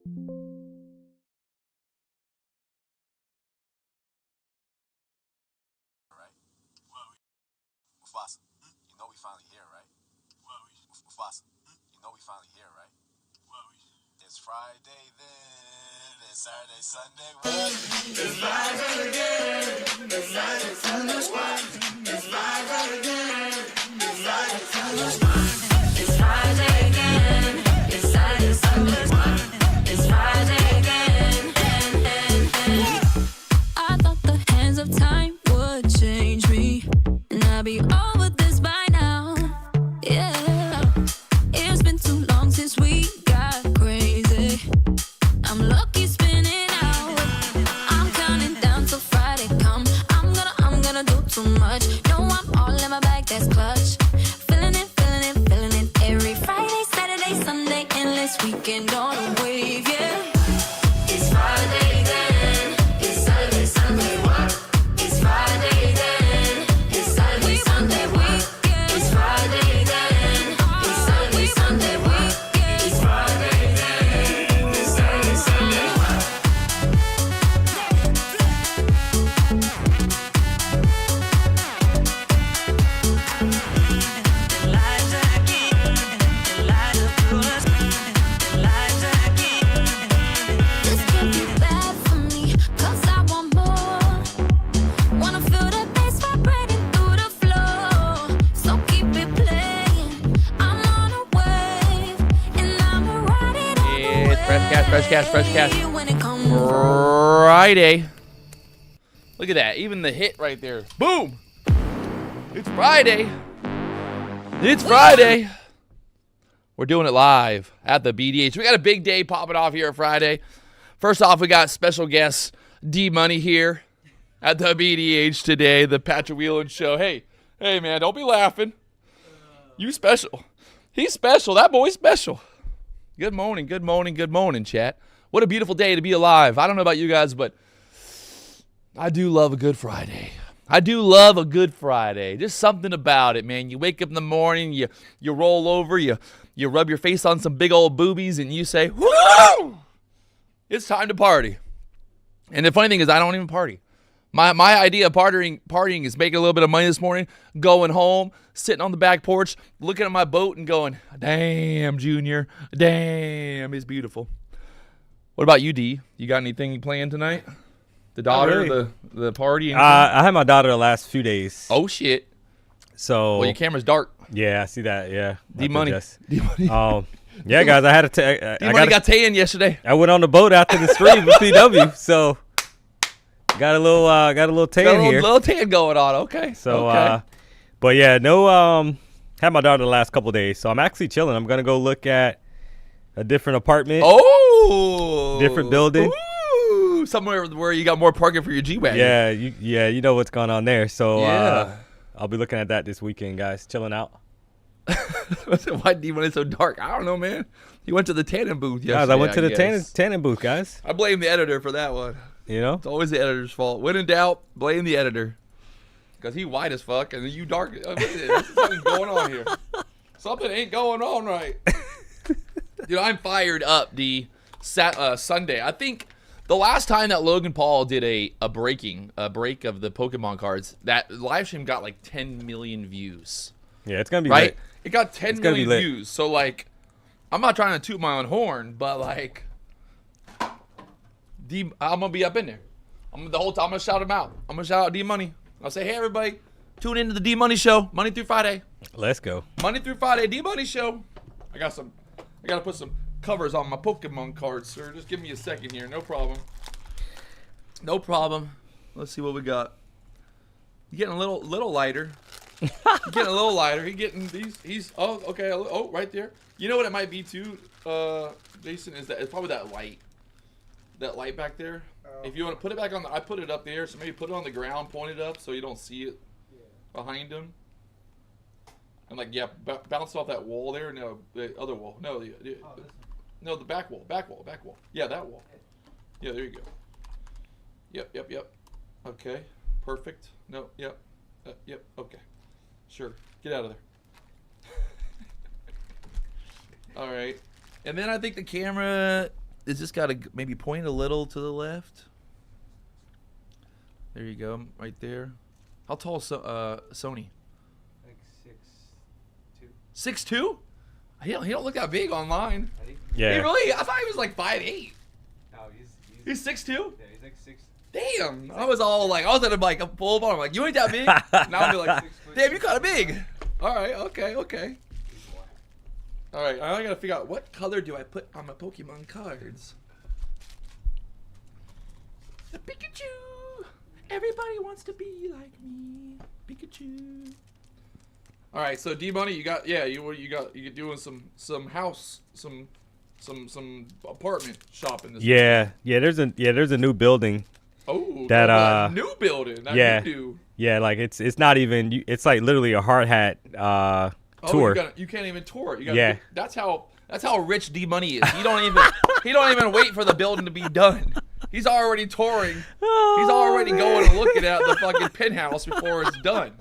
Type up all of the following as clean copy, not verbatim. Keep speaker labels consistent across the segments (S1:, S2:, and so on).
S1: Mufasa, you know we finally here, right? Mufasa, you know we finally here, right? It's Friday then, it's Saturday, Sunday, what? It's Friday again, it's Friday, Sunday, what? It's Friday again, it's Friday, Sunday, what? It's Friday again, it's Saturday, Sunday, what? It's Friday again,
S2: I thought the hands of time would change me, and I'd be over this by now. Yeah, it's been too long since we got crazy. I'm lucky spinning out. I'm counting down till Friday come. I'm gonna do too much. No, I'm all in my bag, that's clutch. Feeling it, feeling it, feeling it. Every Friday, Saturday, Sunday, endless weekend on a wave, yeah. It's Friday then, it's Saturday, Sunday, what? It's Friday then, it's Saturday, Sunday, what? It's Friday then, it's Saturday, Sunday, what? It's Friday then, it's Saturday, Sunday, what? This can't be bad for me, 'cause I want more. Wanna feel the bass vibrating through the floor. So keep it playing. I'm on a wave, and I'ma ride it all the way.
S3: It's fresh cash.
S2: When it comes
S3: Friday. Look at that. Even the hit right there. Boom. It's Friday. It's Friday. We're doing it live at the BDH. We got a big day popping off here Friday. First off, we got special guest D Money here at the BDH today, the Patrick Wieland show. Hey, man, don't be laughing. You special. He's special. That boy's special. Good morning, chat. What a beautiful day to be alive. I don't know about you guys, but I do love a good Friday. Just something about it, man. You wake up in the morning, you roll over, you rub your face on some big old boobies, and you say, woo! It's time to party. And the funny thing is, I don't even party. My idea of partying is making a little bit of money this morning, going home, sitting on the back porch, looking at my boat and going, damn, Junior, damn, it's beautiful. What about you, D? You got anything planned tonight? The daughter,
S4: really.
S3: the party?
S4: I had my daughter the last few days.
S3: Oh, shit.
S4: So
S3: Well, your camera's dark.
S4: yeah, I see that. Yeah,
S3: D-Money.
S4: Yeah, guys, I had to.
S3: D-Money got tan yesterday.
S4: I went on the boat after the stream with PW, so got a little tan
S3: Got a
S4: here.
S3: little tan going on. Okay.
S4: So,
S3: okay.
S4: but yeah, had my daughter the last couple days, so I'm actually chilling. I'm gonna go look at a different apartment.
S3: Oh.
S4: Different building.
S3: Ooh. Somewhere where you got more parking for your G-Wagon.
S4: Yeah, you know what's going on there. So
S3: Yeah.
S4: I'll be looking at that this weekend, guys. Chilling out.
S3: Why D-Money so dark? I don't know, man. He went to the tanning booth yesterday.
S4: Guys, I went to the
S3: guess.
S4: tanning booth, guys.
S3: I blame the editor for that one.
S4: You know?
S3: It's always the editor's fault. When in doubt, blame the editor. Because he white as fuck and you dark. Something's going on here. Something ain't going on right. Dude, I'm fired up, D. Sunday. I think the last time that Logan Paul did a break of the Pokemon cards, that live stream got like 10 million views.
S4: Yeah, it's going to be
S3: right?
S4: lit.
S3: It got 10 million views. So, like, I'm not trying to toot my own horn, but, like, I'm going to be up in there. The whole time I'm going to shout him out. I'm going to shout out D-Money. I'll say, hey, everybody, tune into the D-Money show, Monday through Friday.
S4: Let's go.
S3: Monday through Friday, D-Money show. I got to put some covers on my Pokemon cards, sir. Just give me a second here. No problem. Let's see what we got. You're getting a little lighter. Getting a little lighter. He's oh, okay. Oh, right there. You know what it might be too, Jason, is that it's probably that light. That light back there. If you want to put it back on I put it up there, so maybe put it on the ground, point it up so you don't see it behind him. And like, yeah, bounce off that wall there. No, the other wall. No, no, the back wall. Yeah, that wall. Yeah, there you go. Yep. Okay, perfect. No, yep. Okay. Sure. Get out of there. All right. And then I think the camera It's just got to maybe point a little to the left. There you go, right there. How tall is Sony?
S4: Like 6'2".
S3: 6'2"? He don't look that big online.
S4: Yeah.
S3: He really? I thought he was like 5'8".
S4: No,
S3: He's 6'2"?
S4: Yeah, he's like 6.
S3: Damn. I was at him like a full ball. I'm like, you ain't that big? Now I'm like, damn, you kind of big. All right, okay. All right, I gotta figure out what color do I put on my Pokemon cards. The Pikachu. Everybody wants to be like me. Pikachu. All right, so D Money, you you're doing some house, some apartment shopping this
S4: Yeah, there's a new building.
S3: Oh,
S4: that
S3: new building. That
S4: yeah.
S3: new.
S4: Yeah, like it's not even, it's like literally a hard hat tour.
S3: You can't even tour it.
S4: Yeah.
S3: That's how rich D Money is. He don't even wait for the building to be done. He's already touring. He's already going and looking at the fucking penthouse before it's done.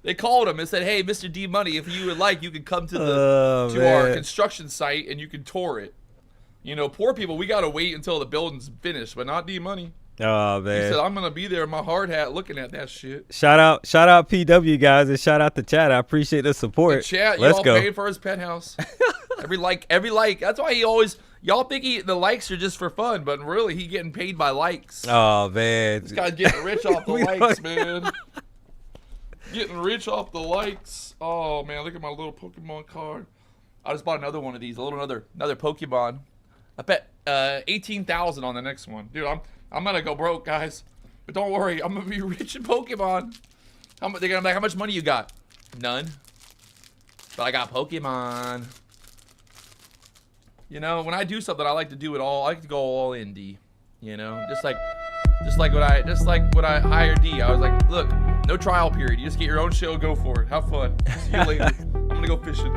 S3: They called him and said, "Hey, Mr. D Money, if you would like, you can come to our construction site and you can tour it." You know, poor people, we gotta wait until the building's finished, but not D Money.
S4: Oh man.
S3: He said, "I'm gonna be there in my hard hat looking at that shit."
S4: Shout out PW guys, and shout out the chat. I appreciate the support.
S3: The chat,
S4: Let's
S3: y'all
S4: go.
S3: paying for his penthouse. every like. That's why y'all think the likes are just for fun, but really he getting paid by likes.
S4: Oh man.
S3: This guy's getting rich off the likes, man. Getting rich off the likes. Oh man, look at my little Pokemon card. I just bought another one of these, another Pokemon. I bet 18,000 on the next one, dude. I'm gonna go broke, guys, but don't worry, I'm gonna be rich in Pokemon. They're gonna be like, how much money you got? None. But I got Pokemon. You know, when I do something, I like to do it all. I like to go all in, D. You know, just like when I hired D, I was like, look, no trial period. You just get your own show, go for it. Have fun. See you later. I'm gonna go fishing.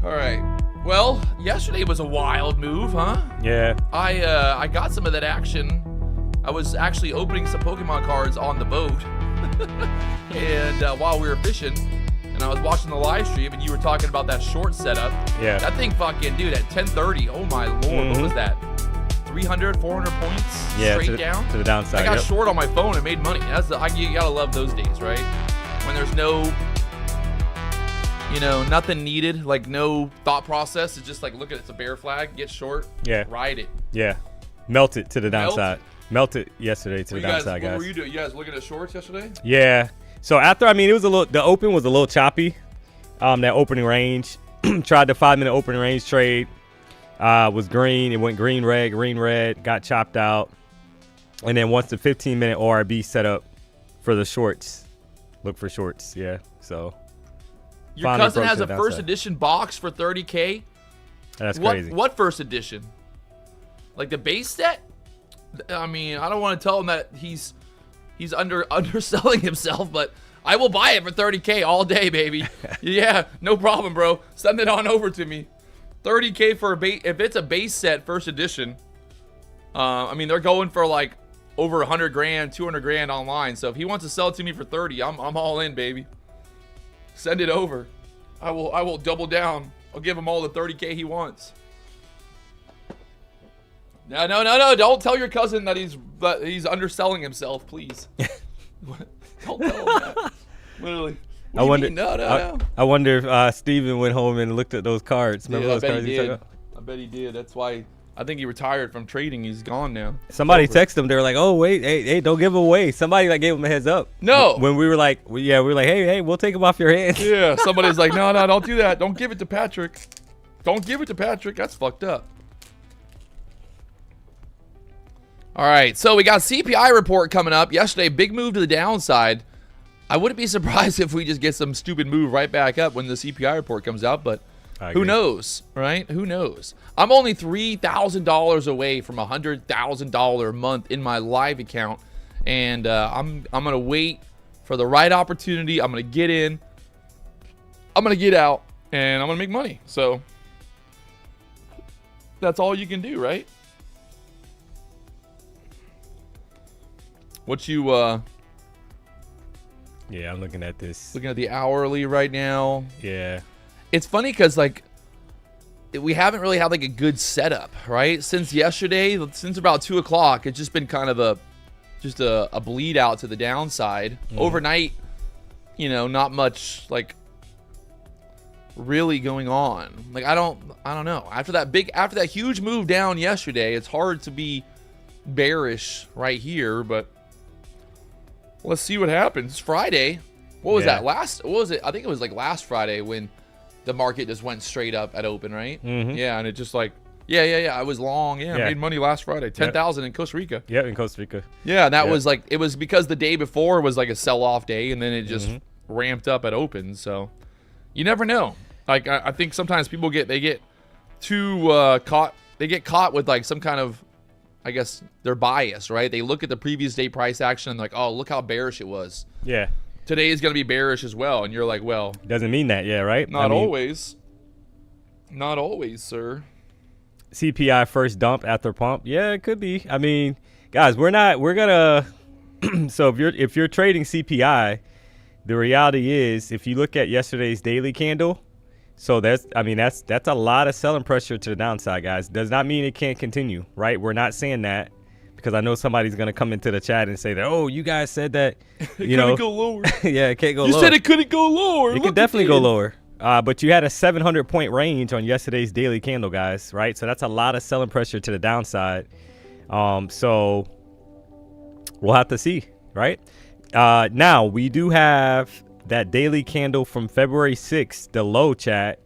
S3: All right. Well, yesterday was a wild move, huh?
S4: Yeah.
S3: I got some of that action. I was actually opening some Pokemon cards on the boat, and while we were fishing, and I was watching the live stream, and you were talking about that short setup.
S4: Yeah.
S3: That thing fucking, dude, at 10:30. Oh my lord, what was that? 300, 400 points straight down
S4: to the downside.
S3: I got short on my phone and made money. You gotta love those days, right? When there's no, nothing needed, like no thought process. It's just like, look at it's a bear flag, get short, ride it.
S4: Yeah, melt it to the downside. Melt it yesterday to the downside, guys.
S3: What were you doing? You guys looking at shorts yesterday?
S4: Yeah. So after, it was the open was a little choppy. That opening range, tried the 5-minute opening range trade. Was green. It went green, red, got chopped out. And then once the 15-minute ORB set up for the shorts, look for shorts. Yeah. So
S3: your cousin has a first edition box for $30K.
S4: That's crazy.
S3: What first edition? Like the base set? I don't want to tell him that he's underselling himself, but I will buy it for $30K all day, baby. Yeah, no problem, bro. Send it on over to me. $30K for if it's a base set first edition. They're going for like over 100 grand, 200 grand online. So if he wants to sell it to me for 30, I'm all in, baby. Send it over. I will double down. I'll give him all the 30K he wants. No. Don't tell your cousin that he's underselling himself, please. Don't tell him that. Literally.
S4: I wonder.
S3: No.
S4: I wonder if Steven went home and looked at those cards. Remember those cards he took out?
S3: I bet he did. That's why I think he retired from trading. He's gone now.
S4: Somebody texted him. They were like, "Oh wait, hey, don't give him away." Somebody gave him a heads up.
S3: No.
S4: When we were like, hey, we'll take him off your hands.
S3: Yeah. Somebody's like, no, don't do that. Don't give it to Patrick. Don't give it to Patrick. That's fucked up. All right. So we got CPI report coming up yesterday. Big move to the downside. I wouldn't be surprised if we just get some stupid move right back up when the CPI report comes out, but who knows, right? Who knows? I'm only $3,000 away from $100,000 a month in my live account, and I'm gonna wait for the right opportunity. I'm gonna get in, I'm gonna get out, and I'm gonna make money. So that's all you can do, right? What you
S4: Yeah, I'm looking at this.
S3: Looking at the hourly right now.
S4: Yeah.
S3: It's funny because, like, we haven't really had like a good setup, right? Since yesterday, since about 2 o'clock, it's just been kind of a bleed out to the downside. Overnight, not much like really going on. Like I don't know. After that huge move down yesterday, it's hard to be bearish right here, but let's see what happens. Friday. What was that? What was it? I think it was like last Friday when the market just went straight up at open, right? Yeah, and it just like I was long. I made money last Friday. 10,000 in Costa Rica.
S4: Yeah, in Costa Rica.
S3: Yeah, and that was like, it was because the day before was like a sell-off day, and then it just ramped up at open. So you never know. Like I think sometimes people get too caught. They get caught with like some kind of, I guess, their bias, right? They look at the previous day price action and like, oh, look how bearish it was.
S4: Yeah.
S3: Today is going to be bearish as well, and you're like, well,
S4: doesn't mean that, right?
S3: Not always. Not always, sir.
S4: CPI first dump after pump. Yeah, it could be. I mean, guys, we're gonna so if you're trading CPI, the reality is if you look at yesterday's daily candle, so that's a lot of selling pressure to the downside, guys. Does not mean it can't continue, right? We're not saying that, because I know somebody's gonna come into the chat and say that, oh, you guys said that
S3: it couldn't go lower.
S4: Yeah, it can't go lower.
S3: You said it couldn't go lower.
S4: It could definitely go lower. But you had a 700-point range on yesterday's daily candle, guys, right? So that's a lot of selling pressure to the downside. So we'll have to see, right? Now, we do have that daily candle from February 6th, the low chat,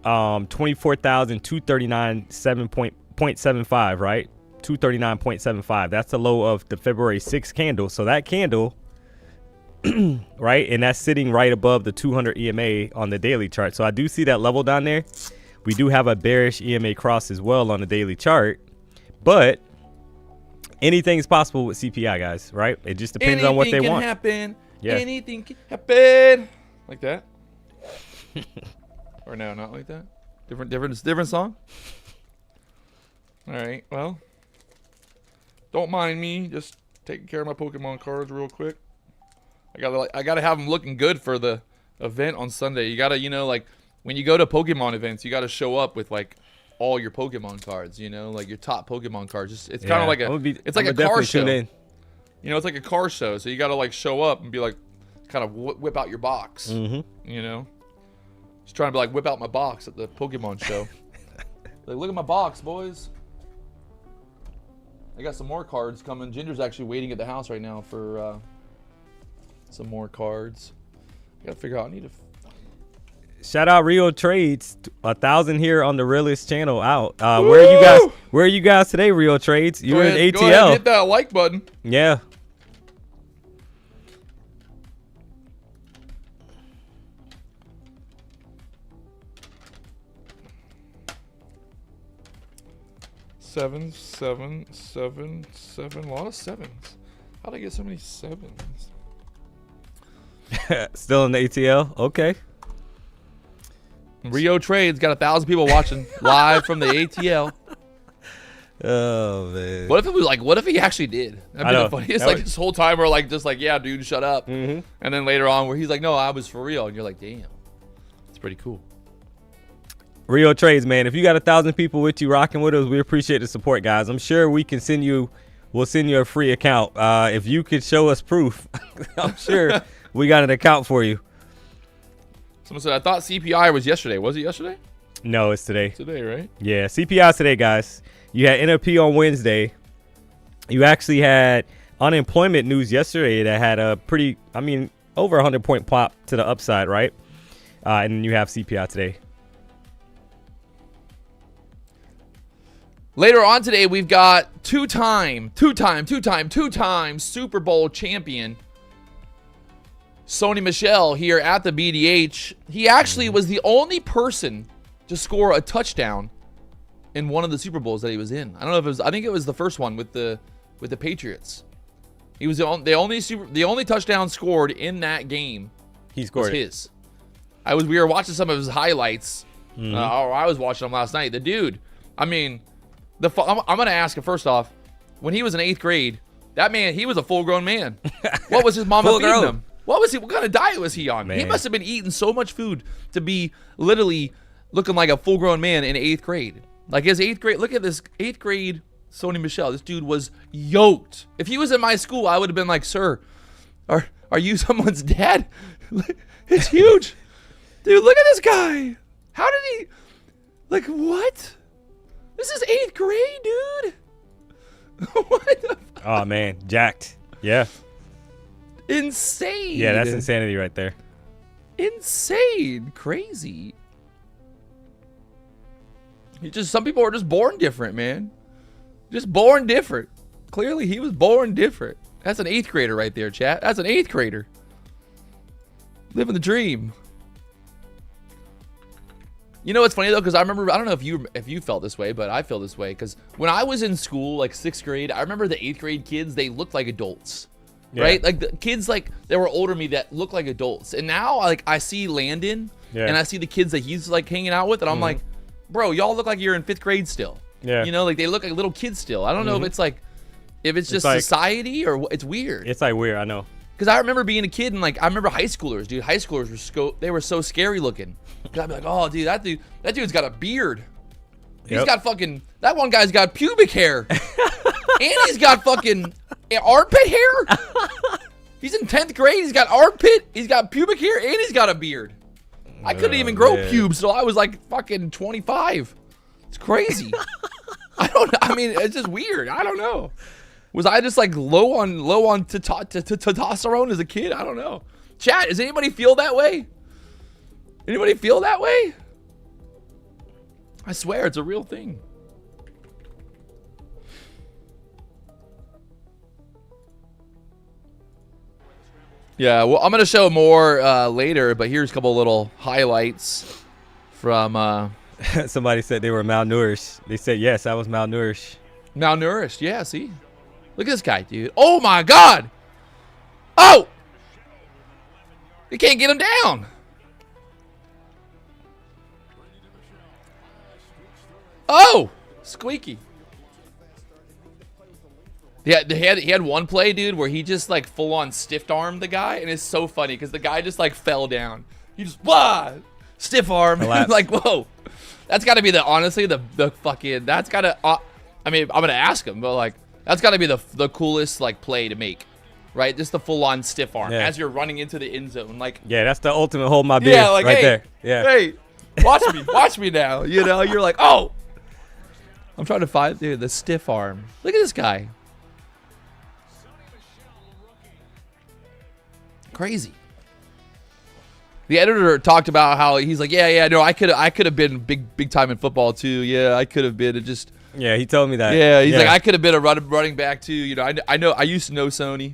S4: 24,239.75, right? 239.75. That's the low of the February 6th candle. So that candle, right, and that's sitting right above the 200 EMA on the daily chart. So I do see that level down there. We do have a bearish EMA cross as well on the daily chart, but anything is possible with CPI, guys, right? It just depends on what they want.
S3: Happen. Yeah. Anything can happen. Like that? Or no, not like that? Different song? All right, well, don't mind me just taking care of my Pokemon cards real quick. I gotta have them looking good for the event on Sunday. You gotta, like when you go to Pokemon events, you gotta show up with like all your Pokemon cards. Like your top Pokemon cards. It's kind of like it's like a car show. It's like a car show. So you gotta like show up and be like, kind of whip out your box. Just trying to be like whip out my box at the Pokemon show. Like, look at my box, boys. I got some more cards coming. Ginger's actually waiting at the house right now for some more cards. I gotta figure out. I need to.
S4: Shout out Rio Trades, 1,000 here on the Realist channel. Out. Where are you guys today, Rio Trades? You're in ATL.
S3: Go ahead and hit that like button.
S4: Yeah.
S3: Seven. A lot of sevens. How'd I get so many sevens?
S4: Still in the ATL? Okay.
S3: Rio Trades got 1,000 people watching live from the ATL.
S4: Oh man.
S3: What if he actually did? That'd be the funniest. Like this whole time we're like, just like, yeah, dude, shut up. And then later on where he's like, no, I was for real. And you're like, damn. It's pretty cool.
S4: Rio Trades, man. If you got 1,000 people with you rocking with us, we appreciate the support, guys. I'm sure we'll send you a free account. If you could show us proof, I'm sure we got an account for you.
S3: Someone said, I thought CPI was yesterday. Was it yesterday?
S4: No, it's today.
S3: Today, right?
S4: Yeah, CPI today, guys. You had NFP on Wednesday. You actually had unemployment news yesterday that had a pretty, over 100-point pop to the upside, right? And then you have CPI today.
S3: Later on today, we've got two-time Super Bowl champion Sony Michel here at the BDH. He actually was the only person to score a touchdown in one of the Super Bowls that he was in. I don't know if it was. I think it was the first one with the Patriots. He was the only touchdown scored in that game.
S4: He scored
S3: his. We were watching some of his highlights. I was watching them last night. The dude. I'm gonna ask him first off. When he was in 8th grade, that man, he was a full-grown man. What was his mama feeding him? What kind of diet was he on? Man. He must have been eating so much food to be literally looking like a full-grown man in 8th grade. Like his 8th grade, look at this 8th grade Sony Michel. This dude was yoked. If he was in my school, I would have been like, sir, are you someone's dad? It's huge. Dude, look at this guy. How did he, like, what? This is 8th grade, dude. What the fuck?
S4: Oh, man. Jacked. Yeah.
S3: Insane.
S4: Yeah, that's insanity right there.
S3: Insane. Crazy. Some people are just born different, man. Just born different. Clearly, he was born different. That's an 8th grader right there, chat. That's an 8th grader. Living the dream. You know what's funny though? Because I remember, I don't know if you felt this way, but I feel this way. Because when I was in school, like 6th grade, I remember the 8th grade kids. They looked like adults, right? Like the kids like that were older than me that looked like adults. And now, like I see Landon, and I see the kids that he's like hanging out with, and I'm like, bro, y'all look like you're in 5th grade still. Yeah. You know, like they look like little kids still. I don't know if it's like, if it's just like, society or it's weird.
S4: It's like weird, I know.
S3: Because I remember being a kid and like I remember high schoolers, dude. High schoolers were they were so scary looking. I'd be like, oh, dude, that dude's got a beard. He's got fucking, that one guy's got pubic hair, and he's got fucking armpit hair. He's in 10th grade. He's got armpit. He's got pubic hair, and he's got a beard. I couldn't even grow pubes till I was like fucking 25. It's crazy. I mean, it's just weird. I don't know. Was I just like low on testosterone as a kid? I don't know. Chat, does anybody feel that way? Anybody feel that way? I swear it's a real thing. Yeah, well, I'm going to show more later, but here's a couple little highlights from...
S4: Somebody said they were malnourished. They said, yes, I was malnourished.
S3: Malnourished, yeah, see? Look at this guy, dude. Oh, my God. Oh! You can't get him down. Oh! Squeaky. Yeah, he had one play, dude, where he just, like, full-on stiff-armed the guy, and it's so funny, because the guy just, like, fell down. He just, blah! Stiff arm. Like, whoa. That's got to be honestly, the fucking, that's got to, I mean, I'm going to ask him, but, like, that's got to be the coolest, like, play to make, right? Just the full-on stiff arm as you're running into the end zone. Like, yeah,
S4: that's the ultimate hold my beer like, right there. Yeah.
S3: Hey, watch me now. You know, you're like, oh. I'm trying to find, dude, the stiff arm. Look at this guy. Crazy. The editor talked about how he's like, yeah, no, I could have been big time in football too. Yeah, I could have been. It just.
S4: Yeah, he told me that.
S3: Yeah, he's like, I could have been a running back too. You know, I know. I used to know Sony.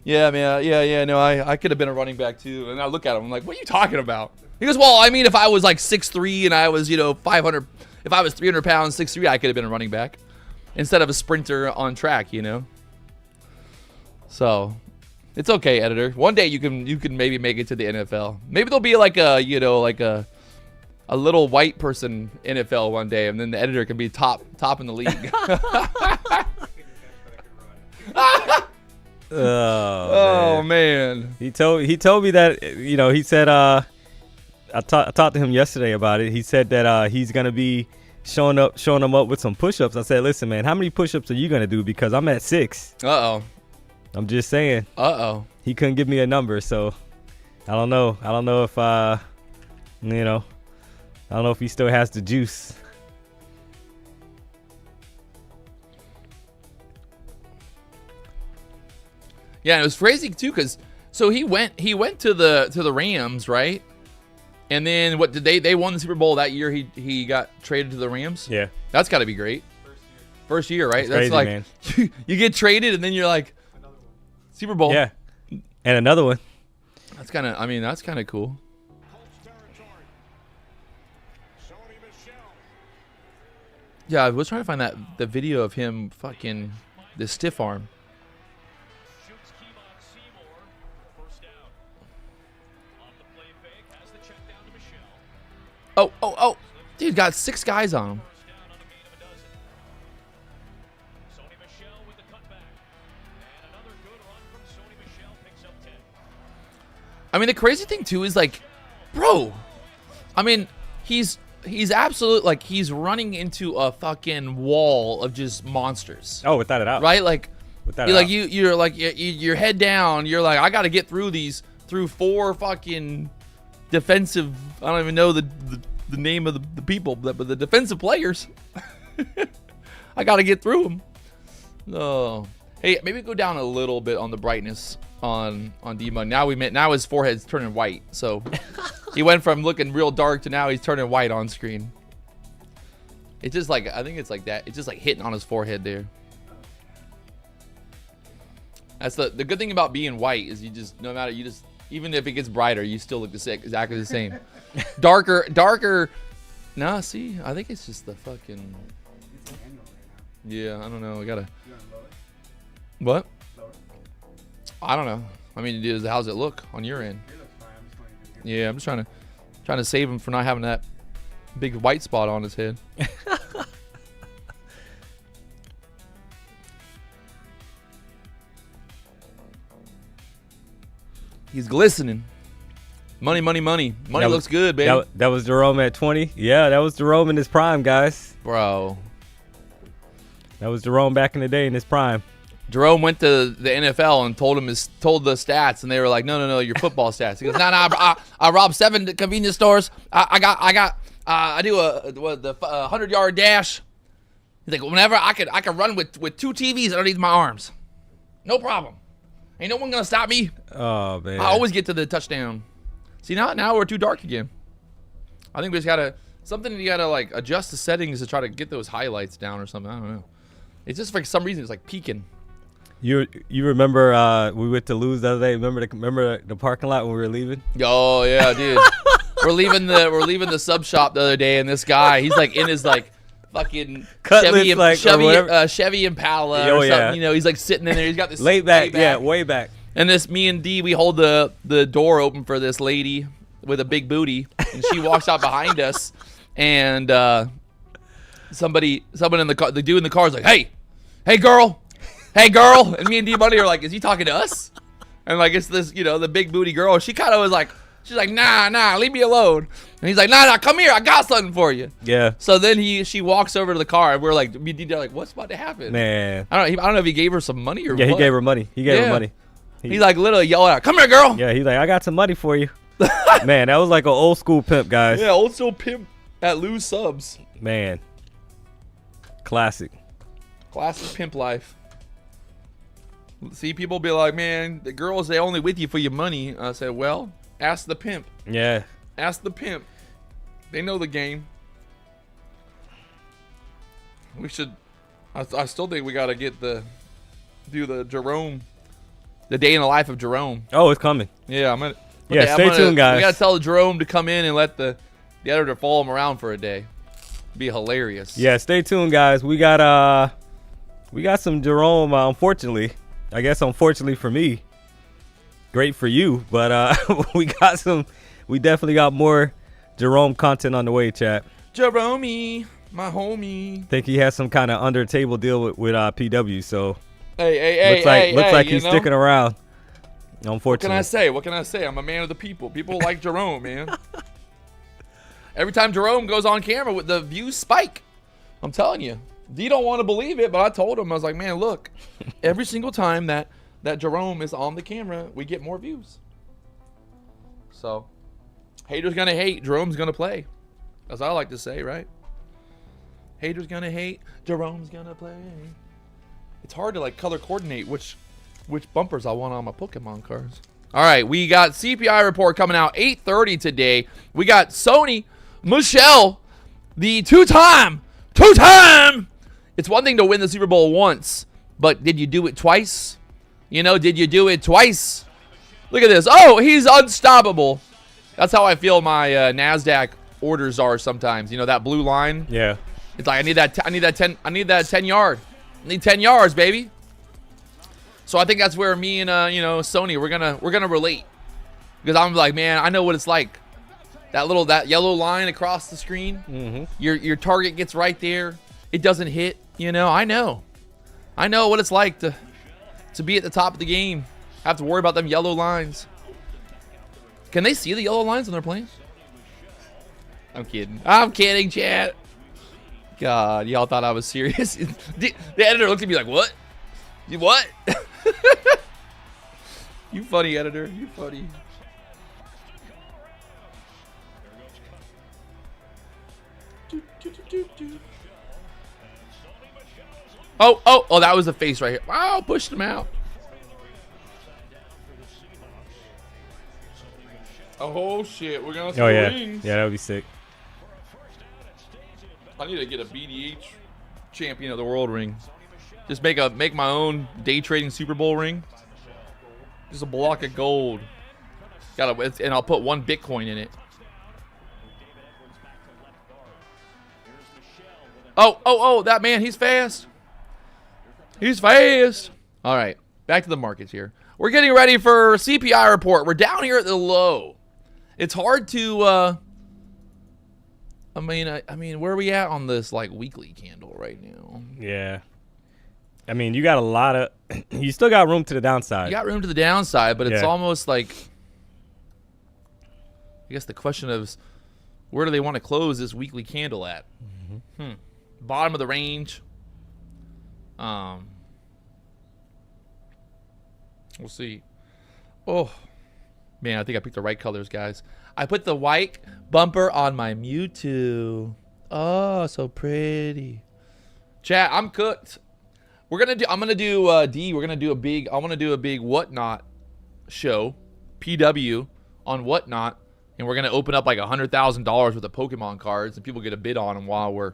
S3: Yeah, man. Yeah. No, I could have been a running back too. And I look at him, I'm like, what are you talking about? He goes, well, I mean, if I was like 6'3" and I was, 500, if I was 300 pounds, 6'3", I could have been a running back instead of a sprinter on track. So. It's okay, editor. One day you can maybe make it to the NFL. Maybe there'll be like a a little white person NFL one day, and then the editor can be top in the league. Oh man.
S4: He told me that he said I talked to him yesterday about it. He said that he's gonna be showing them up with some push-ups. I said, listen, man, how many push-ups are you gonna do? Because I'm at 6. I'm just saying. He couldn't give me a number, so I don't know. I don't know if I don't know if he still has the juice.
S3: Yeah, it was crazy too, cause so he went to the Rams, right? And then what did they won the Super Bowl that year? He got traded to the Rams.
S4: Yeah,
S3: that's got to be great. First year, right?
S4: That's
S3: crazy, like
S4: man.
S3: You get traded and then you're like. Super Bowl.
S4: Yeah. And another one.
S3: That's kind of cool. Yeah, I was trying to find the video of him fucking the stiff arm. Oh. Dude, got 6 guys on him. I mean, the crazy thing too is like, bro, I mean, he's he's absolute, like, he's running into a fucking wall of just monsters.
S4: Oh, without a doubt.
S3: Right? Like,
S4: Without
S3: you're
S4: a
S3: like,
S4: doubt.
S3: you're like, your head down. You're like, I got to get through 4 fucking defensive, I don't even know the name of the people, but the defensive players. I got to get through them. Oh. Hey, maybe go down a little bit on the brightness on D-Mug. Now his forehead's turning white. So he went from looking real dark to now he's turning white on screen. It's just like, I think it's like that. It's just like hitting on his forehead there. That's the good thing about being white is you just, no matter, even if it gets brighter, you still look exactly the same. Darker. Nah, see, I think it's just the fucking. Yeah, I don't know. I gotta. What? I don't know. I mean, how's it look on your end? Yeah, I'm just trying to save him for not having that big white spot on his head. He's glistening. Money. Money looks good, baby.
S4: That was Jerome at 20. Yeah, that was Jerome in his prime, guys.
S3: Bro.
S4: That was Jerome back in the day in his prime.
S3: Jerome went to the NFL and told the stats, and they were like, no, your football stats. He goes, no, I robbed 7 convenience stores. I do a 100-yard dash. He's like, whenever I could run with 2 TVs underneath my arms, no problem. Ain't no one gonna stop me.
S4: Oh man,
S3: I always get to the touchdown. See, now we're too dark again. I think we just gotta you gotta like adjust the settings to try to get those highlights down or something. I don't know. It's just for some reason it's like peaking.
S4: You remember we went to lose the other day? Remember the parking lot when we were leaving?
S3: Oh yeah, dude. we're leaving the sub shop the other day, and this guy, he's like in his like fucking Chevy Impala or something.
S4: Yeah.
S3: You know, he's like sitting in there. He's got this
S4: way back.
S3: And me and D, we hold the door open for this lady with a big booty, and she walks out behind us, and someone in the car, the dude in the car is like, hey girl, and me and D Money are like, is he talking to us? And like it's this, the big booty girl. She kind of was like, she's like, nah, leave me alone. And he's like, nah, come here, I got something for you.
S4: Yeah.
S3: So then she walks over to the car, and we're like, me and D are like, what's about to happen?
S4: Man.
S3: I don't know if he gave her some money or what.
S4: Yeah, he gave her money. Her money.
S3: He's like literally yelling out, come here, girl.
S4: Yeah, he's like, I got some money for you. Man, that was like an old school pimp, guys.
S3: Yeah, old school pimp at Lose Subs.
S4: Man. Classic
S3: pimp life. See, people be like, man, the girls, they only with you for your money. I said, well, ask the pimp.
S4: Yeah.
S3: Ask the pimp. They know the game. We should, I still think we got to do the Jerome, the day in the life of Jerome.
S4: Oh, it's coming.
S3: Yeah,
S4: stay tuned, guys.
S3: We got to tell Jerome to come in and let the editor follow him around for a day. Be hilarious.
S4: Yeah, stay tuned, guys. We got some Jerome, unfortunately for me, great for you, but we definitely got more Jerome content on the way, chat.
S3: Jerome, my homie.
S4: Think he has some kind of under table deal with PW, so
S3: hey,
S4: looks like he's sticking around. Unfortunately.
S3: What can I say? I'm a man of the people. People like Jerome, man. Every time Jerome goes on camera, the views spike. I'm telling you. D don't want to believe it, but I told him, I was like, man, look, every single time that Jerome is on the camera, we get more views. So, haters gonna hate, Jerome's gonna play. That's what I like to say, right? Haters gonna hate, Jerome's gonna play. It's hard to like color coordinate which bumpers I want on my Pokemon cards. All right, we got CPI report coming out 8:30 today. We got Sony Michelle, the two-time. It's one thing to win the Super Bowl once, but did you do it twice? Did you do it twice? Look at this. Oh, he's unstoppable. That's how I feel my NASDAQ orders are sometimes. That blue line.
S4: Yeah.
S3: It's like I need that 10 yard. I need 10 yards, baby. So I think that's where me and Sony we're gonna relate, because I'm like, man, I know what it's like. That yellow line across the screen.
S4: Mm-hmm.
S3: Your target gets right there. It doesn't hit. I know what it's like to be at the top of the game. Have to worry about them yellow lines. Can they see the yellow lines when they're playing? I'm kidding, chat. God, y'all thought I was serious. The editor looked at me like, what? You what? You funny, editor. You funny. Oh, that was the face right here. Wow, pushed him out. Oh, shit. We're going to see rings.
S4: Yeah, that would be sick.
S3: I need to get a BDH champion of the world ring. Just make my own day trading Super Bowl ring. Just a block of gold. And I'll put 1 Bitcoin in it. Oh, that man, he's fast. He's fast. All right, back to the markets here. We're getting ready for CPI report. We're down here at the low. It's hard to, I mean, where are we at on this, like, weekly candle right now?
S4: Yeah. I mean, you got a lot of, you still got room to the downside.
S3: You got room to the downside, but it's almost like, I guess the question is, where do they want to close this weekly candle at? Mm-hmm. Bottom of the range. We'll see. Oh, man, I think I picked the right colors, guys. I put the white bumper on my Mewtwo. Oh, so pretty. Chat, I'm cooked. I'm gonna do D. We're gonna do a big. I want to do a big whatnot show, PW on whatnot, and we're gonna open up like $100,000 worth of Pokemon cards, and people get a bid on them while we're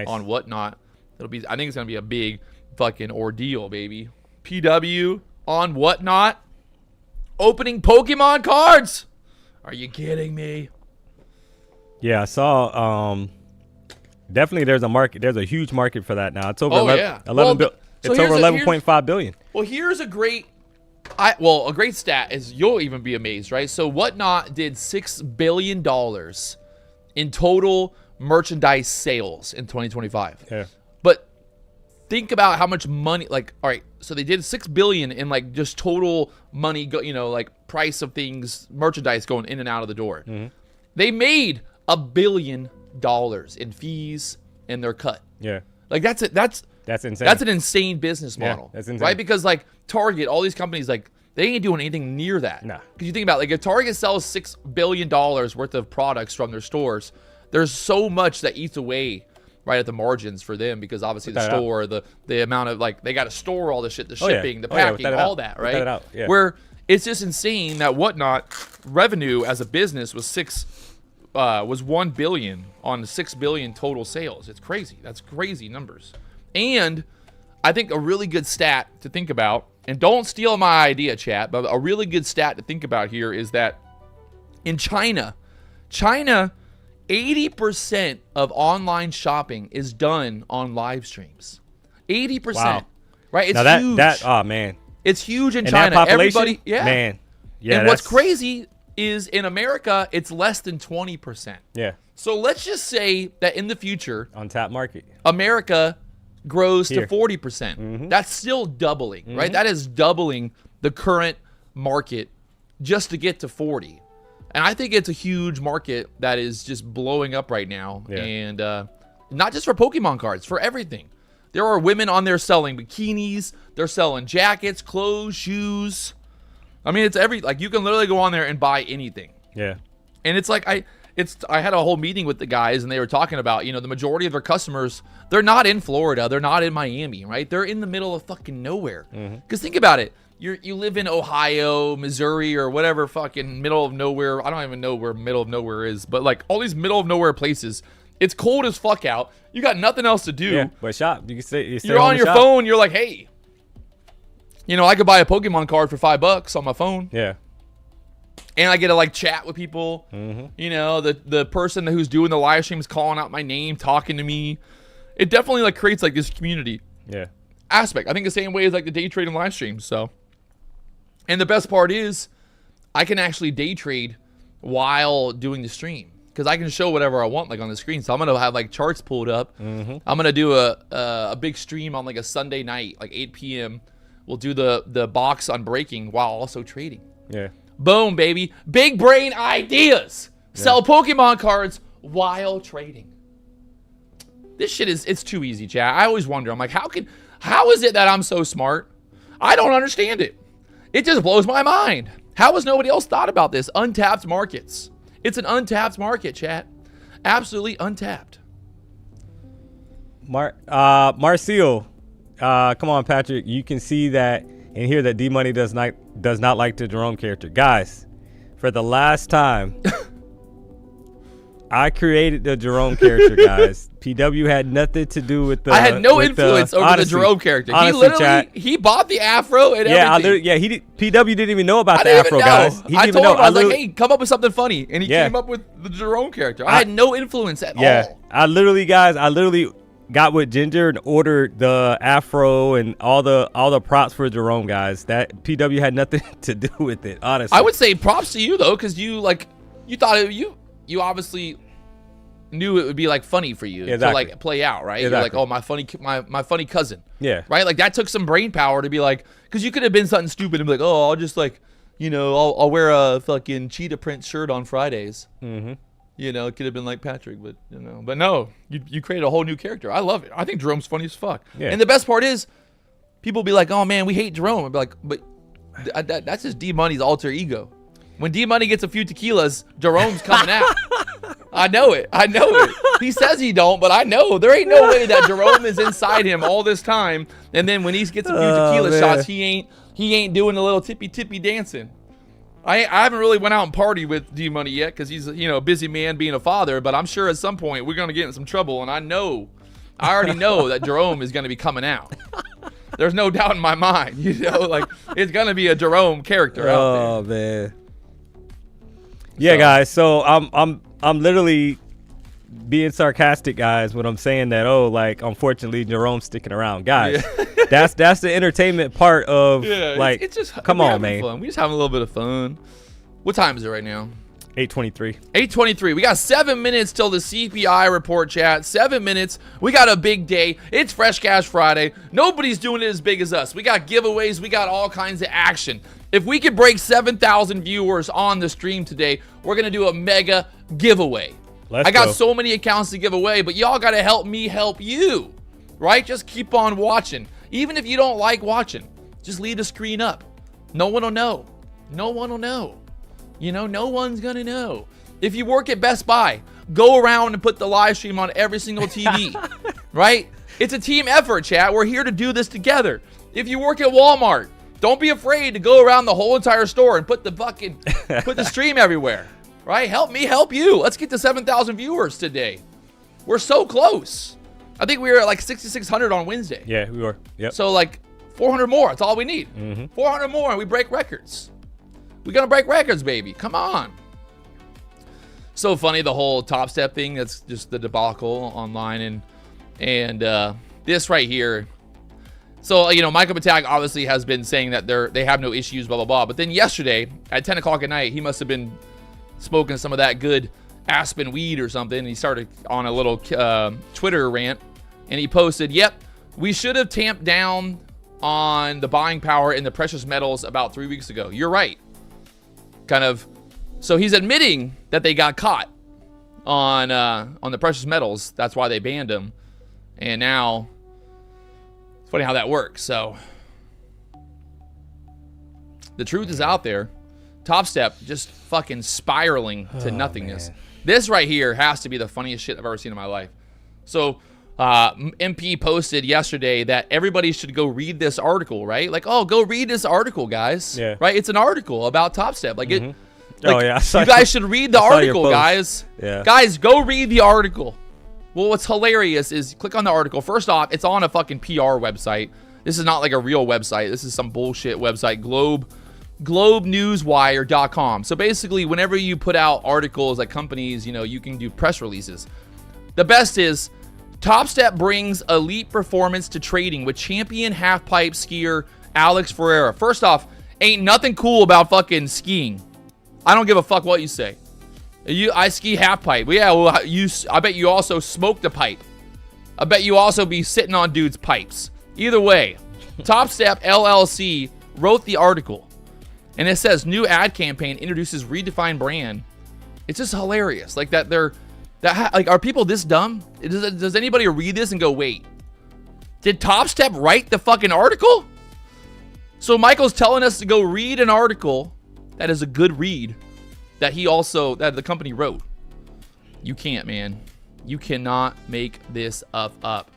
S3: on whatnot. I think it's gonna be a big fucking ordeal, baby. PW on whatnot, opening Pokemon cards. Are you kidding me?
S4: Yeah, I saw. Definitely, there's a market. There's a huge market for that now. It's over 11 It's over 11.5 billion.
S3: Well, here's a great stat is you'll even be amazed, right? So Whatnot did $6 billion in total merchandise sales in 2025.
S4: Yeah.
S3: But think about how much money, like, all right, so they did $6 billion in like just total money, like price of things, merchandise going in and out of the door. Mm-hmm. They made $1 billion in fees and their cut.
S4: Yeah.
S3: Like that's insane. That's an insane business model.
S4: Yeah, that's insane.
S3: Right? Because like Target, all these companies, like they ain't doing anything near that.
S4: Nah.
S3: Because you think about it, like if Target sells $6 billion worth of products from their stores, there's so much that eats away right at the margins for them because obviously the store, the amount of like they got to store all the shit, the shipping, the packing, all that, right?
S4: Yeah.
S3: Where it's just insane that Whatnot revenue as a business was $1 billion on 6 billion total sales. It's crazy. That's crazy numbers. And I think a really good stat to think about, and don't steal my idea, chat, but a really good stat to think about here is that in China, 80% of online shopping is done on live streams. 80%.
S4: Wow.
S3: Right? It's
S4: now
S3: huge.
S4: Oh, man.
S3: It's huge in
S4: and
S3: China.
S4: That population?
S3: Everybody, yeah.
S4: Man. Yeah,
S3: and what's crazy is in America, it's less than 20%.
S4: Yeah.
S3: So let's just say that in the future,
S4: untapped market,
S3: America grows
S4: Here.
S3: to 40%. Mm-hmm. That's still doubling, right? That is doubling the current market just to get to 40. And I think it's a huge market that is just blowing up right now. Yeah. And not just for Pokemon cards, for everything. There are women on there selling bikinis. They're selling jackets, clothes, shoes. I mean, it's you can literally go on there and buy anything.
S4: Yeah.
S3: And it's like I had a whole meeting with the guys and they were talking about, the majority of their customers, they're not in Florida, they're not in Miami, right? They're in the middle of fucking nowhere. Because think about it. You live in Ohio, Missouri, or whatever fucking middle of nowhere. I don't even know where middle of nowhere is, but like all these middle of nowhere places, it's cold as fuck out. You got nothing else to do.
S4: Yeah, but shop. You can
S3: you're on your phone. You're like, hey, I could buy a Pokemon card for $5 on my phone.
S4: Yeah.
S3: And I get to like chat with people. The person who's doing the live stream is calling out my name, talking to me. It definitely like creates like this community aspect. I think the same way as like the day trading live streams. So, and the best part is I can actually day trade while doing the stream because I can show whatever I want like on the screen. So I'm gonna have like charts pulled up. I'm gonna do a big stream on like a Sunday night, like 8 p.m. We'll do the box on breaking while also trading.
S4: Yeah.
S3: Boom, baby. Big brain ideas. Sell Pokemon cards while trading. This shit it's too easy, chat. I always wonder. I'm like, how is it that I'm so smart? I don't understand it. It just blows my mind. How has nobody else thought about this? Untapped markets. It's an untapped market, chat. Absolutely untapped.
S4: Marcio, come on, Patrick. You can see that and hear that D-Money does not like the Jerome character. Guys, for the last time, I created the Jerome character, guys. PW had nothing to do with the.
S3: I had no influence over the Jerome character. He literally he bought the afro and everything.
S4: He did. PW didn't even know about the afro, guys. He
S3: I
S4: didn't
S3: told
S4: even know.
S3: him, I was like, hey, come up with something funny, and he came up with the Jerome character. I had no influence at all.
S4: I literally got with Ginger and ordered the afro and all the props for Jerome, guys. That PW had nothing to do with it, honestly.
S3: I would say props to you though, because you thought you obviously knew it would be like funny for you to like play out, right? Exactly. You're like, oh, my funny cousin.
S4: Yeah.
S3: Right? Like that took some brain power to be like, because you could have been something stupid and be like, oh, I'll just like, I'll wear a fucking cheetah print shirt on Fridays. Mm-hmm. It could have been like Patrick, but but no, you created a whole new character. I love it. I think Jerome's funny as fuck. Yeah. And the best part is, people be like, oh man, we hate Jerome. I'd be like, but that's just D-Money's alter ego. When D-Money gets a few tequilas, Jerome's coming out. I know it. He says he don't, but I know. There ain't no way that Jerome is inside him all this time, and then when he gets a few tequila shots, he ain't doing a little tippy dancing. I haven't really went out and partied with D-Money yet because he's a busy man being a father, but I'm sure at some point we're gonna get in some trouble, and I already know that Jerome is gonna be coming out. There's no doubt in my mind, like it's gonna be a Jerome character out there.
S4: Oh man. Yeah, guys. So I'm literally being sarcastic, guys, when I'm saying that. Oh, like unfortunately, Jerome's sticking around, guys. Yeah. that's the entertainment part of like. It's just come on, man.
S3: Fun. We just having a little bit of fun. What time is it right now?
S4: 8:23.
S3: 8:23. We got 7 minutes till the CPI report, chat. 7 minutes. We got a big day. It's Fresh Cash Friday. Nobody's doing it as big as us. We got giveaways. We got all kinds of action. If we could break 7,000 viewers on the stream today, we're going to do a mega giveaway. I got so many accounts to give away, but y'all got to help me help you, right? Just keep on watching. Even if you don't like watching, just leave the screen up. No one will know. No one will know. No one's going to know. If you work at Best Buy, go around and put the live stream on every single TV, right? It's a team effort, chat. We're here to do this together. If you work at Walmart, don't be afraid to go around the whole entire store and put the stream everywhere, right? Help me help you. Let's get to 7,000 viewers today. We're so close. I think we were at like 6,600 on Wednesday.
S4: Yeah, we were. Yep.
S3: So like 400 more. That's all we need. 400 more and we break records. We're going to break records, baby. Come on. So funny, the whole Top Step thing. That's just the debacle online. And this right here. So, Michael Patag obviously has been saying that they have no issues, blah, blah, blah. But then yesterday at 10 o'clock at night, he must have been smoking some of that good Aspen weed or something. And he started on a little Twitter rant. And he posted, yep, we should have tamped down on the buying power in the precious metals about 3 weeks ago. You're right. Kind of. So he's admitting that they got caught on the precious metals. That's why they banned them. And now... funny how that works. So the truth is out there. Top Step just fucking spiraling to nothingness. Man. This right here has to be the funniest shit I've ever seen in my life. So MP posted yesterday that everybody should go read this article, right? Like, oh, go read this article, guys. Yeah. Right? It's an article about Top Step. Like it. Like, oh yeah. You guys should read the article, guys. Yeah. Guys, go read the article. Well, what's hilarious is click on the article. First off, it's on a fucking PR website. This is not like a real website. This is some bullshit website, globenewswire.com. So basically, whenever you put out articles like companies, you can do press releases. The best is Top Step brings elite performance to trading with champion half-pipe skier Alex Ferreira. First off, ain't nothing cool about fucking skiing. I don't give a fuck what you say. I ski half pipe. Yeah, well, I bet you also smoke the pipe. I bet you also be sitting on dudes' pipes. Either way, Top Step LLC wrote the article, and it says new ad campaign introduces redefined brand. It's just hilarious, like that they're Like, are people this dumb? Does anybody read this and go, wait, did Top Step write the fucking article? So Michael's telling us to go read an article that is a good read that the company wrote. You can't, man. You cannot make this up.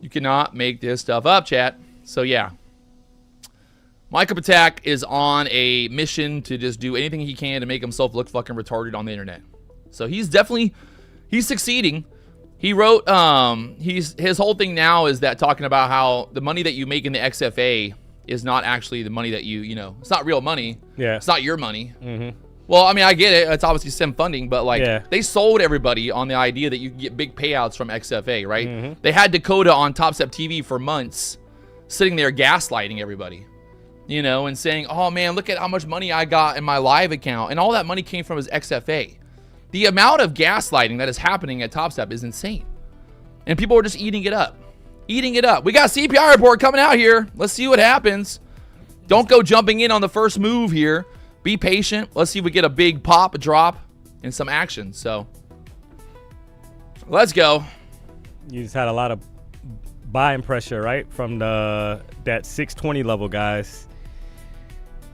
S3: You cannot make this stuff up, chat. So yeah. Michael Patak is on a mission to just do anything he can to make himself look fucking retarded on the internet. So he's succeeding. He wrote, his whole thing now is that talking about how the money that you make in the XFA is not actually the money that it's not real money.
S4: Yeah.
S3: It's not your money. Mm-hmm. Well, I mean, I get it. It's obviously SIM funding, but they sold everybody on the idea that you can get big payouts from XFA, right? Mm-hmm. They had Dakota on Top Step TV for months sitting there gaslighting everybody. And saying, oh man, look at how much money I got in my live account. And all that money came from his XFA. The amount of gaslighting that is happening at Top Step is insane. And people are just eating it up. Eating it up. We got CPI report coming out here. Let's see what happens. Don't go jumping in on the first move here. Be patient. Let's see if we get a big pop, a drop, and some action. So, let's go.
S4: You just had a lot of buying pressure, right? From that 620 level, guys,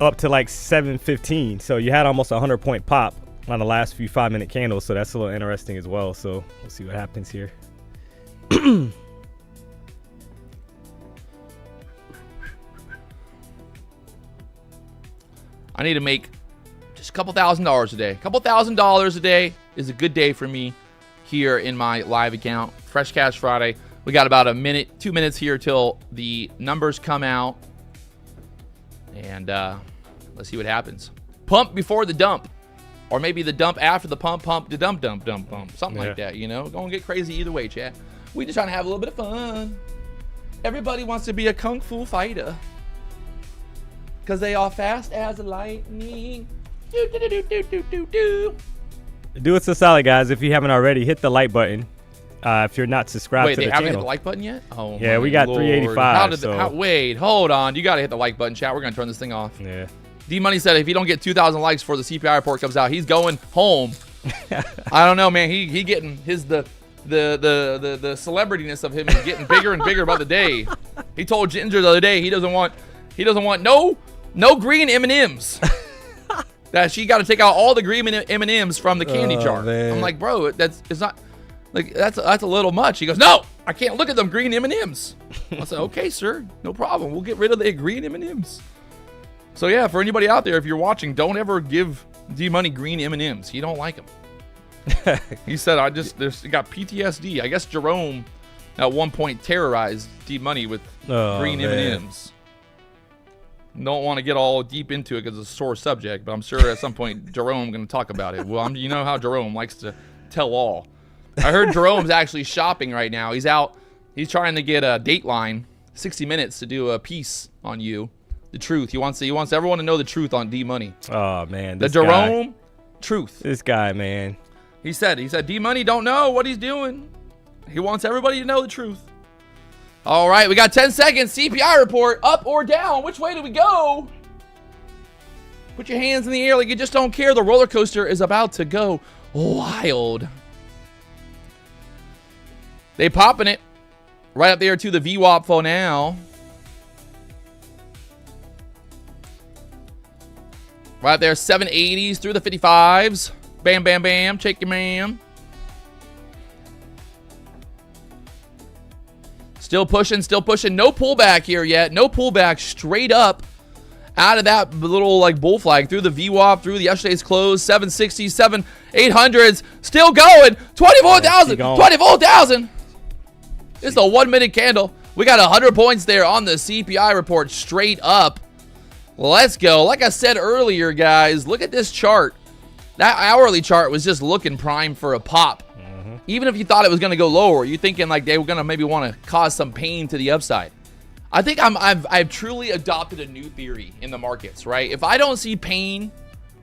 S4: up to like 715. So you had almost a 100-point pop on the last few 5-minute candles. So that's a little interesting as well. So we'll see what happens here.
S3: I need to make just a couple $1,000s a day. A couple $1,000 a day is a good day for me here in my live account. Fresh Cash Friday. We got about 2 minutes here till the numbers come out. And let's see what happens. Pump before the dump. Or maybe the dump after the pump, the dump. Something like that, Gonna get crazy either way, chat. We just trying to have a little bit of fun. Everybody wants to be a kung fu fighter. Because they are fast as lightning.
S4: Do us a solid, guys. If you haven't already, hit the like button. If you're not subscribed to the channel. Wait, they haven't
S3: hit the like button yet? Oh,
S4: yeah, we got 385.
S3: Wait, hold on. You got to hit the like button, chat. We're going to turn this thing off.
S4: Yeah.
S3: D-Money said if you don't get 2,000 likes before the CPI report comes out, he's going home. I don't know, man. He getting the celebrityness of him is getting bigger and bigger by the day. He told Ginger the other day he doesn't want no green M&Ms. That she got to take out all the green M&Ms from the candy jar. Man. I'm like, bro, that's a little much. He goes, no, I can't look at them green M&Ms. I said, okay, sir, no problem. We'll get rid of the green M&Ms. So yeah, for anybody out there, if you're watching, don't ever give D-Money green M&Ms. He don't like them. He said, got PTSD. I guess Jerome at one point terrorized D-Money with green M&Ms. Don't want to get all deep into it because it's a sore subject, but I'm sure at some point Jerome going to talk about it. Well, you know how Jerome likes to tell all. I heard Jerome's actually shopping right now. He's out. He's trying to get a Dateline, 60 Minutes, to do a piece on you. The truth. He wants everyone to know the truth on D-Money.
S4: Oh, man.
S3: The Jerome truth.
S4: This guy, man.
S3: He said D-Money don't know what he's doing. He wants everybody to know the truth. All right, we got 10 seconds. CPI report, up or down. Which way do we go? Put your hands in the air like you just don't care. The roller coaster is about to go wild. They popping it right up there to the VWAP for now. Right there, 780s through the 55s. Bam, bam, bam. Shake your man. Still pushing. No pullback here yet. No pullback. Straight up out of that little bull flag through the VWAP, through the yesterday's close. 760s, 800s. Still going. 24,000. 24,000. This is a 1 minute candle. We got 100 points there on the CPI report straight up. Let's go. Like I said earlier, guys, look at this chart. That hourly chart was just looking prime for a pop. Mm-hmm. Even if you thought it was going to go lower, you're thinking they were going to maybe want to cause some pain to the upside. I think I've truly adopted a new theory in the markets, right? If I don't see pain,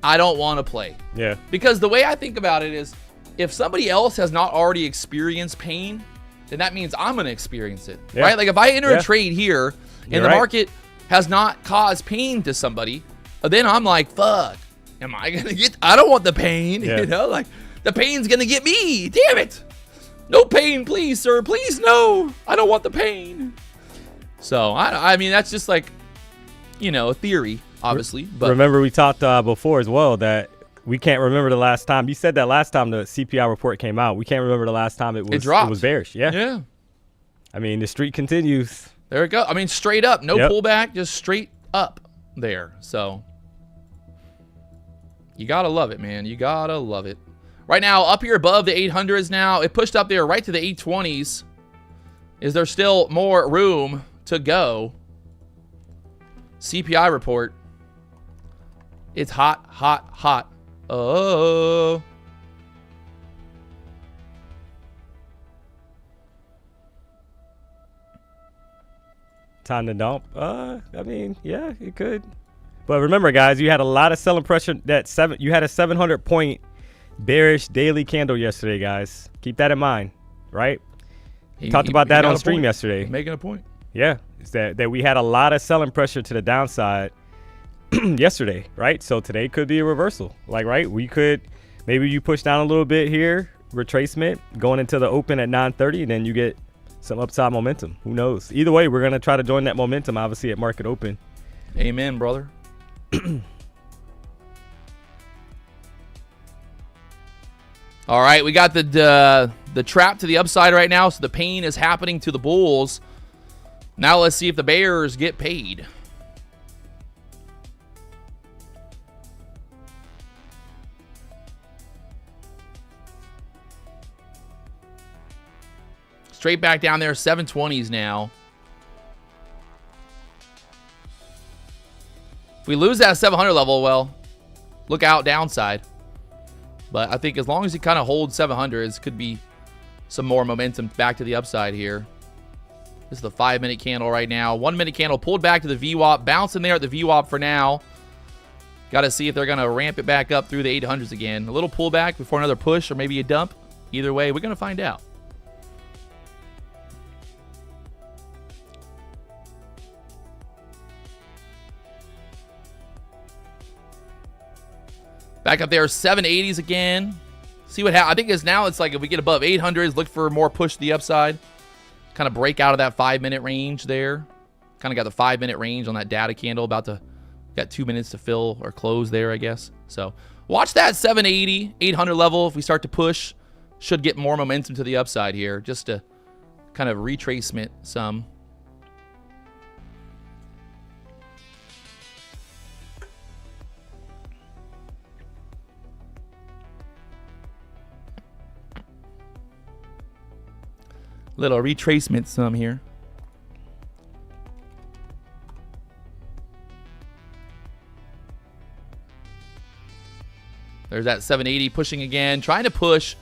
S3: I don't want to play.
S4: Yeah.
S3: Because the way I think about it is, if somebody else has not already experienced pain, then that means I'm going to experience it, right? Like if I enter a trade here and the market has not caused pain to somebody, then I'm like, fuck, am I going to get, I don't want the pain, The pain's gonna get me. Damn it. No pain, please, sir. Please, no. I don't want the pain. So, I mean, that's just like, you know, a theory, obviously. But
S4: remember, we talked before as well that we can't remember the last time. You said that last time the CPI report came out. We can't remember the last time it was bearish. Yeah.
S3: Yeah.
S4: I mean, the streak continues.
S3: There we go. I mean, straight up. No pullback, just straight up there. So, you got to love it, man. You got to love it. Right now, up here above the 800s now. It pushed up there right to the 820s. Is there still more room to go? CPI report. It's hot, hot, hot. Oh.
S4: Time to dump. I mean, yeah, it could. But remember, guys, you had a lot of selling pressure. You had a 700-point bearish daily candle yesterday, guys. Keep that in mind, right? Talked about that on stream yesterday.
S3: Making a point.
S4: Yeah, is that we had a lot of selling pressure to the downside yesterday, right? So today could be a reversal. Like, right, we could, maybe you push down a little bit here, retracement, going into the open at 9:30, and then you get some upside momentum. Who knows? Either way, we're going to try to join that momentum, obviously, at market open.
S3: Amen, brother. All right, we got the trap to the upside right now, so the pain is happening to the bulls. Now let's see if the bears get paid. Straight back down there, 720s now. If we lose that 700 level, well, look out downside. But I think as long as he kind of holds 700s, could be some more momentum back to the upside here. This is the 5-minute candle right now. 1-minute candle pulled back to the VWAP. Bouncing there at the VWAP for now. Got to see if they're going to ramp it back up through the 800s again. A little pullback before another push or maybe a dump. Either way, we're going to find out. Back up there, 780s again. See what happens. I think it's like if we get above 800s, look for more push to the upside. Kind of break out of that 5-minute range there. Kind of got the 5-minute range on that data candle. Got 2 minutes to fill or close there, I guess. So watch that 780, 800 level. If we start to push, should get more momentum to the upside here. Just to kind of retracement some. Little retracement some here. There's that 780 pushing again. Trying to push.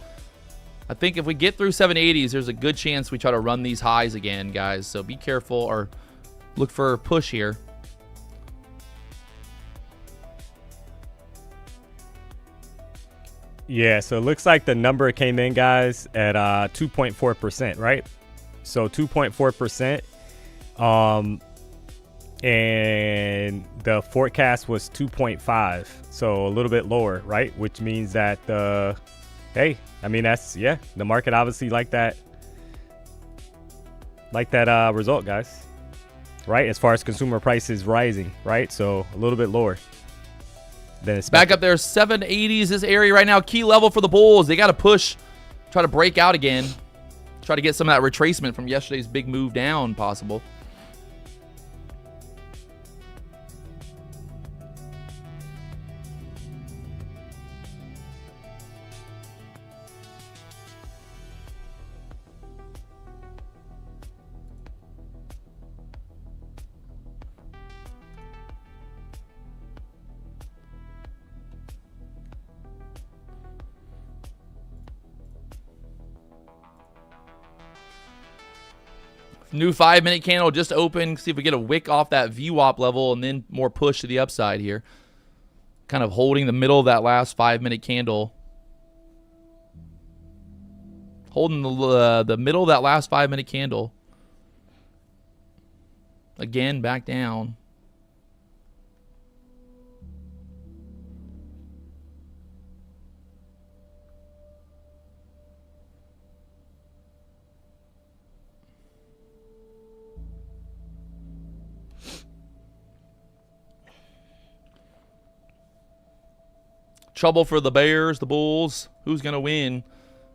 S3: I think if we get through 780s, there's a good chance we try to run these highs again, guys. So be careful or look for a push here.
S4: Yeah, so it looks like the number came in, guys, at 2.4%, right? So 2.4%. And the forecast was 2.5, so a little bit lower, right? Which means that hey, I mean, that's, yeah, the market obviously like that result, guys, right? As far as consumer prices rising, right? So a little bit lower than expected.
S3: Back up there, 780s, this area right now, key level for the bulls. They got to push, try to break out again, try to get some of that retracement from yesterday's big move down possible. New 5-minute candle just open. See if we get a wick off that VWAP level and then more push to the upside here. Kind of holding the middle of that last 5-minute candle. Holding the middle of that last 5-minute candle. Again, back down. trouble for the bears, the bulls. Who's going to win?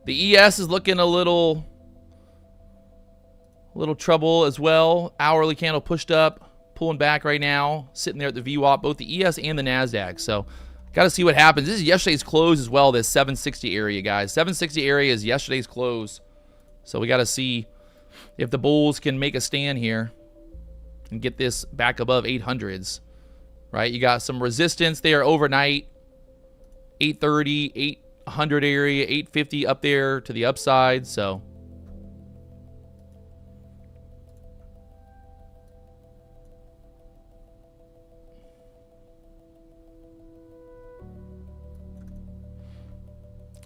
S3: The ES is looking a little trouble as well. Hourly candle pushed up, pulling back right now, sitting there at the VWAP, both the ES and the NASDAQ. So got to see what happens. This is yesterday's close as well, this 760 area, guys. 760 area is yesterday's close. So we got to see if the bulls can make a stand here and get this back above 800s, right? You got some resistance there overnight. 830, 800 area, 850 up there to the upside. So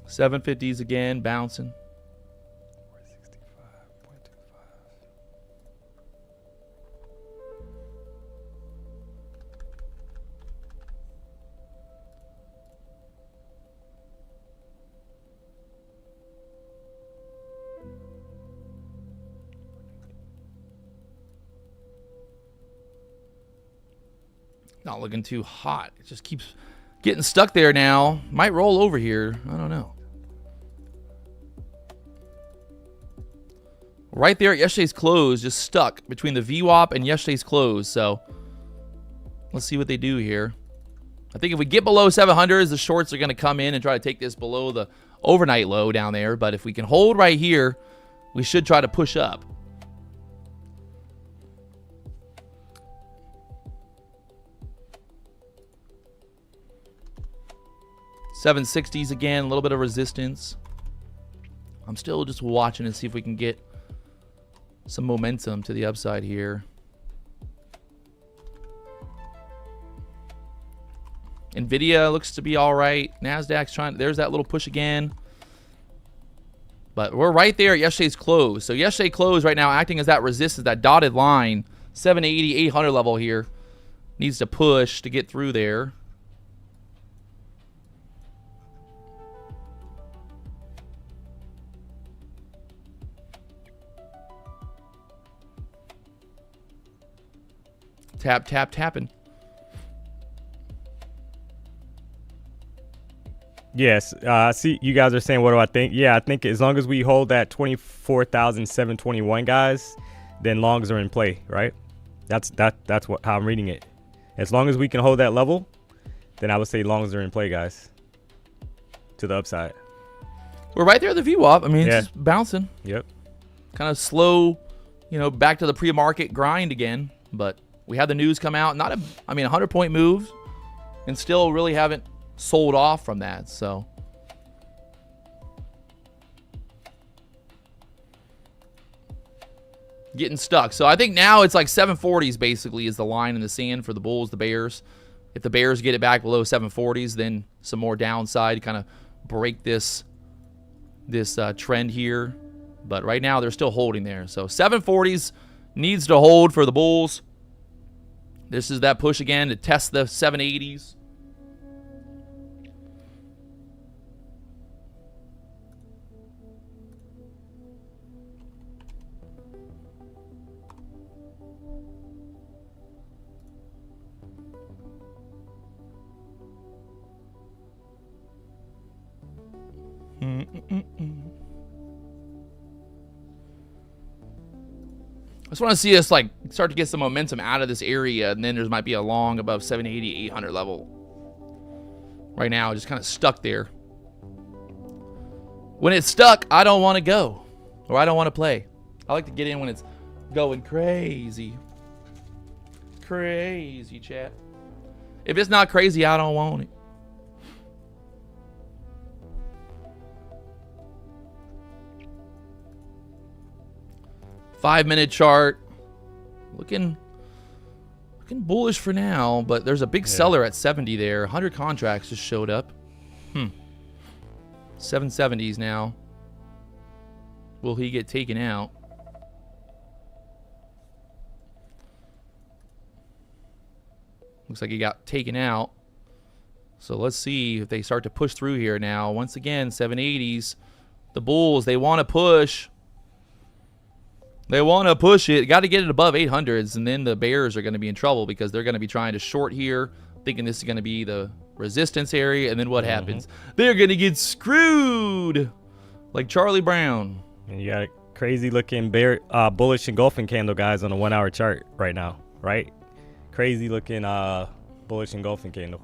S3: $750s again, bouncing. Not looking too hot. It just keeps getting stuck there now. Might roll over here. I don't know. Right there at yesterday's close, just stuck between the VWAP and yesterday's close. So let's see what they do here. I think if we get below 700s, the shorts are going to come in and try to take this below the overnight low down there. But if we can hold right here, we should try to push up. $760s again, a little bit of resistance. I'm still just watching to see if we can get some momentum to the upside here. Nvidia looks to be all right. NASDAQ's trying, there's that little push again. But we're right there at yesterday's close. So yesterday's close right now acting as that resistance, that dotted line, 780, 800 level here. Needs to push to get through there. Tap, tap, tapping.
S4: Yes. See, you guys are saying, what do I think? Yeah, I think as long as we hold that 24,721, guys, then longs are in play, right? That's how I'm reading it. As long as we can hold that level, then I would say longs are in play, guys, to the upside.
S3: We're right there at the VWAP. I mean, it's just bouncing.
S4: Yep.
S3: Kind of slow, you know, back to the pre-market grind again, but we had the news come out. Not a, I mean, 100-point move, and still really haven't sold off from that. So getting stuck. So I think now it's like 740s basically is the line in the sand for the bulls, the bears. If the bears get it back below 740s, then some more downside to kind of break this trend here. But right now they're still holding there. So 740s needs to hold for the bulls. This is that push again to test the 780s. I just want to see us like start to get some momentum out of this area, and then there might be a long above 780, 800 level. Right now, just kind of stuck there. When it's stuck, I don't want to go, or I don't want to play. I like to get in when it's going crazy. Crazy, chat. If it's not crazy, I don't want it. Five-minute chart, looking bullish for now, but there's a big seller at 70 there. 100 contracts just showed up. 770s now. Will he get taken out? Looks like he got taken out. So let's see if they start to push through here now. Once again, 780s. The bulls, they want to push. They want to push it. Got to get it above 800s, and then the bears are going to be in trouble because they're going to be trying to short here, thinking this is going to be the resistance area, and then what happens? They're going to get screwed like Charlie Brown.
S4: And you got a crazy looking bullish engulfing candle, guys, on a 1 hour chart right now, right? Crazy looking bullish engulfing candle.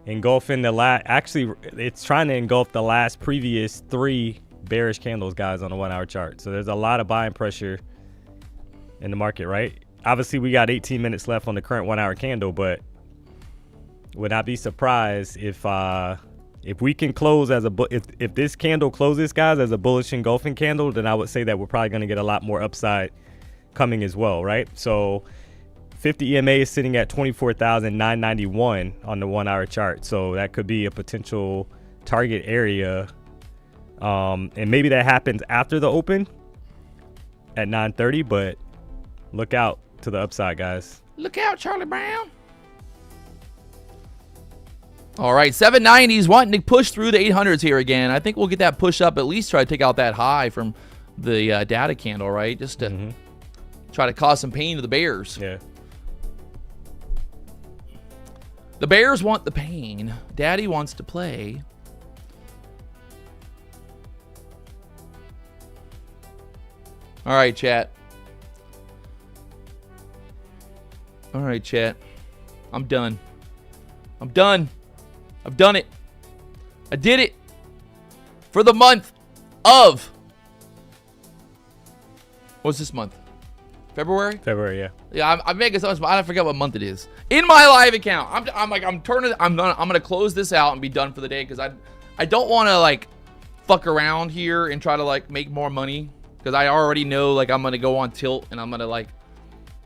S4: Engulfing actually, it's trying to engulf the last previous 3 bearish candles, guys, on a 1 hour chart. So there's a lot of buying pressure in the market, right? Obviously, we got 18 minutes left on the current 1 hour candle, but would not be surprised if we can close as if this candle closes, guys, as a bullish engulfing candle, then I would say that we're probably going to get a lot more upside coming as well, right? So 50 EMA is sitting at 24,991 on the 1 hour chart. So that could be a potential target area. And maybe that happens after the open at 9:30, but look out to the upside, guys.
S3: Look out, Charlie Brown. All right, 790s wanting to push through the 800s here again. I think we'll get that push up, at least try to take out that high from the data candle, right? Just to try to cause some pain to the bears.
S4: Yeah.
S3: The bears want the pain. Daddy wants to play. All right, chat. All right, chat. I'm done. I'm done. I've done it. I did it. For the month of... What's this month? February?
S4: February, yeah.
S3: Yeah, I'm making so much, but I forget what month it is. In my live account, I'm gonna close this out and be done for the day, because I don't want to like fuck around here and try to like make more money, because I already know like I'm gonna go on tilt, and I'm gonna like,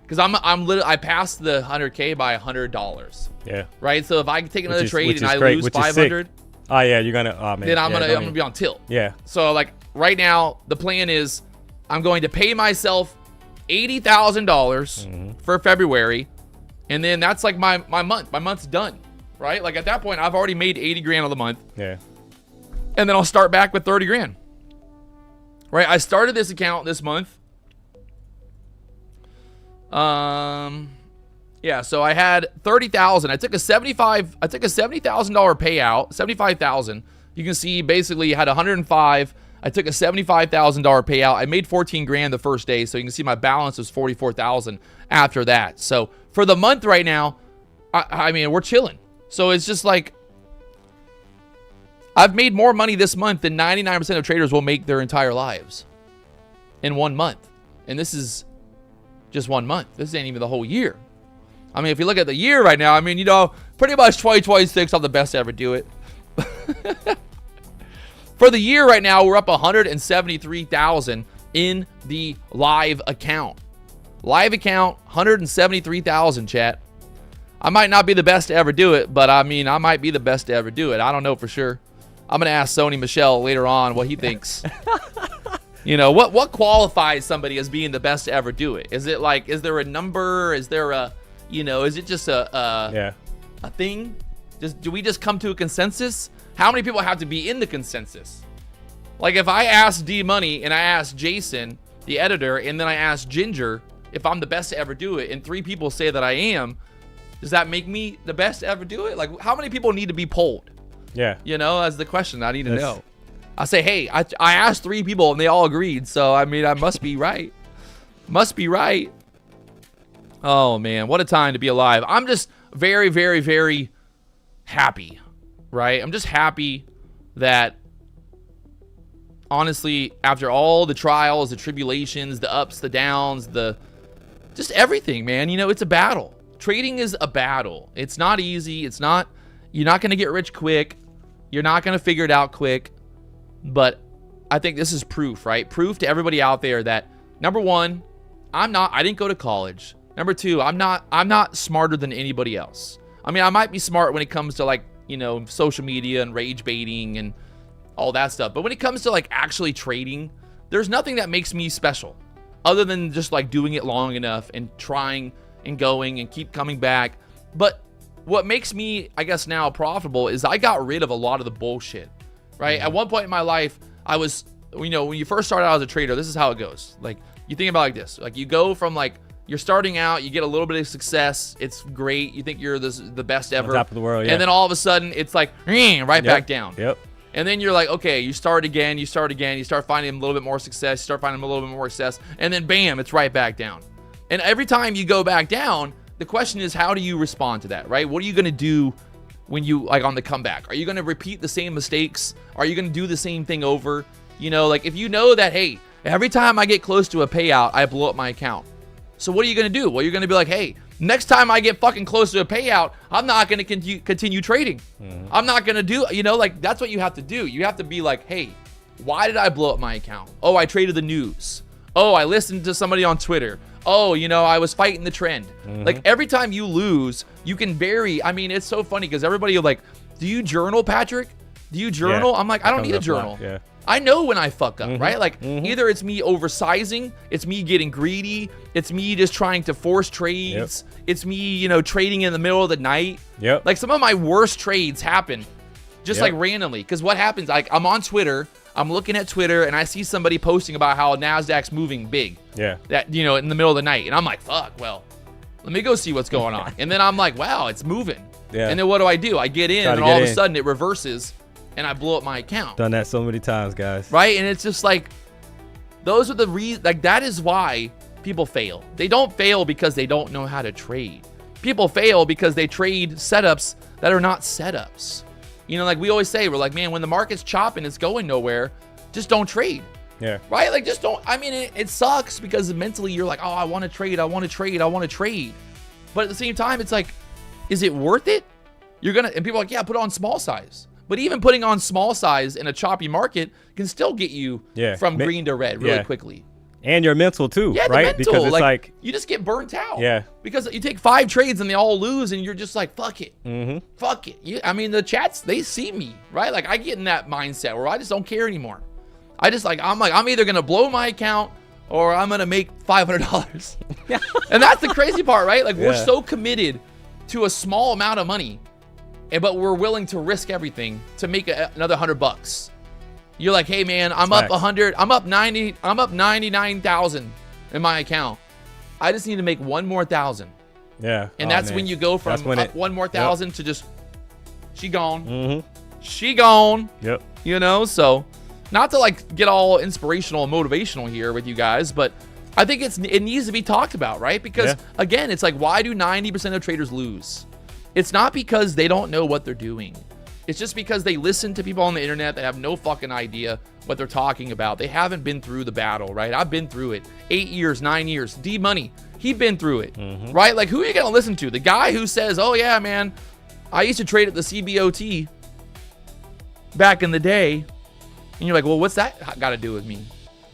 S3: because I passed the 100K by $100. Yeah. Right. So if I take another trade and I lose 500,
S4: oh yeah, you're gonna. Oh man.
S3: Then I'm gonna be on tilt.
S4: Yeah.
S3: So like right now, the plan is I'm going to pay myself $80,000 for February, and then that's like my month. My month's done. Right. Like at that point, I've already made 80 grand on the month.
S4: Yeah.
S3: And then I'll start back with 30 grand. Right. I started this account this month. Yeah, so I had 30,000. I took a $70,000 payout, 75,000. You can see basically I had 105. I took a $75,000 payout. I made 14 grand the first day, so you can see my balance was 44,000 after that. So for the month right now, I mean, we're chilling. So it's just like I've made more money this month than 99% of traders will make their entire lives in 1 month. And this is just 1 month. This ain't even the whole year. I mean, if you look at the year right now, I mean, you know, pretty much 2026, I'm the best to ever do it. For the year right now, we're up 173,000 in the live account. Live account, 173,000, chat. I might not be the best to ever do it, but I mean, I might be the best to ever do it. I don't know for sure. I'm going to ask Sony Michel later on what he thinks. You know, what qualifies somebody as being the best to ever do it? Is it like, is there a number? Is there a, you know, is it just a thing? Do we just come to a consensus? How many people have to be in the consensus? Like if I ask D Money and I ask Jason, the editor, and then I ask Ginger if I'm the best to ever do it, and 3 people say that I am, does that make me the best to ever do it? Like how many people need to be polled? Yeah. You know, that's the question I need to know. I say, hey, I asked 3 people and they all agreed. So, I mean, I must be right. Must be right. Oh, man. What a time to be alive. I'm just very, very, very happy, right? I'm just happy that, honestly, after all the trials, the tribulations, the ups, the downs, just everything, man, you know, it's a battle. Trading is a battle. It's not easy. You're not going to get rich quick. You're not going to figure it out quick. But I think this is proof, right? Proof to everybody out there that, number one, I didn't go to college. Number two, I'm not smarter than anybody else. I mean, I might be smart when it comes to like, you know, social media and rage baiting and all that stuff. But when it comes to like actually trading, there's nothing that makes me special other than just like doing it long enough and trying and going and keep coming back. But what makes me, I guess, now profitable is I got rid of a lot of the bullshit. Right? At one point in my life, I was, you know, when you first start out as a trader, this is how it goes. Like, you think about it like this. Like, you go from, like, You're starting out, you get a little bit of success. It's great. You think you're the best ever.
S4: On top of the world, yeah.
S3: And then all of a sudden, it's like, right back down.
S4: Yep.
S3: And then you're like, okay, you start again, you start finding a little bit more success, you start finding a little bit more success, and then bam, it's right back down. And every time you go back down, the question is, how do you respond to that, right? What are you going to do when you, like, on the comeback? Are you going to repeat the same mistakes? Are you going to do the same thing over? You know, like, if you know that, hey, every time I get close to a payout, I blow up my account. So what are you going to do? Well, you're going to be like, hey, next time I get fucking close to a payout, I'm not going to continue trading. I'm not going to do, you know, like, that's what you have to do. You have to be like, hey, why did I blow up my account? Oh, I traded the news. Oh, I listened to somebody on Twitter. Oh, you know, I was fighting the trend. Like, every time you lose, you can vary. I mean, it's so funny because everybody like, do you journal, Patrick? Do you journal?
S4: Yeah.
S3: I'm like, I don't need a journal.
S4: Yeah.
S3: I know when I fuck up, right? Like, either it's me oversizing, it's me getting greedy, it's me just trying to force trades, it's me, you know, trading in the middle of the night.
S4: Yep.
S3: Like, some of my worst trades happen just like randomly. Because what happens, like, I'm on Twitter, I'm looking at Twitter, and I see somebody posting about how NASDAQ's moving big.
S4: Yeah.
S3: That, you know, in the middle of the night. And I'm like, fuck, well, let me go see what's going on. And then I'm like, wow, it's moving.
S4: Yeah.
S3: And then what do? I get in, and all of a sudden it reverses, and I blow up my account.
S4: Done that so many times, guys.
S3: Right? And it's just like, those are the reasons, like, that is why people fail. They don't fail because they don't know how to trade. People fail because they trade setups that are not setups. You know, like we always say, we're like, man, when the market's chopping, it's going nowhere, just don't trade.
S4: Yeah.
S3: Right? Like, just don't. I mean, it sucks because mentally you're like, oh, I want to trade. But at the same time, it's like, is it worth it? And people are like, yeah, put it on small size. But even putting on small size in a choppy market can still get you from green to red really quickly.
S4: And your mental too,
S3: yeah,
S4: right?
S3: The mental,
S4: because it's like
S3: you just get burnt out.
S4: Yeah.
S3: Because you take 5 trades and they all lose, and you're just like, fuck it. Fuck it. I mean, the chats, they see me, right? Like, I get in that mindset where I just don't care anymore. I'm either gonna blow my account or I'm gonna make $500. And that's the crazy part, right? Like, we're so committed to a small amount of money, but we're willing to risk everything to make another $100. You're like, hey man, I'm up 100, I'm up 99,000 in my account. I just need to make one more 1,000.
S4: Yeah.
S3: And that's when you go from up one more 1,000 to just, she gone. She gone.
S4: Yep.
S3: You know, so not to like get all inspirational and motivational here with you guys, but I think it needs to be talked about, right? Because again, it's like, why do 90% of traders lose? It's not because they don't know what they're doing. It's just because they listen to people on the internet that have no fucking idea what they're talking about. They haven't been through the battle, right? I've been through it. 8 years, 9 years. D-Money, he's been through it, right? Like, who are you going to listen to? The guy who says, oh yeah, man, I used to trade at the CBOT back in the day. And you're like, well, what's that got to do with me?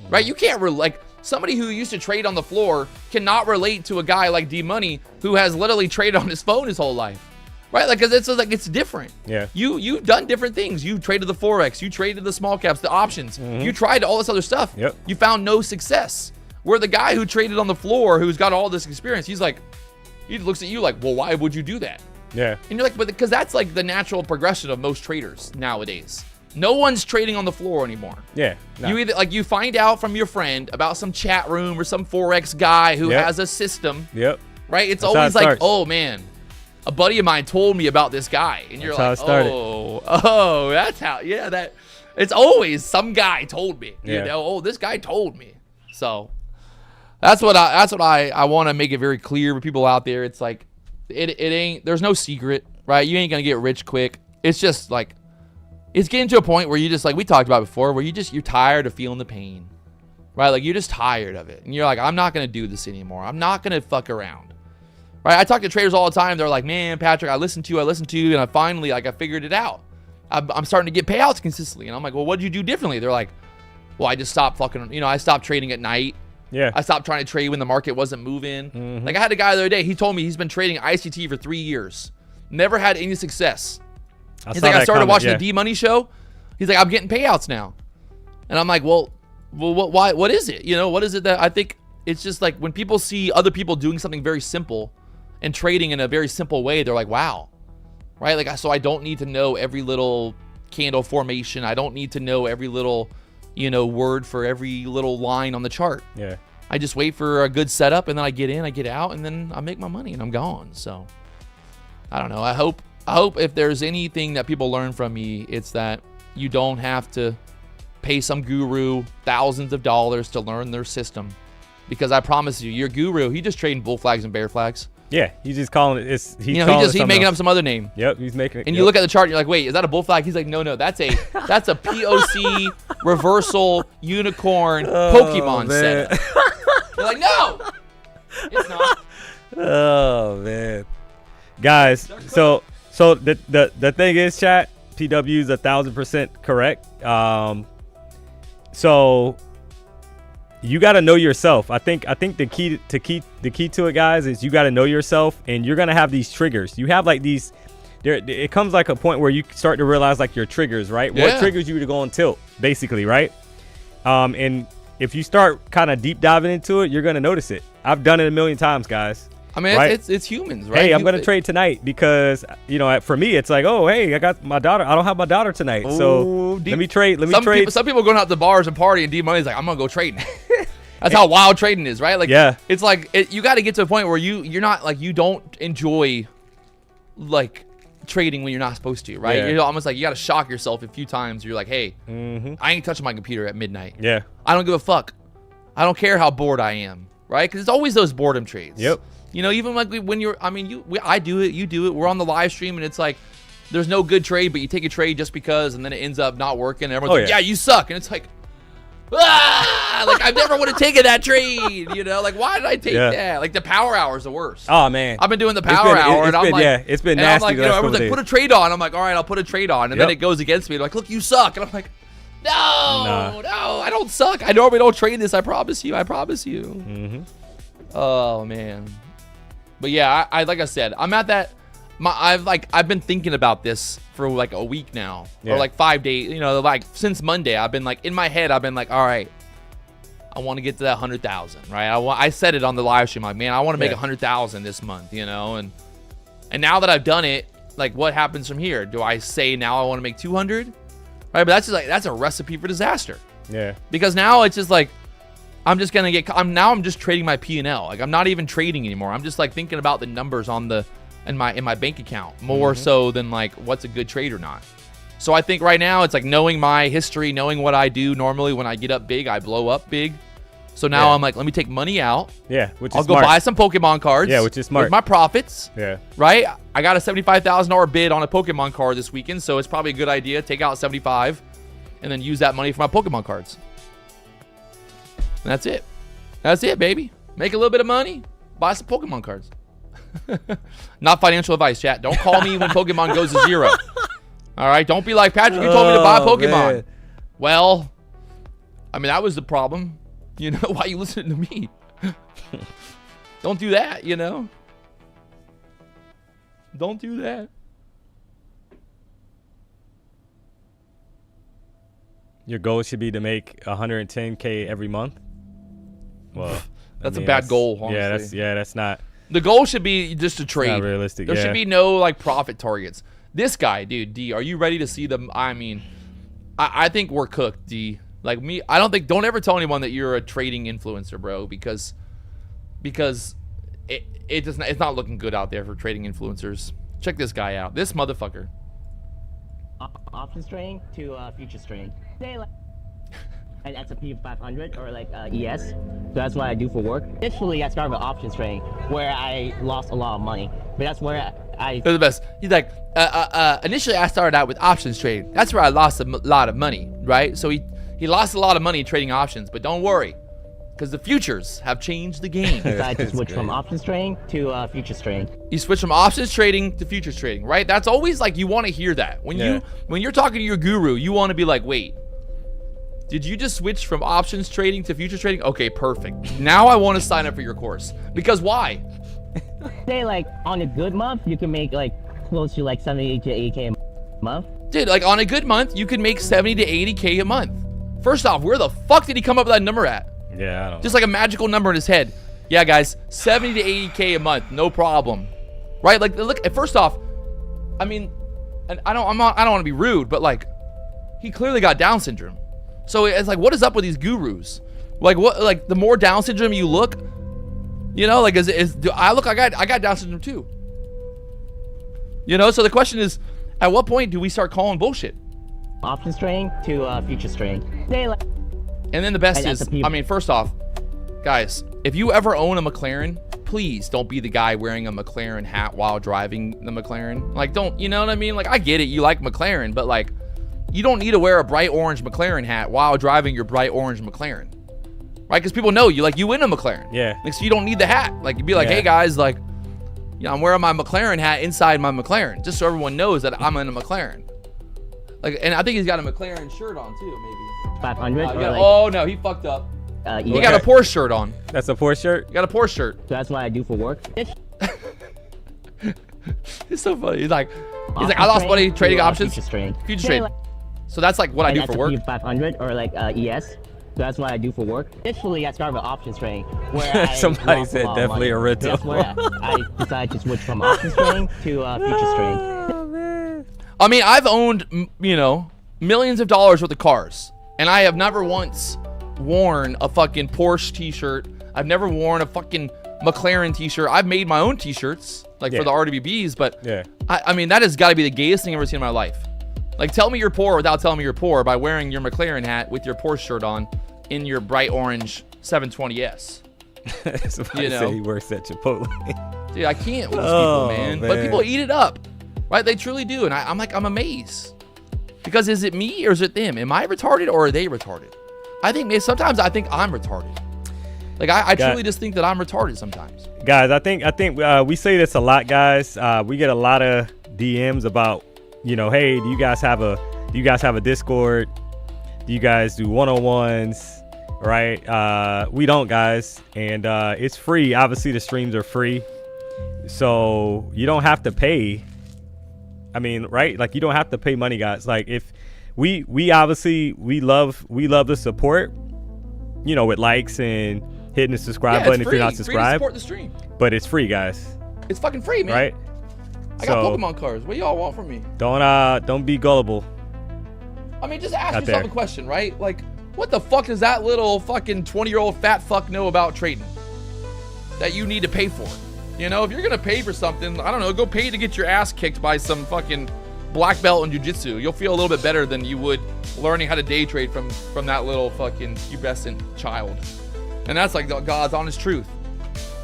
S3: Right? You can't like, somebody who used to trade on the floor cannot relate to a guy like D-Money who has literally traded on his phone his whole life. Right? Like, cause it's different. Yeah. You've done different things. You traded the Forex, you traded the small caps, the options. You tried all this other stuff.
S4: Yep.
S3: You found no success. Where the guy who traded on the floor, who's got all this experience, he looks at you like, well, why would you do that?
S4: Yeah.
S3: And you're like, but because that's like the natural progression of most traders nowadays. No one's trading on the floor anymore.
S4: Yeah. No.
S3: You either you find out from your friend about some chat room or some Forex guy who has a system.
S4: Yep.
S3: Right? It's always like, oh man, a buddy of mine told me about this guy, and you're like, oh, that's how. Yeah, that. It's always some guy told me. You know, oh, this guy told me. So that's what I want to make it very clear with people out there. It's like it ain't. There's no secret, right? You ain't gonna get rich quick. It's just like it's getting to a point where you just, like we talked about before, where you're tired of feeling the pain, right? Like, you're just tired of it, and you're like, I'm not gonna do this anymore. I'm not gonna fuck around. Right? I talk to traders all the time. They're like, man, Patrick, I listened to you, and I finally, I figured it out. I'm starting to get payouts consistently. And I'm like, well, what did you do differently? They're like, well, I just stopped I stopped trading at night.
S4: Yeah.
S3: I stopped trying to trade when the market wasn't moving. Like, I had a guy the other day, he told me he's been trading ICT for 3 years. Never had any success. He's like, I started watching the D-Money show. He's like, I'm getting payouts now. And I'm like, well, why? What is it? What is it that I think it's just like when people see other people doing something very simple and trading in a very simple way, they're like, wow, right? Like, so I don't need to know every little candle formation. I don't need to know every little, word for every little line on the chart.
S4: Yeah.
S3: I just wait for a good setup, and then I get in, I get out, and then I make my money, and I'm gone. So I don't know. I hope if there's anything that people learn from me, it's that you don't have to pay some guru thousands of dollars to learn their system, because I promise you, your guru, he just trading bull flags and bear flags.
S4: Yeah, he's just calling it. He's
S3: making up some other name.
S4: Yep, he's making it.
S3: And you look at the chart, and you're like, wait, is that a bull flag? He's like, no, that's a POC reversal unicorn Pokemon setup. You're like, no, it's not.
S4: Oh man, guys. So the thing is, chat, PW is 1,000% correct. So you got to know yourself. I think the key to it, guys, is you got to know yourself, and you're gonna have these triggers. You have like these. It comes like a point where you start to realize like your triggers, right?
S3: Yeah.
S4: What triggers you to go on tilt, basically, right? And if you start kind of deep diving into it, you're gonna notice it. I've done it a million times, guys.
S3: I mean,
S4: right?
S3: it's humans, right?
S4: Hey, I'm gonna trade tonight because for me, it's like, oh, hey, I got my daughter. I don't have my daughter tonight, so let me trade.
S3: Some people going out to bars and party, and D Money's like, I'm gonna go trading. That's how wild trading is, right? Like,
S4: yeah,
S3: it's like you got to get to a point where you're not like, you don't enjoy like trading when you're not supposed to, right?
S4: Yeah.
S3: You're almost like you got to shock yourself a few times. You're like, hey, I ain't touching my computer at midnight.
S4: Yeah,
S3: I don't give a fuck. I don't care how bored I am, right? Because it's always those boredom trades.
S4: Yep.
S3: Even like when you're, I do it, you do it. We're on the live stream, and it's like there's no good trade, but you take a trade just because, and then it ends up not working. And everyone's like, yeah, you suck, and it's like, like I never would have taken that trade. Like why did I take that? Like the power hour is the worst.
S4: Oh man,
S3: I've been doing the power hour, and I'm like,
S4: it's been
S3: and
S4: nasty.
S3: I'm like, everyone's like, put a trade on. I'm like, all right, I'll put a trade on, and then it goes against me. They're like, look, you suck, and I'm like, no, I don't suck. I normally don't trade this. I promise you.
S4: Mm-hmm.
S3: Oh man, but yeah, I like I said, I'm at that. I've been thinking about this for like a week now, or like 5 days. Like since Monday, I've been like in my head. I've been like, all right, I want to get to that 100,000, right? I said it on the live stream, like, man, I want to make 100,000 this month, and now that I've done it, like, what happens from here? Do I say now I want to make 200? Right, but that's just like that's a recipe for disaster.
S4: Yeah.
S3: Because now it's just like I'm just trading my P&L. Like I'm not even trading anymore. I'm just like thinking about the numbers in my bank account more so than like what's a good trade or not. So I think right now it's like knowing my history, knowing what I do normally when I get up big, I blow up big. So now I'm like, let me take money out.
S4: Yeah, which is
S3: I'll
S4: smart.
S3: go buy some Pokemon cards.
S4: Yeah, which is smart.
S3: With my profits.
S4: Yeah.
S3: Right? I got a $75,000 bid on a Pokemon card this weekend, so it's probably a good idea to take out 75 and then use that money for my Pokemon cards. And that's it. That's it, baby. Make a little bit of money, buy some Pokemon cards. Not financial advice, chat. Don't call me when Pokemon goes to 0. All right? Don't be like, Patrick, you told me to buy Pokemon. Man. Well, I mean, that was the problem. Why you listening to me? Don't do that, Don't do that.
S4: Your goal should be to make 110K every month. Well,
S3: that's a bad goal, honestly.
S4: That's not.
S3: The goal should be just to trade.
S4: Not realistic.
S3: There should be no like profit targets. This guy, dude, D, are you ready to see them? I mean, I think we're cooked, D. Like me, don't ever tell anyone that you're a trading influencer, bro, because it's not looking good out there for trading influencers. Check this guy out. This motherfucker.
S5: Options trading to futures trading. And S&P 500 or like ES. So that's what I do for work. Initially, I started with options trading where I lost a lot of money. But that's where
S3: They're the best. He's like, initially I started out with options trading. That's where I lost a lot of money, right? So he lost a lot of money trading options, but don't worry, because the futures have changed the game.
S5: I decided to switch from options trading to futures trading.
S3: You switch from options trading to futures trading, right? That's always like, you want to hear that. When you're talking to your guru, you want to be like, wait, did you just switch from options trading to futures trading? Okay, perfect. Now I want to sign up for your course. Because why?
S5: Say like on a good month, you can make like close to like 70 to 80K a month.
S3: Dude, like on a good month, you can make 70 to 80K a month. First off, where the fuck did he come up with that number at?
S4: Yeah, I don't
S3: Just like a magical number in his head. Yeah, guys, 70 to 80K a month, no problem. Right? Like, look, first off, I mean, and I don't want to be rude, but like, he clearly got Down syndrome. So it's like, what is up with these gurus? Like what? Like the more Down syndrome you look, you know, like I got Down syndrome too. You know, so the question is, at what point do we start calling bullshit?
S5: Options trading to futures trading. Daylight.
S3: And then the best
S5: And
S3: is,
S5: S&P.
S3: I mean, first off, guys, if you ever own a McLaren, please don't be the guy wearing a McLaren hat while driving the McLaren. Like, don't, you know what I mean? Like, I get it, you like McLaren, but like, you don't need to wear a bright orange McLaren hat while driving your bright orange McLaren. Right? Because people know you, like, you win a McLaren.
S4: Yeah.
S3: Like, so you don't need the hat. Like, you'd be like,
S4: Yeah.
S3: hey guys, like, you know, I'm wearing my McLaren hat inside my McLaren, just so everyone knows that I'm in a McLaren. Like, and I think he's got a McLaren shirt on too, maybe.
S5: 500 or like
S3: Oh no, he fucked up. He
S5: ES.
S3: got a Porsche shirt on.
S4: That's a Porsche shirt.
S3: He got a Porsche shirt.
S5: So that's what I do for work.
S3: It's so funny. He's like, I lost money trading options.
S5: Futures trading.
S3: Future trade. So that's like what I do for work.
S5: S&P 500 or like ES. So that's what I do for work. Initially, I started with options trading, where I
S4: Somebody
S5: lost a
S4: said
S5: lot of
S4: definitely
S5: money.
S4: a rental.
S5: That's where I decided to switch from options trading to futures trading.
S4: Oh, man.
S3: I mean, I've owned, you know, millions of dollars worth of cars, and I have never once worn a fucking Porsche t-shirt. I've never worn a fucking McLaren t-shirt. I've made my own t-shirts, like
S4: Yeah.
S3: for the RWBs, but
S4: Yeah.
S3: I mean, that has got to be the gayest thing I've ever seen in my life. Like, tell me you're poor without telling me you're poor by wearing your McLaren hat with your Porsche shirt on in your bright orange 720S.
S4: Somebody
S3: You know.
S4: said he works at Chipotle.
S3: Dude, I can't with these
S4: Oh,
S3: people, man. But
S4: man.
S3: people eat it up, right? They truly do, and I'm amazed. Because is it me or is it them? Am I retarded or are they retarded? Sometimes I think I'm retarded. Like I truly just think that I'm retarded sometimes.
S4: Guys, I think we say this a lot, guys. We get a lot of DMs about, you know, hey, do you guys have a Discord? Do you guys do one-on-ones? Right? We don't, guys, and it's free. Obviously, the streams are free, so you don't have to pay. I mean, right? Like, you don't have to pay money, guys. Like, if we obviously we love the support, you know, with likes and hitting the subscribe button if you're not
S3: Free to
S4: subscribed.
S3: support the stream.
S4: But it's free, guys.
S3: It's fucking free, man.
S4: Right?
S3: I got Pokemon cards. What do y'all want from me?
S4: Don't be gullible.
S3: I mean, just ask
S4: Out
S3: yourself
S4: there.
S3: a question, right? Like, what the fuck does that little fucking 20-year-old fat fuck know about trading that you need to pay for? You know, if you're gonna pay for something, I don't know, go pay to get your ass kicked by some fucking black belt in jiu-jitsu. You'll feel a little bit better than you would learning how to day trade from that little fucking pubescent child. And that's like God's honest truth.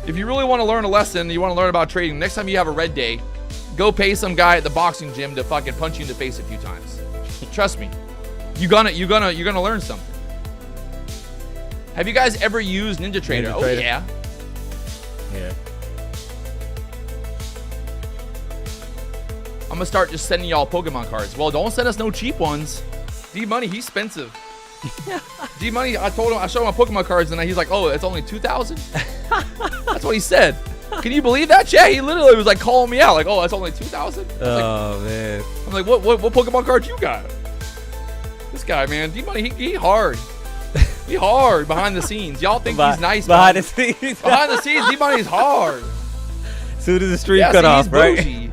S3: If you really want to learn a lesson, you want to learn about trading, next time you have a red day, go pay some guy at the boxing gym to fucking punch you in the face a few times. Trust me, you're gonna learn something. Have you guys ever used NinjaTrader? Oh
S4: NinjaTrader.
S3: yeah.
S4: Yeah.
S3: I'm gonna start just sending y'all Pokemon cards. Well, don't send us no cheap ones. D-Money, he's expensive. D-Money, I showed him my Pokemon cards and he's like, oh, it's only 2,000? That's what he said. Can you believe that, chat? He literally was like calling me out, like, oh, that's only 2,000?
S4: Oh, man.
S3: I'm like, what Pokemon cards you got? This guy, man, D-Money, he hard. He hard behind the scenes. Y'all think he's nice
S4: behind the scenes.
S3: Behind the scenes, D-Money's hard.
S4: Soon as the stream
S3: Yeah,
S4: cut
S3: see,
S4: off,
S3: he's
S4: right?
S3: bougie.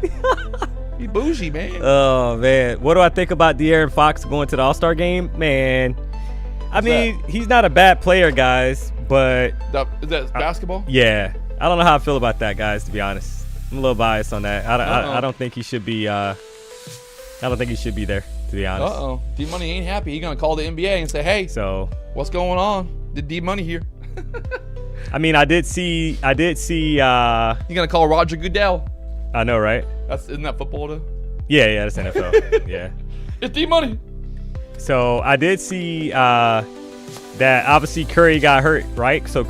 S3: He bougie, man.
S4: Oh, man. What do I think about De'Aaron Fox going to the All-Star game? Man, I mean, he's not a bad player, guys, but
S3: Is that basketball?
S4: yeah, I don't know how I feel about that, guys, to be honest. I'm a little biased on that. I don't think he should be I don't think he should be there, to be honest.
S3: Uh-oh. D-Money ain't happy. He gonna call the NBA and say, hey,
S4: So,
S3: what's going on? Did D-Money here?
S4: I mean, I did see
S3: You gonna call Roger Goodell?
S4: I know, right?
S3: Isn't that football though?
S4: Yeah, that's NFL. Yeah.
S3: It's D-Money.
S4: So I did see that obviously Curry got hurt, right? So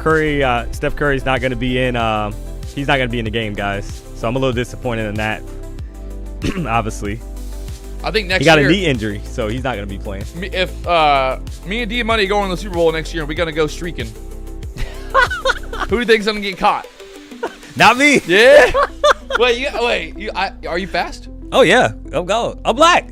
S4: Steph Curry's not going to be in. He's not going to be in the game, guys. So I'm a little disappointed in that. Obviously,
S3: I think next
S4: he got
S3: year,
S4: a knee injury, so he's not going to be playing.
S3: if me and D-Money go in the Super Bowl next year, we're gonna go streaking. Who do you think's gonna get caught?
S4: Not me.
S3: Yeah. Are you fast?
S4: Oh yeah, I'm going. I'm black.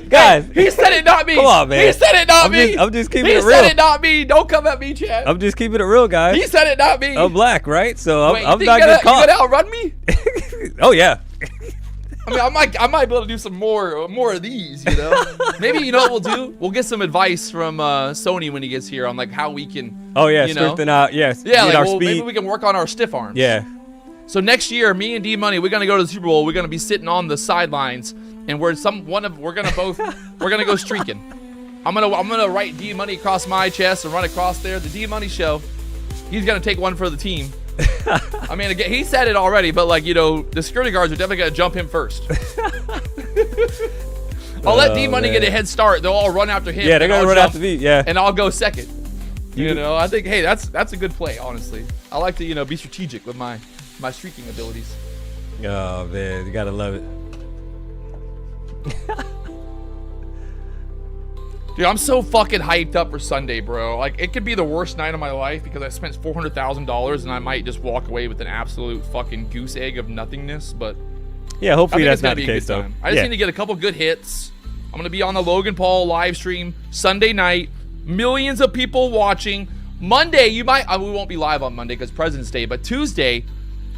S4: Guys.
S3: He said it, not me.
S4: Come on, man.
S3: He said it, not me.
S4: I'm just keeping
S3: He
S4: it
S3: said
S4: real.
S3: it, not me. Don't come at me, Chad.
S4: I'm just keeping it real, guys.
S3: He said it, not me.
S4: I'm black, right? So
S3: Wait,
S4: I'm
S3: you
S4: not
S3: think
S4: getting
S3: you
S4: caught.
S3: gonna outrun me?
S4: Oh yeah.
S3: I mean, I might be able to do some more of these, you know. Maybe you know what we'll do? We'll get some advice from Sony when he gets here on like how we can.
S4: Oh yeah,
S3: you know?
S4: strengthen out. Yes.
S3: Yeah, like,
S4: our
S3: well,
S4: speed.
S3: maybe we can work on our stiff arms.
S4: Yeah.
S3: So next year, me and D Money, we're gonna go to the Super Bowl. We're gonna be sitting on the sidelines, and we're gonna go streaking. I'm gonna write D Money across my chest and run across there. The D Money show. He's gonna take one for the team. I mean, again, he said it already, but like, you know, the security guards are definitely gonna jump him first. I'll let D Money get a head start. They'll all run after him.
S4: Yeah, they're gonna run after me. Yeah.
S3: And I'll go second. You know, I think, hey, that's a good play, honestly. I like to, you know, be strategic with my streaking abilities.
S4: Oh man, you gotta love it.
S3: Dude, I'm so fucking hyped up for Sunday, bro. Like, it could be the worst night of my life because I spent $400,000 and I might just walk away with an absolute fucking goose egg of nothingness. But
S4: yeah, hopefully that's
S3: gonna
S4: not the case though.
S3: I just need to get a couple good hits. I'm gonna be on the Logan Paul live stream Sunday night. Millions of people watching. Monday, we won't be live on Monday because President's Day, but Tuesday,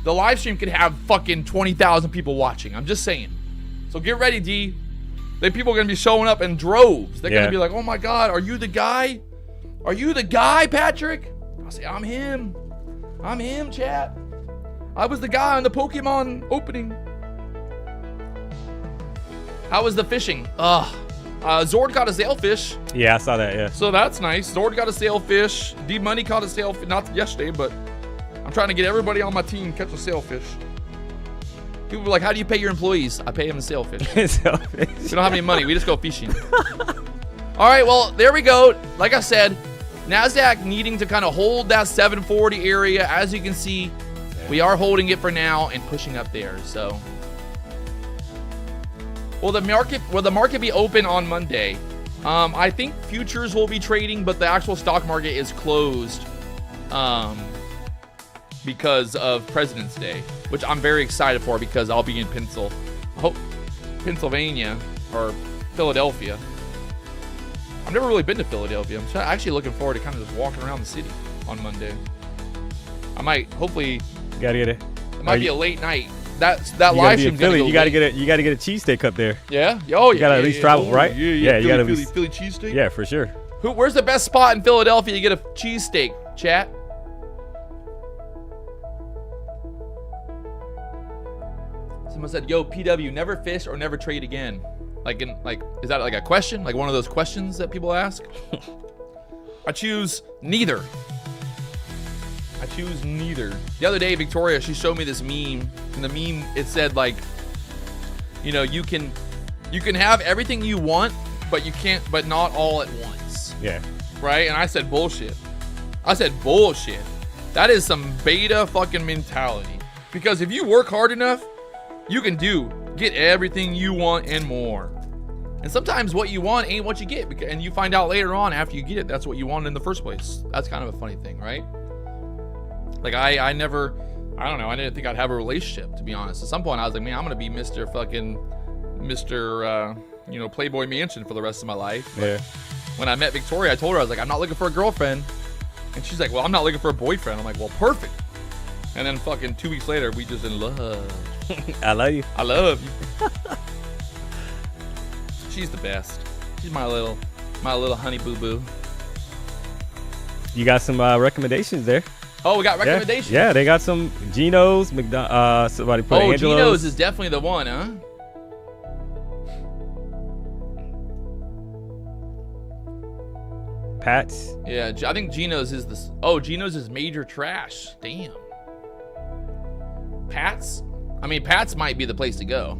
S3: the live stream could have fucking 20,000 people watching. I'm just saying. So get ready, D. The people are going to be showing up in droves. They're going to be like, oh my God, are you the guy? Are you the guy, Patrick? I'll say, I'm him. I'm him, chat. I was the guy on the Pokemon opening. How was the fishing? Zord caught a sailfish.
S4: Yeah, I saw that, yeah.
S3: So that's nice. Zord got a sailfish. D Money caught a sailfish. Not yesterday, but I'm trying to get everybody on my team catch a sailfish. People were like, how do you pay your employees? I pay them in sailfish. We don't have any money. We just go fishing. All right, well, there we go. Like I said, NASDAQ needing to kind of hold that 740 area. As you can see, we are holding it for now and pushing up there. So, will the market be open on Monday? I think futures will be trading, but the actual stock market is closed because of President's Day, which I'm very excited for because I'll be in Pennsylvania or Philadelphia. I've never really been to Philadelphia. I'm actually looking forward to kind of just walking around the city on Monday. I might, hopefully,
S4: gotta get it.
S3: It might be a late night. That live stream's gonna go
S4: You gotta get a cheesesteak up there.
S3: Yeah. Oh yeah.
S4: You gotta at least travel, right?
S3: Yeah.
S4: You gotta
S3: Philly cheesesteak.
S4: Yeah, for sure.
S3: Where's the best spot in Philadelphia to get a cheesesteak? Chat. Someone said, "Yo, PW, never fish or never trade again." Is that like a question? Like one of those questions that people ask? I choose neither. The other day, Victoria, she showed me this meme. And the meme, it said like, you know, you can have everything you want, but you can't, but not all at once.
S4: Yeah.
S3: Right? And I said bullshit. That is some beta fucking mentality. Because if you work hard enough, you can get everything you want and more. And sometimes what you want ain't what you get, and you find out later on after you get it, that's what you wanted in the first place. That's kind of a funny thing, right? Like I didn't think I'd have a relationship, to be honest. At some point I was like, man, I'm gonna be Mr. Playboy Mansion for the rest of my life. But
S4: yeah.
S3: When I met Victoria, I told her, I was like, I'm not looking for a girlfriend. And she's like, well, I'm not looking for a boyfriend. I'm like, well, perfect. And then fucking 2 weeks later, we just in love.
S4: I love you.
S3: I love you. She's the best. She's my little honey boo boo.
S4: You got some recommendations there.
S3: Oh, we got recommendations.
S4: Yeah, they got some Geno's, somebody put Angelo's.
S3: Geno's is definitely the one, huh?
S4: Pat's.
S3: Yeah, I think Geno's is this. Oh, Geno's is major trash. Damn. Pat's? I mean, Pat's might be the place to go.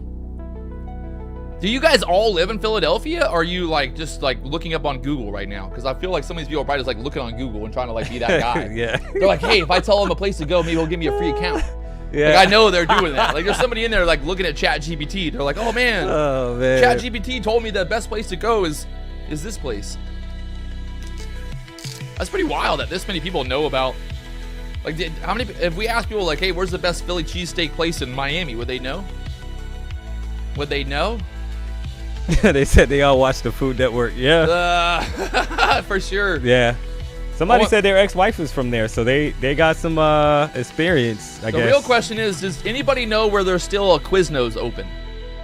S3: Do you guys all live in Philadelphia? Or are you just looking up on Google right now? Because I feel like some of these people are probably just looking on Google and trying to be that guy.
S4: Yeah.
S3: They're like, hey, if I tell them a place to go, maybe he'll give me a free account.
S4: Yeah.
S3: I know they're doing that. There's somebody in there looking at ChatGPT. They're like, oh man, ChatGPT told me the best place to go is this place. That's pretty wild that this many people know about. How many? If we ask people hey, where's the best Philly cheesesteak place in Miami? Would they know? Would they know?
S4: They said they all watch the Food Network. Yeah.
S3: For sure.
S4: Yeah. Somebody said their ex-wife was from there, so they got some experience, I guess.
S3: The real question is, does anybody know where there's still a Quiznos open?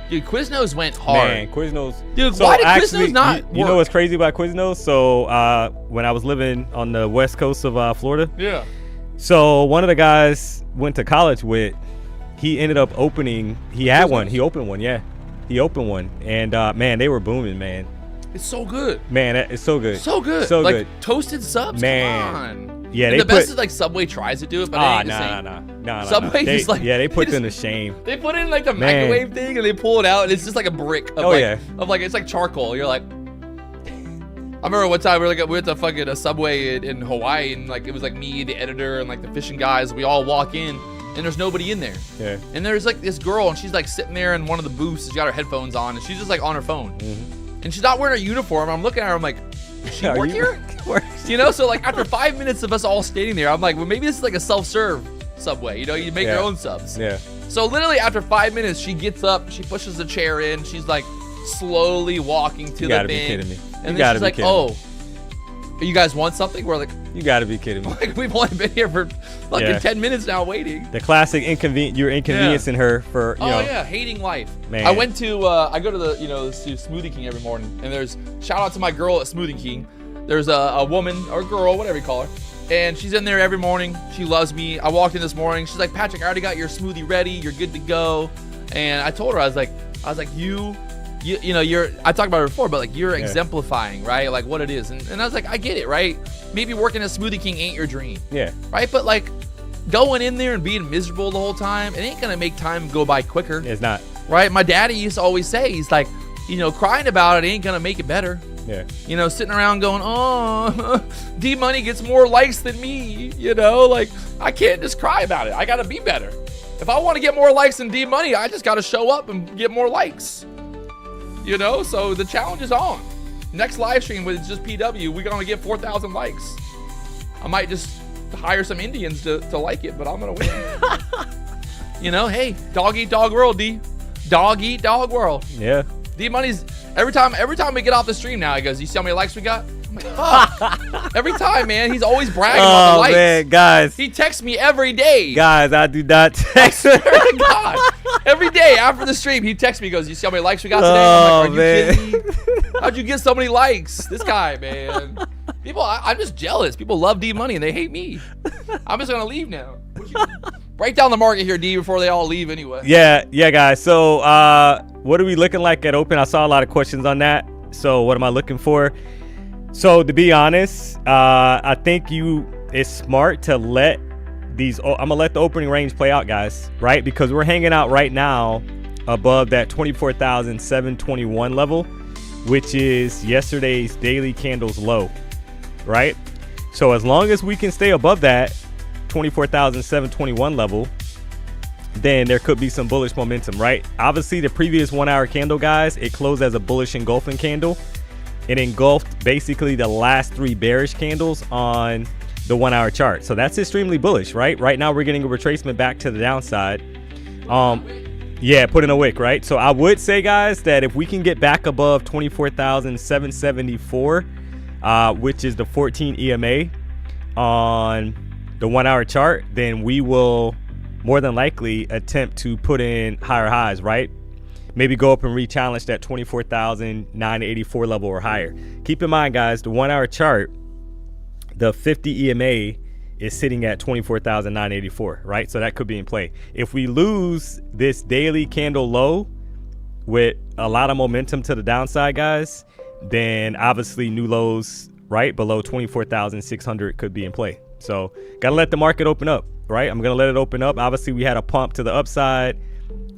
S3: Dude, Quiznos went hard.
S4: Man, Quiznos.
S3: Dude,
S4: so
S3: why did
S4: actually,
S3: Quiznos not
S4: you know
S3: work?
S4: what's crazy about Quiznos? So when I was living on the west coast of Florida,
S3: Yeah.
S4: so one of the guys went to college with, he ended up opening, he had
S3: Quiznos?
S4: one. He opened one, yeah. He opened one. And man, they were booming, man.
S3: It's so good.
S4: Man, it's so good.
S3: So good.
S4: So
S3: like,
S4: good.
S3: Toasted subs?
S4: Man.
S3: Come on.
S4: Yeah,
S3: And
S4: they
S3: the best
S4: put-
S3: is like Subway tries to do it, but it ain't the same.
S4: Nah.
S3: Subway
S4: They-
S3: just like-
S4: yeah, they put
S3: they
S4: them to
S3: just-
S4: shame.
S3: They put it in like the
S4: Man.
S3: microwave thing and they pull it out and it's just like a brick of
S4: Oh,
S3: like,
S4: yeah.
S3: of like, it's like charcoal. You're like, I remember one time we went to fucking a Subway in Hawaii and like, it was like me, the editor and like the fishing guys. We all walk in and there's nobody in there.
S4: Yeah.
S3: And there's like this girl and she's like sitting there in one of the booths. She's got her headphones on and she's just like on her phone. And she's not wearing a uniform. I'm looking at her, I'm like, does she
S4: Are
S3: work
S4: you-
S3: here? You know, so like after 5 minutes of us all standing there, I'm like, well, maybe this is like a self-serve Subway. You know, you make your
S4: Yeah.
S3: own subs.
S4: Yeah.
S3: So literally after 5 minutes, she gets up, she pushes the chair in, she's like slowly walking to
S4: You
S3: the
S4: gotta be
S3: thing.
S4: kidding me.
S3: And
S4: You
S3: then
S4: gotta
S3: she's
S4: be
S3: like,
S4: kidding me.
S3: oh, you guys want something? We're like,
S4: You gotta be kidding me.
S3: we've only been here for fucking
S4: Yeah.
S3: 10 minutes now waiting.
S4: The classic you're inconveniencing her for, you know.
S3: Oh yeah, hating life.
S4: Man.
S3: I went to I go to the to Smoothie King every morning, and there's shout out to my girl at Smoothie King. There's a woman or girl, whatever you call her, and she's in there every morning. She loves me. I walked in this morning. She's like, Patrick, I already got your smoothie ready. You're good to go. And I told her, I was like, you know, you're. I talked about it before, but like you're exemplifying, right? Like what it is, and I was like, I get it, right? Maybe working at Smoothie King ain't your dream.
S4: Yeah.
S3: Right, but like going in there and being miserable the whole time, it ain't gonna make time go by quicker.
S4: It's not.
S3: Right? My daddy used to always say, he's like, you know, crying about it ain't gonna make it better.
S4: Yeah.
S3: You know, sitting around going, oh, D Money gets more likes than me. You know, like I can't just cry about it. I gotta be better. If I want to get more likes than D Money, I just gotta show up and get more likes. You know, so the challenge is on. Next live stream with just PW, we're gonna get 4,000 likes. I might just hire some Indians to like it, but I'm gonna win. You know, hey, dog eat dog world, D. Dog eat dog world.
S4: Yeah.
S3: D Money's every time we get off the stream now, he goes, you see how many likes we got? I'm like, fuck. Every time, man, he's always bragging about the
S4: Oh
S3: likes.
S4: man, guys.
S3: He texts me every day.
S4: Guys, I do not text.
S3: Swear to God. Every day after the stream, he texts me, he goes, you see how many likes we got today? I'm like, are you kidding me? How'd you get so many likes? This guy, man. People, I'm just jealous. People love D Money and they hate me. I'm just gonna leave now. Break down the market here, D, before they all leave anyway.
S4: Yeah, guys. So, what are we looking like at open? I saw a lot of questions on that. So, what am I looking for? So, to be honest, I think it's smart to let these. I'm gonna let the opening range play out, guys. Right, because we're hanging out right now above that 24,721 level, which is yesterday's daily candles low. Right. So, as long as we can stay above that 24,721 level, then there could be some bullish momentum, right? Obviously, the previous 1 hour candle, guys, it closed as a bullish engulfing candle. It engulfed basically the last 3 bearish candles on the 1 hour chart. So that's extremely bullish, right? Right now, we're getting a retracement back to the downside. Yeah, put in a wick, right? So I would say, guys, that if we can get back above 24,774, which is the 14 EMA on the 1 hour chart, then we will more than likely attempt to put in higher highs, right? Maybe go up and re-challenge that 24,984 level or higher. Keep in mind, guys, the 1 hour chart, the 50 EMA is sitting at 24,984, right? So that could be in play. If we lose this daily candle low with a lot of momentum to the downside, guys, then obviously new lows right below 24,600 could be in play. So gotta let the market open up, right? I'm gonna let it open up. Obviously, we had a pump to the upside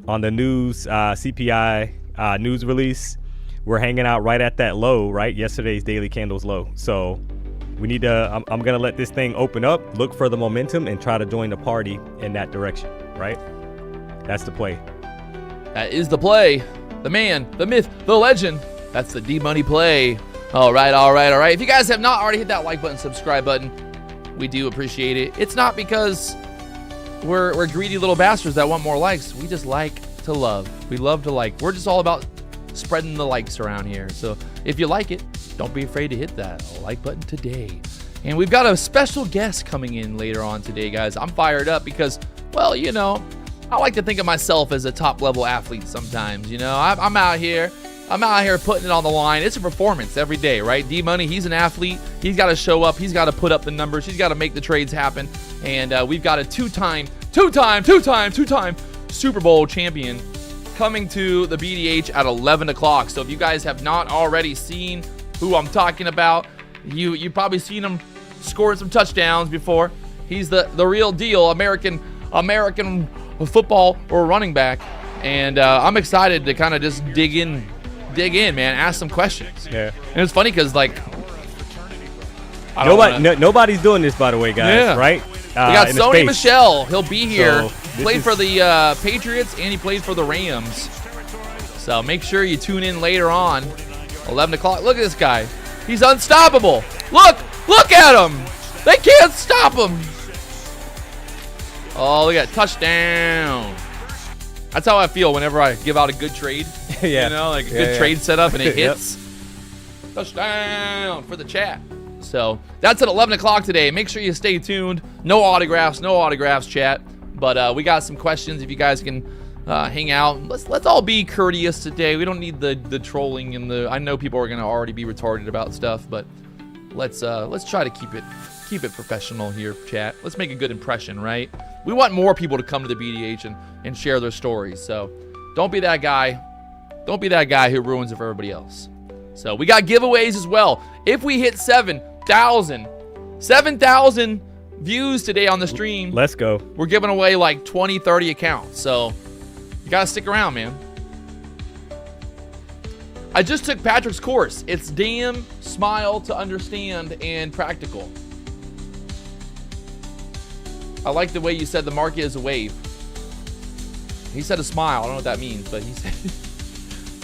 S4: on the news, CPI news release. We're hanging out right at that low, right? Yesterday's daily candles low. So we need to, I'm gonna let this thing open up, look for the momentum, and try to join the party in that direction, right? That's the play.
S3: That is the play. The man, the myth, the legend. That's the D Money play. All right. If you guys have not already hit that like button, subscribe button, we do appreciate it. It's not because we're greedy little bastards that want more likes. We just like to love. We love to like. We're just all about spreading the likes around here. So if you like it, don't be afraid to hit that like button today. And we've got a special guest coming in later on today, guys. I'm fired up because, well, you know, I like to think of myself as a top-level athlete sometimes, you know. I'm out here putting it on the line. It's a performance every day, right? D-Money, he's an athlete. He's got to show up. He's got to put up the numbers. He's got to make the trades happen. And we've got a two-time Super Bowl champion coming to the BDH at 11 o'clock. So if you guys have not already seen who I'm talking about, you've probably seen him score some touchdowns before. He's the real deal, American football or running back. And I'm excited to kind of just dig in, man. Ask some questions.
S4: Yeah.
S3: And it's funny because, like,
S4: nobody's doing this, by the way, guys.
S3: Yeah.
S4: Right?
S3: We got Sony Michel. He'll be here.
S4: So,
S3: Played for the Patriots and he played for the Rams. So make sure you tune in later on. 11 o'clock. Look at this guy. He's unstoppable. Look at him. They can't stop him. Oh, look at that. Touchdown. That's how I feel whenever I give out a good trade.
S4: Yeah.
S3: You know, like a good trade setup and it
S4: Yep.
S3: hits. Touchdown for the chat. So that's at 11 o'clock today. Make sure you stay tuned. No autographs, chat. But we got some questions if you guys can hang out. Let's all be courteous today. We don't need the trolling and I know people are gonna already be retarded about stuff, but let's try to keep it professional here, chat. Let's make a good impression, right? We want more people to come to the BDH and share their stories. So don't be that guy. Don't be that guy who ruins it for everybody else. So we got giveaways as well. If we hit 7,000 views today on the stream,
S4: Let's go.
S3: we're giving away like 20, 30 accounts. So you got to stick around, man. I just took Patrick's course. It's damn smile to understand and practical. I like the way you said the market is a wave. He said a smile. I don't know what that means, but he said...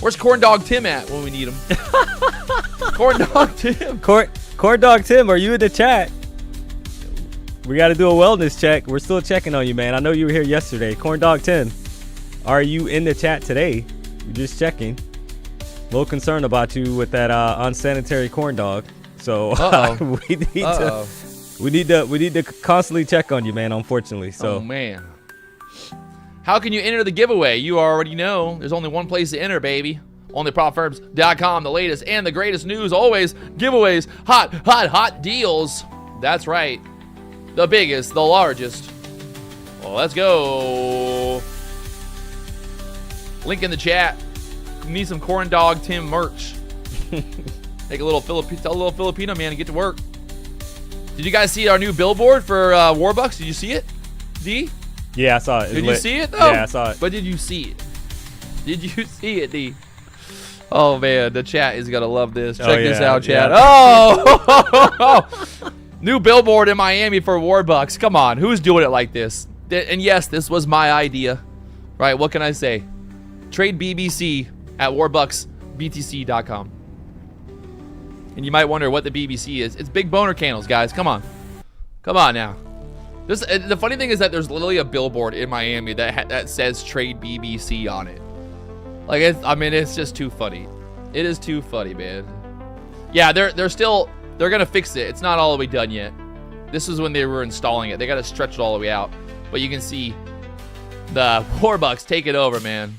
S3: Where's Corn Dog Tim at when we need him? Corn Dog Tim.
S4: Corn Dog Tim, are you in the chat? We got to do a wellness check. We're still checking on you, man. I know you were here yesterday. Corn Dog Tim, are you in the chat today? We're just checking. A little concerned about you with that unsanitary corn dog. So we need to constantly check on you, man. Unfortunately, so.
S3: Oh man. How can you enter the giveaway? You already know. There's only one place to enter, baby. OnlyPropFirms.com. The latest and the greatest news always. Giveaways. Hot deals. That's right. The biggest, the largest. Well, let's go. Link in the chat. Need some Corn Dog Tim merch. Take a little Filipino man and get to work. Did you guys see our new billboard for Warbucks? Did you see it, D?
S4: Yeah, I saw it.
S3: Did you see it, though?
S4: Yeah, I saw it.
S3: But did you see it? Did you see it, D? Oh, man. The chat is going to love this. Check this out, chat.
S4: Yeah.
S3: Oh! New billboard in Miami for Warbucks. Come on. Who's doing it like this? And yes, this was my idea. Right? What can I say? Trade BBC at warbucksbtc.com. And you might wonder what the BBC is. It's big boner candles, guys. Come on. Come on now. The funny thing is that there's literally a billboard in Miami that says Trade BBC on it. Like, it's just too funny. It is too funny, man. Yeah, they're gonna fix it. It's not all the way done yet. This is when they were installing it. They gotta stretch it all the way out. But you can see the Warbucks take it over, man.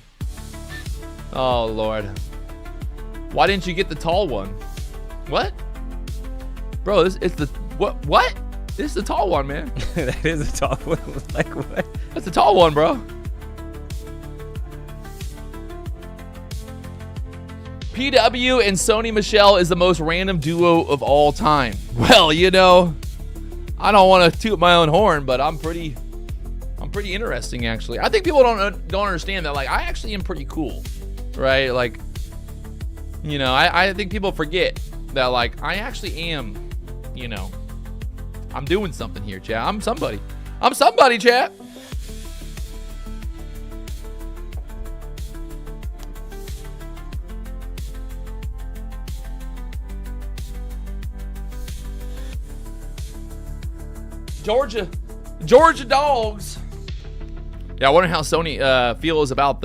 S3: Oh Lord. Why didn't you get the tall one? What? Bro, it's the what? This is the tall one, man.
S4: That is a tall one. Like what?
S3: That's the tall one, bro. PW and Sony Michel is the most random duo of all time. Well, you know, I don't want to toot my own horn, but I'm pretty interesting, actually. I think people don't understand that. Like, I actually am pretty cool, right? Like, you know, I think people forget that, like, I actually am, you know, I'm doing something here, chat. I'm somebody. I'm somebody, chat. Georgia dogs. Yeah, I wonder how Sony feels about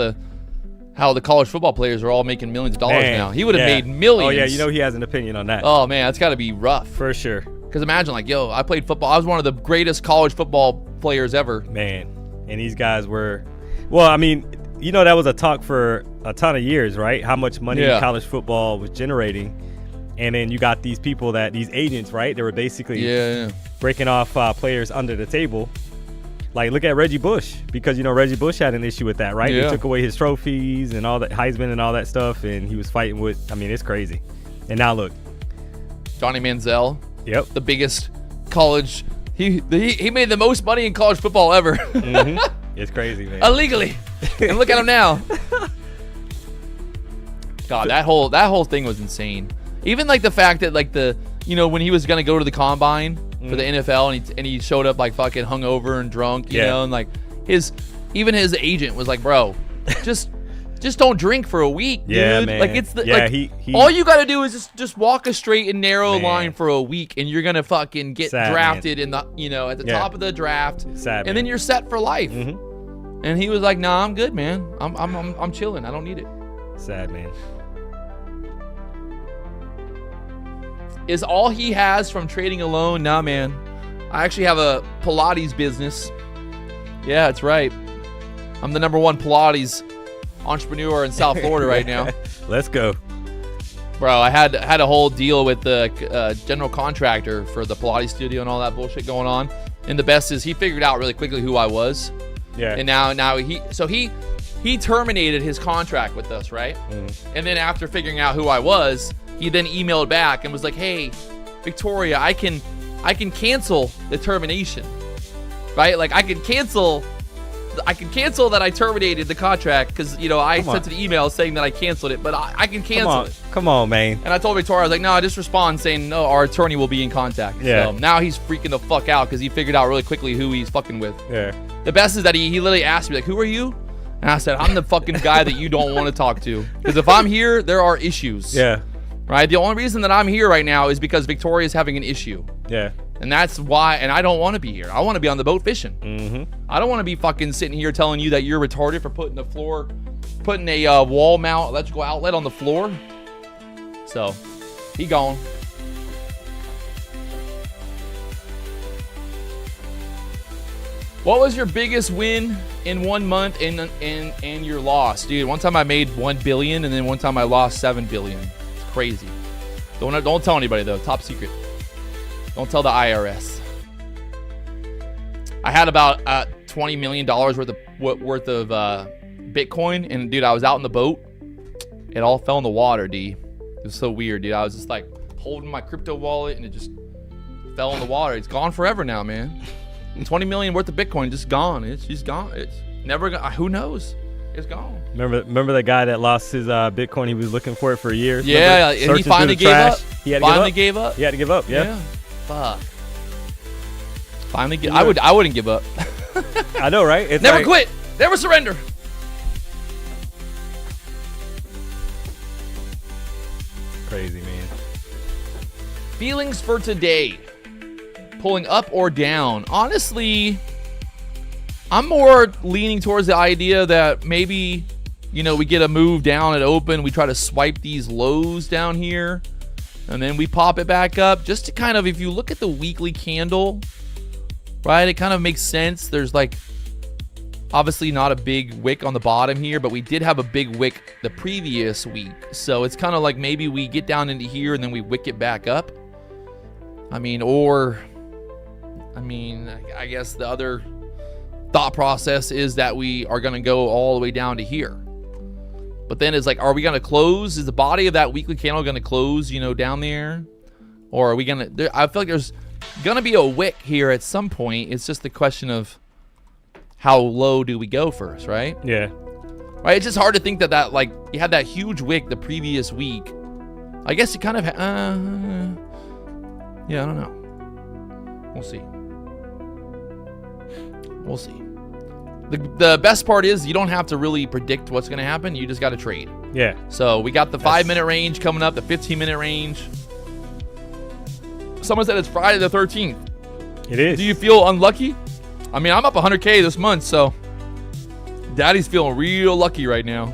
S3: how the college football players are all making millions of dollars now. He would have made millions.
S4: Oh yeah, you know he has an opinion on that.
S3: Oh man, that's got to be rough.
S4: For sure.
S3: Because imagine, like, yo, I played football. I was one of the greatest college football players ever.
S4: Man, and these guys were Well, I mean, you know, that was a talk for a ton of years, right? How much money college football was generating. And then you got these people these agents, right? They were basically breaking off players under the table. Like, look at Reggie Bush, because, you know, Reggie Bush had an issue with that, right?
S3: Yeah.
S4: They took away his trophies and all that, Heisman and all that stuff, and he was fighting with, I mean, it's crazy. And now look.
S3: Johnny Manziel.
S4: Yep.
S3: The biggest college. He made the most money in college football ever.
S4: Mm-hmm. It's crazy, man.
S3: Illegally. And look at him now. God, that whole thing was insane. Even like the fact that like when he was gonna go to the combine for the NFL and he showed up like fucking hungover and drunk, you know, and like his agent was like, bro, just don't drink for a week, dude.
S4: Yeah, man.
S3: Like it's
S4: he
S3: all you gotta do is just walk a straight and narrow line for a week, and you're gonna fucking get drafted in the at the top of the draft, and then you're set for life.
S4: Mm-hmm.
S3: And he was like, nah, I'm good, man. I'm chilling. I don't need it.
S4: Sad, man.
S3: Is all he has from trading alone? Nah, man. I actually have a Pilates business. Yeah, that's right. I'm the #1 Pilates entrepreneur in South Florida right now.
S4: Let's go.
S3: Bro, I had a whole deal with the general contractor for the Pilates studio and all that bullshit going on. And the best is he figured out really quickly who I was.
S4: Yeah.
S3: And now he terminated his contract with us, right? And then after figuring out who I was, he then emailed back and was like, "Hey, Victoria, I can cancel the termination, right? Like I can cancel that I terminated the contract because I sent an email saying that I canceled it, but I can cancel it."
S4: Come on, man.
S3: And I told Victoria, I was like, "No, just respond saying no. Our attorney will be in contact."
S4: Yeah.
S3: So now he's freaking the fuck out because he figured out really quickly who he's fucking with.
S4: Yeah.
S3: The best is that he literally asked me like, "Who are you?" And I said, "I'm the fucking guy that you don't want to talk to because if I'm here, there are issues."
S4: Yeah.
S3: Right? The only reason that I'm here right now is because Victoria's having an issue.
S4: Yeah.
S3: And that's why, and I don't want to be here. I want to be on the boat fishing.
S4: Mm-hmm.
S3: I don't want to be fucking sitting here telling you that you're retarded for putting a wall mount electrical outlet on the floor. So, he gone. What was your biggest win in 1 month and your loss? Dude, one time I made $1 billion and then one time I lost $7 billion. It's crazy. Don't tell anybody though. Top secret. Don't tell the IRS. I had about $20 million worth of Bitcoin, and dude, I was out in the boat. It all fell in the water, D. It was so weird, dude. I was just like holding my crypto wallet, and it just fell in the water. It's gone forever now, man. And 20 million worth of Bitcoin just gone. It's just gone. It's never gonna. Who knows? It's gone.
S4: Remember the guy that lost his Bitcoin? He was looking for it for years.
S3: Yeah, and he finally gave up.
S4: He had
S3: to gave up.
S4: He had to give up. Yeah.
S3: Fuck. Finally, I wouldn't give up.
S4: I know, right? It's
S3: never quit. Never surrender.
S4: Crazy, man.
S3: Feelings for today. Pulling up or down. Honestly, I'm more leaning towards the idea that maybe, we get a move down at open. We try to swipe these lows down here. And then we pop it back up. Just to kind of, if you look at the weekly candle, right, it kind of makes sense. There's like, obviously not a big wick on the bottom here, but we did have a big wick the previous week. So it's kind of like maybe we get down into here and then we wick it back up. I guess the other thought process is that we are going to go all the way down to here. But then it's like, are we going to close? Is the body of that weekly candle going to close, down there? Or are we going to... I feel like there's going to be a wick here at some point. It's just the question of how low do we go first, right?
S4: Yeah.
S3: Right? It's just hard to think that like, you had that huge wick the previous week. I guess you kind of... yeah, I don't know. We'll see. We'll see. The best part is you don't have to really predict what's going to happen. You just got to trade.
S4: Yeah.
S3: So we got the 5-minute range coming up, the 15-minute range. Someone said it's Friday the 13th.
S4: It is.
S3: Do you feel unlucky? I mean, I'm up 100K this month, so Daddy's feeling real lucky right now.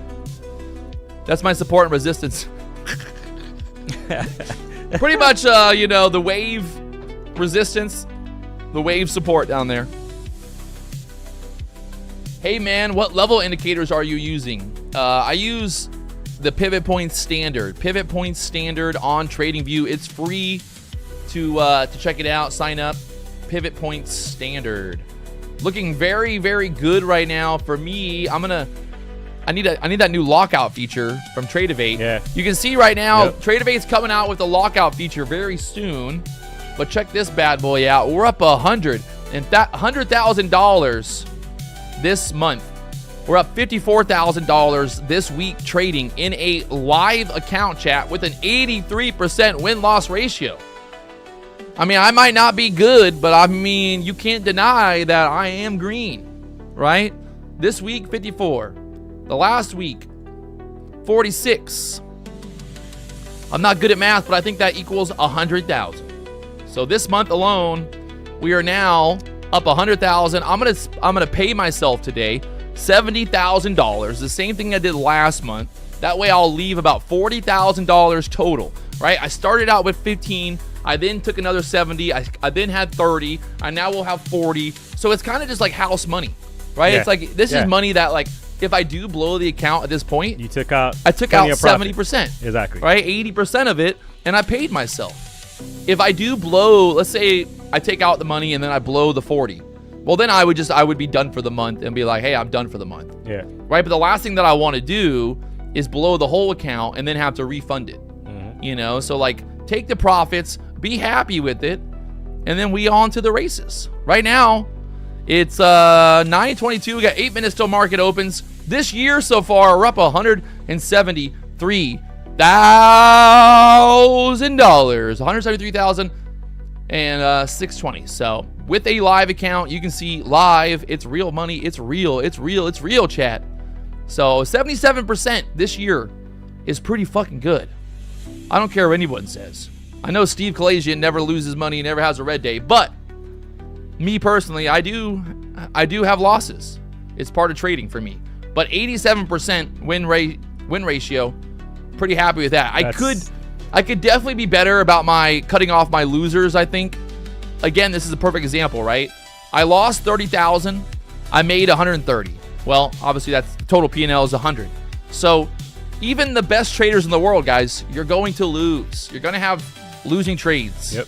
S3: That's my support and resistance. Pretty much, the wave resistance, the wave support down there. Hey man, what level indicators are you using? I use the Pivot Points Standard. Pivot Points Standard on TradingView. It's free to check it out. Sign up. Pivot Points Standard. Looking very, very good right now. For me, I need that new lockout feature from Tradeovate.
S4: Yeah.
S3: You can see right now,
S4: Yep.
S3: Tradeovate's coming out with the lockout feature very soon. But check this bad boy out. We're up $100,000 this month. We're up $54,000 this week trading in a live account chat with an 83% win-loss ratio. I mean, I might not be good, but I mean, you can't deny that I am green, right? This week, 54. The last week, 46. I'm not good at math, but I think that equals 100,000. So this month alone, we are now up 100,000. I'm gonna pay myself today $70,000, the same thing I did last month. That way I'll leave about $40,000 total, right? I started out with 15. I then took another 70. I then had 30. I now will have 40. So it's kind of just like house money, right?
S4: Yeah.
S3: It's like this
S4: Yeah.
S3: is money that, like, if I do blow the account at this point,
S4: You took out.
S3: I took
S4: plenty
S3: out
S4: of profit.
S3: 70%.
S4: Exactly.
S3: Right? 80% of it, and I paid myself. If I do blow, let's say I take out the money and then I blow the 40. Well, then I would be done for the month and be like, hey, I'm done for the month.
S4: Yeah.
S3: Right? But the last thing that I want to do is blow the whole account and then have to refund it. You know? So, like, take the profits, be happy with it, and then we on to the races. Right now, it's 9:22. We got 8 minutes till market opens. This year so far, we're up $173,000. $173,620. So with a live account, you can see live. It's real money. It's real. It's real. It's real, chat. So 77% this year is pretty fucking good. I don't care what anyone says. I know Steve Kalajian never loses money, never has a red day, but me personally, I do have losses. It's part of trading for me. But 87% win ratio, pretty happy with that. I could definitely be better about my cutting off my losers, I think. Again, this is a perfect example, right? I lost 30,000. I made 130. Well, obviously that's total P&L is 100. So even the best traders in the world, guys, you're going to lose. You're going to have losing trades.
S4: Yep.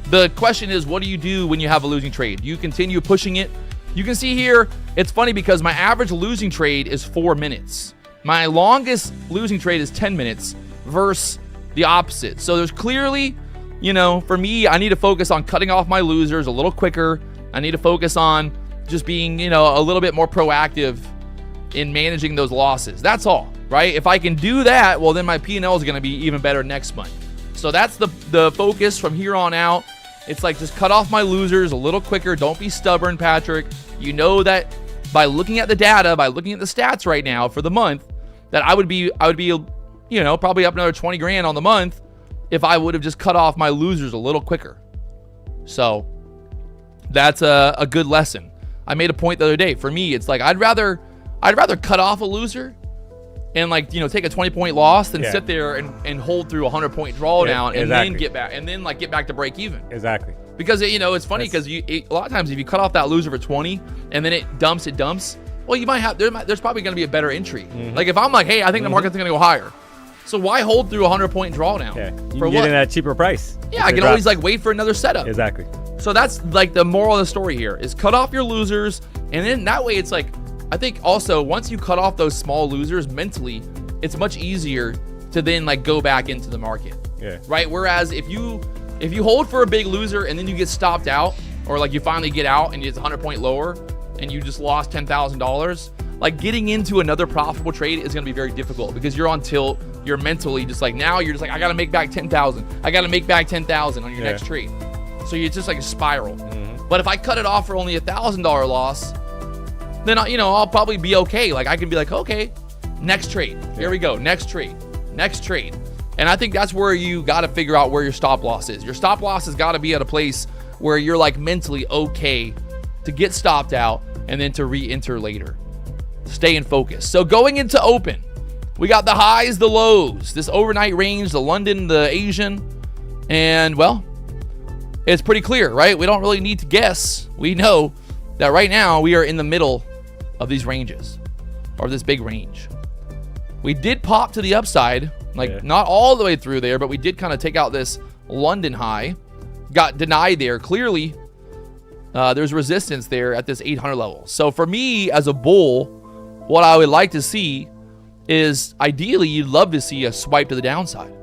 S3: The question is, what do you do when you have a losing trade? You continue pushing it. You can see here, it's funny because my average losing trade is 4 minutes. My longest losing trade is 10 minutes versus the opposite. So there's clearly, you know, for me, I need to focus on cutting off my losers a little quicker. I need to focus on just being, you know, a little bit more proactive in managing those losses. That's all, right? If I can do that, well, then my P&L is going to be even better next month. So that's the focus from here on out. It's like, just cut off my losers a little quicker. Don't be stubborn, Patrick. You know that by looking at the data, by looking at the stats right now for the month, that I would be, you know, probably up another 20 grand on the month if I would have just cut off my losers a little quicker. So that's a good lesson. I made a point the other day. For me, it's like, I'd rather cut off a loser and, like, you know, take a 20-point loss than sit there and hold through a 100-point drawdown and then get back to break even. Exactly. Because, you know, it's funny because a lot of times if you cut off that loser for 20 and then it dumps, well, you might have, there's probably going to be a better entry. Like if I'm like, hey, I think the market's going to go higher. So why hold through a 100-point drawdown?
S4: Yeah, you can get it at a cheaper price.
S3: Yeah, I can always like wait for another setup.
S4: Exactly.
S3: So that's like the moral of the story here is cut off your losers. And then that way it's like, I think also once you cut off those small losers mentally, it's much easier to then like go back into the market. Yeah. Right? Whereas if you hold for a big loser and then you get stopped out, or like you finally get out and it's 100-point lower and you just lost $10,000, like getting into another profitable trade is going to be very difficult because you're on tilt. You're mentally just like, now you're just like, I got to make back 10,000. I got to make back 10,000 on your next trade. So you're just like a spiral. But if I cut it off for only $1,000 loss, then I'll probably be okay. Like I can be like, okay, next trade. Here we go. Next trade. And I think that's where you got to figure out where your stop loss is. Your stop loss has got to be at a place where you're like mentally okay to get stopped out and then to re-enter later. Stay in focus. So going into open, we got the highs, the lows, this overnight range, the London, the Asian, and well, it's pretty clear, right? We don't really need to guess. We know that right now we are in the middle of these ranges, or this big range. We did pop to the upside, like not all the way through there, but we did kind of take out this London high. Got denied there. Clearly, there's resistance there at this 800 level. So for me as a bull, what I would like to see is ideally you'd love to see a swipe to the downside,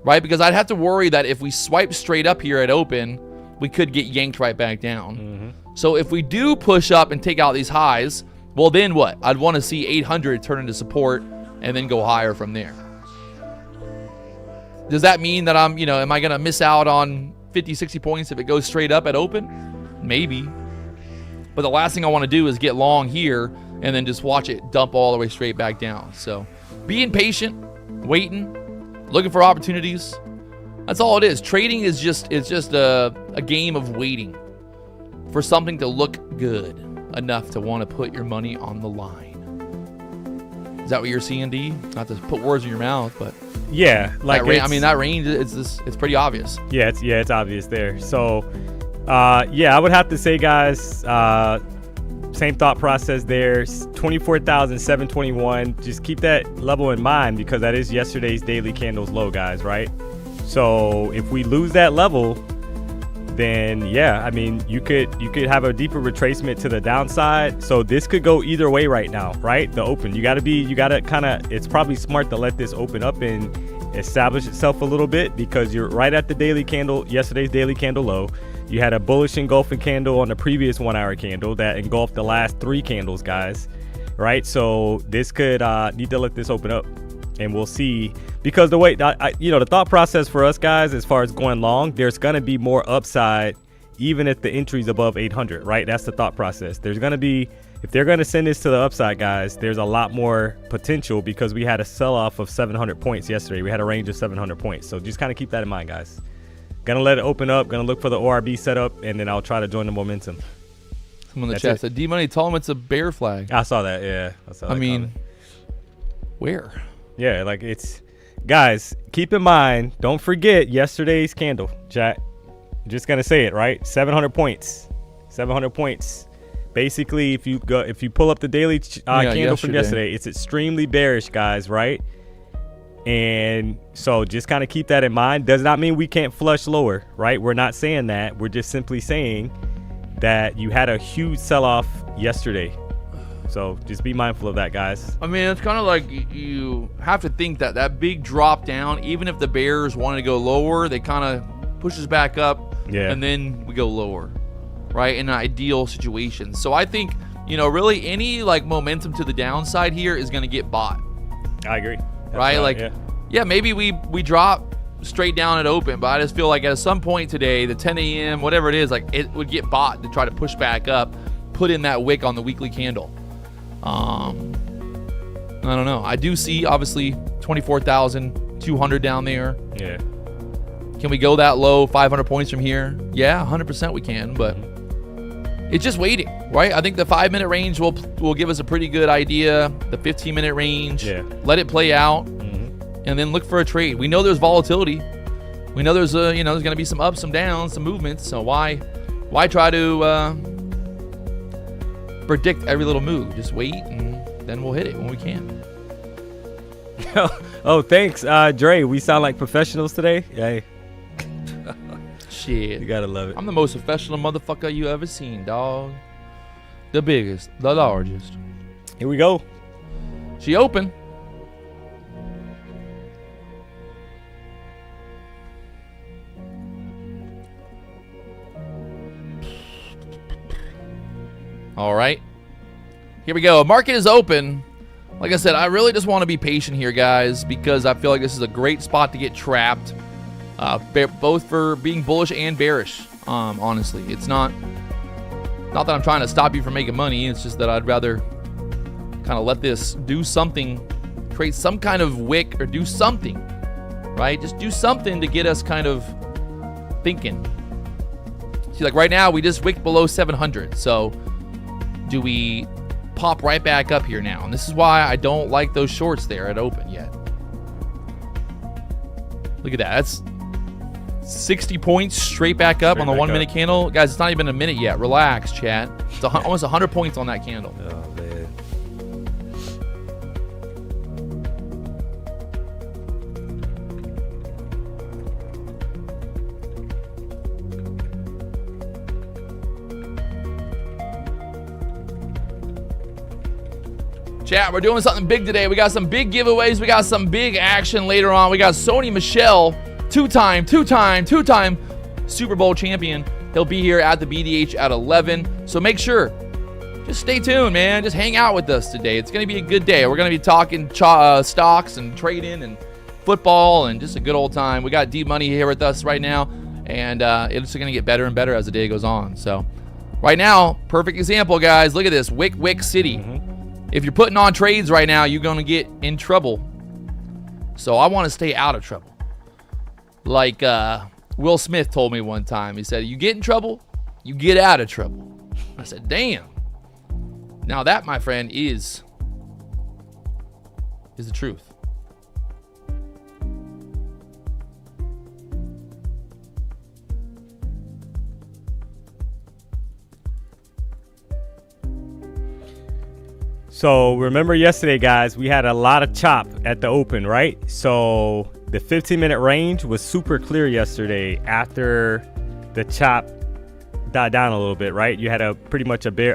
S3: right? Because I'd have to worry that if we swipe straight up here at open, we could get yanked right back down. So if we do push up and take out these highs, well then what? I'd want to see 800 turn into support and then go higher from there. Does that mean that I'm, am I going to miss out on 50, 60 points if it goes straight up at open? Maybe. But the last thing I want to do is get long here and then just watch it dump all the way straight back down. So being patient, waiting, looking for opportunities. That's all it is. Trading is just a game of waiting for something to look good enough to want to put your money on the line. Is that what you're seeing, D? Not to put words in your mouth, but
S4: yeah, like
S3: that range, it's pretty obvious.
S4: Yeah, it's obvious there. So, I would have to say, guys, same thought process there. 24,721. Just keep that level in mind because that is yesterday's daily candles low, guys. Right? So if we lose that level, then you could have a deeper retracement to the downside. So this could go either way right now, right? The open, you gotta kind of, it's probably smart to let this open up and establish itself a little bit because you're right at the daily candle, yesterday's daily candle low. You had a bullish engulfing candle on the previous 1 hour candle that engulfed the last 3 candles, guys, right? So this could need to let this open up. And we'll see, because the way the thought process for us guys, as far as going long, there's going to be more upside, even if the entry's above 800, right? That's the thought process. There's going to be, if they're going to send this to the upside, guys, there's a lot more potential because we had a sell-off of 700 points yesterday. We had a range of 700 points. So just kind of keep that in mind, guys. Going to let it open up, going to look for the ORB setup, and then I'll try to join the momentum.
S3: Someone in the chat said, D-Money, tell him it's a bear flag.
S4: I saw that, yeah. I
S3: mean, where?
S4: Yeah, like it's, guys, keep in mind, don't forget yesterday's candle, chat. I'm just gonna say it, right? 700 points. 700 points. Basically, if you pull up the daily candle from yesterday, it's extremely bearish, guys, right? And so just kind of keep that in mind. Does not mean we can't flush lower, right? We're not saying that. We're just simply saying that you had a huge sell-off yesterday. So just be mindful of that, guys.
S3: I mean, it's kind of like you have to think that big drop down, even if the bears wanted to go lower, they kind of pushes back up, and then we go lower, right, in an ideal situation. So I think, really any like momentum to the downside here is going to get bought.
S4: I agree.
S3: Right? Maybe we drop straight down at open, but I just feel like at some point today, the 10 a.m., whatever it is, like it would get bought to try to push back up, put in that wick on the weekly candle. I don't know. I do see obviously 24,200 down there.
S4: Yeah.
S3: Can we go that low, 500 points from here? Yeah, 100% we can, but it's just waiting, right? I think the 5-minute range will give us a pretty good idea. The 15-minute range, let it play out, and then look for a trade. We know there's volatility. We know there's there's going to be some ups, some downs, some movements. So why try to predict every little move? Just wait, and then we'll hit it when we can.
S4: Oh, thanks, Dre. We sound like professionals today. Hey.
S3: Shit.
S4: You gotta love it.
S3: I'm the most professional motherfucker you ever seen, dog. The biggest, the largest.
S4: Here we go.
S3: She open. All right. Here we go. Market is open. Like I said, I really just want to be patient here, guys, because I feel like this is a great spot to get trapped. Both for being bullish and bearish, honestly. It's not that I'm trying to stop you from making money. It's just that I'd rather kind of let this do something, create some kind of wick or do something, right? Just do something to get us kind of thinking. See, like right now, we just wicked below 700. So do we pop right back up here now? And this is why I don't like those shorts there at open yet. Look at that. That's 60 points straight back up on the 1 minute candle. Guys, it's not even a minute yet. Relax, chat. It's almost 100 points on that candle.
S4: Oh, man.
S3: Chat, we're doing something big today. We got some big giveaways. We got some big action later on. We got Sony Michel, two-time Super Bowl champion. He'll be here at the BDH at 11. So make sure, just stay tuned, man. Just hang out with us today. It's going to be a good day. We're going to be talking stocks and trading and football and just a good old time. We got D-Money here with us right now, and it's going to get better and better as the day goes on. So right now, perfect example, guys. Look at this, Wick City. If you're putting on trades right now, you're going to get in trouble. So I want to stay out of trouble. Like Will Smith told me one time. He said, you get in trouble, you get out of trouble. I said, damn. Now that, my friend, is the truth.
S4: So remember yesterday, guys, we had a lot of chop at the open, right? So the 15-minute range was super clear yesterday after the chop died down a little bit, right? You had a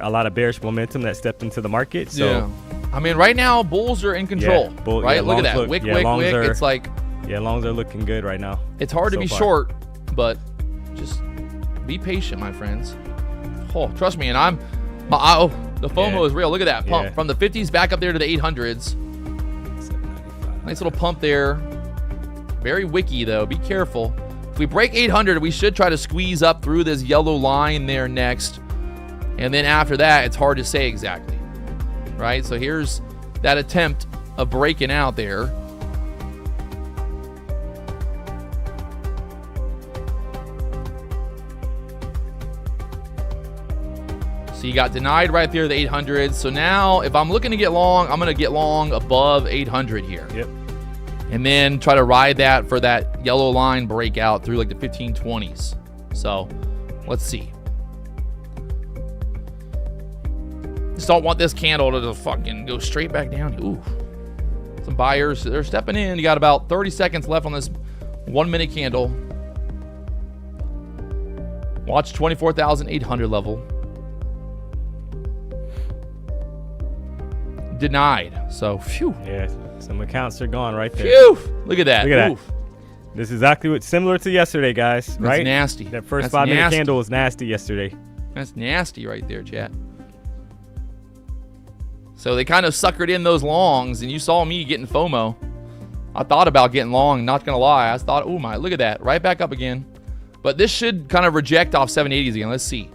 S4: lot of bearish momentum that stepped into the market. So
S3: yeah. I mean, right now, bulls are in control, right? Look at that. Wick. It's like...
S4: Yeah, longs are looking good right now.
S3: It's hard to be short, but just be patient, my friends. Oh, trust me, and the FOMO is real. Look at that pump from the 50s back up there to the 800s. Nice little pump there. Very wicky, though. Be careful. If we break 800, we should try to squeeze up through this yellow line there next. And then after that, it's hard to say exactly. Right? So here's that attempt of breaking out there. So you got denied right there, the 800. So now if I'm looking to get long, I'm going to get long above 800 here.
S4: Yep.
S3: And then try to ride that for that yellow line breakout through like the 1520s. So let's see. Just don't want this candle to just fucking go straight back down. Ooh. Some buyers, they're stepping in. You got about 30 seconds left on this 1 minute candle. Watch 24,800 level. Denied. So, phew.
S4: Yeah, some accounts are gone right there.
S3: Phew. Look at that.
S4: Look at that. This is exactly what similar to yesterday, guys.
S3: That's
S4: right?
S3: nasty.
S4: That first 5 minute candle was nasty yesterday.
S3: That's nasty right there, chat. So they kind of suckered in those longs, and you saw me getting FOMO. I thought about getting long, not gonna lie. I thought, oh my, look at that, right back up again. But this should kind of reject off 780s again. Let's see.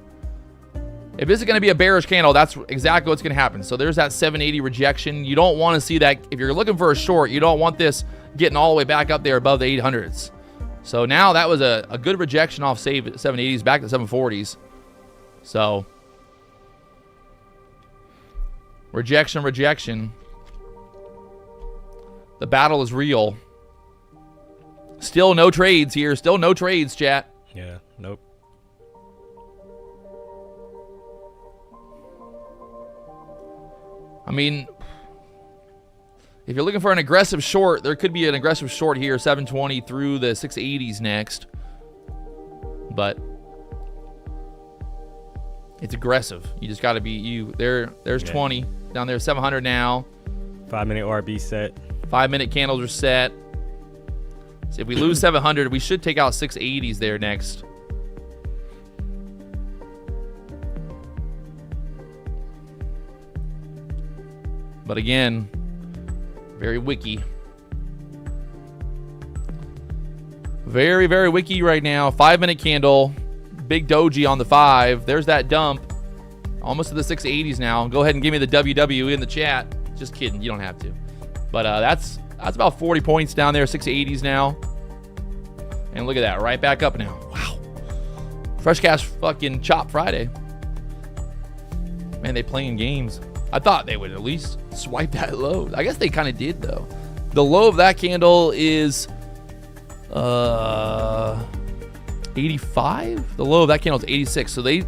S3: If this is going to be a bearish candle, that's exactly what's going to happen. So there's that 780 rejection. You don't want to see that. If you're looking for a short, you don't want this getting all the way back up there above the 800s. So now that was a good rejection off 780s back to 740s. So rejection. The battle is real. Still no trades here. Still no trades, chat.
S4: Yeah, nope.
S3: I mean, if you're looking for an aggressive short, there could be an aggressive short here, 720 through the 680s next. But it's aggressive. You just got to be There's 20 down there, 700 now.
S4: 5 minute RB set.
S3: 5 minute candles are set. So if we lose 700, we should take out 680s there next. But again, very wicky. Very, very wicky right now. 5 minute candle. Big doji on the 5. There's that dump. Almost to the 680s now. Go ahead and give me the WWE in the chat. Just kidding. You don't have to. But that's about 40 points down there. 680s now. And look at that. Right back up now. Wow. Fresh Cash fucking Chop Friday. Man, they playing games. I thought they would at least swipe that low. I guess they kind of did, though. The low of that candle is 85. The low of that candle is 86. So they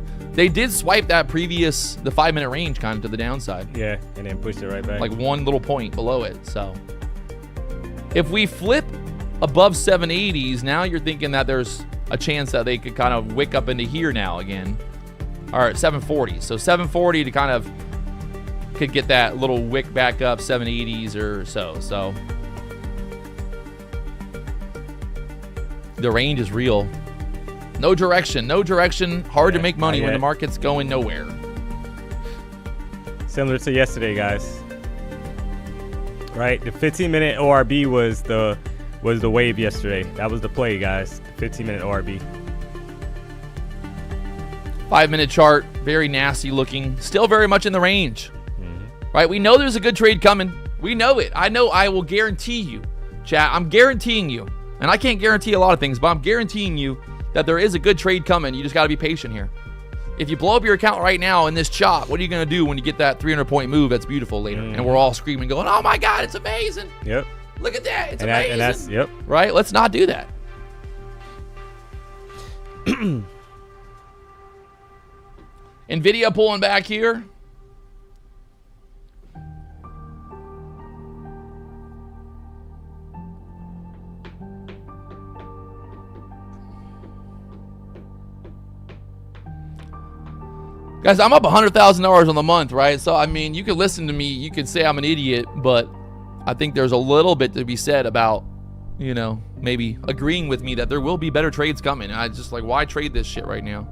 S3: did swipe that the 5 minute range kind of to the downside.
S4: Yeah, and then pushed it right back.
S3: Like one little point below it. So if we flip above 780s, now you're thinking that there's a chance that they could kind of wick up into here now again. All right, 740. So 740 to kind of could get that little wick back up 780s or so. So the range is real. No direction. Hard to make money when the market's going nowhere.
S4: Similar to yesterday, guys. Right, the 15-minute ORB was the wave yesterday. That was the play, guys. 15-minute ORB.
S3: 5-minute chart, very nasty looking. Still very much in the range. Right, we know there's a good trade coming. We know it. I will guarantee you, chat. I'm guaranteeing you, and I can't guarantee a lot of things, but I'm guaranteeing you that there is a good trade coming. You just got to be patient here. If you blow up your account right now in this chop, what are you going to do when you get that 300-point move that's beautiful later? And we're all screaming, going, oh my God, it's amazing.
S4: Yep.
S3: Look at that. It's amazing.
S4: And that's, yep.
S3: Right? Let's not do that. NVIDIA pulling back here. Guys, I'm up $100,000 on the month, right? So, I mean, you could listen to me. You could say I'm an idiot, but I think there's a little bit to be said about, you know, maybe agreeing with me that there will be better trades coming. I just like, why trade this shit right now?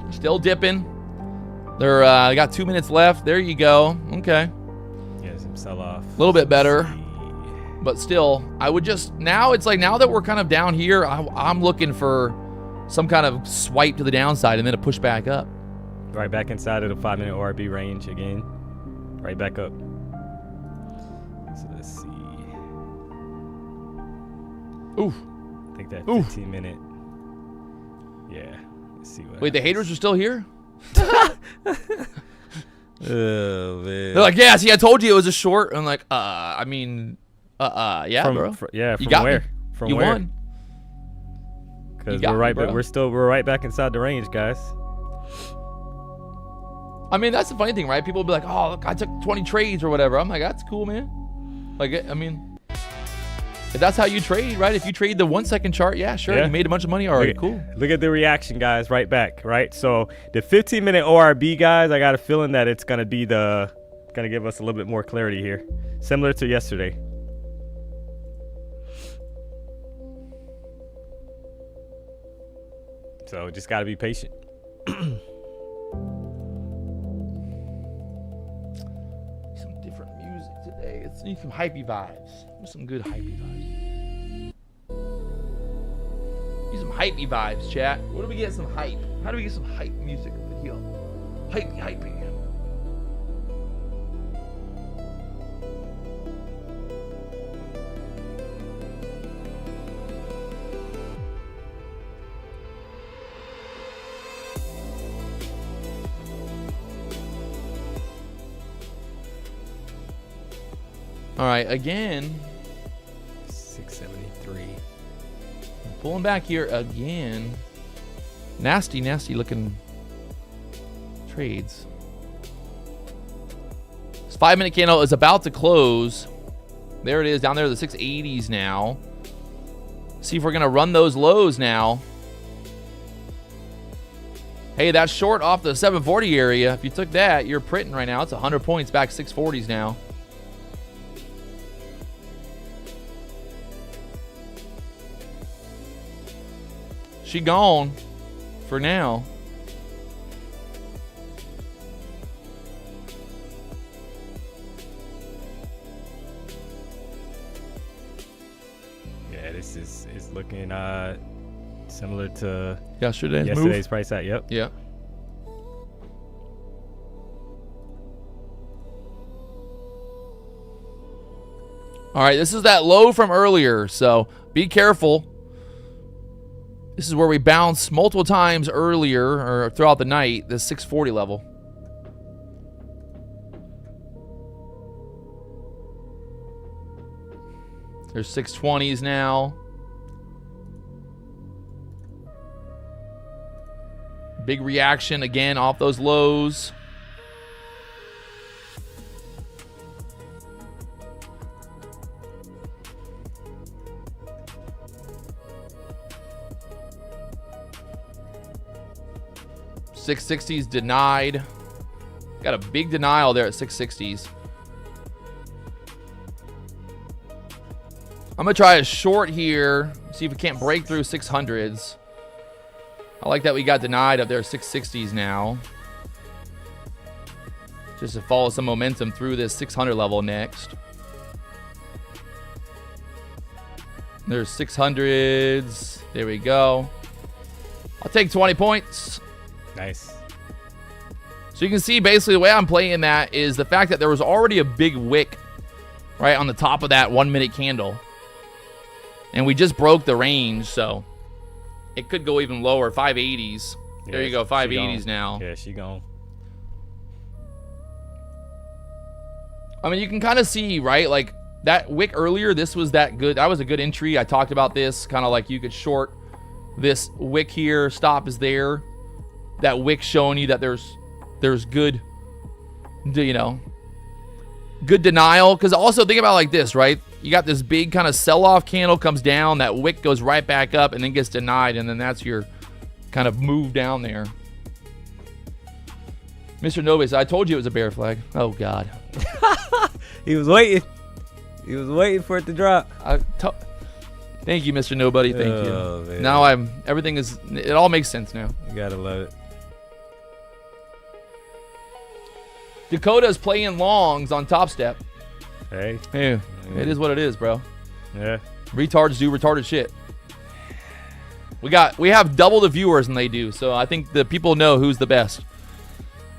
S3: Still dipping. They're got 2 minutes left. There you go. Okay.
S4: Yeah, some sell-off.
S3: A little bit better. But still, I would just, now it's like, now that we're kind of down here, I'm looking for some kind of swipe to the downside and then a push back up.
S4: Right back inside of the 5-minute ORB range again. Right back up. So let's see.
S3: Oof.
S4: I think that 15-minute. Yeah. Let's see what
S3: Wait, the haters are still here?
S4: Oh, man.
S3: They're like, yeah, see, I told you it was a short. I'm like, I mean, yeah, bro.
S4: From
S3: you got
S4: where?
S3: Me.
S4: From
S3: you
S4: where?
S3: won.
S4: Because we're right, but we're right back inside the range, guys.
S3: I mean, that's the funny thing, right? People will be like, oh, look, I took 20 trades or whatever. I'm like, that's cool, man. Like, I mean, if that's how you trade, right? If you trade the 1 second chart, yeah, sure, you made a bunch of money already. Cool.
S4: Look at the reaction, guys, right back, right? So the 15-minute ORB, guys, I got a feeling that it's gonna be gonna give us a little bit more clarity here, similar to yesterday. So just got to be patient.
S3: Some different music today. Let's need some hypey vibes. Some good hypey vibes. Need some hypey vibes, chat. Where do we get some hype? How do we get some hype music over here? Hypey. All right, again.
S4: 673.
S3: Pulling back here again. Nasty looking trades. This 5-minute candle is about to close. There it is, down there, the 680s now. See if we're gonna run those lows now. Hey, that's short off the 740 area. If you took that, you're printing right now. It's 100 points back 640s now. She gone for now.
S4: Yeah, this is looking similar to
S3: yesterday's
S4: price at. Yep.
S3: Yeah. All right, this is that low from earlier, so be careful. This is where we bounced multiple times earlier or throughout the night, the 640 level. There's 620s now. Big reaction again off those lows. 660s denied. Got a big denial there at 660s. I'm going to try a short here. See if we can't break through 600s. I like that we got denied up there at 660s now. Just to follow some momentum through this 600 level next. There's 600s. There we go. I'll take 20 points.
S4: Nice.
S3: So you can see basically the way I'm playing that is the fact that there was already a big wick right on the top of that 1 minute candle. And we just broke the range, so it could go even lower. 580s. There you go, 580s now.
S4: Yeah, she gone.
S3: I mean, you can kind of see, right? Like that wick earlier, this was that good. That was a good entry. I talked about this, kind of like you could short this wick here. Stop is there. That wick showing you that there's good, you know, good denial. Because also think about it like this, right? You got this big kind of sell-off candle comes down. That wick goes right back up and then gets denied. And then that's your kind of move down there. Mr. Novus, I told you it was a bear flag. Oh, God.
S4: He was waiting. He was waiting for it to drop.
S3: Thank you, Mr. Nobody. Thank you. Man. Now everything is, it all makes sense now.
S4: You gotta love it.
S3: Dakota's playing longs on Top Step.
S4: Hey.
S3: Hey, it is what it is, bro.
S4: Yeah.
S3: Retards do retarded shit. We have double the viewers than they do, so I think the people know who's the best.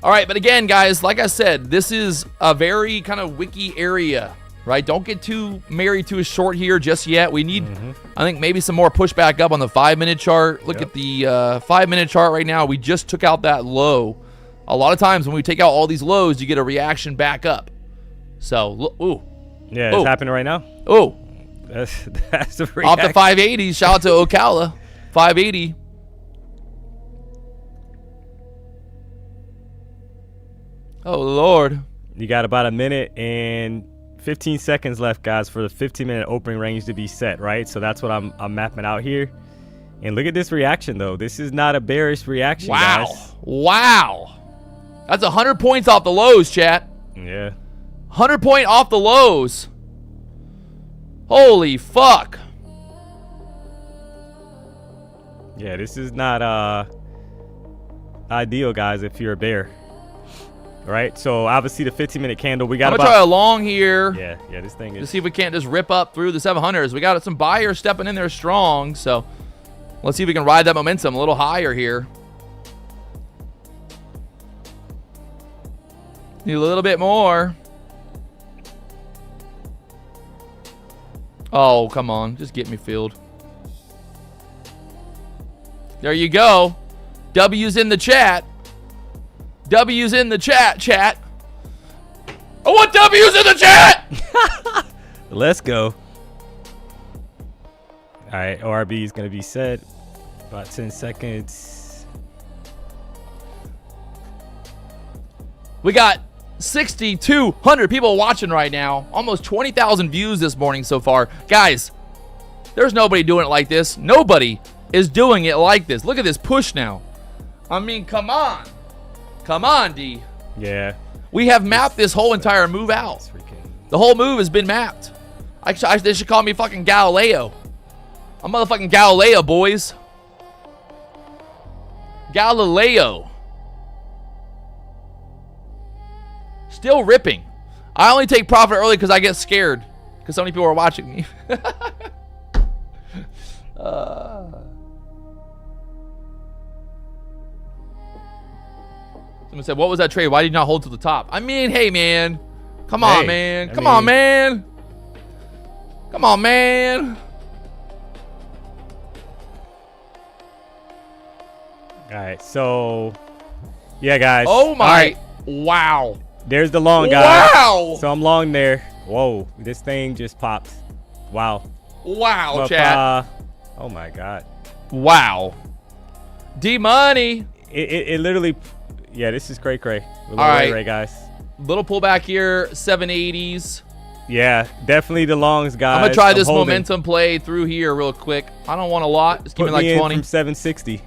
S3: All right, but again, guys, like I said, this is a very kind of wiki area, right? Don't get too married to a short here just yet. We need, I think, maybe some more pushback up on the 5-minute chart. Look at the 5-minute chart right now. We just took out that low. A lot of times when we take out all these lows, you get a reaction back up. So, ooh.
S4: Yeah, it's happening right now.
S3: Ooh.
S4: That's the reaction.
S3: Off the 580s. Shout out to Ocala. 580. Oh, Lord.
S4: You got about a minute and 15 seconds left, guys, for the 15-minute opening range to be set, right? So that's what I'm mapping out here. And look at this reaction, though. This is not a bearish reaction, guys.
S3: Wow. That's 100 points off the lows, chat.
S4: Yeah.
S3: 100 point off the lows. Holy fuck.
S4: Yeah, this is not ideal, guys, if you're a bear. Right, so obviously the 15-minute candle, we got
S3: I'm gonna try a long here.
S4: Yeah, this thing is.
S3: To see if we can't just rip up through the 700s. We got some buyers stepping in there strong, so let's see if we can ride that momentum a little higher here. Need a little bit more. Oh, come on, just get me filled. There you go. W's in the chat. W's in the chat. I want W's in the chat!
S4: Let's go. All right, ORB is going to be set. About 10 seconds.
S3: We got 6,200 people watching right now. Almost 20,000 views this morning so far. Guys, there's nobody doing it like this. Nobody is doing it like this. Look at this push now. I mean, come on. Come on, D.
S4: Yeah.
S3: We have mapped this whole entire move out. The whole move has been mapped. They should call me fucking Galileo. I'm motherfucking Galileo, boys. Galileo. Still ripping. I only take profit early because I get scared. Because so many people are watching me. Someone said, what was that trade? Why did you not hold to the top? I mean, hey, man. Come on, man. Come on, man. Come on, man.
S4: All right, so, yeah, guys.
S3: Oh, my.
S4: Right.
S3: Wow.
S4: There's the long, guys.
S3: Wow.
S4: So I'm long there. Whoa, this thing just popped. Wow.
S3: Wow, chat.
S4: Oh, my God.
S3: Wow. D-Money.
S4: It literally... Yeah, this is cray.
S3: All right,
S4: guys.
S3: Little pullback here, 780s.
S4: Yeah, definitely the longs, guys.
S3: I'm gonna try this momentum play through here real quick. I don't want a lot. Just give me like 20.
S4: From 760.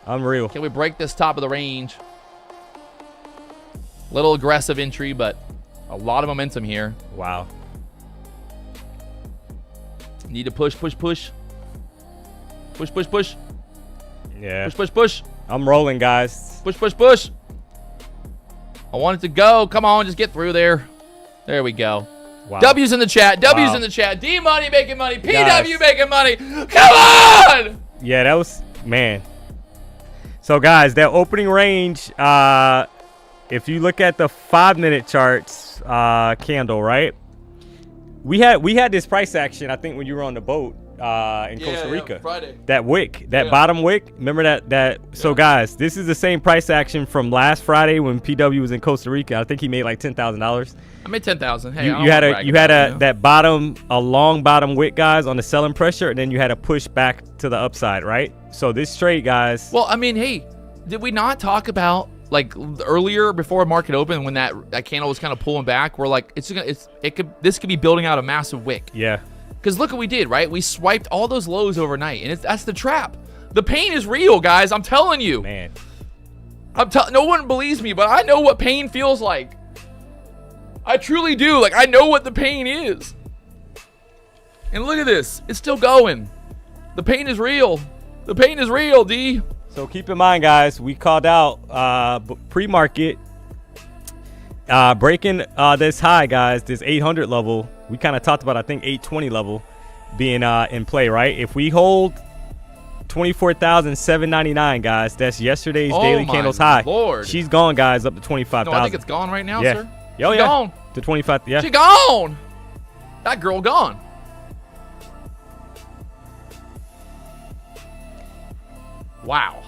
S4: Unreal.
S3: Can we break this top of the range? Little aggressive entry, but a lot of momentum here.
S4: Wow.
S3: Need to push, push, push. Push, push, push.
S4: Yeah.
S3: Push, push, push.
S4: I'm rolling, guys.
S3: Push, push, push. I want it to go. Come on, just get through there. There we go.
S4: Wow.
S3: W's in the chat. W's
S4: Wow.
S3: in the chat. D Money making money. PW
S4: Guys.
S3: making money. Come on!
S4: Yeah, that was, man. So, guys, that opening range, if you look at the 5-minute charts candle, right? We had this price action, I think, when you were on the boat in Costa Rica.
S3: Friday.
S4: That wick, that bottom wick. Remember that? So, guys, this is the same price action from last Friday when PW was in Costa Rica. I think he made like $10,000.
S3: I made 10,000. Hey,
S4: You had that bottom, a long bottom wick, guys, on the selling pressure, and then you had a push back to the upside, right? So this trade, guys.
S3: Well, I mean, hey, did we not talk about like earlier before market open when that candle was kind of pulling back? We're like, this could be building out a massive wick.
S4: Yeah.
S3: Because look what we did, right? We swiped all those lows overnight, and that's the trap. The pain is real, guys. I'm telling you.
S4: Man.
S3: No one believes me, but I know what pain feels like. I truly do. Like, I know what the pain is. And look at this. It's still going. The pain is real. The pain is real, D.
S4: So keep in mind, guys, we called out pre-market breaking this high, guys, this 800 level. We kind of talked about, I think, 820 level being in play, right? If we hold 24,799, guys, that's yesterday's daily candles high.
S3: Lord.
S4: She's gone, guys, up to 25,000.
S3: No, I think it's gone right now,
S4: Yeah.
S3: sir.
S4: Oh,
S3: She
S4: yeah.
S3: gone.
S4: To 25, yeah.
S3: She gone. That girl gone. Wow.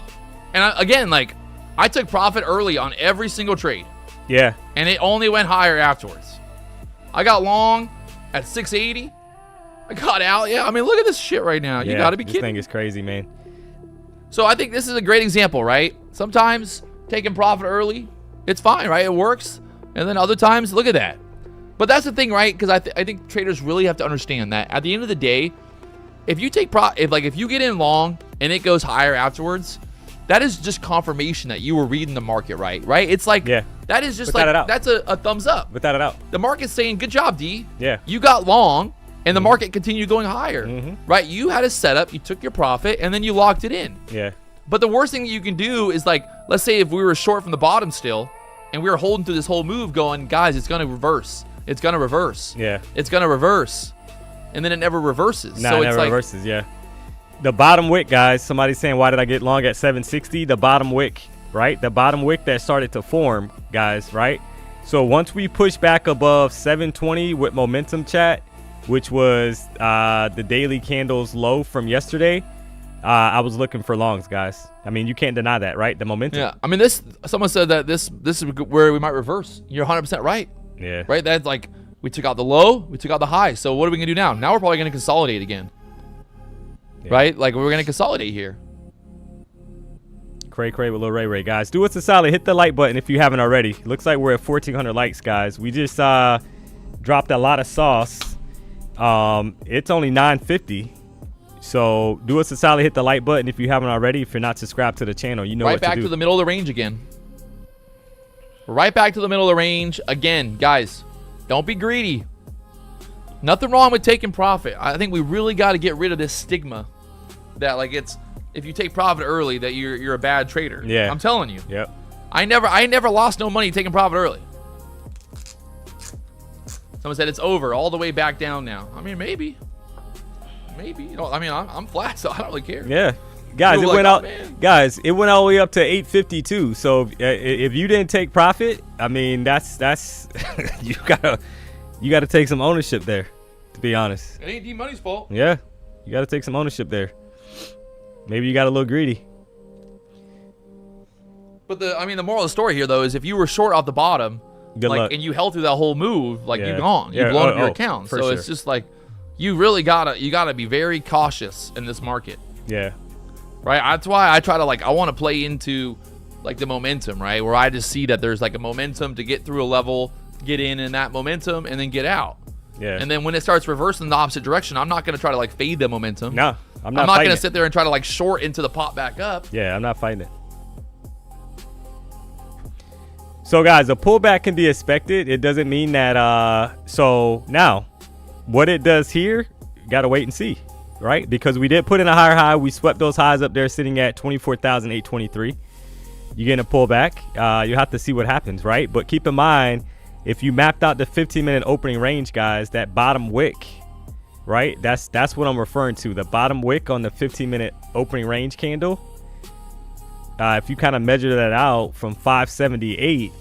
S3: And again, like, I took profit early on every single trade,
S4: Yeah.
S3: and it only went higher afterwards. I got long at 680. I got out. Yeah, I mean, look at this shit right now. You
S4: Yeah,
S3: got to be
S4: this
S3: kidding.
S4: thing is crazy, man.
S3: So I think this is a great example, right? Sometimes taking profit early, it's fine, right? It works. And then other times, look at that. But that's the thing, right? Because I think traders really have to understand that at the end of the day, if you take if you get in long and it goes higher afterwards, that is just confirmation that you were reading the market right? It's like,
S4: Yeah.
S3: that is just
S4: Without
S3: like,
S4: a doubt.
S3: that's a thumbs up.
S4: Without a doubt.
S3: The market's saying, good job, D.
S4: Yeah.
S3: You got long, and the market continued going higher,
S4: Mhm.
S3: right? You had a setup, you took your profit, and then you locked it in.
S4: Yeah.
S3: But the worst thing that you can do is, like, let's say if we were short from the bottom still, and we were holding through this whole move going, guys, it's going to reverse. It's going to reverse.
S4: Yeah.
S3: It's going to reverse. And then it never reverses.
S4: No,
S3: so
S4: it
S3: it's
S4: never
S3: like,
S4: reverses, yeah. The bottom wick, guys, somebody's saying, why did I get long at 760? The bottom wick, right? The bottom wick that started to form, guys, right? So once we push back above 720 with momentum chat, which was the daily candles low from yesterday, I was looking for longs, guys. I mean, you can't deny that, right? The momentum.
S3: yeah. I mean, someone said that this is where we might reverse. You're 100% right.
S4: Yeah.
S3: Right? That's like, we took out the low, we took out the high. So what are we going to do now? Now we're probably going to consolidate again.
S4: Yeah.
S3: Right? Like, we're going to consolidate here.
S4: Cray with Lil Ray Ray, guys. Do us a solid. Hit the like button if you haven't already. Looks like we're at 1,400 likes, guys. We just dropped a lot of sauce. It's only 950. So do us a solid. Hit the like button if you haven't already. If you're not subscribed to the channel, you know
S3: Right
S4: what to
S3: back
S4: do.
S3: to the middle of the range again. Right back to the middle of the range again, guys. Don't be greedy. Nothing wrong with taking profit. I think we really got to get rid of this stigma that, like, it's if you take profit early that you're a bad trader.
S4: Yeah.
S3: I'm telling you.
S4: Yep.
S3: I never lost no money taking profit early. Someone said it's over all the way back down now. I mean, maybe. You know, I mean, I'm flat, so I don't really care.
S4: Yeah. Guys, it
S3: People are
S4: went
S3: like,
S4: out.
S3: "Oh, man."
S4: Guys, it went all the way up to 852. So if you didn't take profit, I mean, that's you gotta take some ownership there. To be honest.
S3: It ain't D Money's fault.
S4: Yeah, you gotta take some ownership there. Maybe you got a little greedy.
S3: But the moral of the story here though is if you were short off the bottom,
S4: Good luck.
S3: and you held through that whole move, like
S4: Yeah.
S3: you've gone,
S4: Yeah,
S3: you've blown up your
S4: oh,
S3: account.
S4: for
S3: So
S4: sure.
S3: it's just like you really gotta be very cautious in this market,
S4: Yeah.
S3: right? That's why I try to I want to play into like the momentum, right? Where I just see that there's like a momentum to get through a level, get in that momentum, and then get out.
S4: Yeah.
S3: And then when it starts reversing the opposite direction, I'm not gonna try to like fade the momentum.
S4: No.
S3: I'm not going to sit there and try to like short into the pop back up.
S4: Yeah, I'm not fighting it. So guys, a pullback can be expected. It doesn't mean that. So now, what it does here, you got to wait and see, right? Because we did put in a higher high. We swept those highs up there, sitting at 24,823. You're getting a pullback. You have to see what happens, right? But keep in mind, if you mapped out the 15-minute opening range, guys, that bottom wick, right? That's what I'm referring to. The bottom wick on the 15-minute opening range candle. If you kind of measure that out from 578,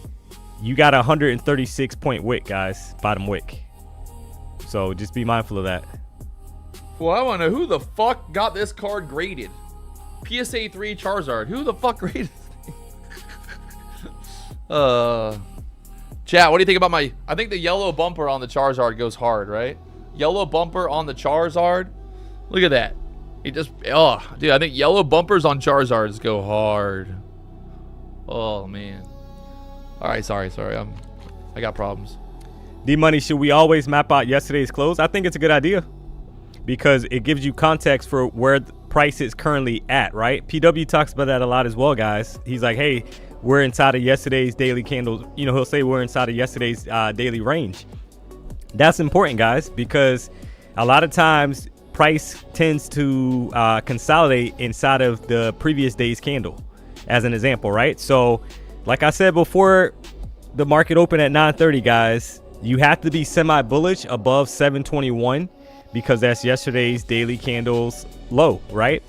S4: you got a 136-point wick, guys. Bottom wick. So just be mindful of that.
S3: Well, I want to know who the fuck got this card graded. PSA 3 Charizard. Who the fuck graded this thing? Chat, what do you think about my... I think the yellow bumper on the Charizard goes hard, right? Yellow bumper on the Charizard. Look at that. It just... Oh, dude, I think yellow bumpers on Charizards go hard. Oh, man. All right, sorry. I got problems.
S4: D-Money, should we always map out yesterday's close? I think it's a good idea because it gives you context for where the price is currently at, right? PW talks about that a lot as well, guys. He's like, hey, we're inside of yesterday's daily candles. You know, he'll say we're inside of yesterday's daily range. That's important, guys, because a lot of times price tends to consolidate inside of the previous day's candle, as an example, right? So, like I said before, the market opened at 9:30, guys. You have to be semi-bullish above 721 because that's yesterday's daily candles low, right?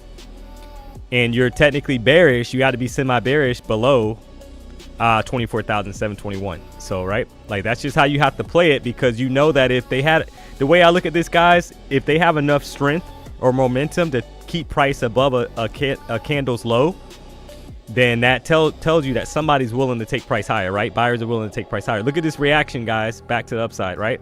S4: And you're technically bearish. You got to be semi-bearish below 24,721. So, right? Like, that's just how you have to play it, because you know that if they had, the way I look at this, guys, if they have enough strength or momentum to keep price above a candle's low, then that tells you that somebody's willing to take price higher, right? Buyers are willing to take price higher. Look at this reaction, guys, back to the upside, right?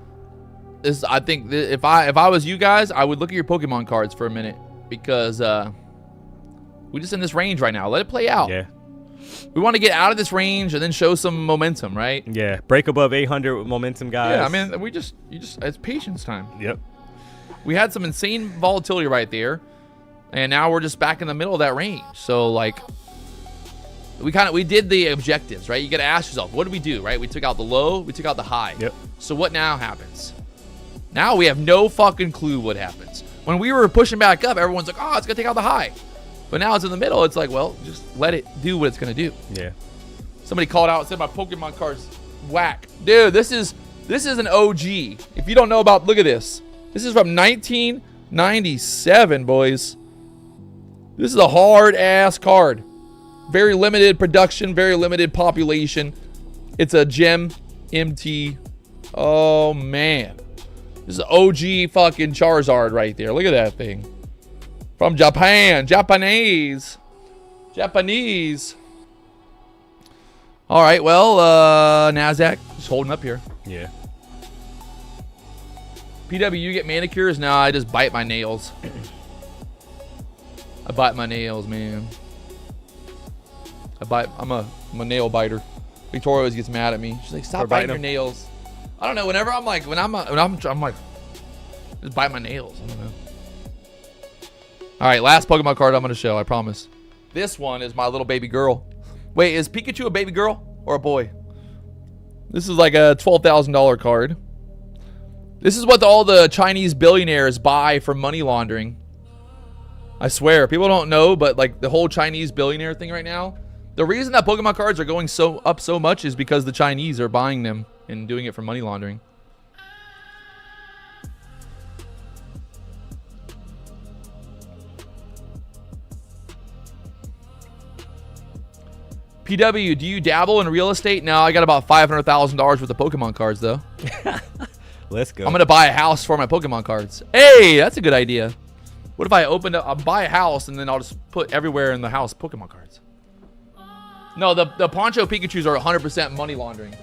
S3: I think if I was you guys, I would look at your Pokemon cards for a minute, because we're just in this range right now. Let it play out.
S4: Yeah.
S3: We want to get out of this range and then show some momentum, right?
S4: Yeah. Break above 800 with momentum, guys.
S3: Yeah, I mean, it's patience time.
S4: Yep.
S3: We had some insane volatility right there, and now we're just back in the middle of that range. So, like, we did the objectives, right? You got to ask yourself, what did we do, right? We took out the low, we took out the high.
S4: Yep.
S3: So what now happens? Now we have no fucking clue what happens. When we were pushing back up, everyone's like, oh, it's going to take out the high. But now it's in the middle. It's like, well, just let it do what it's going to do.
S4: Yeah.
S3: Somebody called out and said my Pokemon card's whack. Dude, this is an OG. If you don't know about, look at this. This is from 1997, boys. This is a hard-ass card. Very limited production, very limited population. It's a Gem MT. Oh, man. This is OG fucking Charizard right there. Look at that thing. From Japan. Japanese. All right, well, NASDAQ just holding up here.
S4: Yeah.
S3: PW, you get manicures? No, I just bite my nails. I bite my nails, man. I'm a nail biter. Victoria always gets mad at me. She's like, stop biting your nails. I don't know. Whenever I'm like, I'm like, just bite my nails. I don't know. All right, last Pokemon card I'm going to show, I promise. This one is my little baby girl. Wait, is Pikachu a baby girl or a boy? This is like a $12,000 card. This is what all the Chinese billionaires buy for money laundering. I swear, people don't know, but like the whole Chinese billionaire thing right now, the reason that Pokemon cards are going up so much is because the Chinese are buying them and doing it for money laundering. PW, do you dabble in real estate? No, I got about $500,000 worth of Pokemon cards, though.
S4: Let's go.
S3: I'm going to buy a house for my Pokemon cards. Hey, that's a good idea. What if I I'll buy a house and then I'll just put everywhere in the house Pokemon cards? No, the Poncho Pikachus are 100% money laundering.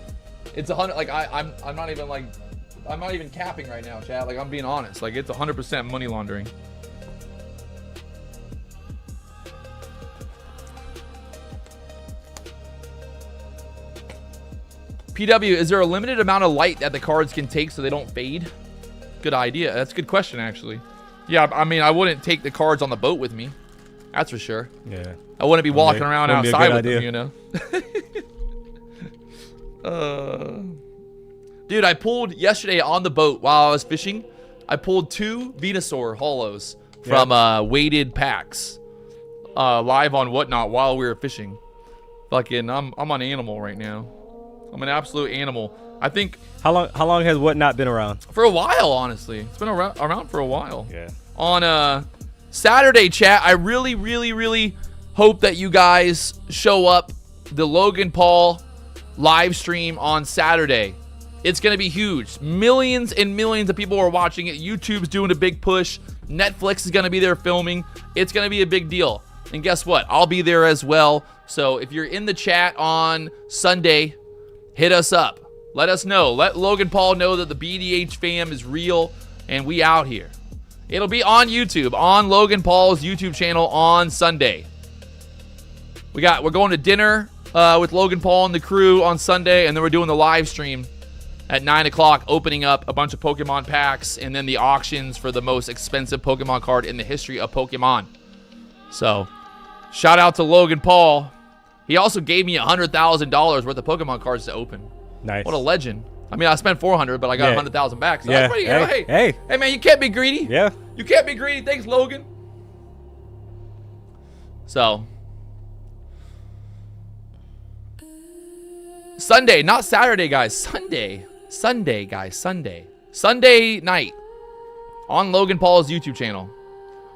S3: It's 100. Like I'm not even capping right now, chat. Like I'm being honest. Like it's 100% money laundering. PW, is there a limited amount of light that the cards can take so they don't fade? Good idea. That's a good question, actually. Yeah, I mean, I wouldn't take the cards on the boat with me. That's for sure.
S4: Yeah.
S3: I wouldn't be walking around
S4: wouldn't be a
S3: outside
S4: good
S3: with
S4: idea.
S3: them, you know? Dude, I pulled yesterday on the boat while I was fishing. I pulled 2 Venusaur holos from weighted packs live on Whatnot while we were fishing. Fucking, I'm an animal right now. I'm an absolute animal. I think
S4: How long has Whatnot been around?
S3: for a while, honestly. It's been around for a while.
S4: Yeah.
S3: On Saturday, chat, I really, really, really hope that you guys show up the Logan Paul live stream on Saturday. It's going to be huge. Millions and millions of people are watching it. YouTube's doing a big push. Netflix is going to be there filming. It's going to be a big deal. And guess what? I'll be there as well. So if you're in the chat on Sunday, hit us up. Let us know. Let Logan Paul know that the BDH fam is real and we out here. It'll be on YouTube, on Logan Paul's YouTube channel on Sunday. We're going to dinner with Logan Paul and the crew on Sunday, and then we're doing the live stream at 9 o'clock, opening up a bunch of Pokemon packs, and then the auctions for the most expensive Pokemon card in the history of Pokemon. So, shout out to Logan Paul. He also gave me $100,000 worth of Pokemon cards to open.
S4: Nice.
S3: What a legend. I mean, I spent $400, but I got 100,000 back. So that's pretty good.
S4: Hey.
S3: Hey, man, you can't be greedy.
S4: Yeah.
S3: You can't be greedy. Thanks, Logan. So, Sunday, not Saturday, guys. Sunday, guys. Sunday night on Logan Paul's YouTube channel.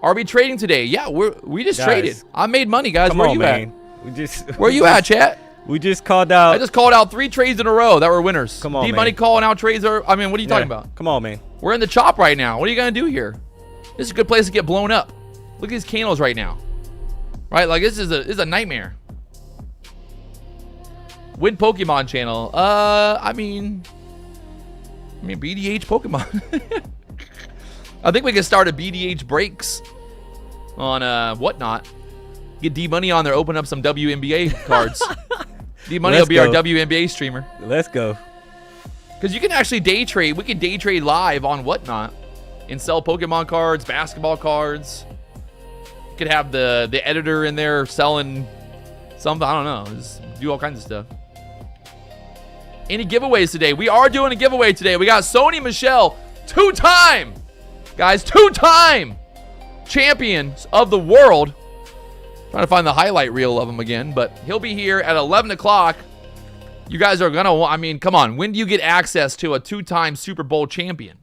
S3: Are we trading today? Yeah, we just traded. I made money, guys.
S4: Come
S3: Where
S4: on,
S3: you
S4: man.
S3: at? Where you at, chat?
S4: We just called out.
S3: I just called out 3 trades in a row that were winners.
S4: Come on,
S3: D-Money
S4: man.
S3: calling out trades. What are you talking about?
S4: Come on, man.
S3: We're in the chop right now. What are you going to do here? This is a good place to get blown up. Look at these candles right now. Right? Like, this is a nightmare. Win Pokemon channel. I mean, BDH Pokemon. I think we can start a BDH breaks on Whatnot. Get D-Money on there, open up some WNBA cards. D-Money will be our WNBA streamer.
S4: Let's go.
S3: Because you can actually day trade. We can day trade live on Whatnot and sell Pokemon cards, basketball cards. You could have the editor in there selling something. I don't know. Just do all kinds of stuff. Any giveaways today? We are doing a giveaway today. We got Sony Michel, 2-time, guys, 2-time champions of the world. Trying to find the highlight reel of him again, but he'll be here at 11 o'clock. You guys are gonna want, I mean, come on. When do you get access to a 2-time Super Bowl champion?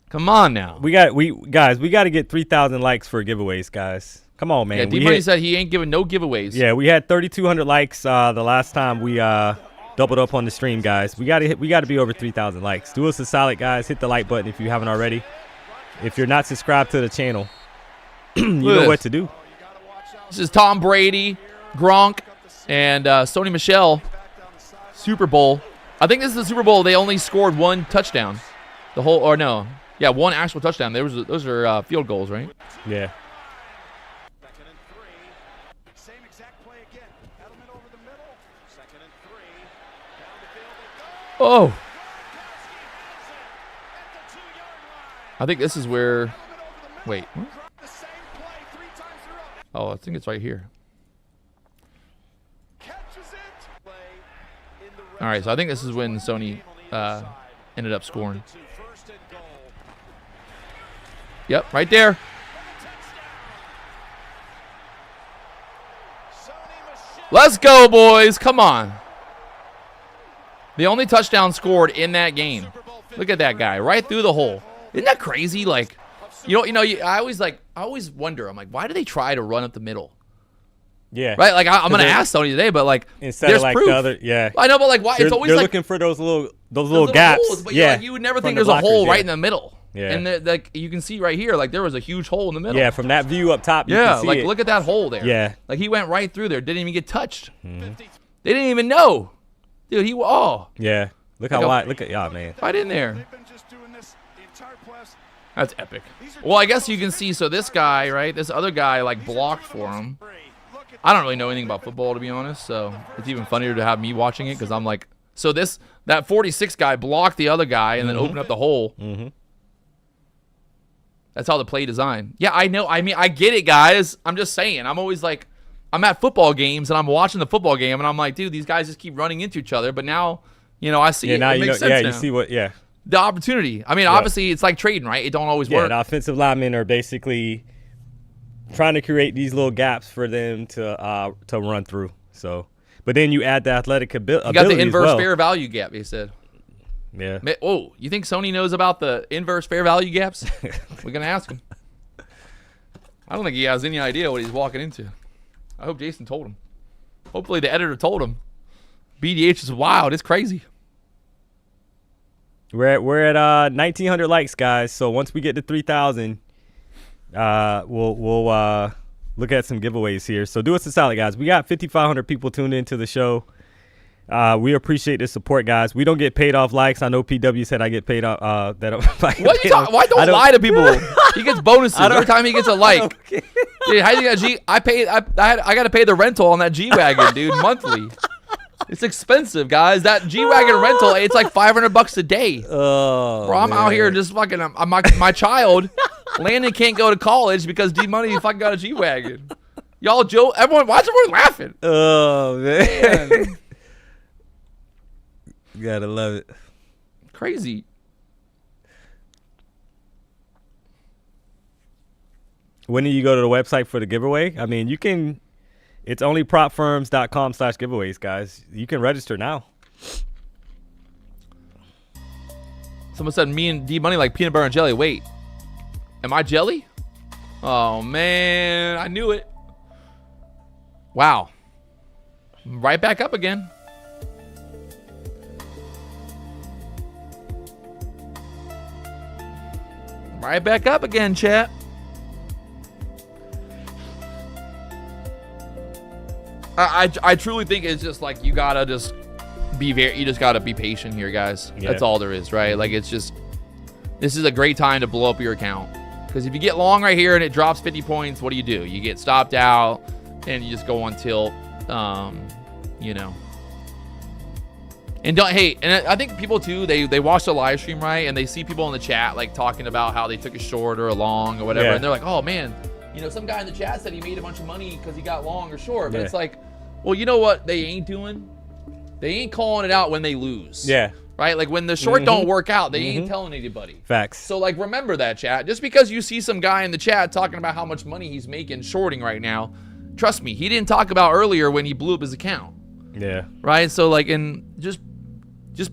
S3: Come on now.
S4: We got to get 3,000 likes for giveaways, guys. Come on, man.
S3: Yeah, D-Money said he ain't giving no giveaways.
S4: Yeah, we had 3,200 likes the last time we doubled up on the stream, guys. We got to be over 3,000 likes. Do us a solid, guys. Hit the like button if you haven't already. If you're not subscribed to the channel, you know what to do.
S3: This is Tom Brady, Gronk, and Sony Michel. Super Bowl. I think this is the Super Bowl. They only scored 1 touchdown. Yeah, 1 actual touchdown. Those are field goals, right?
S4: Yeah.
S3: Oh. I think this is where. Wait. What? Oh, I think it's right here. All right, so I think this is when Sony ended up scoring. Yep, right there. Let's go, boys. Come on. The only touchdown scored in that game. Look at that guy right through the hole. Isn't that crazy? Like, I always wonder. I'm like, why do they try to run up the middle?
S4: Yeah.
S3: Right. Like, I'm gonna ask Sony today, but like,
S4: instead
S3: there's
S4: of like
S3: proof.
S4: the other, yeah.
S3: I know, but like, why? It's always
S4: they're
S3: like
S4: looking for those little gaps.
S3: Holes, but
S4: yeah.
S3: you would never
S4: from
S3: think
S4: the
S3: there's a hole
S4: blockers,
S3: right
S4: yeah.
S3: in the middle.
S4: Yeah.
S3: And like you can see right here, like there was a huge hole in the middle.
S4: Yeah, from that view up top. You
S3: Yeah,
S4: can see
S3: like
S4: it.
S3: look at that hole there.
S4: Yeah.
S3: Like he went right through there, didn't even get touched. They didn't even know, dude.
S4: Yeah. Look how wide. Look at y'all, man.
S3: Right in there. That's epic. Well, I guess you can see. So this guy, right? This other guy, like blocked for him. I don't really know anything about football, to be honest. So it's even funnier to have me watching it because I'm like, so that 46 guy blocked the other guy and then opened up the hole. That's how the play designed. Yeah, I know. I mean, I get it, guys. I'm just saying. I'm always like, I'm at football games and I'm watching the football game and I'm like, dude, these guys just keep running into each other. But now, I see it.
S4: Now
S3: It makes sense now.
S4: you see what,
S3: The opportunity. I mean, obviously, it's like trading, right? It don't always work.
S4: The offensive linemen are basically trying to create these little gaps for them to run through. So, but then you add the athletic ability.
S3: You got the inverse fair value gap, he said.
S4: Yeah.
S3: Oh, you think Sony knows about the inverse fair value gaps? We're going to ask him. I don't think he has any idea what he's walking into. I hope Jason told him. Hopefully the editor told him. BDH is wild. It's crazy.
S4: We're at 1,900 likes, guys. So once we get to 3,000, we'll look at some giveaways here. So do us a solid, guys. We got 5,500 people tuned into the show. We appreciate the support, guys. We don't get paid off likes. I know PW said I get paid off. Why
S3: don't lie to people? He gets bonuses every time he gets a like. Dude, how you got G? I got to pay the rental on that G-Wagon, dude, monthly. It's expensive, guys. That G-Wagon rental, it's like $500 a day.
S4: Oh,
S3: bro, I'm out here just fucking. My child, Landon can't go to college because D Money fucking got a G-Wagon. Y'all joke. Why is everyone laughing?
S4: Oh man. You gotta love it.
S3: Crazy.
S4: When do you go to the website for the giveaway? I mean, you can. It's only propfirms.com/giveaways, guys. You can register now.
S3: Someone said me and D Money like peanut butter and jelly. Wait, am I jelly? Oh man, I knew it. Wow. Right back up again. Right back up again, chat. I truly think it's just like you gotta just be patient here, guys. Yeah. That's all there is, right? Like it's just, this is a great time to blow up your account. Because if you get long right here and it drops 50 points, what do? You get stopped out and you just go on tilt, And I think people too, they watch the live stream, right? And they see people in the chat like talking about how they took a short or a long or whatever. Yeah. And they're like, oh man, some guy in the chat said he made a bunch of money because he got long or short. But it's like, well, you know what they ain't doing? They ain't calling it out when they lose. Yeah. Right? Like when the short don't work out, they ain't telling anybody. Facts. So like remember that, chat. Just because you see some guy in the chat talking about how much money he's making shorting right now, trust me, he didn't talk about earlier when he blew up his account. Yeah. Right? So like just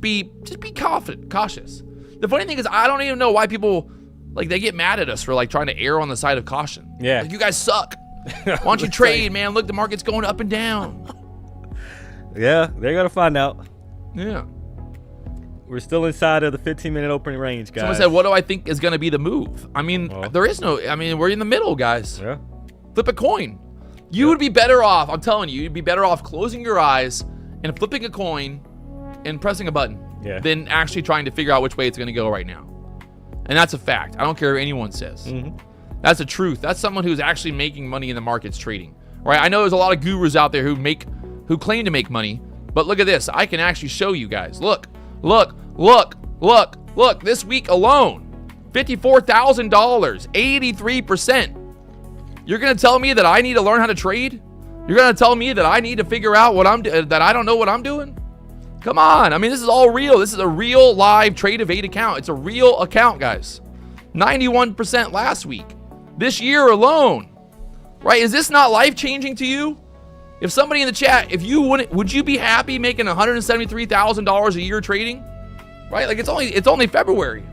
S3: be cautious. The funny thing is I don't even know why people like they get mad at us for like trying to err on the side of caution. Yeah. Like you guys suck. Why don't you trade, man? Look, the market's going up and down. Yeah, they're gonna find out. Yeah. We're still inside of the 15-minute opening range, guys. Someone said, what do I think is gonna be the move? I mean, there is no, we're in the middle, guys. Yeah. Flip a coin. You would be better off, I'm telling you, you'd be better off closing your eyes and flipping a coin and pressing a button than actually trying to figure out which way it's going to go right now. And that's a fact. I don't care what anyone says. That's the truth. That's someone who's actually making money in the markets trading. Right? I know there's a lot of gurus out there who claim to make money, but look at this. I can actually show you guys. Look. This week alone, $54,000, 83%. You're going to tell me that I need to learn how to trade? You're going to tell me that I need to figure out that I don't know what I'm doing? Come on. I mean, this is all real. This is a real live Trade Evade account. It's a real account, guys. 91% last week. This year alone. Right? Is this not life-changing to you? If somebody in the chat, would you be happy making $173,000 a year trading? Right? Like it's only February.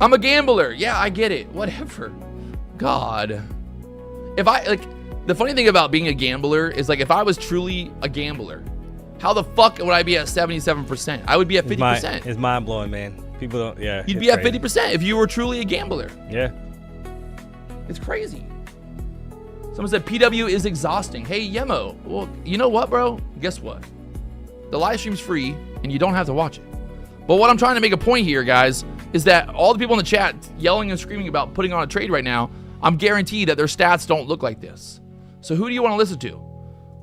S3: I'm a gambler. Yeah, I get it. Whatever. God. The funny thing about being a gambler is like if I was truly a gambler, how the fuck would I be at 77%? I would be at 50%. It's mind blowing, man. People don't. Yeah. You'd be at 50% if you were truly a gambler. Yeah. It's crazy. Someone said PW is exhausting. Hey Yemo. Well, you know what, bro? Guess what? The live stream's free and you don't have to watch it. But what I'm trying to make a point here, guys, is that all the people in the chat yelling and screaming about putting on a trade right now, I'm guaranteed that their stats don't look like this. So who do you want to listen to?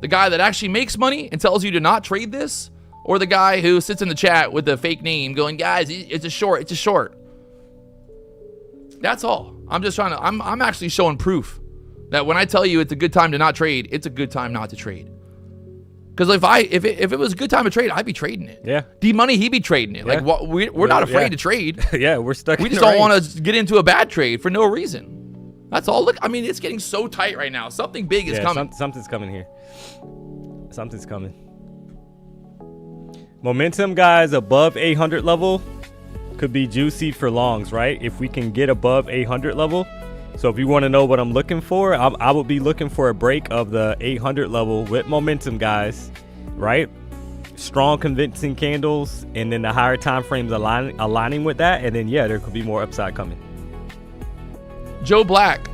S3: The guy that actually makes money and tells you to not trade this? Or the guy who sits in the chat with the fake name going, guys, it's a short, it's a short. That's all. I'm just trying to, I'm actually showing proof that when I tell you it's a good time to not trade, it's a good time not to trade. Because if it was a good time to trade, I'd be trading it.
S4: Yeah.
S3: D-Money, he'd be trading it.
S4: Yeah.
S3: Like we're not afraid to trade.
S4: Yeah, we're stuck.
S3: We just don't want to get into a bad trade for no reason. That's all. Look, I mean, it's getting so tight right now. Something big is coming.
S4: Something's coming here. Something's coming. Momentum, guys, above 800 level could be juicy for longs, right? If we can get above 800 level. So if you want to know what I'm looking for, I would be looking for a break of the 800 level with momentum, guys, right? Strong, convincing candles, and then the higher time frames aligning with that, and then yeah, there could be more upside coming.
S3: Joe Black,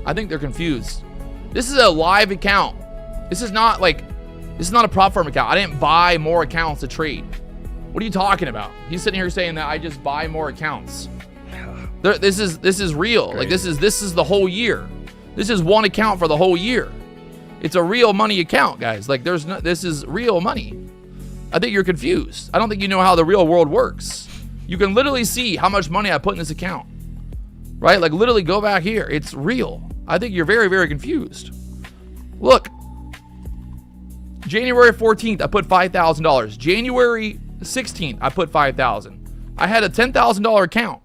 S3: I think they're confused. This is a live account. This is not a prop firm account. I didn't buy more accounts to trade. What are you talking about? He's sitting here saying that I just buy more accounts. This is real. Crazy. Like this is the whole year. This is one account for the whole year. It's a real money account, guys. Like this is real money. I think you're confused. I don't think you know how the real world works. You can literally see how much money I put in this account. Right? Like literally go back here. It's real. I think you're very, very confused. Look. January 14th, I put $5,000. January 16th, I put $5,000. I had a $10,000 account.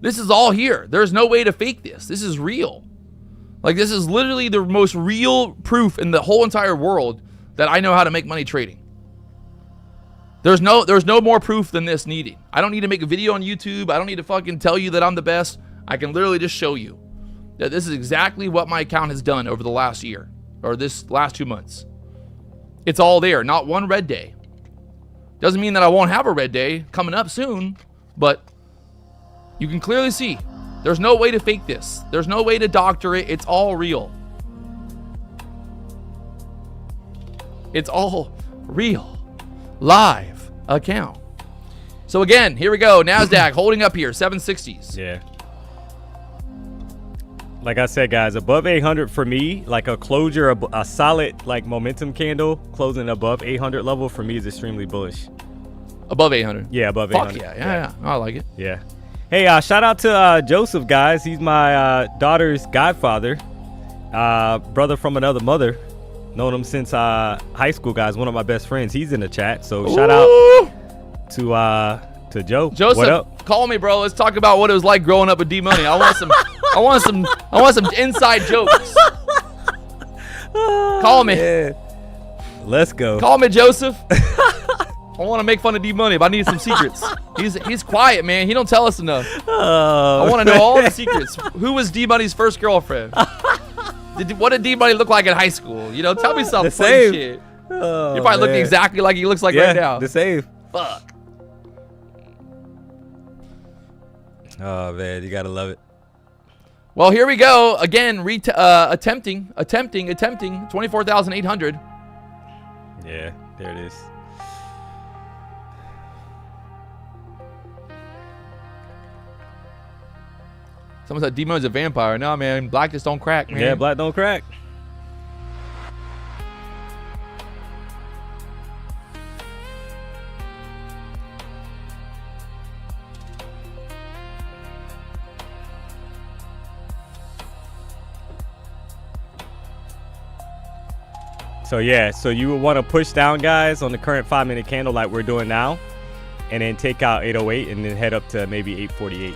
S3: This is all here. There's no way to fake this. This is real. Like this is literally the most real proof in the whole entire world that I know how to make money trading. There's no more proof than this needed. I don't need to make a video on YouTube. I don't need to fucking tell you that I'm the best. I can literally just show you that this is exactly what my account has done over the last year or this last 2 months. It's all there. Not one red day. Doesn't mean that I won't have a red day coming up soon, but you can clearly see there's no way to fake this. There's no way to doctor it. It's all real. It's all real. Live account. So again, here we go. NASDAQ holding up here, 760s.
S4: Yeah. Like I said, guys, above 800 for me, like a closure, a solid like momentum candle closing above 800 level for me is extremely bullish.
S3: Above 800?
S4: Yeah, above
S3: Fuck
S4: 800.
S3: Yeah. I like it.
S4: Yeah. Hey, shout out to Joseph, guys. He's my daughter's godfather, brother from another mother. Known him since high school, guys. One of my best friends. He's in the chat, so shout out to Joe.
S3: Joseph,
S4: what up?
S3: Call me, bro. Let's talk about what it was like growing up with D-Money. I want some inside jokes. Call me.
S4: Yeah. Let's go.
S3: Call me, Joseph. I want to make fun of D-Money, but I need some secrets. He's quiet, man. He don't tell us enough. I want to know all the secrets. Who was D-Money's first girlfriend? What did D-Money look like in high school? You know, tell me something.
S4: The same.
S3: Shit.
S4: Oh,
S3: You're probably looking exactly like he looks like right now.
S4: The same.
S3: Fuck.
S4: Oh man, you gotta love it.
S3: Well, here we go again. Attempting 24,800.
S4: Yeah, there it is.
S3: Someone said D-Money's a vampire. No, man. Black just don't crack, man.
S4: Yeah, black don't crack. So yeah, so you would want to push down, guys, on the current 5-minute candle like we're doing now, and then take out 808 and then head up to maybe 848.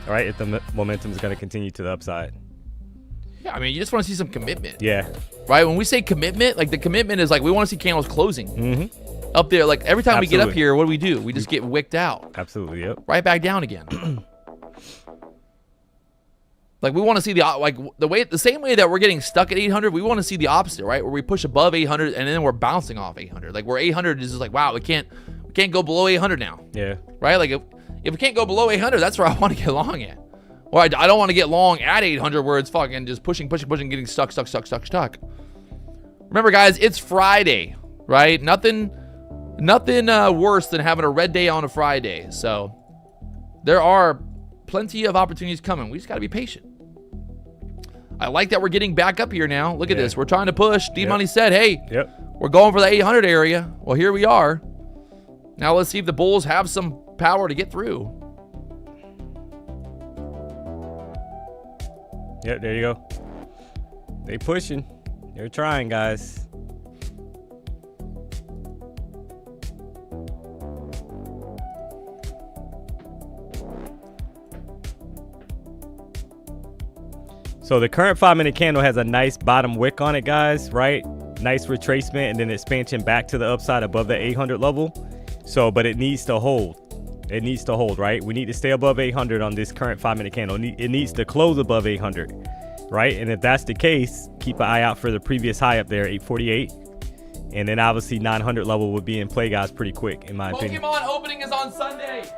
S4: All right, if the momentum is going to continue to the upside.
S3: Yeah, I mean, you just want to see some commitment.
S4: Yeah.
S3: Right? When we say commitment, like the commitment is like we want to see candles closing. Up there. Like every time we get up here, what do? We just get wicked out.
S4: Absolutely, yep.
S3: Right back down again. Like we want to see the same way that we're getting stuck at 800, we want to see the opposite, right? Where we push above 800 and then we're bouncing off 800. Like where 800 is just like, wow, we can't go below 800 now.
S4: Yeah.
S3: Right? Like if we can't go below 800, that's where I want to get long at. Or I don't want to get long at 800 where it's fucking just pushing, getting stuck. Remember, guys, it's Friday, right? Nothing worse than having a red day on a Friday. So there are plenty of opportunities coming. We just got to be patient. I like that we're getting back up here now. Look at
S4: Yeah.
S3: this. We're trying to push. D-Money
S4: Yep.
S3: said, hey,
S4: Yep.
S3: we're going for the 800 area. Well, here we are. Now let's see if the bulls have some power to get through.
S4: Yep, there you go. They pushing. They're trying, guys. So the current 5-minute candle has a nice bottom wick on it, guys, right? Nice retracement and then expansion back to the upside above the 800 level. So, but it needs to hold. It needs to hold, right? We need to stay above 800 on this current 5-minute candle. It needs to close above 800, right? And if that's the case, keep an eye out for the previous high up there, 848. And then obviously 900 level would be in play, guys, pretty quick, in my opinion.
S3: Pokemon opening is on Sunday.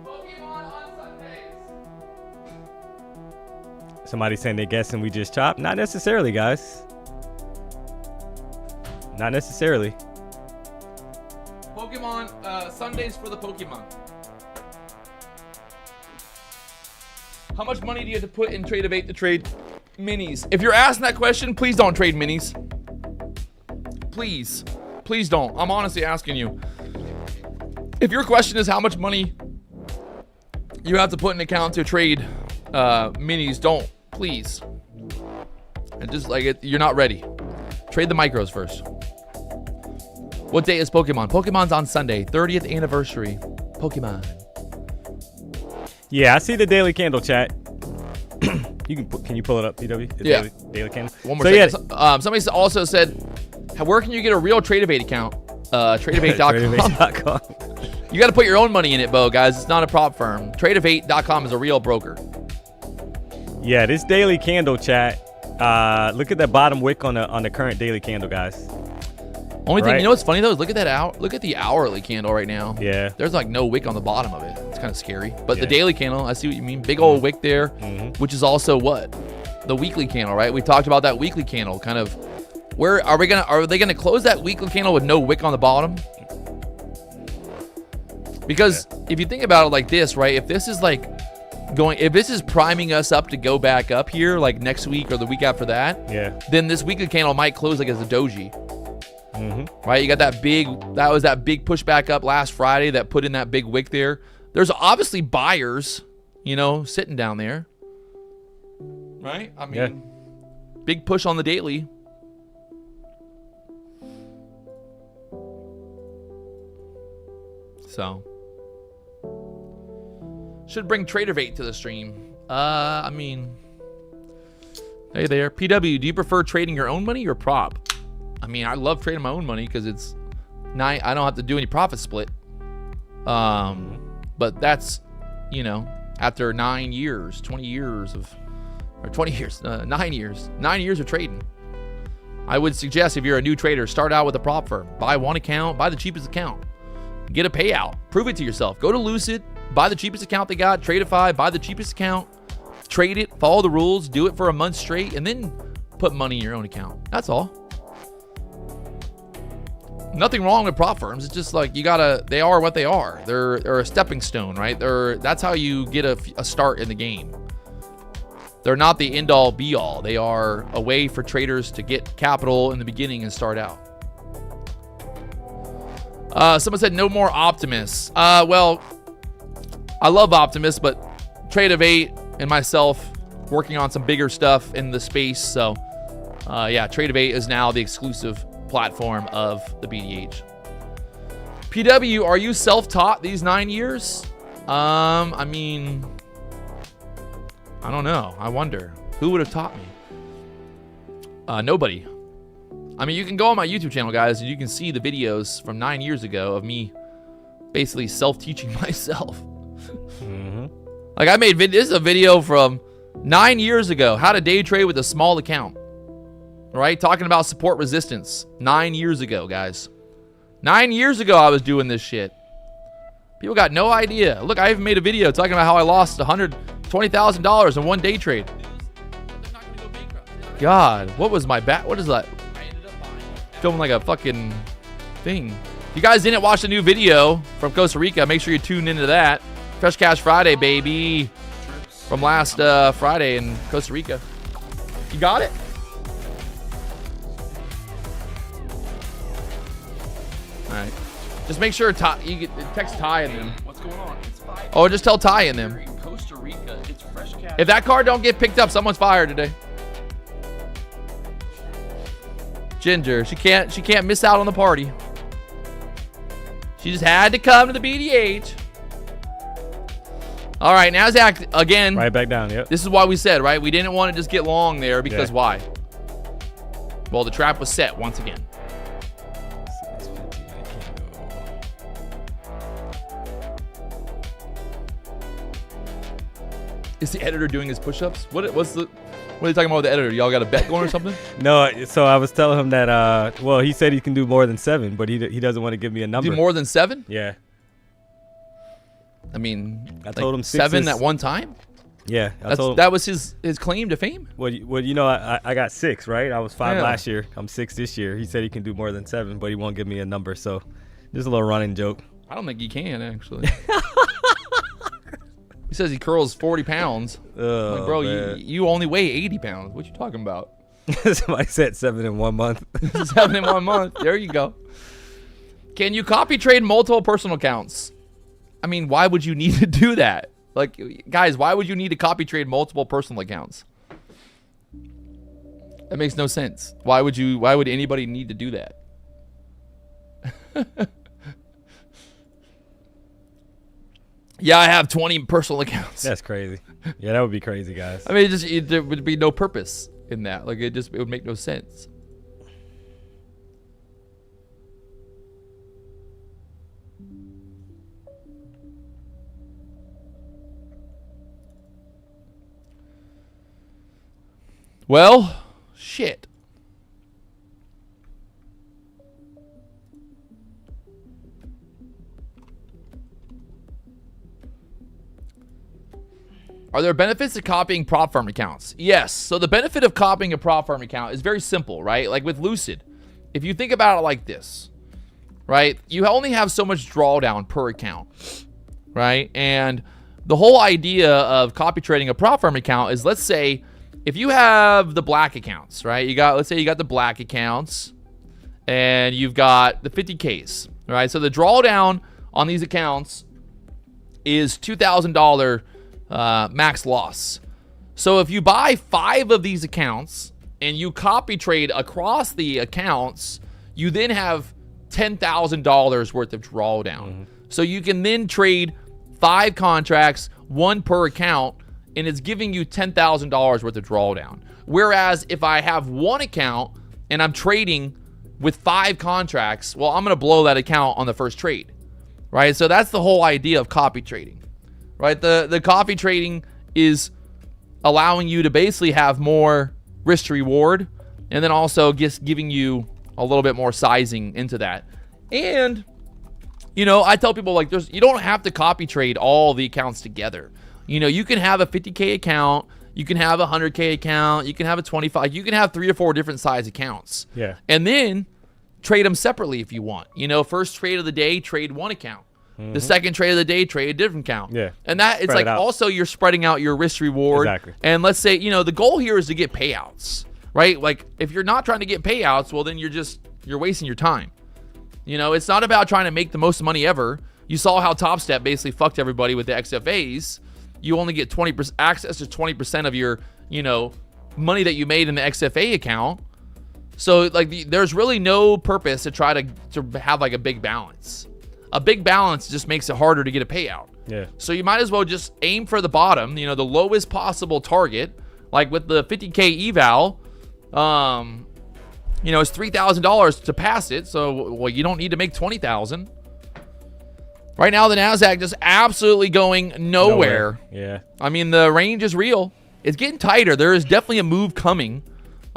S3: Pokemon on Sundays.
S4: Somebody saying they're guessing we just chopped. Not necessarily, guys. Not necessarily.
S3: Pokemon Sundays for the Pokemon. How much money do you have to put in Trade of 8 to trade minis? If you're asking that question, please don't trade minis. Please. Please don't. I'm honestly asking you. If your question is how much money you have to put in account to trade minis, don't. Please. And just like it, you're not ready. Trade the micros first. What day is Pokemon? Pokemon's on Sunday, 30th anniversary. Pokemon.
S4: Yeah, I see the daily candle chat. Can you pull it up, PW? The
S3: Yeah.
S4: Daily candle.
S3: One more second. Somebody also said, where can you get a real Trade of 8 account? Tradeof8.com.
S4: Tradeof8.com.
S3: You got to put your own money in it, Bo, guys. It's not a prop firm. Tradeof8.com is a real broker.
S4: Yeah, this daily candle chat. Look at that bottom wick on the current daily candle, guys.
S3: Only thing,
S4: Right.
S3: you know what's funny though, is look at that look at the hourly candle right now.
S4: Yeah.
S3: There's like no wick on the bottom of it. It's kind of scary. But the
S4: Yeah.
S3: daily candle, I see what you mean. Big old wick there, which is also what? The weekly candle, right? We talked about that weekly candle. Kind of, where are they gonna close that weekly candle with no wick on the bottom? Because if you think about it like this, right? If this is like if this is priming us up to go back up here, like next week or the week after that,
S4: Yeah.
S3: then this weekly candle might close like as a doji. Right, you got that big pushback up last Friday that put in that big wick there. There's obviously buyers, sitting down there. Right? I mean, big push on the daily. So, should bring Trade of 8 to the stream. I mean, hey there. PW, do you prefer trading your own money or prop? I mean, I love trading my own money because it's I don't have to do any profit split. But that's, after 9 years, 9 years of trading. I would suggest if you're a new trader, start out with a prop firm. Buy one account, buy the cheapest account. Get a payout. Prove it to yourself. Go to Lucid, buy the cheapest account they got. Tradeify, buy the cheapest account. Trade it, follow the rules, do it for a month straight, and then put money in your own account. That's all. Nothing wrong with prop firms. It's just like they are what they are. They're a stepping stone, right? That's how you get a start in the game. They're not the end all be all. They are a way for traders to get capital in the beginning and start out. Someone said no more Optimus. Well, I love Optimus, but Trade of 8 and myself working on some bigger stuff in the space. So, yeah, Trade of 8 is now the exclusive platform of the BDH. PW, are you self-taught these 9 years? I mean, I don't know. I wonder who would have taught me. Nobody. I mean, you can go on my YouTube channel, guys, and you can see the videos from 9 years ago of me basically self-teaching myself. Like I made this is a video from 9 years ago, how to day trade with a small account. Right? Talking about support resistance 9 years ago, guys. 9 years ago, I was doing this shit. People got no idea. Look, I even made a video talking about how I lost $120,000 in one day trade. God, what was my back? What is that? Filming like a fucking thing. If you guys didn't watch the new video from Costa Rica, make sure you tune into that. Fresh Cash Friday, baby. from last Friday in Costa Rica. You got it? All right. Just make sure you text Ty in them.
S6: What's going on? It's 5.
S3: Oh, just tell Ty in them.
S6: In Costa Rica, it's fresh cash.
S3: If that card don't get picked up, someone's fired today. Ginger, she can't miss out on the party. She just had to come to the BDH. All right, NASDAQ again.
S4: Right back down, yep.
S3: This is why we said, right? We didn't want to just get long there because
S4: Yeah.
S3: why? Well, the trap was set once again. Is the editor doing his push-ups? What are you talking about with the editor? Y'all got a bet going or something?
S4: No, so I was telling him that, well, he said he can do more than 7, but he doesn't want to give me a number.
S3: Do more than 7?
S4: Yeah.
S3: I mean,
S4: I told him 6
S3: 7
S4: is-
S3: at one time.
S4: Yeah.
S3: That was his claim to fame.
S4: Well, you know, I got 6, right? I was 5
S3: Yeah.
S4: last year. I'm 6 this year. He said he can do more than 7, but he won't give me a number. So just a little running joke.
S3: I don't think he can actually. He says he curls 40 pounds.
S4: Oh,
S3: Like, bro,
S4: man.
S3: you only weigh 80 pounds. What you talking about?
S4: Somebody said 7 in 1 month.
S3: 7 in 1 month. There you go. Can you copy trade multiple personal accounts? I mean, why would you need to do that? Like, guys, why would you need to copy trade multiple personal accounts? That makes no sense. Why would anybody need to do that? Yeah, I have 20 personal accounts.
S4: That's crazy. Yeah, that would be crazy, guys.
S3: I mean, there would be no purpose in that. Like, it would make no sense. Well, shit. Are there benefits to copying prop firm accounts? Yes. So the benefit of copying a prop firm account is very simple, right? Like with Lucid, if you think about it like this, right? You only have so much drawdown per account, right? And the whole idea of copy trading a prop firm account is, let's say, if you have the black accounts, right? Let's say you got the black accounts and you've got the 50Ks, right? So the drawdown on these accounts is $2,000 max loss. So if you buy 5 of these accounts and you copy trade across the accounts, you then have $10,000 worth of drawdown. So you can then trade 5 contracts, 1 per account, and it's giving you $10,000 worth of drawdown. Whereas if I have 1 account and I'm trading with 5 contracts, well, I'm going to blow that account on the first trade, right? So that's the whole idea of copy trading, right? The copy trading is allowing you to basically have more risk to reward, and then also just giving you a little bit more sizing into that. And, you know, I tell people, like, you don't have to copy trade all the accounts together. You know, you can have a 50K account, you can have a 100K account, you can have a 25, you can have 3 or 4 different size accounts.
S4: Yeah.
S3: And then trade them separately if you want. You know, first trade of the day, trade 1 account. The second trade of the day, trade a different account.
S4: Yeah.
S3: And that, it's
S4: Spread
S3: like
S4: it out.
S3: also you're spreading out your risk reward.
S4: Exactly.
S3: And let's say, you know, the goal here is to get payouts, right? Like if you're not trying to get payouts, well, then you're wasting your time. You know, it's not about trying to make the most money ever. You saw how Top Step basically fucked everybody with the XFAs. You only get 20% access to 20% of your, you know, money that you made in the XFA account. So like there's really no purpose to try to have like a big balance. A big balance just makes it harder to get a payout.
S4: Yeah.
S3: So you might as well just aim for the bottom, you know, the lowest possible target. Like with the 50K eval, you know, it's $3,000 to pass it. So, well, you don't need to make 20,000. Right now, the NASDAQ just absolutely going nowhere.
S4: Yeah.
S3: I mean, the range is real. It's getting tighter. There is definitely a move coming.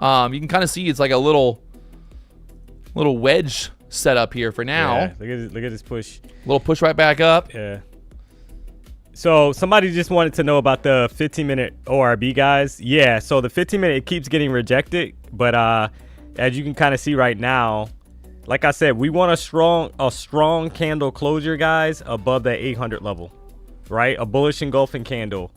S3: You can kind of see it's like a little wedge set up here for now.
S4: Yeah. Look at this push.
S3: Little push right back up.
S4: Yeah. So somebody just wanted to know about the 15-minute ORB, guys. Yeah, so the 15-minute, it keeps getting rejected. But as you can kind of see right now, like I said, we want a strong candle closure, guys, above that 800 level, right? A bullish engulfing candle.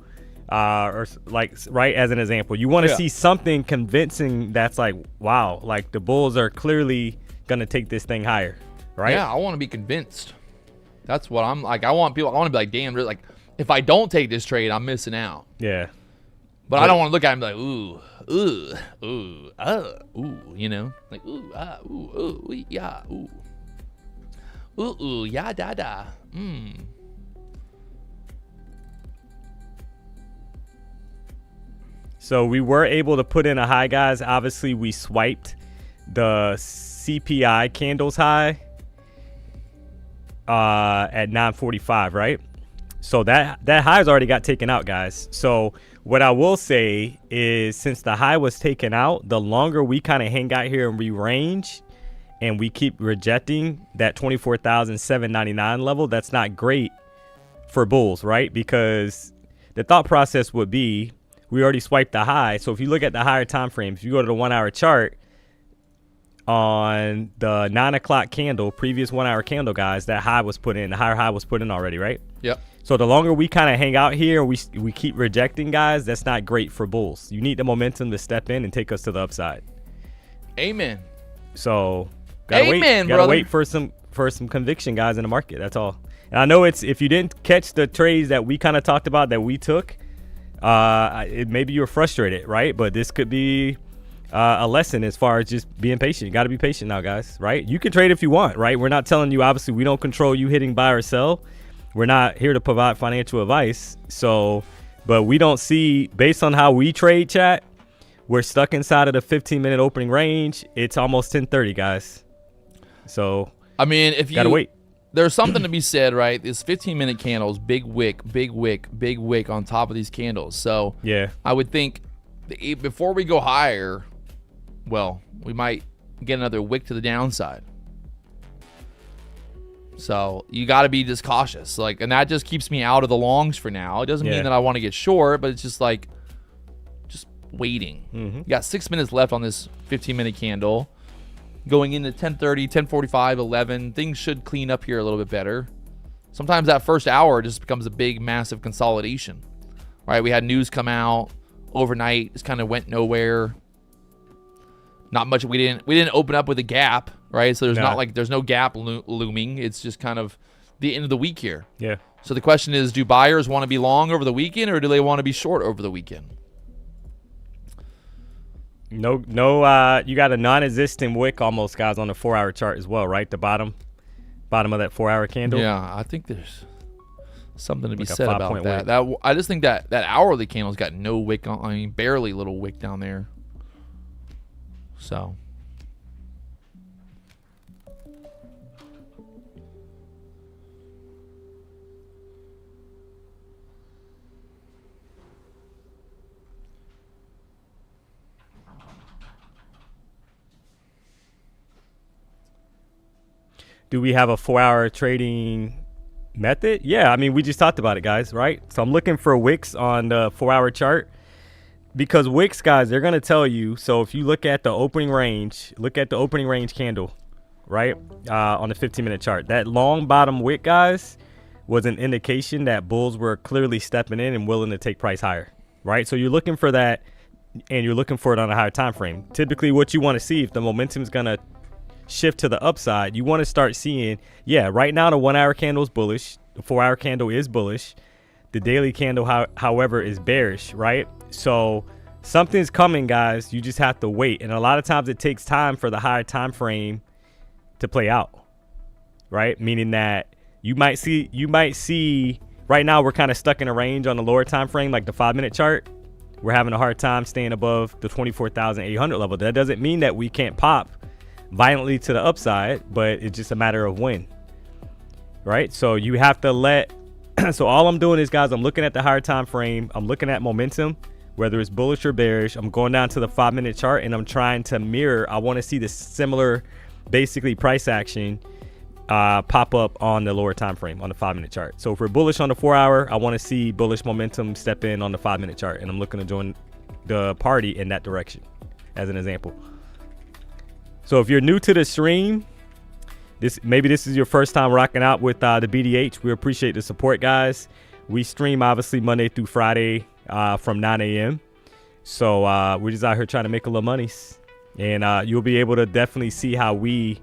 S4: or like right as an example. You want to see something convincing that's like, wow, like the bulls are clearly gonna take this thing higher, right?
S7: Yeah, I want to be convinced. That's what I'm like. I want to be like, damn, like if I don't take this trade, I'm missing out.
S4: Yeah.
S7: But I don't want to look at him like, ooh, you know, like yeah, yeah, da da.
S4: So we were able to put in a high, guys. Obviously, we swiped the CPI candles high at 9:45, right? So that high has already got taken out, guys. So what I will say is, since the high was taken out, the longer we kind of hang out here and re-range and we keep rejecting that 24,799 level, that's not great for bulls, right? Because the thought process would be, we already swiped the high. So if you look at the higher time frames, if you go to the 1 hour chart on the 9 o'clock candle, previous 1 hour candle, guys, that high was put in, the higher high was put in already, right?
S7: Yep.
S4: So the longer we kind of hang out here, we keep rejecting, guys, that's not great for bulls. You need the momentum to step in and take us to the upside.
S7: Amen.
S4: So gotta wait for some conviction, guys, in the market. That's all. And I know if you didn't catch the trades that we kind of talked about that we took, maybe you're frustrated, right? But this could be a lesson as far as just being patient. You got to be patient now, guys, right? You can trade if you want, right? We're not telling you, obviously, we don't control you hitting buy or sell. We're not here to provide financial advice. So, but we don't see, based on how we trade, chat, we're stuck inside of the 15-minute opening range. It's almost 10:30, guys. So,
S7: I mean, if you
S4: gotta wait.
S7: There's something to be said, right? This 15-minute candles, big wick on top of these candles. So
S4: yeah,
S7: I would think before we go higher, well, we might get another wick to the downside. So you got to be just cautious, like, and that just keeps me out of the longs for now. It doesn't mean that I want to get short, but it's just like, just waiting. You got 6 minutes left on this 15-minute candle. Going into 10:30, 10:45, 11, things should clean up here a little bit better. Sometimes that first hour just becomes a big, massive consolidation. Right? We had news come out overnight. Just kind of went nowhere. Not much. We didn't open up with a gap, right? So there's no gap looming. It's just kind of the end of the week here.
S4: Yeah.
S7: So the question is, do buyers want to be long over the weekend, or do they want to be short over the weekend?
S4: No, you got a non-existent wick almost, guys, on the 4 hour chart as well, right? The bottom of that 4 hour candle.
S7: Yeah, I think there's something to be
S4: like
S7: said about that. I just think that hourly candle's got no wick on. I mean, barely little wick down there. So.
S4: Do we have a 4 hour trading method? Yeah, I mean, we just talked about it, guys, right? So I'm looking for wicks on the 4 hour chart, because wicks, guys, they're going to tell you. So if you look at the opening range, candle, right? On the 15-minute chart, that long bottom wick, guys, was an indication that bulls were clearly stepping in and willing to take price higher, right? So you're looking for that, and you're looking for it on a higher time frame. Typically what you want to see, if the momentum is going to shift to the upside, you want to start seeing, right now the 1 hour candle is bullish, the 4 hour candle is bullish, the daily candle however is bearish, right? So something's coming, guys. You just have to wait, and a lot of times it takes time for the higher time frame to play out, right? Meaning that you might see right now we're kind of stuck in a range on the lower time frame, like the 5-minute chart. We're having a hard time staying above the 24,800 level. That doesn't mean that we can't pop violently to the upside, but it's just a matter of when, right? So you have to so all I'm doing is, guys, I'm looking at the higher time frame, I'm looking at momentum, whether it's bullish or bearish. I'm going down to the 5-minute chart, and I'm trying to mirror. I want to see the similar, basically, price action pop up on the lower time frame on the 5-minute chart. So if we're bullish on the 4 hour, I want to see bullish momentum step in on the 5-minute chart, and I'm looking to join the party in that direction, as an example. So if you're new to the stream, maybe this is your first time rocking out with the BDH. We appreciate the support, guys. We stream obviously Monday through Friday, from 9 a.m. So we're just out here trying to make a little monies. And you'll be able to definitely see how we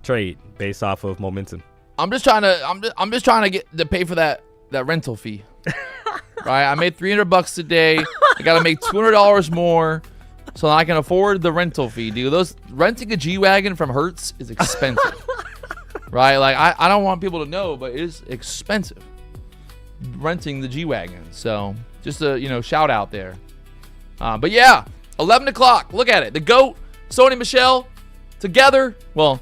S4: trade based off of momentum.
S7: I'm just trying to get to pay for that rental fee. Right? I made $300 today. I got to make $200 more so I can afford the rental fee, dude. Renting a G-Wagon from Hertz is expensive. Right? Like I don't want people to know, but it is expensive renting the G-Wagon. So just a shout out there. But yeah, 11 o'clock. Look at it. The GOAT, Sony Michel, together. Well,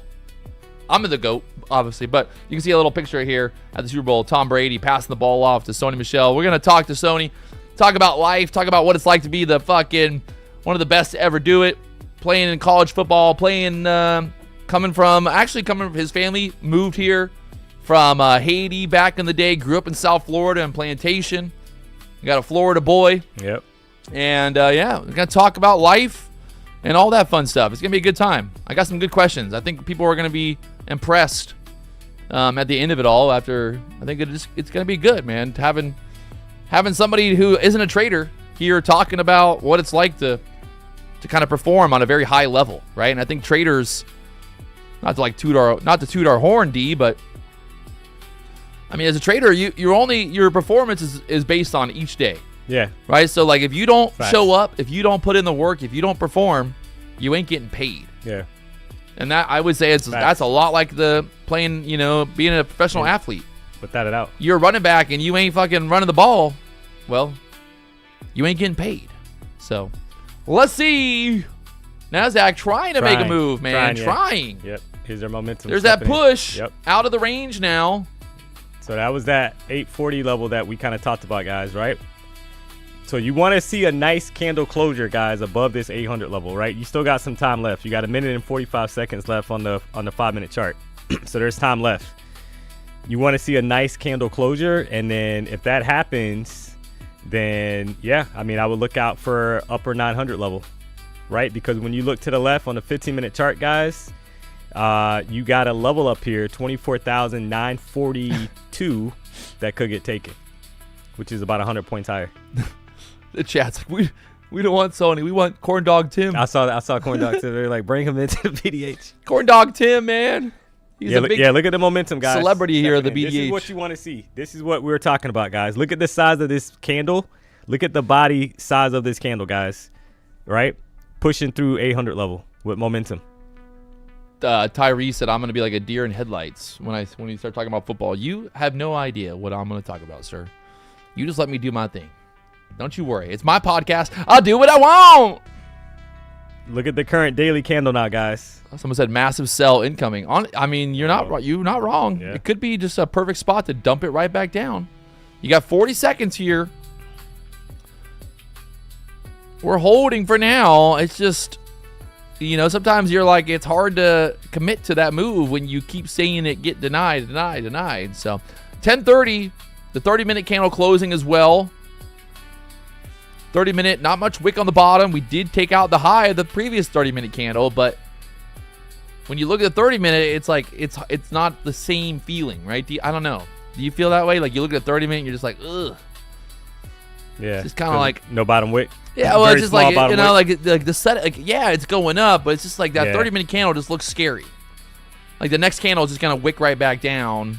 S7: I'm the GOAT, obviously, but you can see a little picture here at the Super Bowl. Tom Brady passing the ball off to Sony Michel. We're going to talk to Sony, talk about life, talk about what it's like to be the fucking one of the best to ever do it, playing in college football, coming from his family, moved here from Haiti back in the day, grew up in South Florida and Plantation. You got a Florida boy.
S4: Yep.
S7: And yeah, we're going to talk about life and all that fun stuff. It's going to be a good time. I got some good questions. I think people are going to be impressed at the end of it all. I think it's going to be good, man. Having somebody who isn't a trader here talking about what it's like to kind of perform on a very high level, right? And I think traders, not to toot our horn, D, but I mean, as a trader, your performance is based on each day.
S4: Yeah.
S7: Right? So, like, if you don't
S4: Facts.
S7: show up, if you don't put in the work, if you don't perform, you ain't getting paid.
S4: Yeah.
S7: And that, I would say, that's a lot like the playing, being a professional athlete.
S4: Without a doubt.
S7: You're a running back and you ain't fucking running the ball, well, you ain't getting paid. So, let's see. NASDAQ trying to make a move, man. Trying.
S4: Yep. Here's their momentum.
S7: There's that push
S4: Yep.
S7: out of the range now.
S4: So that was that 840 level that we kind of talked about, guys, right? So you want to see a nice candle closure, guys, above this 800 level, right? You still got some time left. You got 1 minute and 45 seconds left on the 5-minute chart. So there's time left. You want to see a nice candle closure, and then if that happens, then yeah, I mean, I would look out for upper 900 level, right? Because when you look to the left on the 15-minute chart, guys, you got a level up here, 24,942, that could get taken, which is about 100 points higher.
S7: The chat's like, we don't want Sony. We want Corn Dog Tim.
S4: I saw Corn Dog Tim. They're like, bring him into the BDH.
S7: Corn Dog Tim, man. He's a big
S4: look at the momentum, guys.
S7: celebrity here at the BDH.
S4: This is what you want to see. This is what we were talking about, guys. Look at the size of this candle. Look at the body size of this candle, guys. Right? Pushing through 800 level with momentum.
S7: Tyree said, I'm going to be like a deer in headlights when you start talking about football. You have no idea what I'm going to talk about, sir. You just let me do my thing. Don't you worry. It's my podcast. I'll do what I want.
S4: Look at the current daily candle now, guys.
S7: Someone said massive sell incoming. I mean, you're not wrong.
S4: Yeah.
S7: It could be just a perfect spot to dump it right back down. You got 40 seconds here. We're holding for now. It's just, sometimes you're like, it's hard to commit to that move when you keep saying it get denied. So 10:30, the 30-minute candle closing as well. 30-minute, not much wick on the bottom. We did take out the high of the previous 30-minute candle, but when you look at the 30-minute, it's like it's not the same feeling, right? I don't know. Do you feel that way? Like you look at the 30-minute, you're just like, ugh.
S4: Yeah.
S7: It's just kind of like
S4: no bottom wick.
S7: Yeah, well,
S4: Very
S7: it's just like
S4: small bottom wick.
S7: like the set. Like yeah, it's going up, but it's just like that
S4: Yeah.
S7: 30-minute candle just looks scary. Like the next candle is just gonna wick right back down.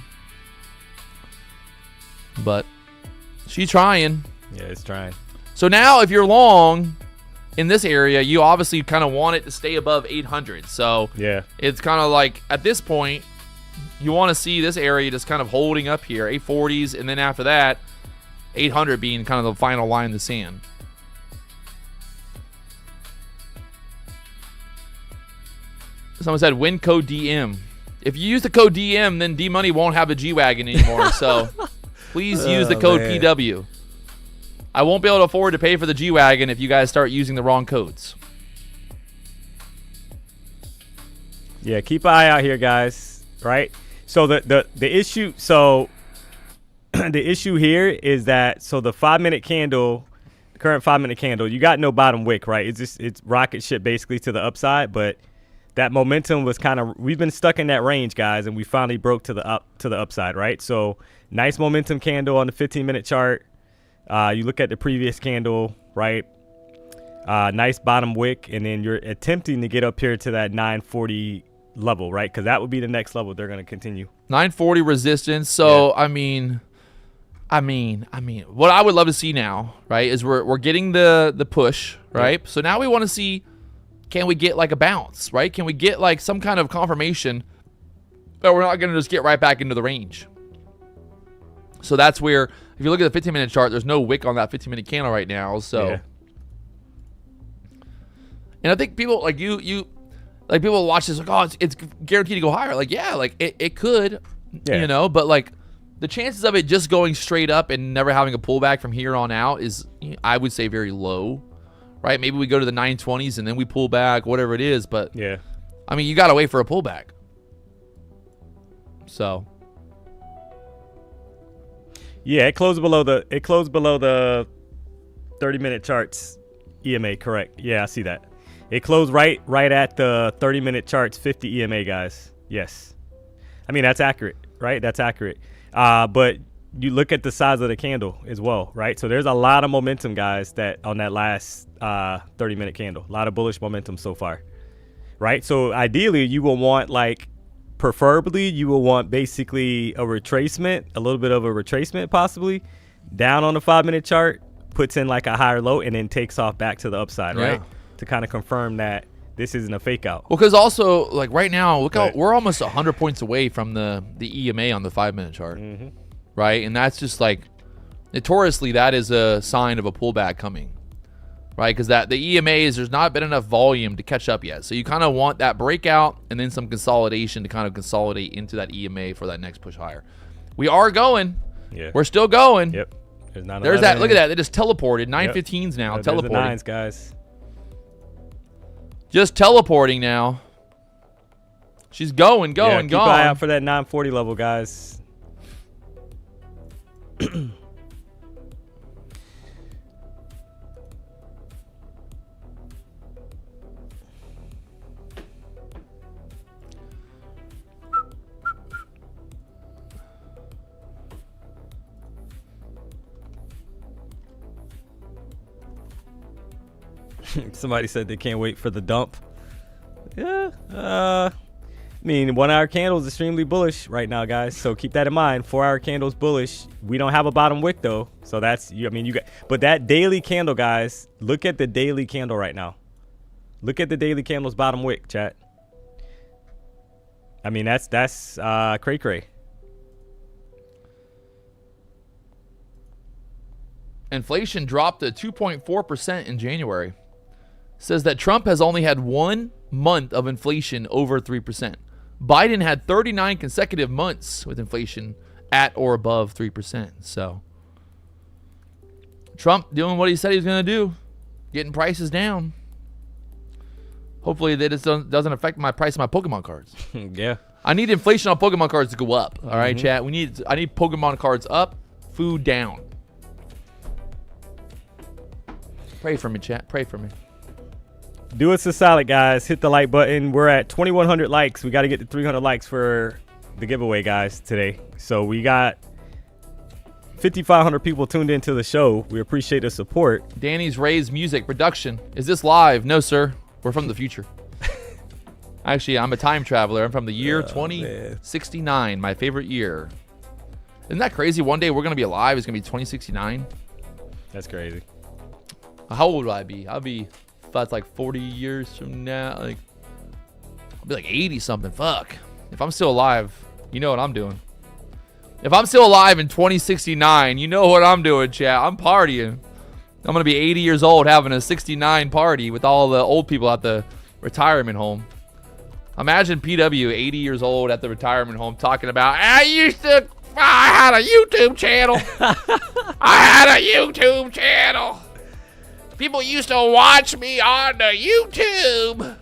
S7: But she's trying.
S4: Yeah, it's trying.
S7: So now if you're long in this area, you obviously kind of want it to stay above 800. So
S4: Yeah.
S7: it's kind of like at this point, you want to see this area just kind of holding up here, 840s, and then after that, 800 being kind of the final line in the sand. Someone said win code DM. If you use the code DM, then D Money won't have a G-Wagon anymore. So please use the code
S4: man.
S7: PW. I won't be able to afford to pay for the G-Wagon if you guys start using the wrong codes.
S4: Yeah, keep an eye out here, guys. Right? So the issue, the issue here is that the 5-minute candle, the current 5-minute candle, you got no bottom wick, right? It's rocket ship basically to the upside, but that momentum was we've been stuck in that range, guys, and we finally broke to the upside, right? So nice momentum candle on the 15-minute chart. You look at the previous candle, right? Nice bottom wick, and then you're attempting to get up here to that 940 level, right? Because that would be the next level they're going to continue.
S7: 940 resistance. So I mean, what I would love to see now, right, is we're getting the push, right? Yeah. So now we want to see, can we get like a bounce, right? Can we get like some kind of confirmation that we're not going to just get right back into the range? So that's where, if you look at the 15-minute chart, there's no wick on that 15-minute candle right now. So. Yeah. And I think people like you like people watch this like, oh, it's guaranteed to go higher. Like, yeah, like it could, you know, but like the chances of it just going straight up and never having a pullback from here on out is, I would say, very low, right? Maybe we go to the 920s and then we pull back, whatever it is. But
S4: yeah,
S7: I mean, you got to wait for a pullback. So
S4: yeah, it closed below the 30-minute charts EMA. Correct. Yeah, I see that. It closed right at the 30-minute charts 50 EMA, guys. Yes. I mean, that's accurate, right? That's accurate. But you look at the size of the candle as well, right? So there's a lot of momentum, guys, that on that last 30-minute candle. A lot of bullish momentum so far, right? So ideally, you will want, like, preferably, you will want basically a retracement, a little bit of a retracement possibly, down on the 5-minute chart, puts in like a higher low, and then takes off back to the upside, right? To kind of confirm that this isn't a fake out.
S7: Well, because also, like right now, look how we're almost 100 points away from the EMA on the 5-minute chart, right? And that's just like, notoriously, that is a sign of a pullback coming, right? Because the EMA is, there's not been enough volume to catch up yet. So you kind of want that breakout and then some consolidation to kind of consolidate into that EMA for that next push higher. We are going. Yeah. We're still going.
S4: Yep.
S7: There's that. Look at that. They just teleported. 915s now.
S4: There's
S7: teleporting.
S4: The 9s, guys.
S7: Just teleporting now. She's going.
S4: Keep an eye out for that 940 level, guys. Somebody said they can't wait for the dump. Yeah. I mean, 1 hour candle is extremely bullish right now, guys. So keep that in mind. 4 hour candle's bullish. We don't have a bottom wick though. So that's, I mean, you got, but that daily candle, guys, look at the daily candle right now. Look at the daily candle's bottom wick, chat. I mean, that's cray cray.
S7: Inflation dropped to 2.4% in January. Says that Trump has only had 1 month of inflation over 3%. Biden had 39 consecutive months with inflation at or above 3%. So Trump doing what he said he was going to do, getting prices down. Hopefully that doesn't affect my price of my Pokemon cards.
S4: Yeah.
S7: I need inflation on Pokemon cards to go up. All right, chat. I need Pokemon cards up, food down. Pray for me, chat. Pray for me.
S4: Do us a solid, guys. Hit the like button. We're at 2,100 likes. We got to get to 300 likes for the giveaway, guys, today. So we got 5,500 people tuned into the show. We appreciate the support.
S7: Danny's Ray's music production. Is this live? No, sir. We're from the future. Actually, I'm a time traveler. I'm from the year 2069, my favorite year. Isn't that crazy? One day we're going to be alive. It's going to be 2069.
S4: That's crazy.
S7: How old will I be? I'll be, that's like 40 years from now. Like, I'll be like 80 something. Fuck. If I'm still alive, you know what I'm doing. If I'm still alive in 2069, you know what I'm doing, chat. I'm partying. I'm going to be 80 years old having a 69 party with all the old people at the retirement home. Imagine PW, 80 years old at the retirement home, talking about, I had a YouTube channel. I had a YouTube channel. People used to watch me on the YouTube.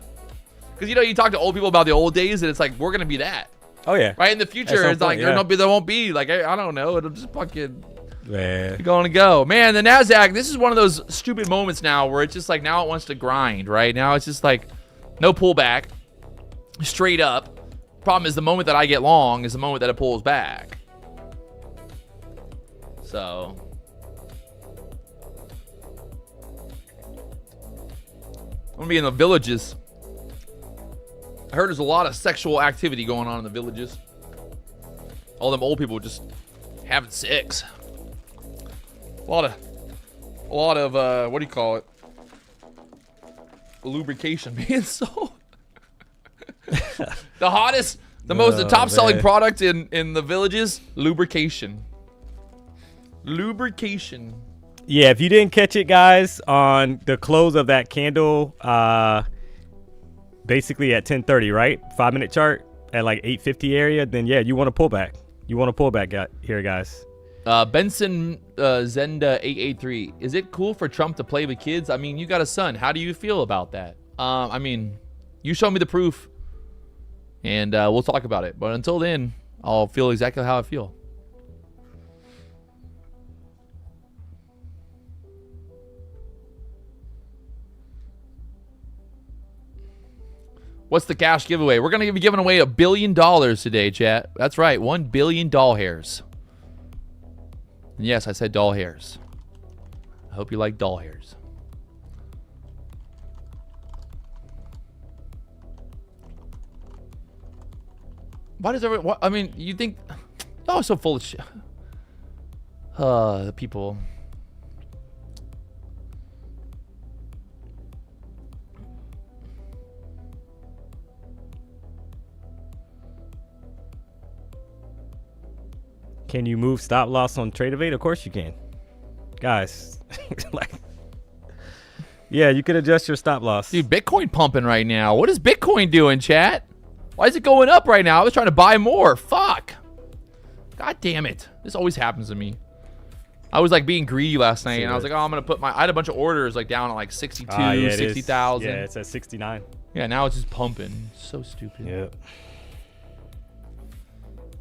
S7: Because, you know, you talk to old people about the old days, and it's like, we're going to be that.
S4: Oh, yeah.
S7: Right? In the future, it's like, there won't be, like, I don't know. It'll just fucking...
S4: Man.
S7: Going to go. Man, the NASDAQ, this is one of those stupid moments now where it's just like, now it wants to grind, right? Now it's just like, no pullback. Straight up. Problem is, the moment that I get long is the moment that it pulls back. So... gonna be in the villages. I heard there's a lot of sexual activity going on in the villages. All them old people just having sex. A lot of what do you call it? Lubrication being sold. The hottest, the top selling product in the villages, lubrication. Lubrication.
S4: Yeah, if you didn't catch it, guys, on the close of that candle, basically at 10:30, right? 5-minute chart at like 8:50 area, then yeah, you want to pull back. You want to pull back here, guys.
S7: Benson Zenda 883. Is it cool for Trump to play with kids? I mean, you got a son. How do you feel about that? I mean, you show me the proof, and we'll talk about it. But until then, I'll feel exactly how I feel. What's the cash giveaway? We're going to be giving away $1 billion today, chat. That's right, 1 billion doll hairs. And yes, I said doll hairs. I hope you like doll hairs. Why does everyone... I mean, you think... Oh, so full of shit. The people...
S4: Can you move stop loss on Trade Evade? Of course you can. Guys. Yeah, you can adjust your stop loss.
S7: Dude, Bitcoin pumping right now. What is Bitcoin doing, chat? Why is it going up right now? I was trying to buy more. Fuck. God damn it. This always happens to me. I was like being greedy last night, and I was like, oh, I'm going to put my... I had a bunch of orders like down at like 62, 60,000.
S4: Yeah, it's at 69.
S7: Yeah, now it's just pumping. So stupid.
S4: Yep.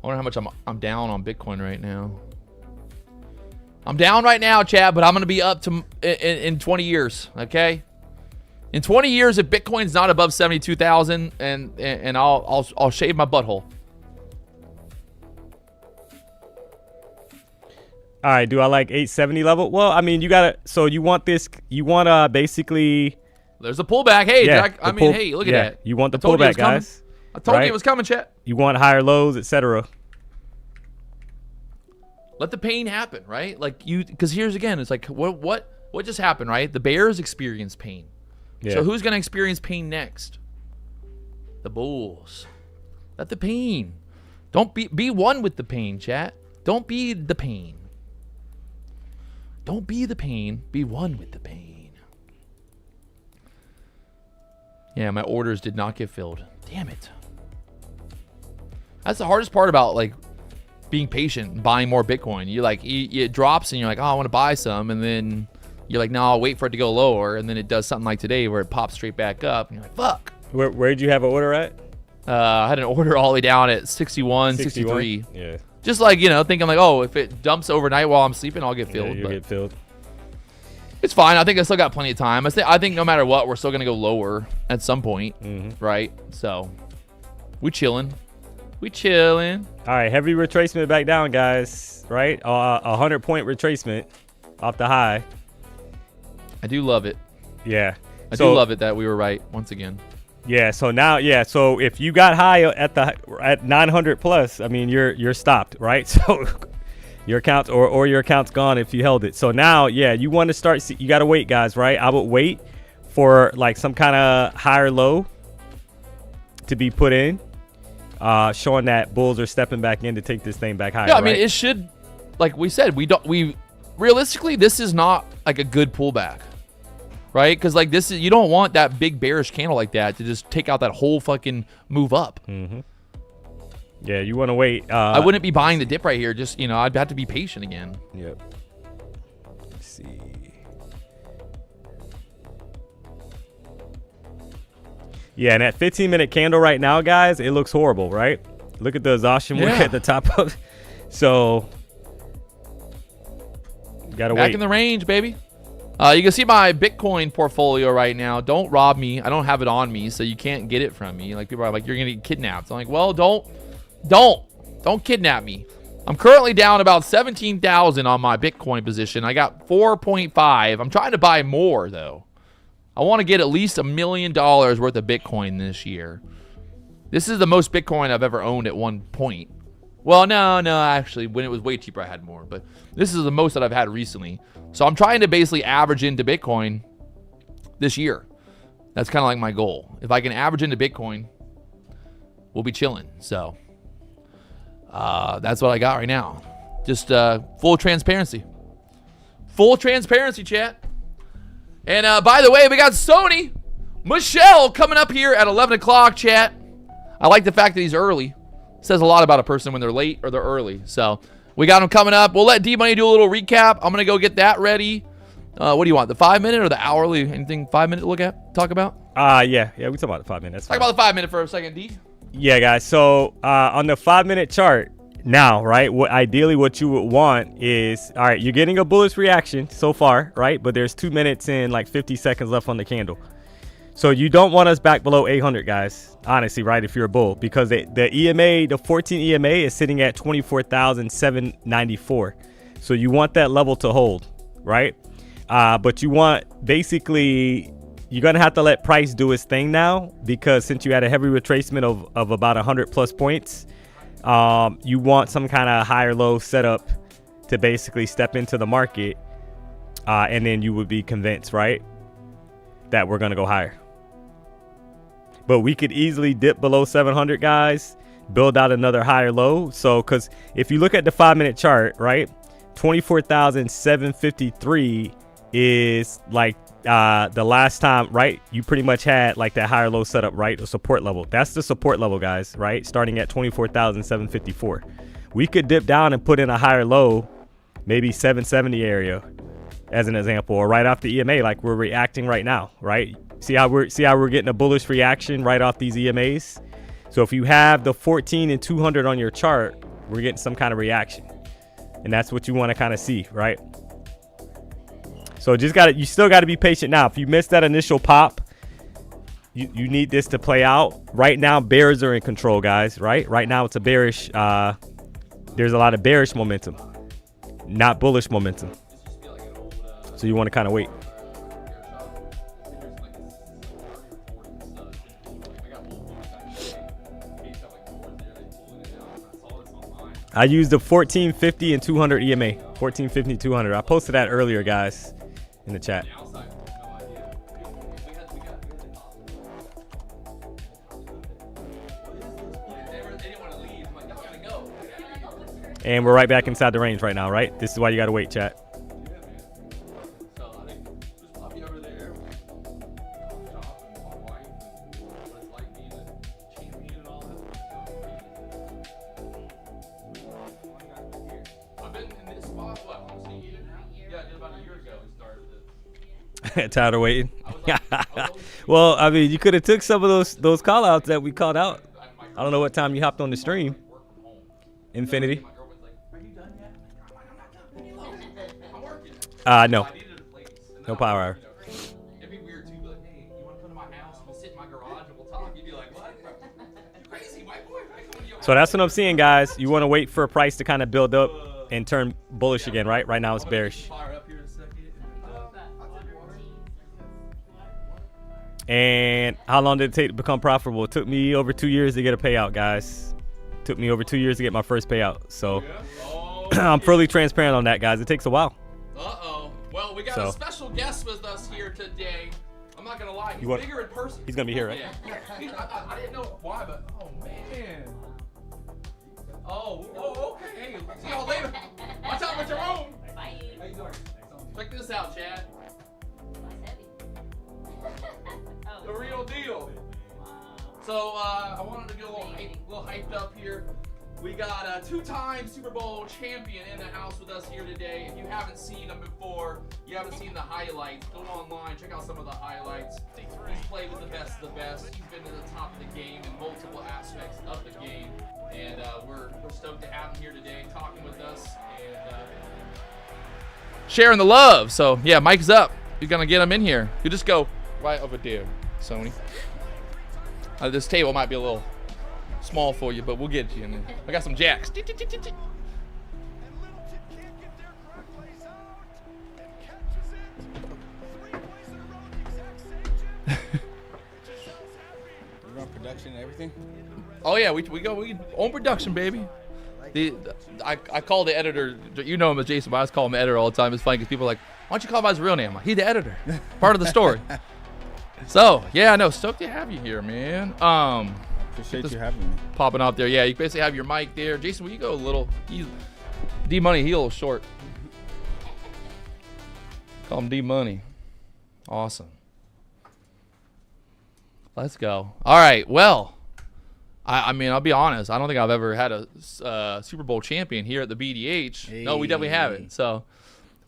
S7: I wonder how much I'm down on Bitcoin right now. I'm down right now, chat, but I'm going to be up to in 20 years, okay? In 20 years, if Bitcoin's not above 72,000, and I'll shave my butthole.
S4: All right, do I like 870 level? Well, I mean, you got to... So you want this... You want to basically...
S7: There's a pullback. Hey,
S4: yeah,
S7: Jack. I mean, hey, look at that.
S4: You want the pullback, guys.
S7: I told you it was coming, chat.
S4: You want higher lows, etc.
S7: Let the pain happen, right? Like you, because here's again, it's like what just happened, right? The bears experience pain. Yeah. So who's gonna experience pain next? The bulls. Let the pain. Don't be one with the pain, chat. Don't be the pain. Don't be the pain. Be one with the pain. Yeah, my orders did not get filled. Damn it. That's the hardest part about like being patient and buying more Bitcoin. You like it drops and you're like, oh, I want to buy some, and then you're like, no, I'll wait for it to go lower, and then it does something like today where it pops straight back up, and you're like, fuck.
S4: Where did you have an order at?
S7: I had an order all the way down at 61, 63.
S4: Yeah.
S7: Just like, thinking like, oh, if it dumps overnight while I'm sleeping, I'll get filled.
S4: Yeah, you'll get filled.
S7: It's fine. I think I still got plenty of time. I think no matter what, we're still gonna go lower at some point, right? So, we chilling. We chilling.
S4: All right, heavy retracement back down, guys. Right, 100-point retracement off the high.
S7: I do love it.
S4: Yeah,
S7: I do love it that we were right once again.
S4: Yeah. So now, yeah. So if you got high at 900 plus, I mean, you're stopped, right? So your account or your account's gone if you held it. So now, yeah, you want to start. You got to wait, guys. Right? I would wait for like some kind of higher low to be put in. Showing that bulls are stepping back in to take this thing back higher.
S7: Yeah, I mean, it should, like we said, we realistically, this is not like a good pullback, right? Because like this is, you don't want that big bearish candle like that to just take out that whole fucking move up.
S4: Yeah, you want to wait.
S7: I wouldn't be buying the dip right here. Just, I'd have to be patient again.
S4: Yep. Let's see. Yeah, and that 15-minute candle right now, guys, it looks horrible, right? Look at the exhaustion wick at the top of it. So, you gotta wait.
S7: Back in the range, baby. You can see my Bitcoin portfolio right now. Don't rob me. I don't have it on me, so you can't get it from me. Like, people are like, you're gonna get kidnapped. I'm like, well, don't kidnap me. I'm currently down about 17,000 on my Bitcoin position. I got 4.5. I'm trying to buy more though. I want to get at least $1 million worth of Bitcoin this year. This is the most Bitcoin I've ever owned at one point. Well, no, actually, when it was way cheaper, I had more. But this is the most that I've had recently. So I'm trying to basically average into Bitcoin this year. That's kind of like my goal. If I can average into Bitcoin, we'll be chilling. So that's what I got right now. Just full transparency. Full transparency, chat. And by the way, we got Sony Michelle coming up here at 11 o'clock, chat. I like the fact that he's early. Says a lot about a person when they're late or they're early. So we got him coming up. We'll let D-Money do a little recap. I'm going to go get that ready. What do you want, the 5-minute or the hourly? Anything 5-minute to talk about?
S4: Yeah, we talk about the 5 minutes.
S7: Talk about the 5-minute for a second, D.
S4: Yeah, guys. So on the 5-minute chart now, right? Ideally, what you would want is, all right, you're getting a bullish reaction so far, right? But there's 2 minutes and like 50 seconds left on the candle. So you don't want us back below 800, guys. Honestly, right? If you're a bull, because the EMA, the 14 EMA is sitting at 24,794. So you want that level to hold, right? But you want basically, you're gonna have to let price do its thing now, because since you had a heavy retracement of about 100 plus points, you want some kind of higher low setup to basically step into the market, and then you would be convinced, right, that we're gonna go higher. But we could easily dip below 700, guys, build out another higher low. So, because if you look at the 5-minute chart, right, 24,753 is like the last time, right, you pretty much had like that higher low setup, right, a support level. That's the support level, guys, right, starting at 24,754. We could dip down and put in a higher low, maybe 770 area as an example, or right off the EMA, like we're reacting right now, right? See how we're getting a bullish reaction right off these EMAs. So if you have the 14 and 200 on your chart, we're getting some kind of reaction, and that's what you want to kind of see, right? So you still got to be patient now. If you missed that initial pop, you need this to play out. Right now, bears are in control, guys, right? Right now, it's a bearish. There's a lot of bearish momentum, not bullish momentum. So you want to kind of wait. I used the 1450 and 200 EMA. 1450, 200. I posted that earlier, guys, in the chat. And we're right back inside the range right now, right? This is why you got to wait, chat. Tired of waiting. Well, I mean, you could have took some of those call outs that we called out. I don't know what time you hopped on the stream. Infinity. No power hour.
S7: It'd be weird too, like, hey, you want to come to my house? We'll sit in my garage and we'll talk. You'd be like, what? You crazy, white boy?
S4: So that's what I'm seeing, guys. You want to wait for a price to kind of build up and turn bullish again, right? Right now it's bearish. And how long did it take to become profitable? It took me over 2 years to get a payout, guys. It took me over 2 years to get my first payout. So I'm fully transparent on that, guys. It takes a while.
S7: Uh-oh. Well, we got a special guest with us here today. I'm not going to lie. He's bigger in person.
S4: He's going to be here, right?
S7: Yeah. I didn't know why, but, oh, man. Oh, okay. Hey, see y'all later. Watch out with your own. Bye. How you doing? Check this out, Chad. The real deal. So I wanted to get a little hyped up here. We got a 2-time Super Bowl champion in the house with us here today. If you haven't seen him before, you haven't seen the highlights, go online, check out some of the highlights. He's played with the best of the best. He's been to the top of the game in multiple aspects of the game. And we're stoked to have him here today talking with us and sharing the love. So, yeah, mic's up. You're going to get him in here. You just go right over there, Sony. This table might be a little small for you, but we'll get you in there. I got some jacks.
S8: run production and everything.
S7: Oh yeah, we own production, baby. I call the editor. You know him as Jason, but I just call him editor all the time. It's funny because people are like, why don't you call him by his real name? I'm like, he's the editor. Part of the story. So yeah, no, stoked to have you here, man.
S8: Appreciate you having me.
S7: Popping out there. Yeah, you basically have your mic there. Jason, will you go a little? D Money, he a little short. Call him D Money. Awesome. Let's go. All right. Well, I mean, I'll be honest. I don't think I've ever had a Super Bowl champion here at the BDH. Hey. No, we definitely haven't. So,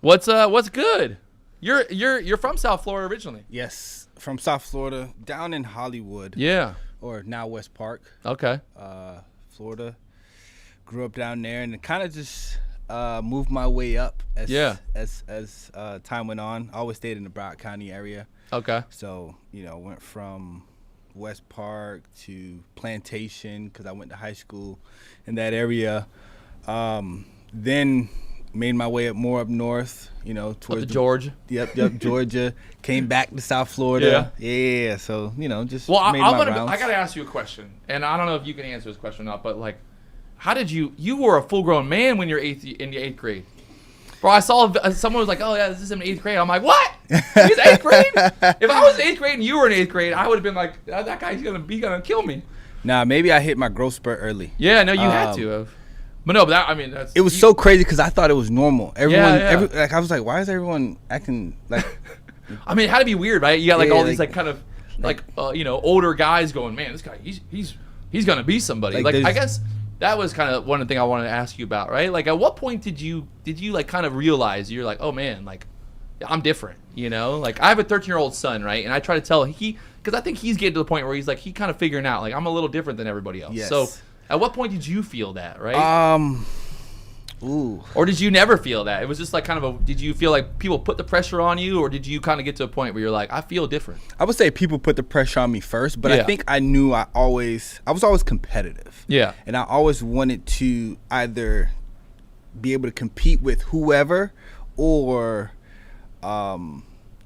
S7: what's good? You're from South Florida originally.
S8: Yes, from South Florida, down in Hollywood.
S7: Yeah.
S8: Or now West Park.
S7: Okay.
S8: Florida. Grew up down there and kind of just moved my way up as time went on. I always stayed in the Broward County area.
S7: Okay.
S8: So, went from West Park to Plantation because I went to high school in that area. Then made my way more up north, towards
S7: Georgia.
S8: Yep, Georgia. Came back to South Florida. Yeah. So, just made my rounds.
S7: I got to ask you a question, and I don't know if you can answer this question or not, but like, how did you were a full-grown man when you're in the eighth grade. Bro, I saw someone was like, oh, yeah, this is in 8th grade. I'm like, what? He's 8th grade? If I was 8th grade and you were in 8th grade, I would have been like, that guy's going to kill me.
S8: Nah, maybe I hit my growth spurt early.
S7: Yeah, no, you had to have. But no, that's...
S8: It was so crazy because I thought it was normal. Everyone, I was like, why is everyone acting like...
S7: I mean, it had to be weird, right? You got all these kind of older guys going, man, this guy, he's going to be somebody. Like I guess... That was kind of one of the things I wanted to ask you about, right? Like, at what point did you like kind of realize you're like, oh man, like, I'm different, Like, I have a 13-year-old son, right? And I try to tell because I think he's getting to the point where he's like, he kind of figuring out, like, I'm a little different than everybody else.
S8: Yes.
S7: So, at what point did you feel that, right?
S8: Ooh.
S7: Or did you never feel that? It was just like kind of did you feel like people put the pressure on you, or did you kind of get to a point where you're like, I feel different?
S8: I would say people put the pressure on me first, but I think I knew I was always competitive.
S7: Yeah.
S8: And I always wanted to either be able to compete with whoever or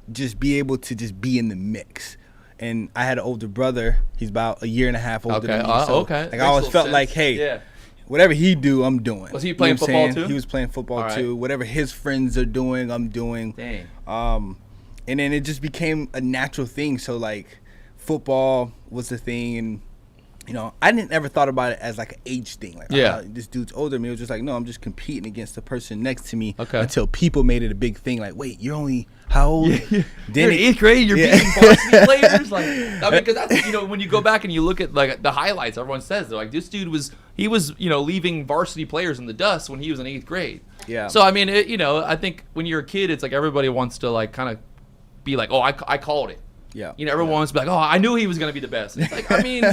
S8: just be able to just be in the mix. And I had an older brother. He's about a year and a half older than me. So,
S7: okay.
S8: Like, I always felt like, hey, whatever he do, I'm doing.
S7: Was he playing football too?
S8: He was playing football too. Whatever his friends are doing, I'm doing.
S7: Dang.
S8: And then it just became a natural thing. So like, football was the thing, and I didn't ever thought about it as like an age thing. Like, this dude's older than me. It was just like, no, I'm just competing against the person next to me.
S7: Okay.
S8: Until people made it a big thing. Like, wait, you're only how old?
S7: Then you're in 8th grade. You're beating varsity players. Like, I mean, because that's when you go back and you look at like the highlights, everyone says they're like, this dude was leaving varsity players in the dust when he was in 8th grade.
S8: Yeah.
S7: So I mean, I think when you're a kid, it's like everybody wants to like kind of be like, oh, I called it.
S8: Yeah.
S7: Everyone wants to be like, oh, I knew he was going to be the best. It's like, I mean,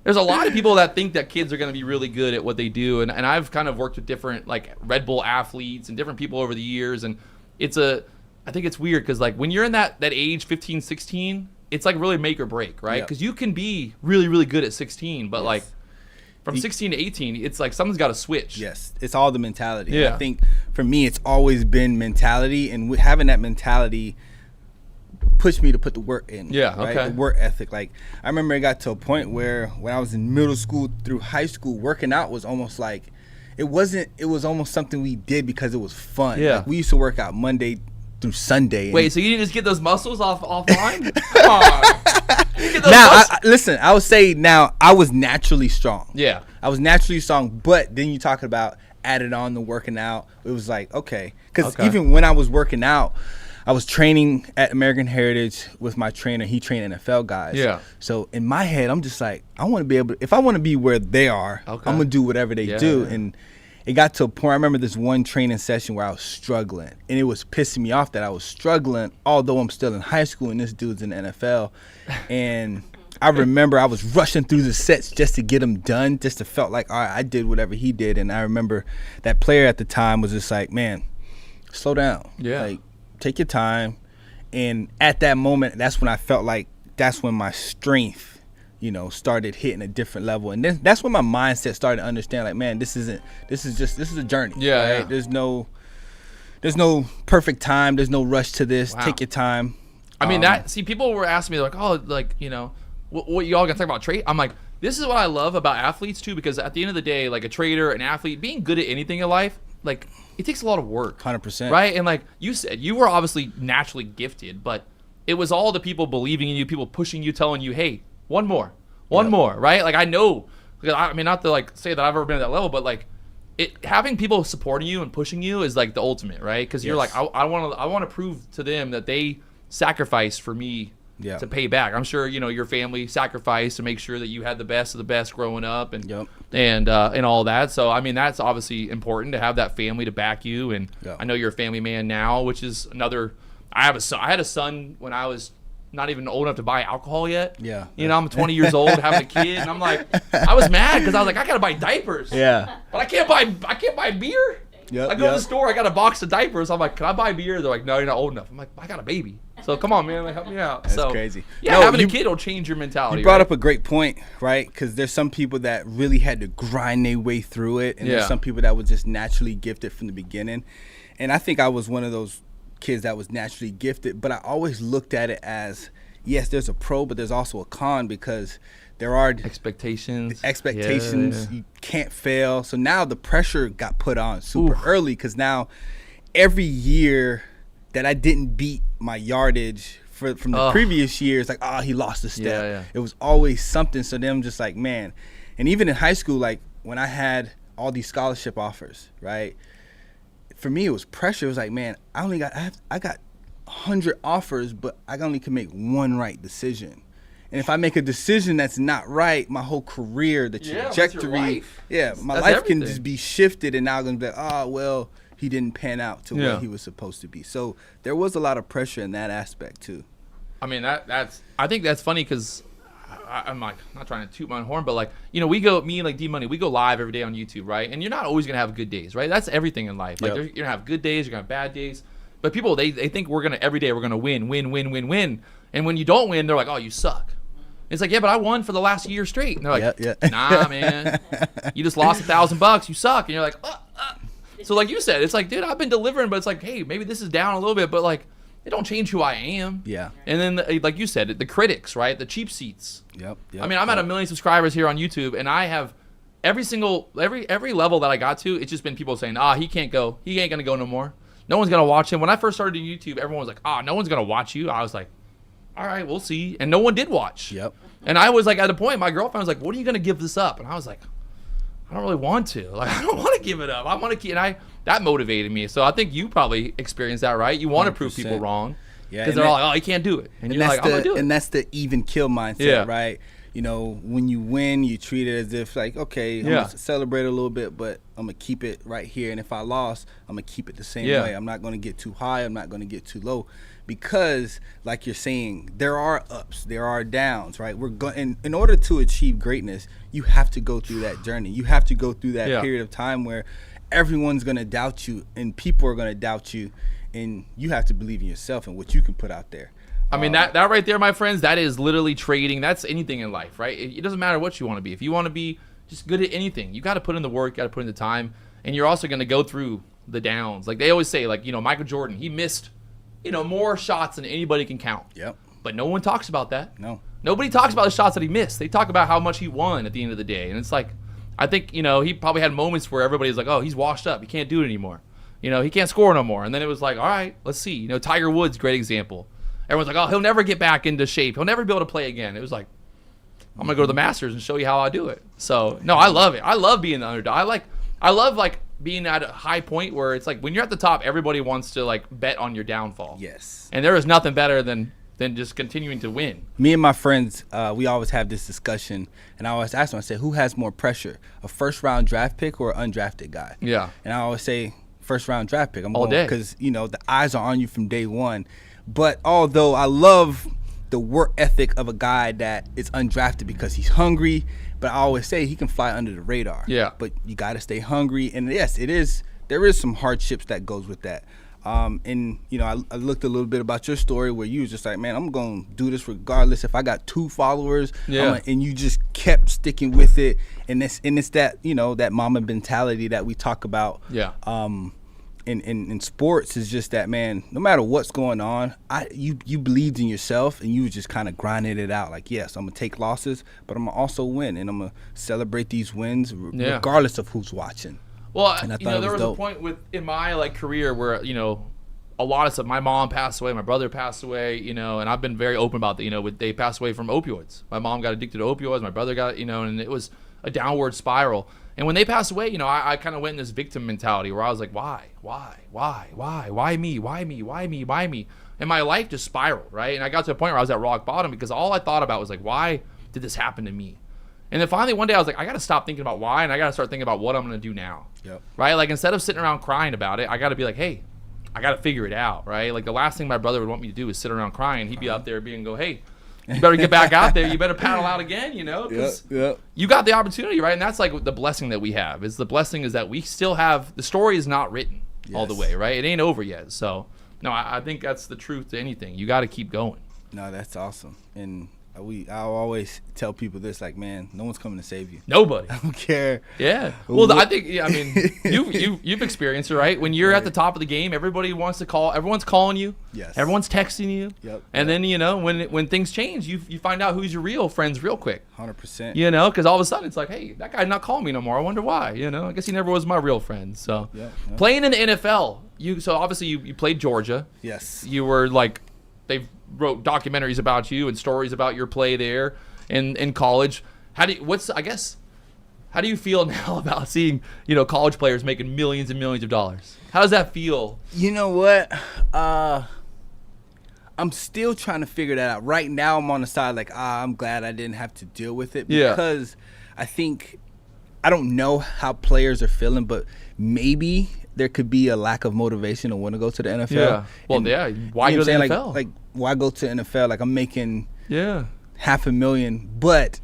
S7: there's a lot of people that think that kids are going to be really good at what they do. And I've kind of worked with different like Red Bull athletes and different people over the years. And I think it's weird because like when you're in that age, 15, 16, it's like really make or break, right? Because you can be really, really good at 16, but like from 16 to 18, it's like someone's got to switch.
S8: Yes, it's all the mentality.
S7: Yeah.
S8: I think for me, it's always been mentality, and having that mentality pushed me to put the work in.
S7: Yeah,
S8: right?
S7: okay.
S8: The work ethic. Like, I remember it got to a point where when I was in middle school through high school, working out was almost like, it was almost something we did because it was fun.
S7: Yeah.
S8: Like, we used to work out Monday through Sunday.
S7: Wait, so you didn't just get those muscles offline? Come on.
S8: Now, listen, I would say now I was naturally strong.
S7: Yeah.
S8: I was naturally strong, but then you talking about added on the working out. It was like, okay. Because even when I was working out, I was training at American Heritage with my trainer. He trained NFL guys.
S7: Yeah.
S8: So in my head, I'm just like, I want to be able to, if I want to be where they are, I'm going to do whatever they do.
S7: Yeah.
S8: And it got to a point, I remember this one training session where I was struggling. And it was pissing me off that I was struggling, although I'm still in high school and this dude's in the NFL. And I remember I was rushing through the sets just to get them done, just to felt like, all right, I did whatever he did. And I remember that player at the time was just like, man, slow down.
S7: Yeah.
S8: Like, take your time. And at that moment, that's when I felt like that's when my strength, started hitting a different level. And then that's when my mindset started to understand, like, man, this is a journey.
S7: Yeah,
S8: right? There's no perfect time. There's no rush to this.
S7: Wow.
S8: Take your time.
S7: I mean, people were asking me like, oh, like, you know, what you all gonna talk about trade? I'm like, this is what I love about athletes too, because at the end of the day, like a trader, an athlete, being good at anything in life, like it takes a lot of work.
S8: 100%.
S7: Right? And like you said, you were obviously naturally gifted, but it was all the people believing in you, people pushing you, telling you, hey, one more, right? Like I know, I mean, not to like say that I've ever been at that level, but like having people supporting you and pushing you is like the ultimate, right? Because you're like, I want to prove to them that they sacrificed for me to pay back. I'm sure, you know, your family sacrificed to make sure that you had the best of the best growing up and all that. So I mean, that's obviously important to have that family to back you. And I know you're a family man now, which is another. I had a son when I was not even old enough to buy alcohol yet. Yeah. You know, I'm 20 years old having a kid, and I'm like, I was mad because I was like, I gotta buy diapers. Yeah. But I can't buy beer. I go to the store, I got a box of diapers. I'm like, can I buy beer? They're like, no, you're not old enough. I'm like, I got a baby. So come on, man, like, help me out.
S8: That's crazy.
S7: Yeah, having a kid will change your mentality.
S8: You brought up a great point, right? Because there's some people that really had to grind their way through it, and there's some people that were just naturally gifted from the beginning. And I think I was one of those kids that was naturally gifted, but I always looked at it as, yes, there's a pro, but there's also a con, because there are expectations. You can't fail. So now the pressure got put on super early, because now every year that I didn't beat my yardage from the previous years, like, oh, he lost a step. It was always something. So then I'm just like, man. And even in high school, like when I had all these scholarship offers, right? For me, it was pressure. It was like, man, I got 100 offers, but I only can make one right decision. And if I make a decision that's not right, my whole career, the trajectory, my life can just be shifted, and now I'm gonna be like, oh, well, he didn't pan out to what he was supposed to be. So there was a lot of pressure in that aspect too.
S7: I mean, I think that's funny, because I'm like, not trying to toot my own horn, but like, you know, me and like D-Money, we go live every day on YouTube, right? And you're not always gonna have good days, right? That's everything in life. Like, you're gonna have good days, you're gonna have bad days. But people, they think every day we're gonna win. And when you don't win, they're like, oh, you suck. It's like, yeah, but I won for the last year straight. And they're like, nah, man, you just lost $1,000. You suck. And you're like, So like you said, it's like, dude, I've been delivering, but it's like, hey, maybe this is down a little bit, but like, it don't change who I am. Yeah. And then, like you said, the critics, right? The cheap seats. Yep. I mean, I'm at 1 million subscribers here on YouTube, and I have every level that I got to, it's just been people saying, he can't go. He ain't gonna go no more. No one's gonna watch him. When I first started in YouTube, everyone was like, no one's gonna watch you. I was like, all right, we'll see. And no one did watch. Yep. And I was like, at a point, my girlfriend was like, when are you gonna give this up? And I was like, I don't really want to. Like, I don't want to give it up. I want to keep. And that motivated me. So I think you probably experienced that, right? You want to prove people wrong. Yeah. Because they're all like, he can't do it. And you're like, I'm gonna do it.
S8: And that's the even kill mindset, right? You know, when you win, you treat it as if like, okay, I'm gonna celebrate a little bit, but I'm gonna keep it right here. And if I lost, I'm gonna keep it the same way. I'm not gonna get too high. I'm not gonna get too low, because, like you're saying, there are ups, there are downs, right? In order to achieve greatness, you have to go through that journey. You have to go through that period of time where everyone's gonna doubt you, and people are gonna doubt you, and you have to believe in yourself and what you can put out there.
S7: I mean, that right there, my friends, that is literally trading. That's anything in life, right? It doesn't matter what you want to be. If you want to be just good at anything, you got to put in the work, got to put in the time, and you're also going to go through the downs. Like they always say, like, you know, Michael Jordan, he missed, you know, more shots than anybody can count. Yep. But no one talks about that. No. Nobody talks about the shots that he missed. They talk about how much he won at the end of the day. And it's like, I think, you know, he probably had moments where everybody's like, oh, he's washed up. He can't do it anymore. You know, he can't score no more. And then it was like, all right, let's see. You know, Tiger Woods, great example. Everyone's like, oh, he'll never get back into shape. He'll never be able to play again. It was like, I'm going to go to the Masters and show you how I do it. So, no, I love it. I love being the underdog. I love, like, being at a high point where it's like when you're at the top, everybody wants to, like, bet on your downfall. Yes. And there is nothing better than just continuing to win.
S8: Me and my friends, we always have this discussion, and I always ask them, I say, who has more pressure, a first-round draft pick or an undrafted guy? Yeah. And I always say, first-round draft pick. I'm all going because, you know, the eyes are on you from day one. But although I love the work ethic of a guy that is undrafted because he's hungry, but I always say he can fly under the radar. Yeah. But you got to stay hungry. And yes, there is some hardships that goes with that. And, you know, I looked a little bit about your story where you was just like, man, I'm going to do this regardless. If I got 2 followers, and you just kept sticking with it. And it's that, you know, that mama mentality that we talk about. Yeah. in sports is just that, man, no matter what's going on, you believed in yourself and you were just kind of grinding it out. Like, yes, I'm going to take losses, but I'm going to also win, and I'm going to celebrate these wins regardless of who's watching.
S7: Well, there was a point in my career where, a lot of stuff, my mom passed away, my brother passed away, and I've been very open about that, they passed away from opioids. My mom got addicted to opioids, my brother got, and it was a downward spiral. And when they passed away, I kind of went in this victim mentality where I was like, why me? And my life just spiraled, right? And I got to a point where I was at rock bottom because all I thought about was like, why did this happen to me? And then finally one day I was like, I got to stop thinking about why, and I got to start thinking about what I'm going to do now.
S8: Yep.
S7: Right? Like, instead of sitting around crying about it, I got to be like, hey, I got to figure it out, right? Like, the last thing my brother would want me to do is sit around crying. He'd be out there go, hey, you better get back out there. You better paddle out again, because you got the opportunity, right? And that's like the blessing that we have. The blessing is that we still have, the story is not written all the way, right? It ain't over yet. So, no, I think that's the truth to anything. You got to keep going. No,
S8: that's awesome. And I always tell people this, like, man, no one's coming to save you.
S7: Nobody.
S8: I don't care.
S7: Yeah. Well, I think, you've experienced it, right? When you're at the top of the game, everybody wants to call. Everyone's calling you.
S8: Yes.
S7: Everyone's texting you.
S8: Yep.
S7: And then, when things change, you find out who's your real friends real quick.
S8: 100%.
S7: Because all of a sudden it's like, hey, that guy's not calling me no more. I wonder why. I guess he never was my real friend. So, playing in the NFL, so obviously you played Georgia.
S8: Yes.
S7: You were they've wrote documentaries about you and stories about your play there in college. How do you feel now about seeing, college players making millions and millions of dollars? How does that feel?
S8: You know what? I'm still trying to figure that out. Right now I'm on the side I'm glad I didn't have to deal with it because I think, I don't know how players are feeling, but maybe there could be a lack of motivation to want to go to the NFL.
S7: Yeah. Well, why go to the NFL?
S8: Like, why go to NFL? Like, I'm making $500,000, but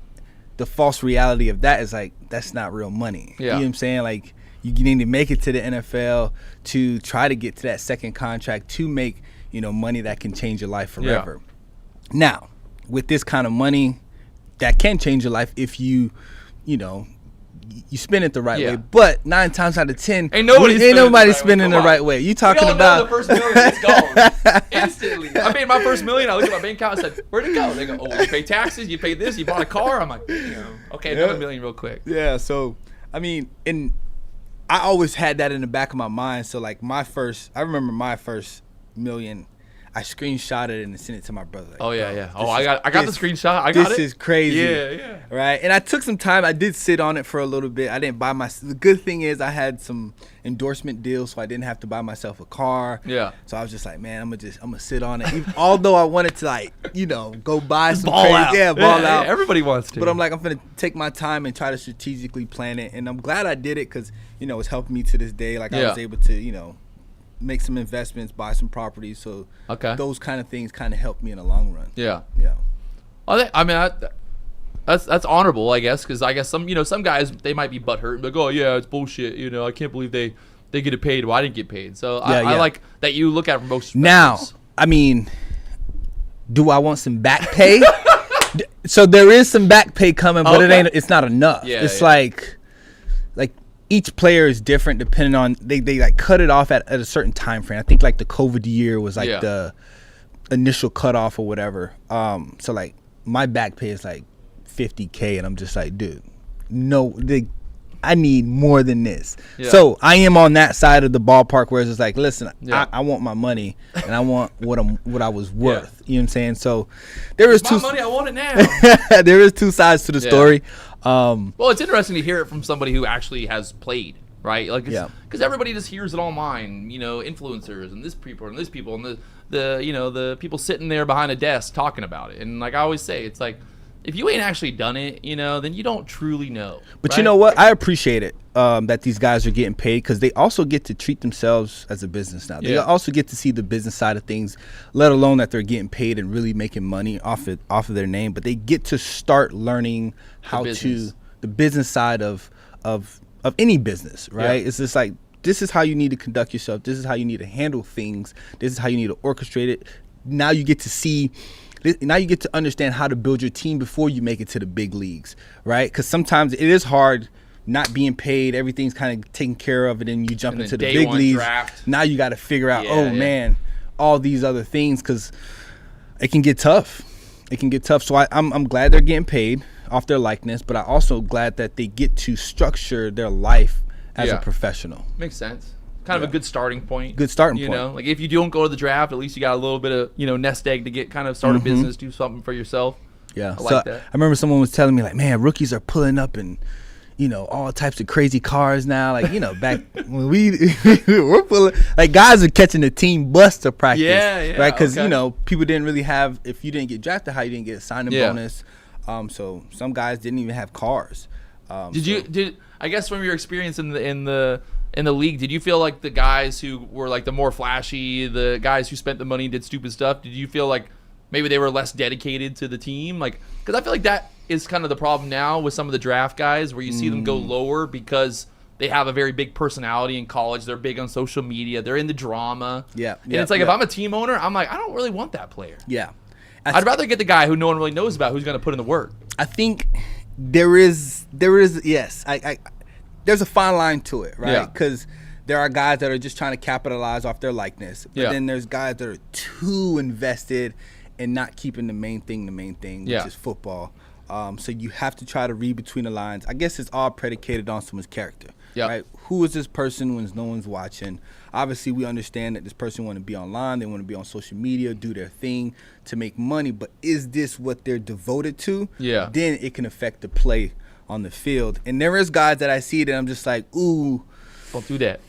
S8: the false reality of that is that's not real money.
S7: Yeah.
S8: You know what I'm saying? Like, you need to make it to the NFL to try to get to that second contract to make, money that can change your life forever. Yeah. Now, with this kind of money, that can change your life if you spend it the right way, but 9 times out of 10, ain't nobody spending the right way. You talking about
S7: the first million, it's gone instantly. I made my first million. I looked at my bank account and said, "Where'd it go?" They go, "Oh, you pay taxes, you pay this, you bought a car." I'm like, okay, another million real quick.
S8: Yeah. So, I mean, and I always had that in the back of my mind. So, I remember my first million. I screenshotted it and sent it to my brother.
S7: Oh yeah. Oh, I got the screenshot. I got it.
S8: This is crazy.
S7: Yeah.
S8: Right. And I took some time. I did sit on it for a little bit. I didn't buy the good thing is I had some endorsement deals, so I didn't have to buy myself a car.
S7: Yeah.
S8: So I was just like, man, I'm gonna sit on it. Although I wanted to go buy some
S7: ball out.
S8: Yeah, ball out.
S7: Yeah, everybody wants to.
S8: But I'm gonna take my time and try to strategically plan it. And I'm glad I did it because it's helping me to this day. I was able to make some investments, buy some properties. So those kind of things kind of help me in the long run.
S7: Yeah.
S8: Yeah.
S7: That's honorable, I guess, because I guess some guys, they might be butthurt, like, oh yeah, it's bullshit. I can't believe they get paid. Well, I didn't get paid. So I like that you look at it from both perspectives.
S8: Now, I mean, do I want some back pay? So there is some back pay coming, but it's not enough.
S7: Yeah,
S8: it's like each player is different depending on they cut it off at a certain time frame. I think the COVID year was the initial cutoff or whatever. So my back pay is $50K, and I'm just like, dude, no, I need more than this. Yeah. So I am on that side of the ballpark where it's just listen, I want my money and I want what I was worth. You know what I'm saying? So there is
S7: my money, I want it now.
S8: There is two sides to the story.
S7: Well, it's interesting to hear it from somebody who actually has played, right? Because everybody just hears it online, influencers and this people and the people sitting there behind a desk talking about it. And I always say, it's if you ain't actually done it, then you don't truly know.
S8: But
S7: right?
S8: You know what? I appreciate it that these guys are getting paid because they also get to treat themselves as a business now. They also get to see the business side of things, let alone that they're getting paid and really making money off of their name. But they get to start learning the business side of any business, right? Yeah. It's just this is how you need to conduct yourself. This is how you need to handle things. This is how you need to orchestrate it. Now you get to understand how to build your team before you make it to the big leagues, right? Because sometimes it is hard not being paid, everything's kind of taken care of, and then you jump
S7: And
S8: into
S7: then
S8: the
S7: day
S8: big
S7: one
S8: leagues.
S7: draft.
S8: Now you got to figure out,
S7: Yeah, yeah.
S8: man, all these other things, because it can get tough. It can get tough. So I'm glad they're getting paid off their likeness, but I'm also glad that they get to structure their life as
S7: Yeah.
S8: a professional.
S7: Makes sense. Kind of a good starting point.
S8: Good starting
S7: You
S8: point.
S7: know, like if you don't go to the draft, at least you got a little bit of, nest egg to get kind of start a business, do something for yourself.
S8: Yeah.
S7: I
S8: So
S7: like that.
S8: I remember someone was telling me, like, man, rookies are pulling up in, all types of crazy cars now. Like, back when we're pulling, like, guys are catching the team bus to practice.
S7: Yeah,
S8: Right? Because,
S7: okay.
S8: people didn't really have, if you didn't get drafted high, you didn't get a signing
S7: Yeah.
S8: bonus. So some guys didn't even have cars.
S7: Did I guess from your experience in the league, did you feel like the guys who were like the more flashy, the guys who spent the money and did stupid stuff, did you feel like maybe they were less dedicated to the team? Like, because I feel like that is kind of the problem now with some of the draft guys, where you see them go lower because they have a very big personality in college. They're big on social media. They're into drama.
S8: Yeah,
S7: And
S8: yeah,
S7: it's like, if
S8: yeah.
S7: I'm a team owner, I'm like, I don't really want that player.
S8: Yeah.
S7: I'd rather get the guy who no one really knows about, who's going to put in the work.
S8: I think there is yes. There's a fine line to it, right?
S7: Yeah.
S8: Because there are guys that are just trying to capitalize off their likeness, but
S7: Yeah.
S8: then there's guys that are too invested in not keeping the main thing, which
S7: Yeah.
S8: is football. So you have to try to read between the lines. I guess it's all predicated on someone's character,
S7: Yep.
S8: right? Who is this person when no one's watching? Obviously, we understand that this person want to be online. They want to be on social media, do their thing to make money. But is this what they're devoted to?
S7: Yeah.
S8: Then it can affect the play on the field. And there is guys that I see that I'm just like, ooh,
S7: Don't do that.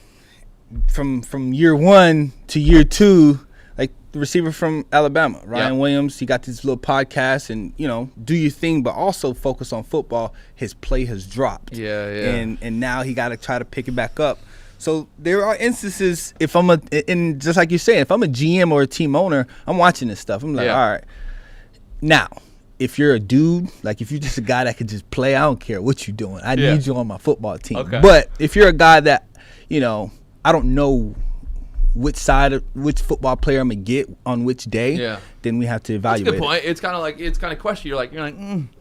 S8: from year one to year two, like the receiver from Alabama, Ryan
S7: Yeah.
S8: Williams, he got this little podcast and, do your thing, but also focus on football. His play has dropped.
S7: Yeah, yeah.
S8: And now he got to try to pick it back up. So there are instances, and just like you're saying, if I'm a GM or a team owner, I'm watching this stuff. I'm like,
S7: Yeah.
S8: all right. Now, if you're a dude, like if you're just a guy that could just play, I don't care what you're doing. I
S7: Yeah.
S8: need you on my football team.
S7: Okay.
S8: But if you're a guy that, I don't know which football player I'm gonna get on which day,
S7: Yeah.
S8: then we have to
S7: That's a
S8: evaluate
S7: good point. It's kind of question. You're like,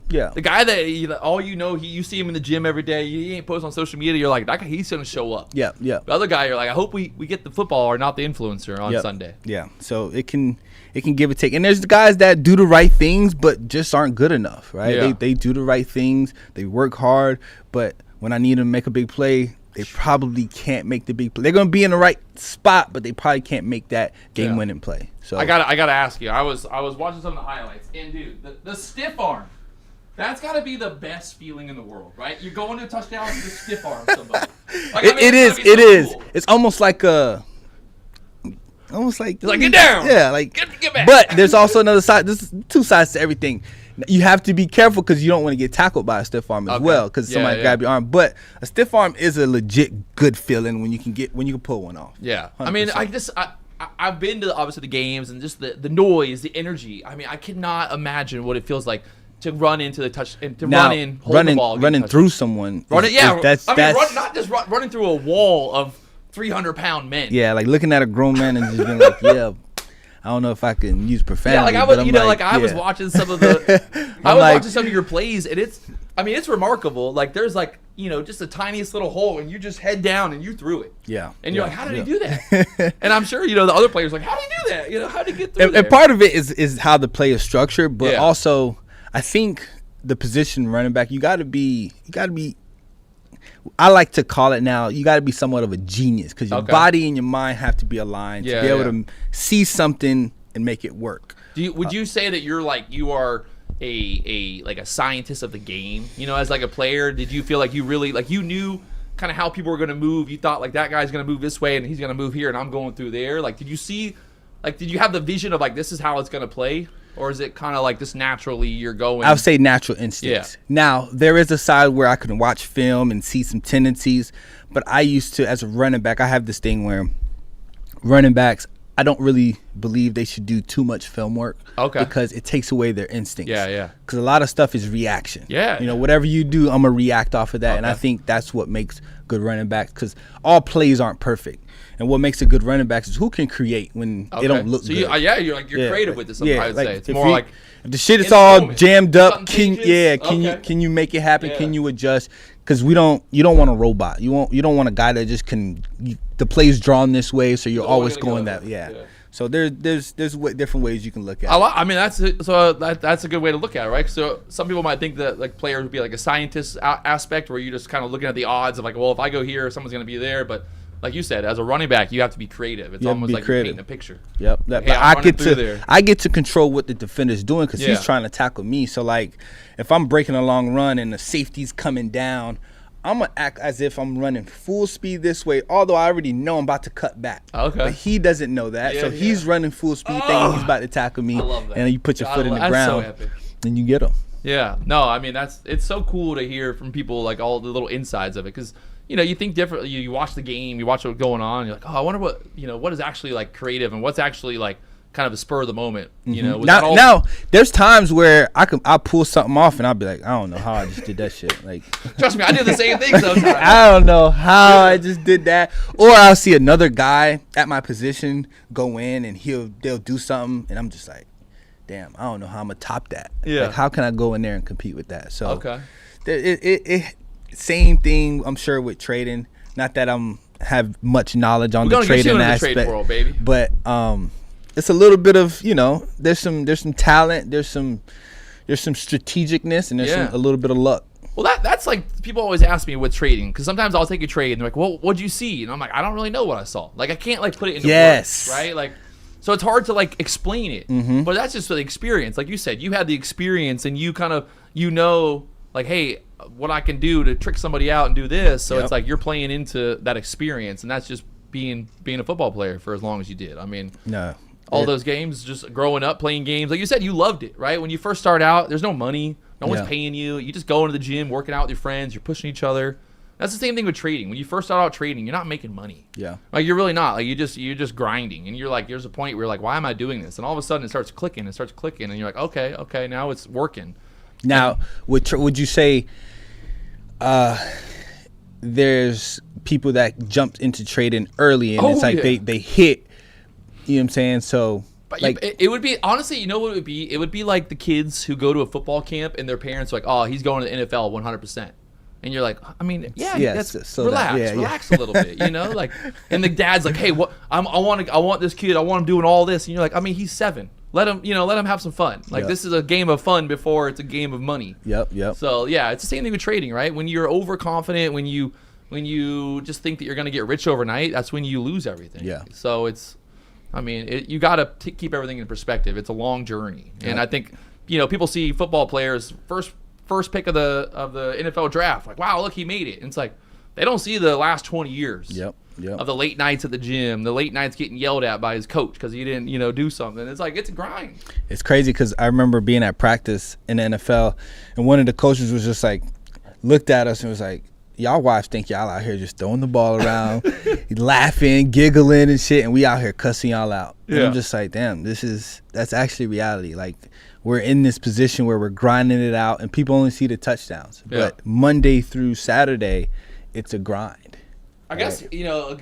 S8: Yeah.
S7: the guy that you see him in the gym every day. He ain't post on social media. You're like, that guy, he's gonna show up.
S8: Yeah, yeah.
S7: The other guy, you're like, I hope we get the footballer, not the influencer on
S8: Yep.
S7: Sunday.
S8: Yeah. So it can give or take. And there's the guys that do the right things but just aren't good enough, right?
S7: Yeah.
S8: They do the right things, they work hard, but when I need them to make a big play, they probably can't make the big play. They're gonna be in the right spot, but they probably can't make that game winning play. So
S7: I gotta ask you. I was watching some of the highlights, and dude, the stiff arm. That's got to be the best feeling in the world, right? You're going to a touchdown and just stiff arm somebody. Like,
S8: it is.
S7: it's gotta be so cool.
S8: It's almost like
S7: get down.
S8: Yeah, like
S7: Get back.
S8: But there's also another side. There's two sides to everything. You have to be careful because you don't want to get tackled by a stiff arm as
S7: Okay.
S8: well, because
S7: Yeah,
S8: somebody
S7: yeah.
S8: grab your arm. But a stiff arm is a legit good feeling when you can pull one off.
S7: Yeah,
S8: 100%.
S7: I mean, I've been to obviously the games and just the noise, the energy. I mean, I cannot imagine what it feels like to run into the touch and to
S8: Now,
S7: run in, hold the ball,
S8: running through someone.
S7: running. Yeah,
S8: that's
S7: not just running through a wall of 300-pound men.
S8: yeah, like looking at a grown man and just being like, yeah. I don't know if I can use profanity.
S7: Yeah, like I
S8: but
S7: was,
S8: I'm
S7: I was
S8: yeah.
S7: watching some of the,
S8: I'm like-
S7: watching some of your plays, and it's remarkable. Like there's like just the tiniest little hole, and you just head down and you threw it.
S8: Yeah,
S7: And you're
S8: yeah,
S7: like, how did
S8: yeah.
S7: he do that? And I'm sure the other players are like, how did he do that? How did he get through
S8: And
S7: there?
S8: part of it is how the play is structured, but
S7: Yeah.
S8: also I think the position running back, you got to be. I like to call it now. You got to be somewhat of a genius because your
S7: Okay.
S8: body and your mind have to be aligned
S7: Yeah,
S8: to be able
S7: yeah.
S8: to see something and make it work.
S7: Would you say that you are a scientist of the game? As like a player, did you feel like you really you knew kind of how people were going to move? You thought like that guy's going to move this way and he's going to move here and I'm going through there. Like, did you have the vision of like this is how it's going to play, or is it kind of like just naturally you're going?
S8: I would say natural instincts.
S7: Yeah.
S8: Now, there is a side where I can watch film and see some tendencies, but I used to, as a running back, I have this thing where running backs, I don't really believe they should do too much film work.
S7: Okay.
S8: Because it takes away their instincts.
S7: Yeah, yeah.
S8: Because a lot of stuff is reaction.
S7: Yeah.
S8: Whatever you do, I'm going to react off of that. And I
S7: Okay.
S8: think that's what makes good running backs, because all plays aren't perfect. And what makes a good running back is who can create when
S7: Okay.
S8: it don't look
S7: so
S8: good.
S7: you're creative with this. I would say it's
S8: if
S7: more like
S8: if the shit is
S7: in the
S8: all
S7: moment.
S8: jammed
S7: If
S8: up,
S7: something changes,
S8: can you make it happen?
S7: Yeah.
S8: Can you adjust? because you don't want a robot. You don't want a guy that just the play's drawn this way, so you're always going that. Yeah. So there's different ways you can look at it.
S7: I mean, that's a good way to look at it, right? So some people might think that like players would be like a scientist aspect, where you're just kind of looking at the odds of like, well, if I go here, someone's going to be there. But like you said, as a running back, you have to be creative. It's almost like you're painting a picture.
S8: Yep.
S7: Hey,
S8: I get to control what the defender's doing because he's trying to tackle me. So like, if I'm breaking a long run and the safety's coming down, I'm going to act as if I'm running full speed this way, although I already know I'm about to cut back.
S7: Okay.
S8: But he doesn't know that. So he's running full speed thinking he's about to tackle me.
S7: I love that.
S8: And you put your foot in the ground.
S7: So epic.
S8: And you get him.
S7: Yeah. No, I mean, it's so cool to hear from people like all the little insides of it, because you think differently. You watch the game, you watch what's going on, you're like, oh, I wonder what is actually like creative and what's actually like kind of a spur of the moment. Now
S8: there's times where I'll pull something off and I'll be like, I don't know how I just did that shit. Like,
S7: trust me, I do the same thing sometimes.
S8: I don't know how I just did that. Or I'll see another guy at my position go in and they'll do something and I'm just like, damn, I don't know how I'm gonna top that.
S7: Yeah.
S8: Like, how can I go in there and compete with that? So
S7: okay.
S8: It same thing I'm sure with trading. Not that have much knowledge on the trading aspect,
S7: trade world, baby.
S8: But it's a little bit of, there's some talent, there's some strategicness, and there's a little bit of luck.
S7: Well, that's like, people always ask me with trading, because sometimes I'll take a trade and they're like, well, what'd you see? And I'm like, I don't really know what I saw. Like, I can't like put it into words, right? Like, so it's hard to like explain it. But that's just the experience. Like you said, you had the experience and you kind of, like, hey, what I can do to trick somebody out and do this. So it's like you're playing into that experience, and that's just being a football player for as long as you did. I mean, all those games, just growing up playing games, like you said, you loved it, right? When you first start out, there's no money, no one's paying you. You just go into the gym, working out with your friends, you're pushing each other. That's the same thing with trading. When you first start out trading, you're not making money. Yeah, like you're really not. Like you're just grinding, and you're like, there's a point where you're like, why am I doing this? And all of a sudden, it starts clicking, and you're like, okay, now it's working. Now,
S8: would you say there's people that jumped into trading early, and it's like they hit? You know what I'm saying? So,
S7: but like, it would be, honestly, you know what it would be? It would be like the kids who go to a football camp and their parents are like, oh, he's going to the NFL 100%. And you're like, I mean, relax a little bit, like, and the dad's like, hey, what? I want this kid. I want him doing all this. And you're like, I mean, he's 7. Let him have some fun. Like, this is a game of fun before it's a game of money.
S8: Yep.
S7: So yeah, it's the same thing with trading, right? When you're overconfident, when you just think that you're going to get rich overnight, that's when you lose everything. Yeah. So it's, I mean, you got to keep everything in perspective. It's a long journey, and I think people see football players first pick of the NFL draft, like, wow, look, he made it. And it's like they don't see the last 20 years of the late nights at the gym, the late nights getting yelled at by his coach because he didn't do something. It's like, it's a grind.
S8: It's crazy because I remember being at practice in the NFL, and one of the coaches was just like, looked at us and was like, y'all wives think y'all out here just throwing the ball around, laughing, giggling and shit, and we out here cussing y'all out. And I'm just like, damn, that's actually reality. Like, we're in this position where we're grinding it out, and people only see the touchdowns. But Monday through Saturday, it's a grind.
S7: I guess a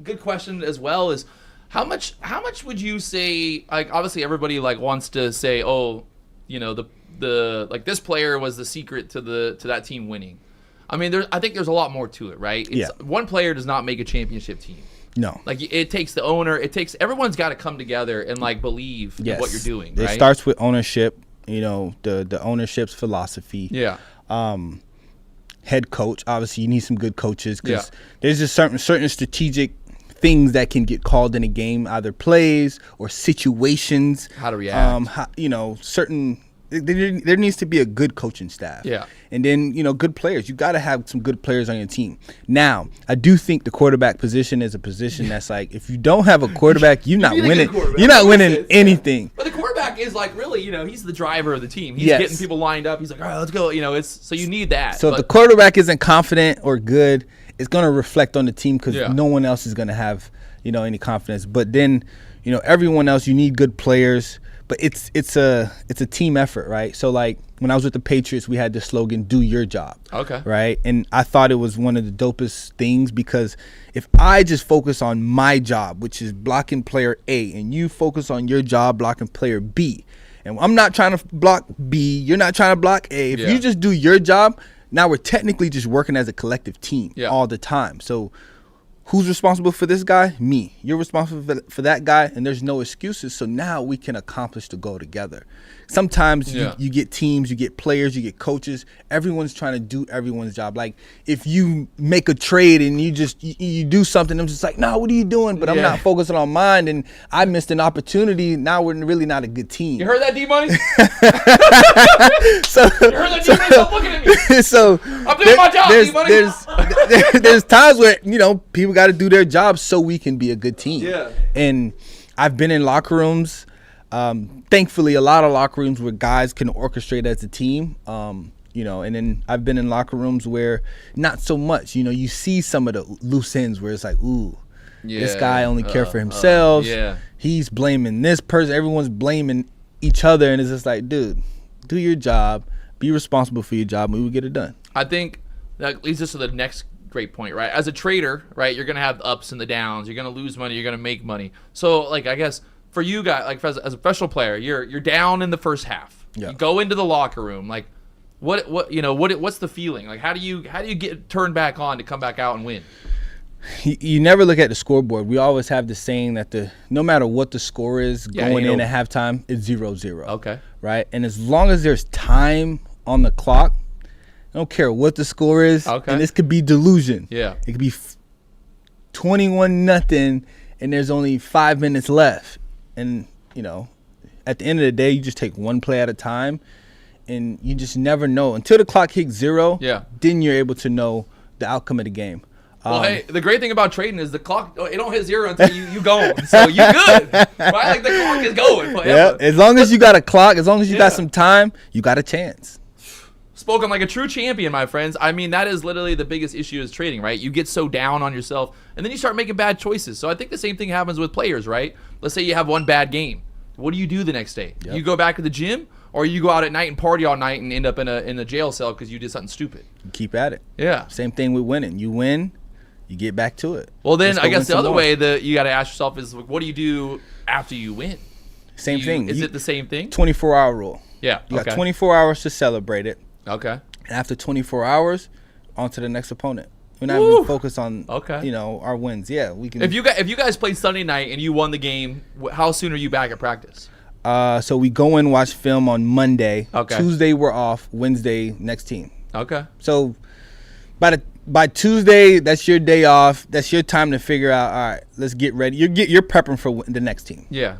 S7: good question as well is how much would you say? Like, obviously everybody like wants to say, oh, the like this player was the secret to that team winning. I mean, I think there's a lot more to it, right? One player does not make a championship team.
S8: No.
S7: Like, it takes the owner. Everyone's got to come together and like believe in what you're doing. Right?
S8: It starts with ownership. The ownership's philosophy.
S7: Yeah.
S8: Head coach. Obviously, you need some good coaches because there's just certain strategic things that can get called in a game, either plays or situations.
S7: How to react.
S8: Certain. There needs to be a good coaching staff.
S7: Yeah.
S8: And then, good players. You got to have some good players on your team. Now, I do think the quarterback position is a position that's like, if you don't have a quarterback, you're not winning. You're not winning anything.
S7: But the quarterback is like, really, he's the driver of the team. He's getting people lined up. He's like, all right, let's go. So you need that.
S8: So if the quarterback isn't confident or good, it's going to reflect on the team because no one else is going to have, any confidence. But then, everyone else, you need good players. But it's a team effort, right? So like when I was with the Patriots, we had the slogan, do your job.
S7: Okay.
S8: Right? And I thought it was one of the dopest things because if I just focus on my job, which is blocking player A, and you focus on your job blocking player B, and I'm not trying to block B, you're not trying to block A. If you just do your job, now we're technically just working as a collective team
S7: Yeah.
S8: all the time. So who's responsible for this guy? Me. You're responsible for that guy, and there's no excuses. So now we can accomplish the goal together. Sometimes you get teams, you get players, you get coaches. Everyone's trying to do everyone's job. Like if you make a trade and you do something, I'm just like, no, what are you doing? But I'm not focusing on mine, and I missed an opportunity. Now we're really not a good team.
S7: You heard that, D-Money?
S8: So,
S7: You heard that, D-Money? Stop looking at me.
S8: so
S7: I'm doing my job, D-Money.
S8: there's times where, people got to do their job so we can be a good team.
S3: Yeah.
S8: And I've been in locker rooms. Thankfully, a lot of locker rooms where guys can orchestrate as a team. And then I've been in locker rooms where not so much. You see some of the loose ends where it's like, ooh, this guy only cares for himself. He's blaming this person. Everyone's blaming each other, and it's just like, dude, do your job, be responsible for your job, and we will get it done.
S7: I think that leads us to the next great point, right? As a trader, right, you're gonna have the ups and the downs. You're gonna lose money. You're gonna make money. So, like, I guess for you guys, like as a professional player, you're down in the first half.
S8: Yeah.
S7: You go into the locker room, like, what's the feeling? Like, how do you get turned back on to come back out and win?
S8: You never look at the scoreboard. We always have the saying that no matter what the score is going in at halftime, it's 0-0.
S7: Okay.
S8: Right? And as long as there's time on the clock, I don't care what the score is.
S7: Okay.
S8: And this could be delusion.
S7: Yeah.
S8: It could be 21-0, and there's only 5 minutes left. And, at the end of the day, you just take one play at a time, and you just never know. Until the clock hits 0, then you're able to know the outcome of the game.
S7: Well, hey, the great thing about trading is the clock, it don't hit 0 until you go. So you good, right? Like the clock is going forever.
S8: Yeah, as long as you got a clock, as long as you got some time, you got a chance.
S7: Spoken like a true champion, my friends. I mean, that is literally the biggest issue is trading, right? You get so down on yourself, and then you start making bad choices. So I think the same thing happens with players, right? Let's say you have one bad game. What do you do the next day?
S8: Yep.
S7: You go back to the gym, or you go out at night and party all night and end up in a jail cell because you did something stupid.
S8: You keep at it.
S7: Yeah.
S8: Same thing with winning. You win, you get back to it.
S7: Well, then
S8: Let's
S7: I
S8: go
S7: guess
S8: win
S7: the
S8: some
S7: other
S8: more.
S7: way that you got to ask yourself is, what do you do after you win?
S8: Same thing.
S7: Is it the same thing?
S8: 24-hour rule.
S7: Yeah.
S8: You got 24 hours to celebrate it.
S7: Okay.
S8: And after 24 hours, on to the next opponent. We're not even focused on, our wins. Yeah, we can.
S7: If you guys played Sunday night and you won the game, how soon are you back at practice?
S8: So we go and watch film on Monday.
S7: Okay.
S8: Tuesday we're off. Wednesday next team.
S7: Okay.
S8: So by Tuesday, that's your day off. That's your time to figure out. All right, let's get ready. You're prepping for the next team.
S7: Yeah.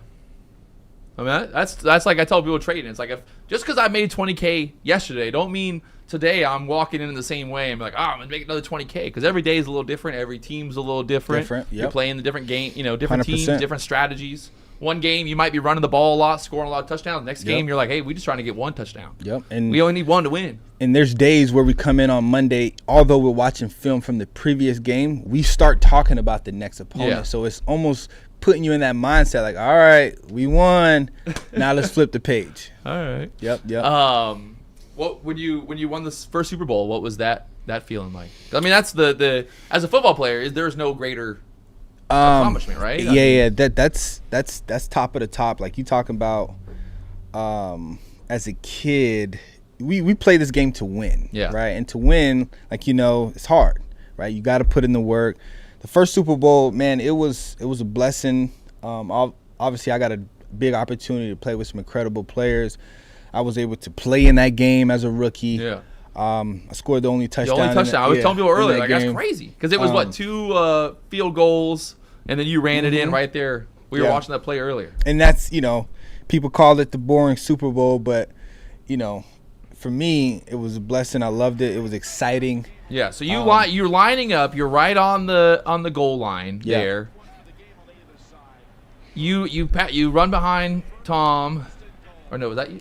S7: I mean, that's like I tell people trading. It's like just because I made 20K yesterday, don't mean today I'm walking in the same way and be like, I'm gonna make another 20K, because every day is a little different. Every team's a little different.
S8: Yep.
S7: You're playing the different game, different
S8: 100%.
S7: teams, different strategies. One game you might be running the ball a lot, scoring a lot of touchdowns. Next game you're like, hey, we just trying to get one touchdown.
S8: Yep. And
S7: we only need one to win.
S8: And there's days where we come in on Monday, although we're watching film from the previous game, we start talking about the next opponent.
S7: Yeah.
S8: So it's almost putting you in that mindset, like, all right, we won. Now let's flip the page.
S7: All right.
S8: Yep.
S7: What when you won this first Super Bowl, what was that feeling like? I mean, that's the as a football player, there's no greater accomplishment, right?
S8: That's top of the top. Like you talking about, as a kid, we play this game to win, right? And to win, like it's hard, right? You got to put in the work. The first Super Bowl, man, it was a blessing. Obviously, I got a big opportunity to play with some incredible players. I was able to play in that game as a rookie.
S7: Yeah.
S8: I scored the only touchdown.
S7: The only touchdown. I was telling people earlier, like,
S8: game.
S7: that's crazy. Because it was, 2 field goals, and then you ran it in right there. We were watching that play earlier.
S8: And that's, people call it the boring Super Bowl, but, for me, it was a blessing. I loved it. It was exciting.
S7: Yeah, so you're lining up. You're right on the goal line there. You run behind Tom. Or no, was that you?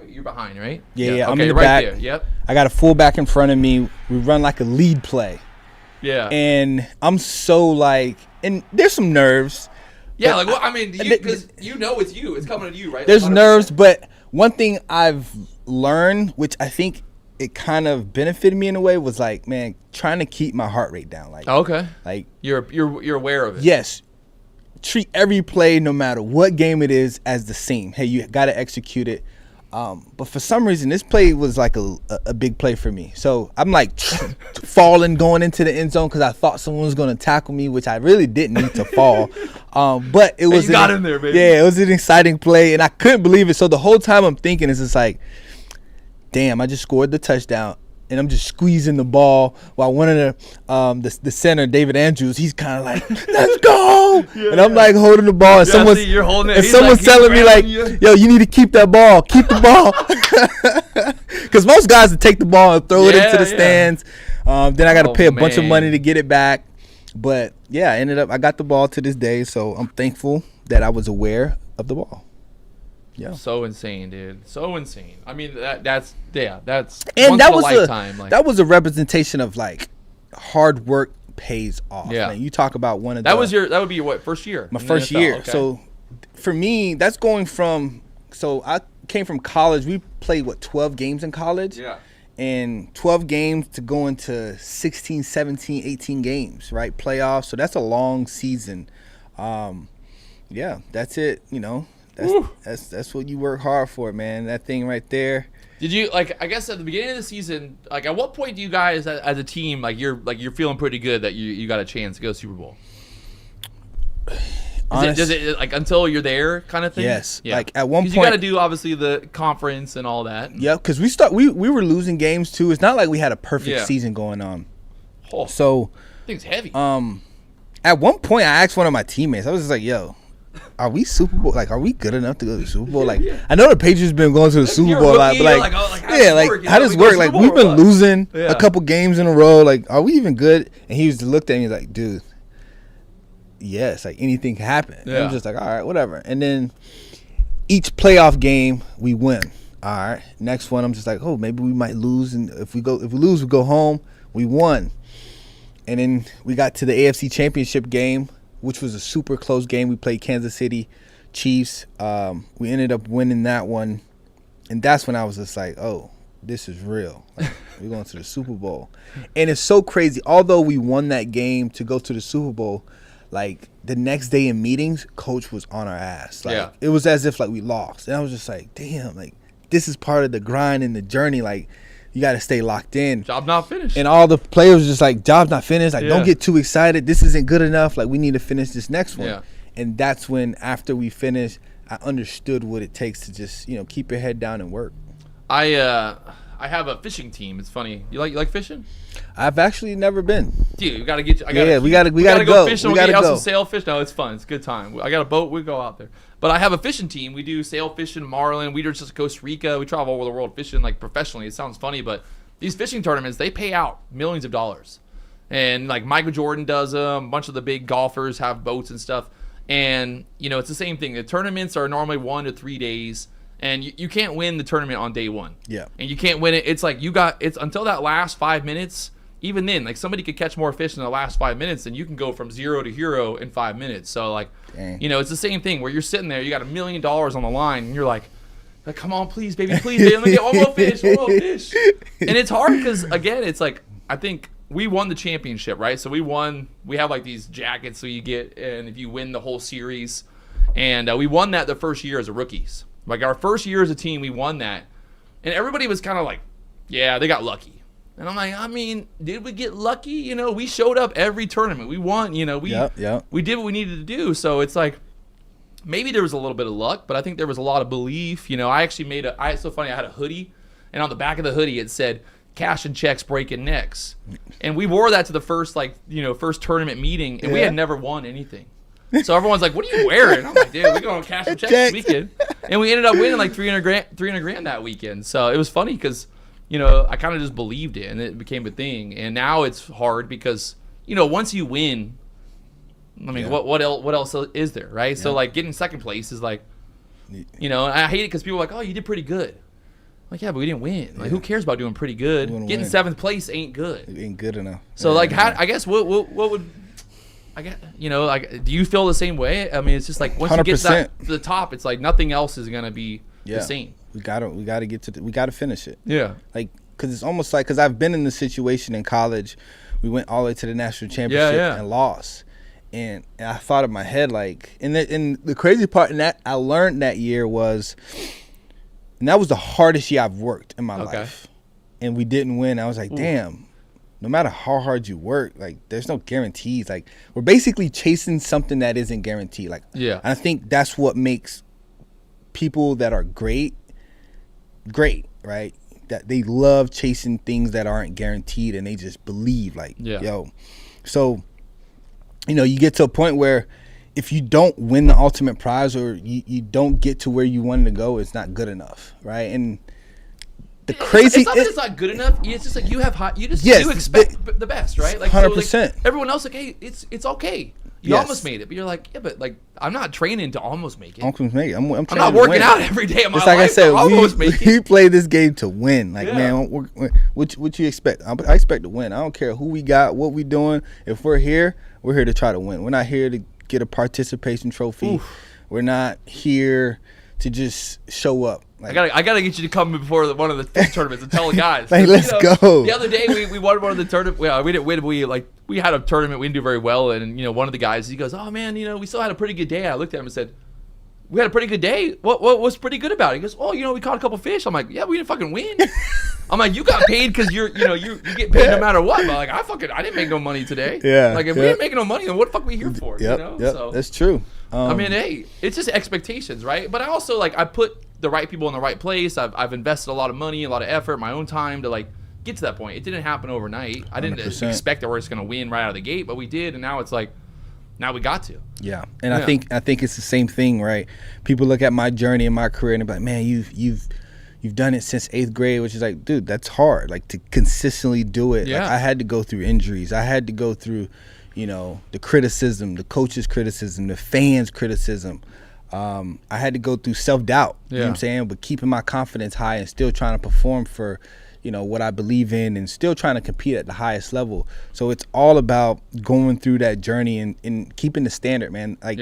S7: You're behind, right?
S8: Yeah,
S7: okay,
S8: I'm in the
S7: right
S8: back.
S7: there. Yep.
S8: I got a fullback in front of me. We run like a lead play.
S7: Yeah.
S8: And I'm so and there's some nerves.
S7: Yeah, because it's you. It's coming to you, right?
S8: There's
S7: 100%.
S8: nerves, but one thing I've learned, which I think it kind of benefited me in a way, was trying to keep my heart rate down.
S7: Okay.
S8: Like
S7: you're aware of it.
S8: Yes. Treat every play, no matter what game it is, as the same. Hey, you got to execute it. But for some reason, this play was like a big play for me. So I'm like falling going into the end zone because I thought someone was going to tackle me, which I really didn't need to fall. But it was
S3: you got in there, baby.
S8: Yeah, it was an exciting play, and I couldn't believe it. So the whole time I'm thinking, it's just like, damn, I just scored the touchdown. And I'm just squeezing the ball while one of the center, David Andrews, he's kind of like, let's go. And I'm like holding the ball. And
S3: You're holding it.
S8: and someone's telling me like, yo, you need to keep that ball. Keep the ball. Because most guys would take the ball and throw it into the stands. Then I got to pay a bunch of money to get it back. But, yeah, I got the ball to this day. So I'm thankful that I was aware of the ball. Yeah.
S7: So insane, dude. So insane. I mean, that's
S8: and
S7: once
S8: that
S7: in a
S8: was
S7: lifetime.
S8: that was a representation of like hard work pays off.
S7: Yeah.
S8: Man, you talk about one of
S7: that would be your what, first year?
S8: my
S7: in the
S8: first
S7: NFL?
S8: year.
S7: Okay.
S8: So for me, that's going from. So I came from college. We played 12 games in college.
S3: Yeah.
S8: And 12 games to go into 16, 17, 18 games, right? Playoffs. So that's a long season. Yeah, that's it. You know. That's what you work hard for, man. That thing right there.
S7: Did you I guess at the beginning of the season, like at what point do you guys as a team you're feeling pretty good that you got a chance to go Super Bowl? Does it like until you're there kind of thing?
S8: Yes.
S7: Yeah.
S8: Like at one point
S7: you got to do obviously the conference and all that.
S8: Yeah, because we were losing games too. It's not like we had a perfect season going on.
S7: Oh,
S8: so
S7: thing's heavy.
S8: At one point I asked one of my teammates. I was just like, yo, are we Super Bowl? Like, are we good enough to go to the Super Bowl? Like, I know the Patriots been going to the Super Bowl a lot, but how does it work? Like, we've been losing a couple games in a row. Like, are we even good? And he was looked at me like, dude, yes, like anything can happen. And I'm just like, all right, whatever. And then each playoff game we win. All right, next one I'm just like, oh, maybe we might lose, and if we lose, we go home. We won, and then we got to the AFC Championship game, which was a super close game. We played Kansas City Chiefs. We ended up winning that one. And that's when I was just like, oh, this is real. Like, we're going to the Super Bowl. And it's so crazy. Although we won that game to go to the Super Bowl, like the next day in meetings, coach was on our ass. Like it was as if like we lost. And I was just like, damn, like this is part of the grind and the journey. Like you got to stay locked in.
S7: Job not finished.
S8: And all the players were just like, job's not finished. Like, don't get too excited. This isn't good enough. Like, we need to finish this next one.
S7: Yeah.
S8: And that's when, after we finished, I understood what it takes to just, keep your head down and work.
S7: I have a fishing team. It's funny. You like fishing?
S8: I've actually never been.
S7: Dude, we got to get you.
S8: We gotta go
S7: fishing.
S8: We
S7: We'll get out
S8: gotta
S7: some
S8: go.
S7: sailfish. No, it's fun. It's a good time. I got a boat. We go out there. But I have a fishing team. We do sail fishing, marlin. We do just Costa Rica. We travel all over the world fishing like professionally. It sounds funny, but these fishing tournaments, they pay out millions of dollars. And like Michael Jordan does them. A bunch of the big golfers have boats and stuff. And, it's the same thing. The tournaments are normally 1 to 3 days. And you can't win the tournament on day one.
S8: Yeah.
S7: And you can't win it. It's like it's until that last 5 minutes. Even then, like somebody could catch more fish in the last 5 minutes than you can go from 0 to hero in 5 minutes. So like, it's the same thing where you're sitting there, you got $1 million on the line, and you're like, come on, please, baby, let me get one more fish. And it's hard because, again, it's like, I think we won the championship, right? So we have like these jackets so you get, and if you win the whole series, and we won that the first year as a rookies. Like our first year as a team, we won that. And everybody was kind of like, yeah, they got lucky. And I'm like, I mean, did we get lucky? We showed up every tournament. We won, we did what we needed to do. So it's like, maybe there was a little bit of luck, but I think there was a lot of belief. I actually it's so funny, I had a hoodie, and on the back of the hoodie it said, cash and checks, breaking necks. And we wore that to the first tournament meeting, and we had never won anything. So everyone's like, what are you wearing? I'm like, dude, we're going cash and checks this weekend. And we ended up winning like 300 grand that weekend. So it was funny because, I kind of just believed it, and it became a thing. And now it's hard because, once you win, I mean, what else is there, right? Yeah. So like getting second place is like, I hate it because people are like, oh, you did pretty good. I'm like, yeah, but we didn't win. Like, who cares about doing pretty good? Getting seventh place ain't good.
S8: It ain't good enough.
S7: So I guess what would, I guess, do you feel the same way? I mean, it's just like once 100%. You get to the top, it's like nothing else is gonna be the same.
S8: We gotta get to we gotta finish it.
S7: Yeah.
S8: Like, cause it's almost like, cause I've been in this situation in college. We went all the way to the national championship and lost. And I thought in my head, like, and the crazy part in that I learned that year was And that was the hardest year I've worked in my
S7: Okay.
S8: life. And we didn't win. I was like, damn, no matter how hard you work, like there's no guarantees. Like we're basically chasing something that isn't guaranteed. Like,
S7: Yeah.
S8: and I think that's what makes people that are great, right? That they love chasing things that aren't guaranteed, and they just believe like, yo. So, you know, you get to a point where if you don't win the ultimate prize or you don't get to where you wanted to go, it's not good enough, right? And the crazy,
S7: it's not that it's not good enough. It's just like you have high. You just
S8: Yes,
S7: you expect the best, right? Like
S8: 100%.
S7: So, like, everyone else, like, hey, it's okay. You
S8: Yes.
S7: almost made it, but you're like, yeah, but like I'm not training to almost make it.
S8: Almost make it. I'm
S7: I'm
S8: trying
S7: not
S8: to
S7: working
S8: win.
S7: out every day of my
S8: It's like
S7: life.
S8: I said,
S7: to almost make it.
S8: we play this game to win. Like,
S7: Yeah.
S8: man, what you expect? I expect to win. I don't care who we got, what we doing. If we're here to try to win. We're not here to get a participation trophy. We're not here to just show up. Like,
S7: I gotta get you to come before one of the tournaments and tell the guys.
S8: Like,
S7: 'Cause,
S8: let's go.
S7: The other day we won one of the tournament. Well, we didn't win. We had a tournament. We didn't do very well, and you know, one of the guys, he goes, "Oh man, you know, we still had a pretty good day." I looked at him and said, "We had a pretty good day. What was pretty good about it?" He goes, "Oh, you know, we caught a couple fish." I'm like, "Yeah, we didn't fucking win." I'm like, "You got paid because you get paid no matter what." But like, I didn't make no money today.
S8: Yeah,
S7: Like if we ain't making no money, then what the fuck we here for?
S8: Yep,
S7: you know?
S8: yep,
S7: So
S8: that's true.
S7: I mean, hey, it's just expectations, right? But I also like I put the right people in the right place. I've invested a lot of money, a lot of effort, my own time to like get to that point. It didn't happen overnight. I didn't
S8: 100%.
S7: expect that we're just gonna win right out of the gate, but we did, and now it's like now we got to.
S8: Yeah, and
S7: Yeah.
S8: I think it's the same thing, right? People look at my journey in my career and they're like, "Man, you've done it since 8th grade," which is like, dude, that's hard. Like to consistently do it.
S7: Yeah.
S8: Like I had to go through injuries. I had to go through, you know, the criticism, the coach's criticism, the fans' criticism. I had to go through self-doubt. You know what I'm saying? But keeping my confidence high and still trying to perform for, you know, what I believe in and still trying to compete at the highest level. So it's all about going through that journey and keeping the standard, man. Like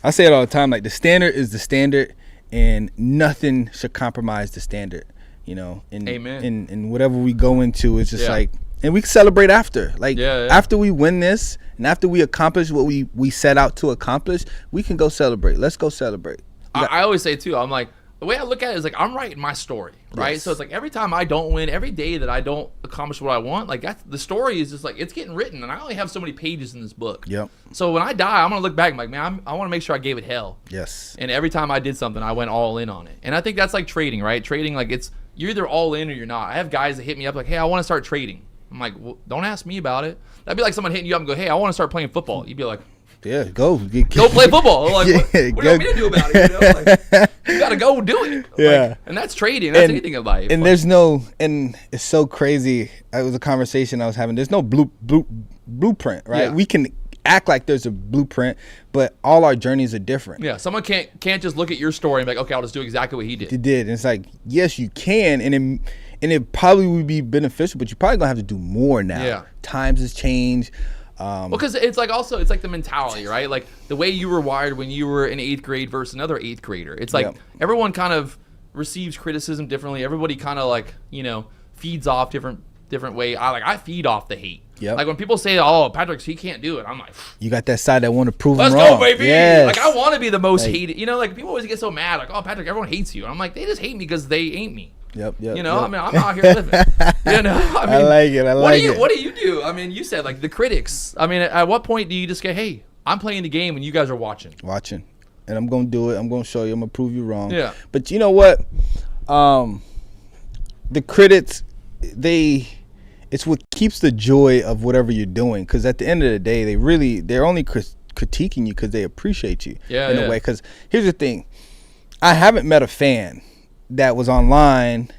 S8: I say it all the time, like the standard is the standard and nothing should compromise the standard, you know. And
S7: Amen.
S8: And whatever we go into, it's just like, and we can celebrate after. Like after we win this and after we accomplish what we set out to accomplish, we can go celebrate. Let's go celebrate.
S7: I always say too, I'm like, the way I look at it is like I'm writing my story, right?
S8: Yes.
S7: So it's like every time I don't win, every day that I don't accomplish what I want, like that's the story is just like it's getting written, and I only have so many pages in this book.
S8: Yep.
S7: So when I die, I'm gonna look back and like, man, I want to make sure I gave it hell.
S8: Yes.
S7: And every time I did something, I went all in on it. And I think that's like trading, right? Trading, like you're either all in or you're not. I have guys that hit me up like, hey, I want to start trading. I'm like, well, don't ask me about it. That'd be like someone hitting you up and go, hey, I want to start playing football. You'd be like,
S8: yeah, go
S7: play football. Like, what do you want me to do about it? You know? Like, you gotta go do it.
S8: Yeah.
S7: Like, and that's trading. That's anything in life.
S8: And
S7: Like,
S8: there's no, and it's so crazy. It was a conversation I was having. There's no blueprint, right?
S7: Yeah.
S8: We can act like there's a blueprint, but all our journeys are different.
S7: yeah, someone can't just look at your story and be like, okay, I'll just do exactly what he did.
S8: It did. And it's like, yes, you can, and it probably would be beneficial, but you're probably gonna have to do more now.
S7: Yeah.
S8: Times has changed.
S7: Well, because it's like also it's like the mentality, right? Like the way you were wired when you were in 8th grade versus another 8th grader. It's like everyone kind of receives criticism differently. Everybody kind of like, you know, feeds off different way. I feed off the hate.
S8: Yep.
S7: Like when people say, "Oh, he can't do it," I'm like,
S8: You got that side that want to prove
S7: let's
S8: them wrong.
S7: go, baby.
S8: Yes.
S7: Like I want to be the most hated. You know, like people always get so mad, like, "Oh, Patrick, everyone hates you." And I'm like, they just hate me because they ain't me.
S8: Yep.
S7: You know, I mean, I'm out here living. You know, I mean,
S8: I like it.
S7: What do you do? I mean, you said like the critics. I mean, at what point do you just go, "Hey, I'm playing the game and you guys are watching"?
S8: And I'm gonna do it. I'm gonna show you. I'm gonna prove you wrong.
S7: Yeah.
S8: But you know what? The critics, it's what keeps the joy of whatever you're doing. Because at the end of the day, they're only critiquing you because they appreciate you in a way. Because here's the thing, I haven't met a fan that was online,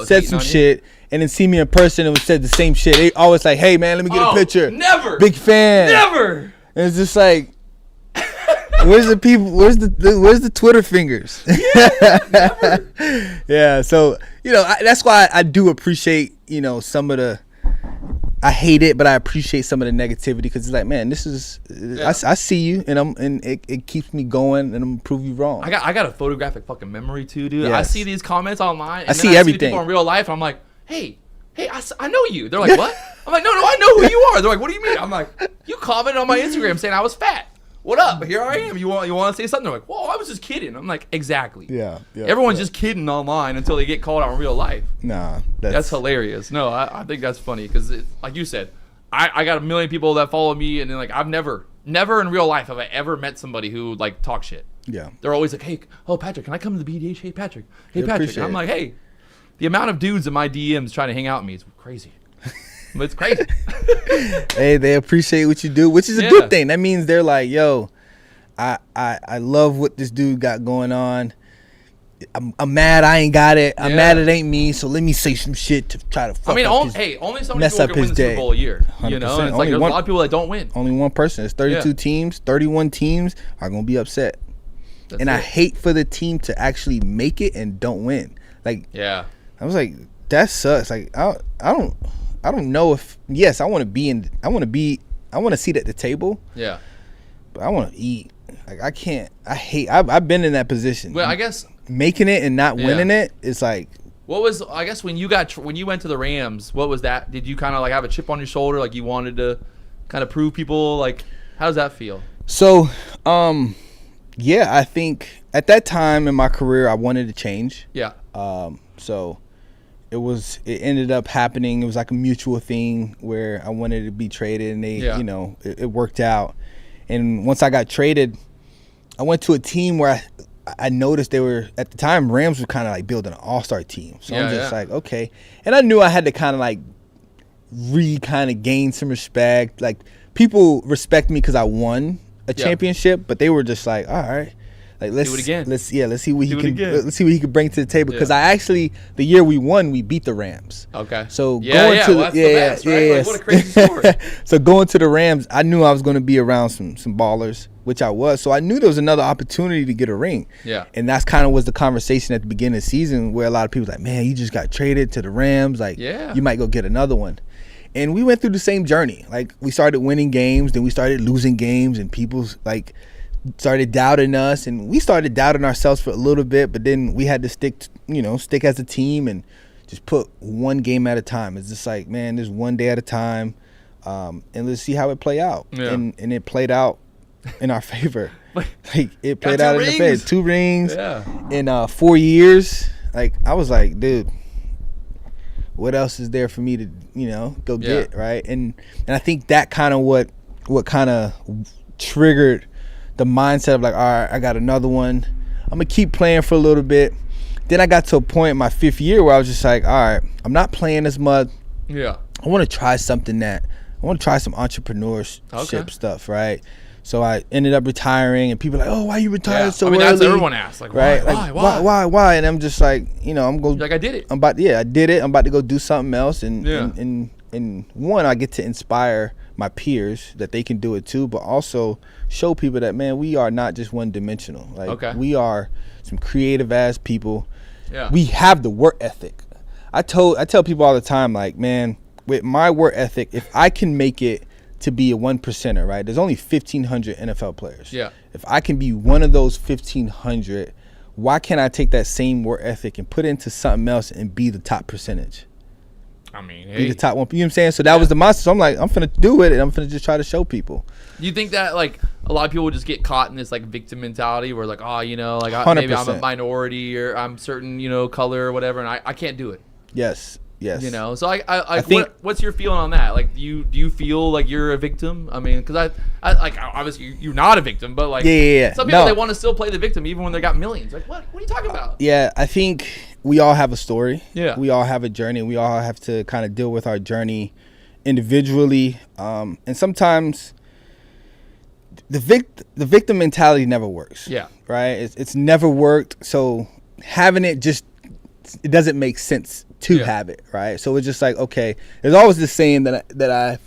S8: said some shit, and then see me in person and said the same shit. They always like, "Hey man, let me get a picture."
S7: Never.
S8: Big fan.
S7: Never.
S8: And it's just like, where's the people? Where's the Twitter fingers? Yeah. So you know that's why I do appreciate some of the. I hate it, but I appreciate some of the negativity because it's like, man, this is I see you, and it keeps me going, and I'm gonna prove you wrong.
S7: I got a photographic fucking memory too, dude.
S8: Yes.
S7: I see these comments online. And
S8: I
S7: then
S8: see everything.
S7: See people in real life. I'm like, hey, I know you. They're like, what? I'm like, no, I know who you are. They're like, what do you mean? I'm like, you commented on my Instagram saying I was fat. what up? Here I am. You want to say something? They're like, whoa, I was just kidding. I'm like, exactly.
S8: Yeah.
S7: Everyone's just kidding online until they get called out in real life.
S8: Nah,
S7: That's hilarious. No, I think that's funny because, like you said, I got a million people that follow me, and then like I've never in real life have I ever met somebody who like talk shit.
S8: Yeah.
S7: They're always like, hey, Patrick, can I come to the BDH? Hey, Patrick. Hey,
S8: They
S7: Patrick.
S8: appreciate
S7: I'm
S8: it.
S7: like, hey, the amount of dudes in my DMs trying to hang out with me is crazy. But it's crazy.
S8: Hey, they appreciate what you do, which is a good thing. That means they're like, yo, I love what this dude got going on. I'm mad I ain't got it. I'm mad it ain't me. So let me say some shit to try to fuck up
S7: only so many
S8: mess
S7: people
S8: up
S7: can win
S8: his
S7: the Super
S8: day.
S7: Bowl a year. You know,
S8: 100%.
S7: and it's like
S8: Only
S7: there's
S8: one-
S7: a lot of people that don't win.
S8: Only one person. It's 32 teams. 31 teams are gonna be upset. And I hate for the team to actually make it and don't win. Like,
S7: yeah,
S8: I was like, that sucks. Like, I don't know if I want to sit at the table.
S7: Yeah,
S8: but I want to eat. Like, I can't. I've been in that position.
S7: Well, I guess
S8: making it and not winning it is like.
S7: What was, I guess, when you went to the Rams, what was that? Did you kind of like have a chip on your shoulder, like you wanted to kind of prove people, like, how does that feel?
S8: So, yeah, I think at that time in my career, I wanted to change.
S7: Yeah.
S8: So it ended up happening. It was like a mutual thing where I wanted to be traded, and they, it worked out. And once I got traded, I went to a team where I noticed they were, at the time, Rams were kind of like building an all-star team. So I'm just like, okay. And I knew I had to kind of like gain some respect. Like, people respect me because I won a championship, but they were just like, all right, like let's
S7: do it again.
S8: Let's see what he can bring to the table. Because I actually, the year we won, we beat the Rams.
S7: Okay.
S8: So
S7: going to the best, right? Like, what a crazy story.
S8: So going to the Rams, I knew I was going to be around some ballers, which I was. So I knew there was another opportunity to get a ring.
S7: Yeah.
S8: And that's kind of was the conversation at the beginning of the season, where a lot of people were like, man, you just got traded to the Rams. Like, you might go get another one. And we went through the same journey. Like, we started winning games, then we started losing games, and people like started doubting us, and we started doubting ourselves for a little bit, but then we had to stick as a team and just put one game at a time. It's just like, man, this one day at a time, and let's see how it play out. And it played out in our favor. Like, it played out in the favor. 2 rings in 4 years. Like, I was like, dude, what else is there for me to go get, right? And I think that kind of what kind of triggered the mindset of like, all right, I got another one. I'm gonna keep playing for a little bit. Then I got to a point in my 5th year where I was just like, all right, I'm not playing as much.
S7: Yeah.
S8: I want to try some entrepreneurship stuff, right? So I ended up retiring, and people are like, oh, why you retired so early?
S7: That's what everyone asks. Like,
S8: right? Why? And I'm just like, I'm going.
S7: Like, I did it.
S8: I did it. I'm about to go do something else, and one, I get to inspire my peers that they can do it too, but also show people that, man, we are not just one dimensional. Like, we are some creative ass people.
S7: Yeah.
S8: We have the work ethic. I tell people all the time, like, man, with my work ethic, if I can make it to be a 1%er, right? There's only 1,500 NFL players.
S7: Yeah.
S8: If I can be one of those 1,500, why can't I take that same work ethic and put it into something else and be the top percentage?
S7: I mean,
S8: be the top one. You know what I'm saying? So that was the mindset. So I'm like, I'm finna do it, and I'm finna just try to show people.
S7: You think that, like, a lot of people just get caught in this, like, victim mentality where, like, oh, like, maybe I'm a minority, or I'm certain, color or whatever, and I can't do it.
S8: Yes.
S7: So I think, what's your feeling on that? Like, do you feel like you're a victim? I mean, because I like, obviously you're not a victim, but like, some people, they want to still play the victim even when they got millions. Like, what are you talking about?
S8: Yeah, I think we all have a story.
S7: Yeah,
S8: we all have a journey. We all have to kind of deal with our journey individually, and sometimes the victim mentality never works.
S7: Yeah,
S8: right. It's never worked. So having it it doesn't make sense to have it, right? So it's just like, okay, there's always this saying that I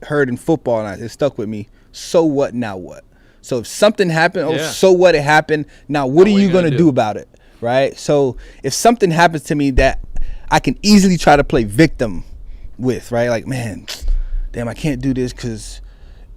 S8: heard in football, and it stuck with me. So what? Now what? So if something happened, so what? It happened. Now what are you gonna do about it, right? So if something happens to me that I can easily try to play victim with, right? Like, man, damn, I can't do this because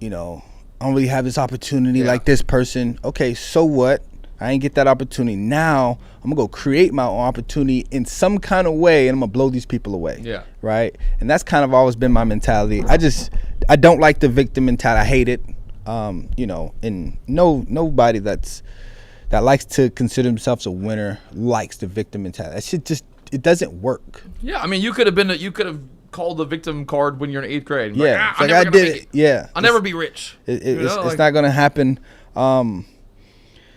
S8: I don't really have this opportunity like this person. Okay, so what? I ain't get that opportunity. Now I'm gonna go create my own opportunity in some kind of way, and I'm gonna blow these people away.
S7: Yeah.
S8: Right. And that's kind of always been my mentality. I don't like the victim mentality. I hate it. You know, and nobody that likes to consider themselves a winner likes the victim mentality. That shit just, it doesn't work.
S7: Yeah, I mean, you could have called the victim card when you're in 8th grade.
S8: Yeah,
S7: like,
S8: I did it. Yeah,
S7: I'll never be rich.
S8: It's not gonna happen.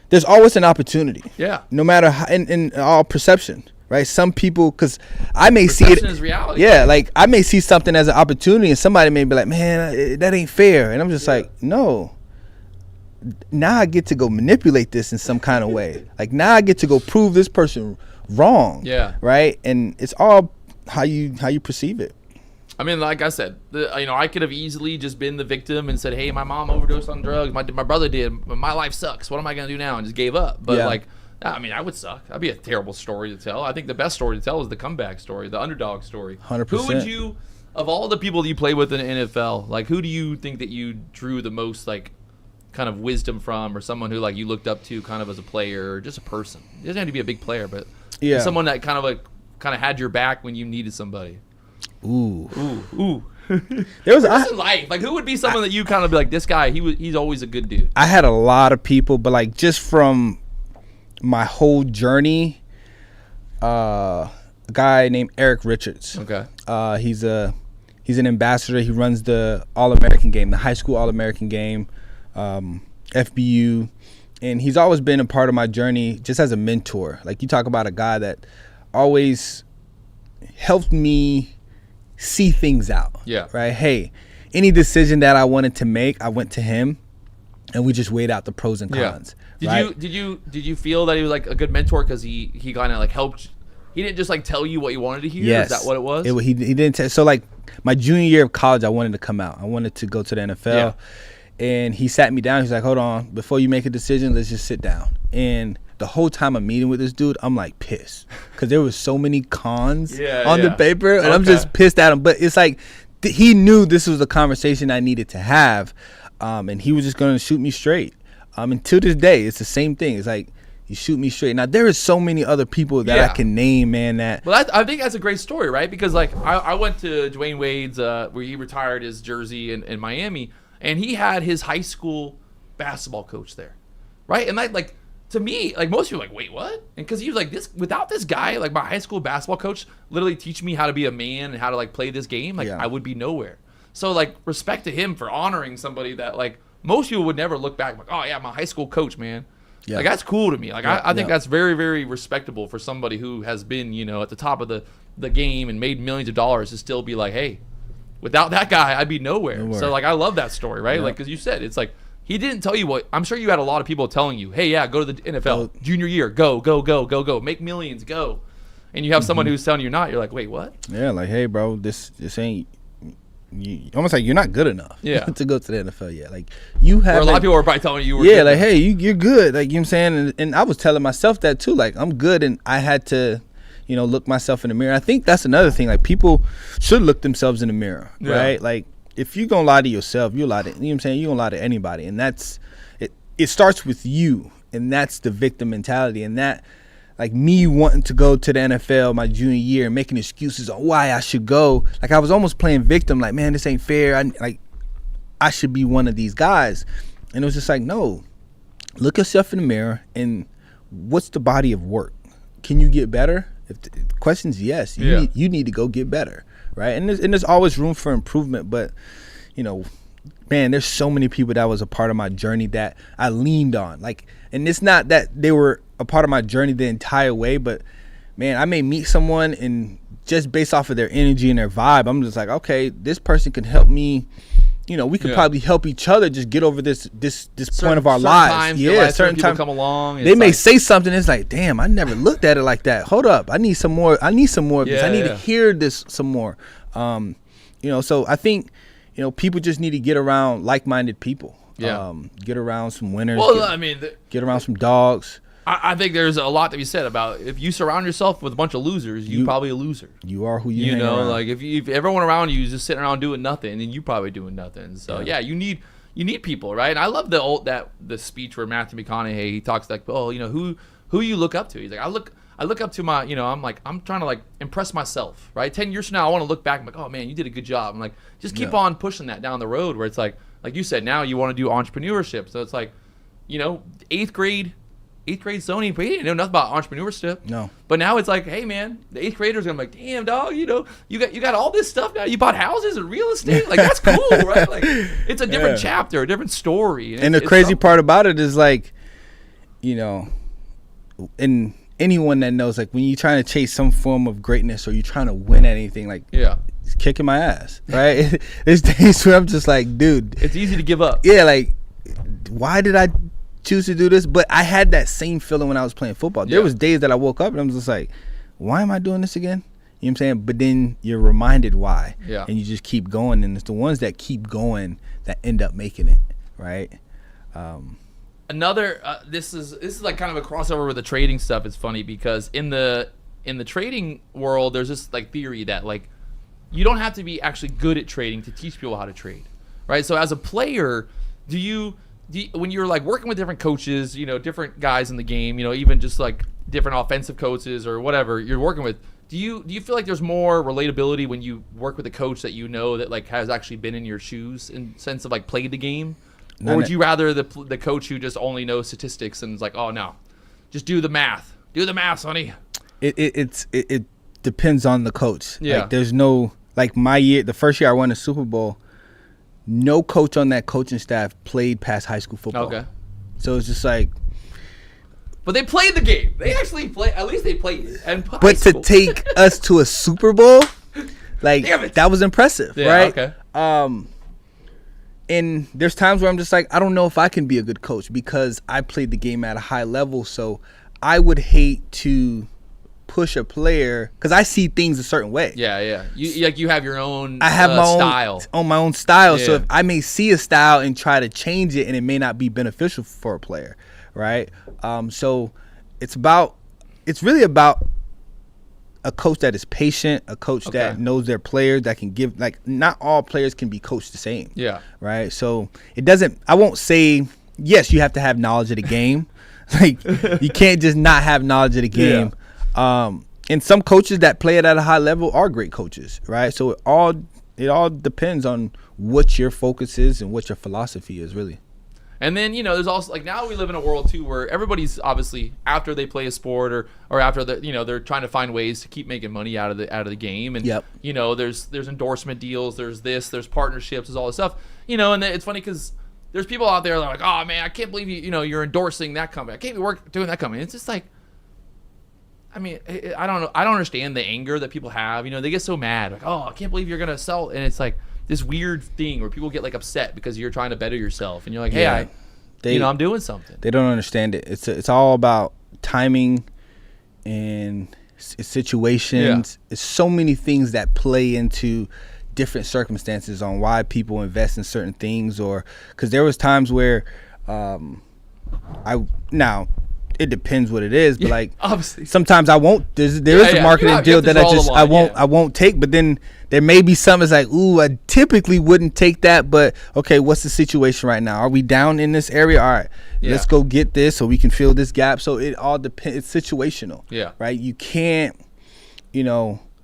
S8: There's always an opportunity.
S7: Yeah.
S8: No matter how, in all perception, right? Some people, because I may see it.
S7: Perception is reality.
S8: Yeah, like I may see something as an opportunity, and somebody may be like, "Man, that ain't fair," and I'm just like, "No." Now I get to go manipulate this in some kind of way. Like now I get to go prove this person wrong.
S7: Yeah.
S8: Right. And it's all how you perceive it.
S7: I mean, like I said, I could have easily just been the victim and said, "Hey, my mom overdosed on drugs. My brother did. My life sucks. What am I gonna do now?" And just gave up. But I mean, I would suck. That'd be a terrible story to tell. I think the best story to tell is the comeback story, the underdog story.
S8: 100%.
S7: Who would you, of all the people that you play with in the NFL, like who do you think that you drew the most like kind of wisdom from, or someone who like you looked up to kind of as a player, or just a person? It doesn't have to be a big player, but someone that kind of had your back when you needed somebody.
S8: Ooh.
S7: There was in life. Like who would be someone that you kind of be like, this guy, he's always a good dude.
S8: I had a lot of people, but like just from my whole journey, a guy named Eric Richards.
S7: Okay.
S8: He's an ambassador. He runs the All-American game, the high school All-American game, FBU, and he's always been a part of my journey just as a mentor. Like you talk about a guy that always helped me see things out.
S7: Yeah.
S8: Right. Hey, any decision that I wanted to make, I went to him, and we just weighed out the pros and cons.
S7: Yeah. Did you feel that he was like a good mentor because he kind of like helped? He didn't just like tell you what you wanted to hear.
S8: Yes.
S7: Is that what it was?
S8: He didn't tell. So like my junior year of college, I wanted to come out. I wanted to go to the NFL, and he sat me down. He's like, "Hold on, before you make a decision, let's just sit down." And the whole time I'm meeting with this dude, I'm like pissed because there was so many cons on the paper, and I'm just pissed at him. But it's like he knew this was the conversation I needed to have, and he was just going to shoot me straight. And to this day, it's the same thing. It's like you shoot me straight. Now there is so many other people that I can name, man.
S7: Well, I think that's a great story, right? Because like I went to Dwayne Wade's where he retired his jersey in Miami, and he had his high school basketball coach there, right? And like. To me, like most people are like, wait, what? And because he was like, without this guy, like my high school basketball coach literally teach me how to be a man and how to like play this game, like I would be nowhere. So like respect to him for honoring somebody that like most people would never look back like, oh yeah, my high school coach, man. Like that's cool to me. Like I think that's very, very respectable for somebody who has been, at the top of the game and made millions of dollars to still be like, hey, without that guy, I'd be nowhere. So like I love that story, right? Like because you said it's like. He didn't tell you what. I'm sure you had a lot of people telling you, "Hey, yeah, go to the NFL, junior year, go, make millions, go." And you have someone who's telling you not. You're like, "Wait, what?"
S8: Yeah, like, "Hey, bro, this ain't." Almost like you're not good enough. To go to the NFL yet. Like you have.
S7: Or a lot of people are probably telling you.
S8: Yeah, like, "Hey, you're good." Like you know what I'm saying, and I was telling myself that too. Like I'm good, and I had to, look myself in the mirror. I think that's another thing. Like people should look themselves in the mirror, right? Like. If you're gonna lie to yourself, you lie to, you know what I'm saying? You're gonna lie to anybody. And that's it starts with you, and that's the victim mentality. And that, like me wanting to go to the NFL my junior year and making excuses on why I should go. Like I was almost playing victim, like, man, this ain't fair. I should be one of these guys. And it was just like, no, look yourself in the mirror and what's the body of work? Can you get better? If the question's yes, you need to go get better. Right, and there's always room for improvement, but man, there's so many people that was a part of my journey that I leaned on. Like, and it's not that they were a part of my journey the entire way, but man, I may meet someone and just based off of their energy and their vibe, I'm just like, okay, this person can help me. We could probably help each other just get over this point of our lives. Certain times
S7: come along.
S8: They may say something. It's like, damn, I never looked at it like that. Hold up, I need some more of this. I need to hear this some more. So I think people just need to get around like-minded people. Get around some winners.
S7: Well,
S8: get around some dogs.
S7: I think there's a lot to be said about if you surround yourself with a bunch of losers, you're probably a loser.
S8: You are who you hang around.
S7: Like if everyone around you is just sitting around doing nothing, then you're probably doing nothing. So you need people, right? And I love the speech where Matthew McConaughey, he talks like, oh, who you look up to. He's like, I look up to my, I'm trying to like impress myself, right? 10 years from now, I want to look back and be like, oh man, you did a good job. I'm like, just keep on pushing that down the road where it's like, like you said, now you want to do entrepreneurship. So it's like, you know, eighth grade Sony, but he didn't know nothing about entrepreneurship.
S8: No.
S7: But now it's like, hey man, the eighth grader's gonna be like, damn dog, you know, you got all this stuff now. You bought houses and real estate. Like that's cool, right? Like it's a different chapter, a different story.
S8: And the crazy part about it is like, you know, and anyone that knows, like when you're trying to chase some form of greatness or you're trying to win at anything, like it's kicking my ass, right? There's days where I'm just like, dude,
S7: it's easy to give up.
S8: Yeah, like why did I choose to do this? But I had that same feeling when I was playing football. There was days that I woke up and I was just like, why am I doing this again? You know what I'm saying? But then you're reminded why. Yeah. And you just keep going, and it's the ones that keep going that end up making it, right?
S7: Another this is like kind of a crossover with the trading stuff. It's funny because in the trading world, there's this like theory that like you don't have to be actually good at trading to teach people how to trade, right? So as a player, when you're like working with different coaches, you know, different guys in the game, you know, even just like different offensive coaches or whatever you're working with, do you feel like there's more relatability when you work with a coach that you know that like has actually been in your shoes in sense of like played the game? Or would you rather the coach who just only knows statistics and is like, oh no, just do the math, sonny?
S8: It depends on the coach.
S7: Yeah.
S8: Like there's no, like the first year I won the Super Bowl, no coach on that coaching staff played past high school football. Okay. So it's just like.
S7: But they played the game. They actually play. At least they played.
S8: But to take us to a Super Bowl, like that was impressive, right?
S7: Okay.
S8: And there's times where I'm just like, I don't know if I can be a good coach because I played the game at a high level. So I would hate to push a player because I see things a certain way.
S7: Yeah. You have your own.
S8: I have my
S7: style.
S8: my own style.
S7: Yeah.
S8: So if I may see a style and try to change it, and it may not be beneficial for a player, right? So it's really about a coach that is patient, a coach that knows their players, that can give, like, not all players can be coached the same.
S7: Yeah.
S8: Right. So I won't say yes, you have to have knowledge of the game. Like you can't just not have knowledge of the game. Yeah. And some coaches that play it at a high level are great coaches, right? So it all depends on what your focus is and what your philosophy is, really.
S7: And then, you know, there's also, like, now we live in a world too where everybody's obviously, after they play a sport or after they're trying to find ways to keep making money out of the game. And you know, there's endorsement deals, there's partnerships, there's all this stuff. You know, and it's funny because there's people out there that are like, oh man, I can't believe you're endorsing that company. I can't be doing that company. It's just like, I mean, I don't know. I don't understand the anger that people have. You know, they get so mad, like, oh, I can't believe you're gonna sell. And it's like this weird thing where people get like upset because you're trying to better yourself, and you're like, hey, I'm doing something.
S8: They don't understand it. It's all about timing and situations. It's so many things that play into different circumstances on why people invest in certain things, or because there was times where it depends what it is, but like
S7: obviously
S8: sometimes I won't. There is a marketing deal that I won't take, but then there may be something that's like, ooh, I typically wouldn't take that, but okay, what's the situation right now? Are we down in this area? All right, let's go get this so we can fill this gap. So it all depends. It's situational.
S7: Yeah.
S8: Right. You can't.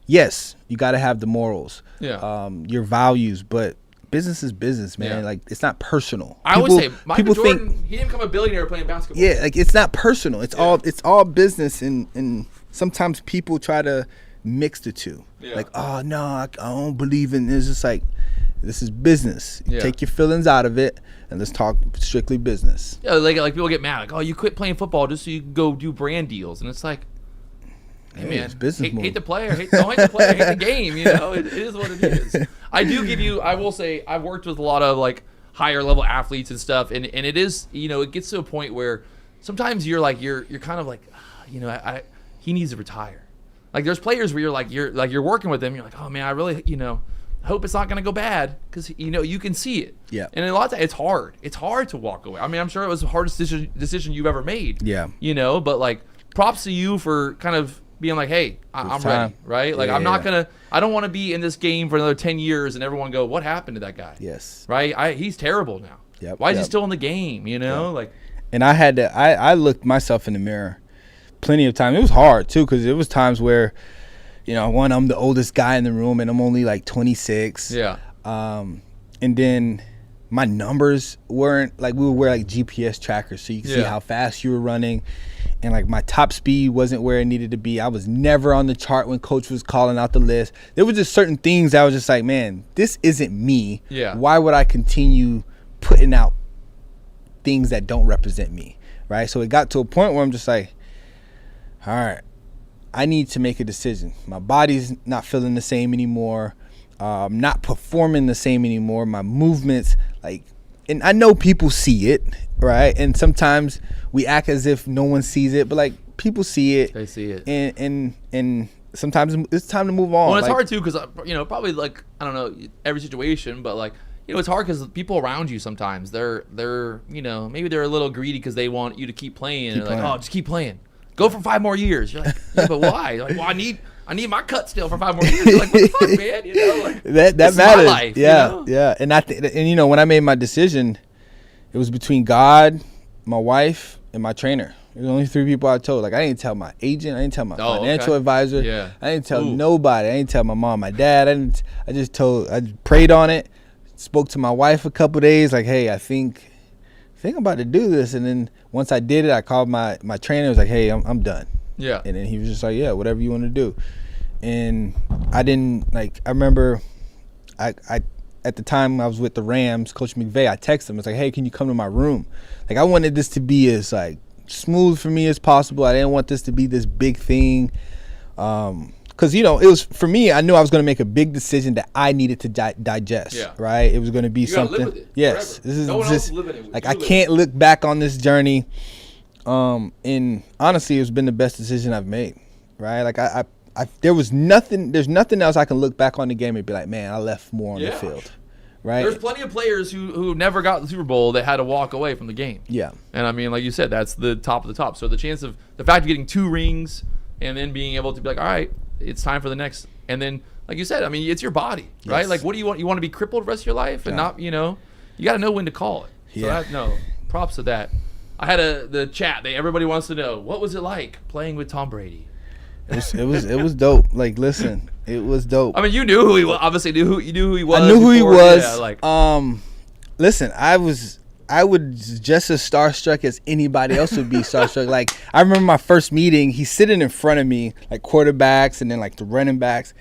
S8: Yes, you got to have the morals.
S7: Yeah.
S8: Your values, but business is business, man. Yeah. Like, it's not personal.
S7: I always say Michael Jordan, he didn't become a billionaire playing basketball.
S8: Yeah, like, it's not personal. It's all business, and sometimes people try to mix the two. Yeah. Like, oh no, I don't believe in this. It's like, this is business. Take your feelings out of it, and let's talk strictly business.
S7: Yeah, like people get mad, like, oh, you quit playing football just so you can go do brand deals, and it's like, hey man,
S8: it's business
S7: hate the player, don't hate the player, hate the game. You know, it is what it is. I will say, I've worked with a lot of like higher level athletes and stuff, and it is, you know, it gets to a point where sometimes you're kind of like, you know, he needs to retire. Like, there's players where you're working with them, you're like, oh man, I really, you know, hope it's not gonna go bad, because you know you can see it.
S8: Yeah.
S7: And a lot of times it's hard to walk away. I mean, I'm sure it was the hardest decision you've ever made.
S8: Yeah.
S7: You know, but like, props to you for kind of being like, hey, I'm ready, right? Like, I'm not gonna, I don't want to be in this game for another 10 years and everyone go, what happened to that guy?
S8: Yes.
S7: Right? He's terrible now.
S8: Yep.
S7: Why is he still in the game? You know, like.
S8: And I had to, I looked myself in the mirror plenty of times. It was hard too, because it was times where, you know, I'm the oldest guy in the room and I'm only like 26.
S7: Yeah.
S8: And then my numbers weren't like, we would wear like GPS trackers so you could see how fast you were running, and like my top speed wasn't where it needed to be. I was never on the chart when coach was calling out the list. There was just certain things that I was just like, man, this isn't me.
S7: Yeah.
S8: Why would I continue putting out things that don't represent me, right? So it got to a point where I'm just like, all right, I need to make a decision. My body's not feeling the same anymore. I'm not performing the same anymore. My movements, like, and I know people see it, right? And sometimes we act as if no one sees it, but like people see it.
S7: They see it.
S8: And sometimes it's time to move on.
S7: Well, it's
S8: like,
S7: hard too because probably like I don't know every situation, but like it's hard because people around you sometimes they're maybe they're a little greedy because they want you to keep playing and they're like, oh, just keep playing, go for 5 more years. You're like, yeah, but why? Like, well, I need my cut still for 5 more years. You're like, what the fuck, man? Like,
S8: that
S7: this
S8: matters.
S7: is my life,
S8: Yeah. And when I made my decision, it was between God, my wife, and my trainer. There's only 3 people I told. Like, I didn't tell my agent. I didn't tell my financial advisor.
S7: Yeah.
S8: I didn't tell nobody. I didn't tell my mom, my dad. I prayed on it. Spoke to my wife a couple days. Like, hey, I think I'm about to do this. And then once I did it, I called my trainer. I was like, hey, I'm done.
S7: Yeah.
S8: And then he was just like, yeah, whatever you want to do. And I didn't I remember I at the time I was with the Rams, Coach McVay, I texted him. I was like, hey, can you come to my room? Like, I wanted this to be as like smooth for me as possible. I didn't want this to be this big thing. Because, it was, for me, I knew I was going to make a big decision that I needed to digest, right? It was going to be something.
S7: Live with it
S8: yes.
S7: forever.
S8: This is
S7: no one
S8: just,
S7: else living it with
S8: like,
S7: you
S8: I
S7: live
S8: can't look back on this journey. And honestly, it's been the best decision I've made, right? Like, there's nothing else I can look back on the game and be like, man, I left more on the field, right?
S7: There's plenty of players who never got the Super Bowl that had to walk away from the game.
S8: Yeah.
S7: And I mean, like you said, that's the top of the top. So the chance of the fact of getting 2 rings and then being able to be like, all right, it's time for the next. And then, like you said, I mean, it's your body, right?
S8: Yes.
S7: Like, what do you want? You want to be crippled the rest of your life and not, you got to know when to call it.
S8: Yeah.
S7: So props to that. I had the chat. Everybody wants to know, what was it like playing with Tom Brady?
S8: It was dope. Like, listen, it was dope.
S7: I mean, you knew who he was. Obviously, you knew who he was.
S8: I knew who he
S7: before.
S8: was.
S7: Yeah, like,
S8: listen, I was just as starstruck as anybody else would be starstruck. Like, I remember my first meeting, he's sitting in front of me, like quarterbacks and then like the running backs.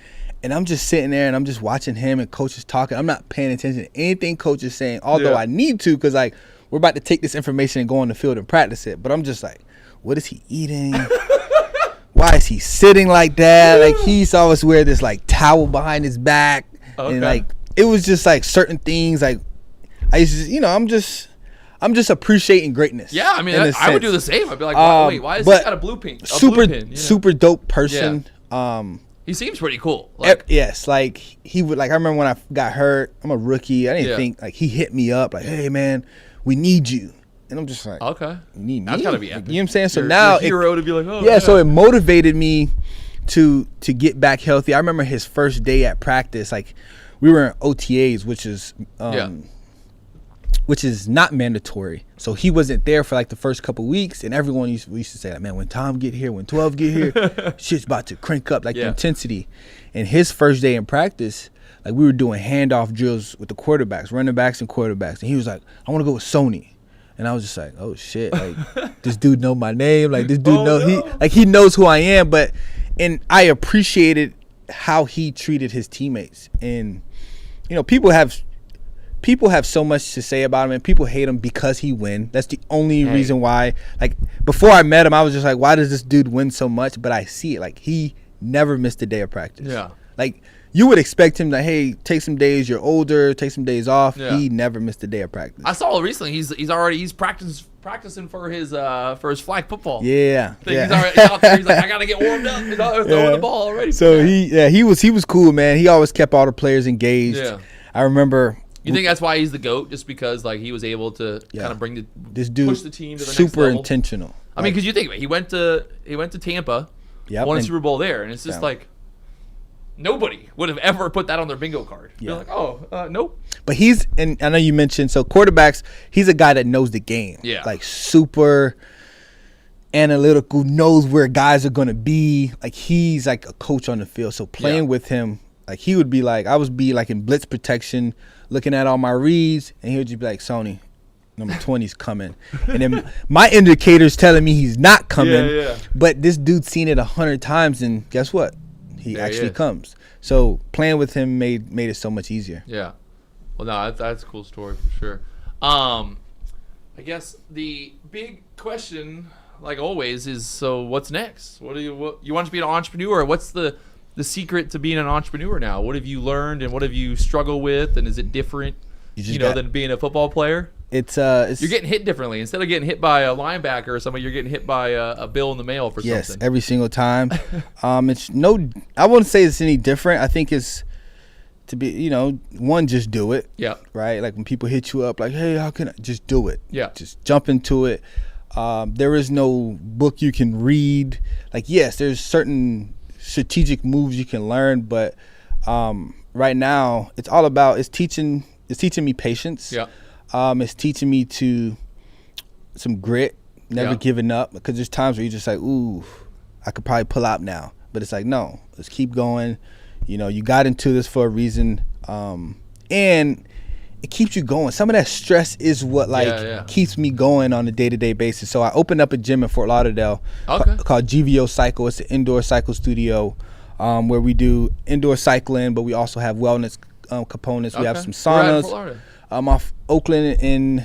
S8: And I'm just sitting there and I'm just watching him and coach is talking. I'm not paying attention to anything coach is saying, although I need to, because like we're about to take this information and go on the field and practice it. But I'm just like, what is he eating? Why is he sitting like that? Like, he used to always wear this like towel behind his back. Okay. And like, it was just like certain things. Like, I used to, I'm just appreciating greatness.
S7: Yeah, I mean, I would do the same. I'd be like, wait, why is he got a blue pin?
S8: Super dope person.
S7: Yeah. He seems pretty cool. Like,
S8: yes, like he would. Like, I remember when I got hurt. I'm a rookie. I didn't think, like, he hit me up like, hey man, we need you. And I'm just like,
S7: okay,
S8: you need me?
S7: That's gotta be epic.
S8: You know what I'm saying? So
S7: You're
S8: now
S7: a hero to be like, oh
S8: yeah. So it motivated me to get back healthy. I remember his first day at practice. Like, we were in OTAs, which is not mandatory. So he wasn't there for like the first couple weeks, and everyone we used to say, like, man, when Tom get here, when 12 get here, shit's about to crank up, like the intensity. And his first day in practice, like, we were doing handoff drills with the quarterbacks, running backs and quarterbacks, and he was like, I want to go with Sony. And I was just like, oh shit, like, this dude know my name, like, this dude he knows who I am. And I appreciated how he treated his teammates. And people have so much to say about him, and people hate him because he win. That's the only reason why. Like, before I met him, I was just like, why does this dude win so much? But I see it. Like, he never missed a day of practice. Yeah. Like, you would expect him to, hey, take some days, you're older, take some days off. Yeah. He never missed a day of practice.
S7: I saw recently he's practicing for his flag football.
S8: Yeah.
S7: He's already out there. He's like, I gotta get warmed up. Throwing the ball already.
S8: So he was cool, man. He always kept all the players engaged. Yeah. I remember.
S7: You think that's why he's the GOAT, just because like he was able to kind of bring
S8: this dude
S7: push the team to the next
S8: super
S7: level?
S8: Intentional.
S7: I mean, because you think about it, he went to Tampa, won a Super Bowl there, and it's just like nobody would have ever put that on their bingo card. Yeah. You're like, nope.
S8: But and I know you mentioned, so quarterbacks, he's a guy that knows the game.
S7: Yeah.
S8: Like, super analytical, knows where guys are going to be. Like, he's like a coach on the field. So playing with him, Like he would be like, I would be like in blitz protection, looking at all my reads, and he would just be like, Sony, number 20's coming. And then my indicator's telling me he's not coming.
S3: Yeah.
S8: But this dude's seen it 100 times, and guess what? He
S3: There he
S8: actually
S3: is.
S8: comes. So playing with him made it so much easier.
S7: Yeah. Well, no, that's a cool story for sure. I guess the big question, like always, is so what's next? What you want to be an entrepreneur? What's the secret to being an entrepreneur now? What have you learned and what have you struggled with? And is it different, than being a football player?
S8: It's
S7: You're getting hit differently. Instead of getting hit by a linebacker or somebody, you're getting hit by a bill in the mail for
S8: yes,
S7: something.
S8: every single time. It's I wouldn't say it's any different. I think it's to be, one, just do it.
S7: Yeah.
S8: Right? Like when people hit you up like, hey, how can I just do it?
S7: Yeah.
S8: Just jump into it. There is no book you can read. Like, yes, there's certain strategic moves you can learn, but right now it's teaching me patience.
S7: Yeah.
S8: It's teaching me some grit, never giving up, because there's times where you're just like, ooh, I could probably pull out now, but it's like, no, let's keep going. You got into this for a reason, and it keeps you going. Some of that stress is what keeps me going on a day-to-day basis. So I opened up a gym in Fort Lauderdale called GVO Cycle. It's an indoor cycle studio where we do indoor cycling, but we also have wellness components. We have some
S7: Where at in
S8: saunas.
S7: Fort Lauderdale?
S8: I'm off Oakland in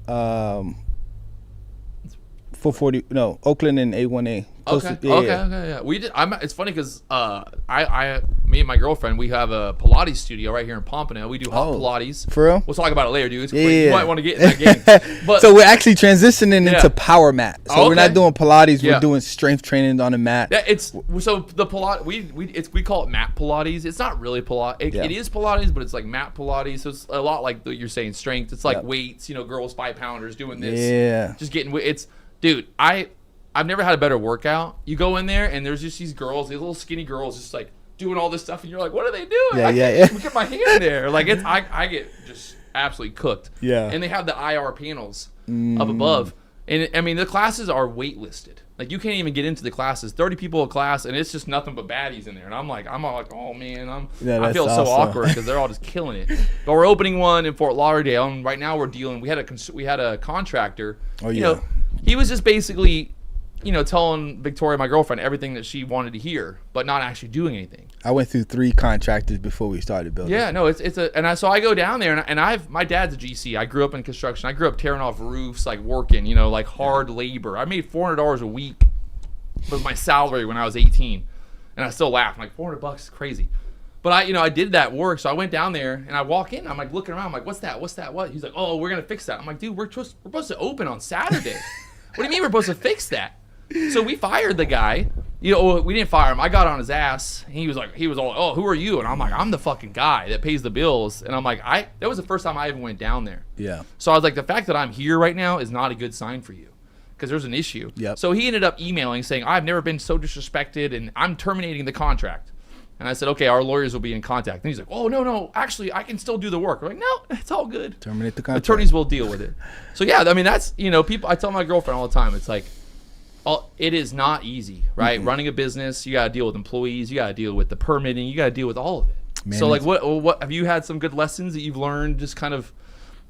S8: 440. No, Oakland and A1A.
S7: Okay. Yeah. We did. It's funny because me and my girlfriend, we have a Pilates studio right here in Pompano. We do hot Pilates.
S8: For real?
S7: We'll talk about it later, dude. It's
S8: Yeah.
S7: quick. You might want to get in that game. But
S8: So we're actually transitioning into power mat. So we're not doing Pilates.
S7: Yeah.
S8: We're doing strength training on a mat.
S7: yeah, it's so the Pilates. We call it mat Pilates. It's not really Pilates. It is Pilates, but it's like mat Pilates. So it's a lot like you're saying strength. It's like weights. Girls 5-pounders doing this.
S8: Yeah.
S7: Just getting. Dude. I've never had a better workout. You go in there and there's just these little skinny girls, just like doing all this stuff, and you're like, what are they doing?
S8: Yeah.
S7: Get my hand there. Like I get just absolutely cooked.
S8: Yeah.
S7: And they have the IR panels up above, and I mean the classes are waitlisted. Like you can't even get into the classes. 30 people a class, and it's just nothing but baddies in there. And I'm all like, oh man, I feel so awkward because they're all just killing it. But we're opening one in Fort Lauderdale, and right now we're dealing. We had a contractor. He was just basically, telling Victoria, my girlfriend, everything that she wanted to hear, but not actually doing anything.
S8: I went through 3 contractors before we started building.
S7: Yeah, no, so I go down there, and my dad's a GC. I grew up in construction. I grew up tearing off roofs, like working, like hard labor. I made $400 a week was my salary when I was 18, and I still laugh. I'm like, $400 is crazy. But I did that work, so I went down there, and I walk in, I'm like looking around, I'm like, what's that? What? He's like, oh, we're gonna fix that. I'm like, dude, we're supposed to open on Saturday. What do you mean we're supposed to fix that? So we fired the guy. We didn't fire him. I got on his ass. He was all, oh, who are you? And I'm like, I'm the fucking guy that pays the bills. And I'm like, that was the first time I even went down there.
S8: Yeah.
S7: So I was like, the fact that I'm here right now is not a good sign for you, because there's an issue.
S8: Yep.
S7: So he ended up emailing saying, I've never been so disrespected, and I'm terminating the contract. And I said, okay, our lawyers will be in contact. And he's like, oh, no, actually, I can still do the work. I'm like, no, it's all good.
S8: Terminate the contract.
S7: Attorneys will deal with it. So yeah, I mean, that's, people, I tell my girlfriend all the time, it's like, it is not easy, right? Mm-hmm. Running a business, you got to deal with employees, you got to deal with the permitting, you got to deal with all of it. Man, so like, what have you had some good lessons that you've learned just kind of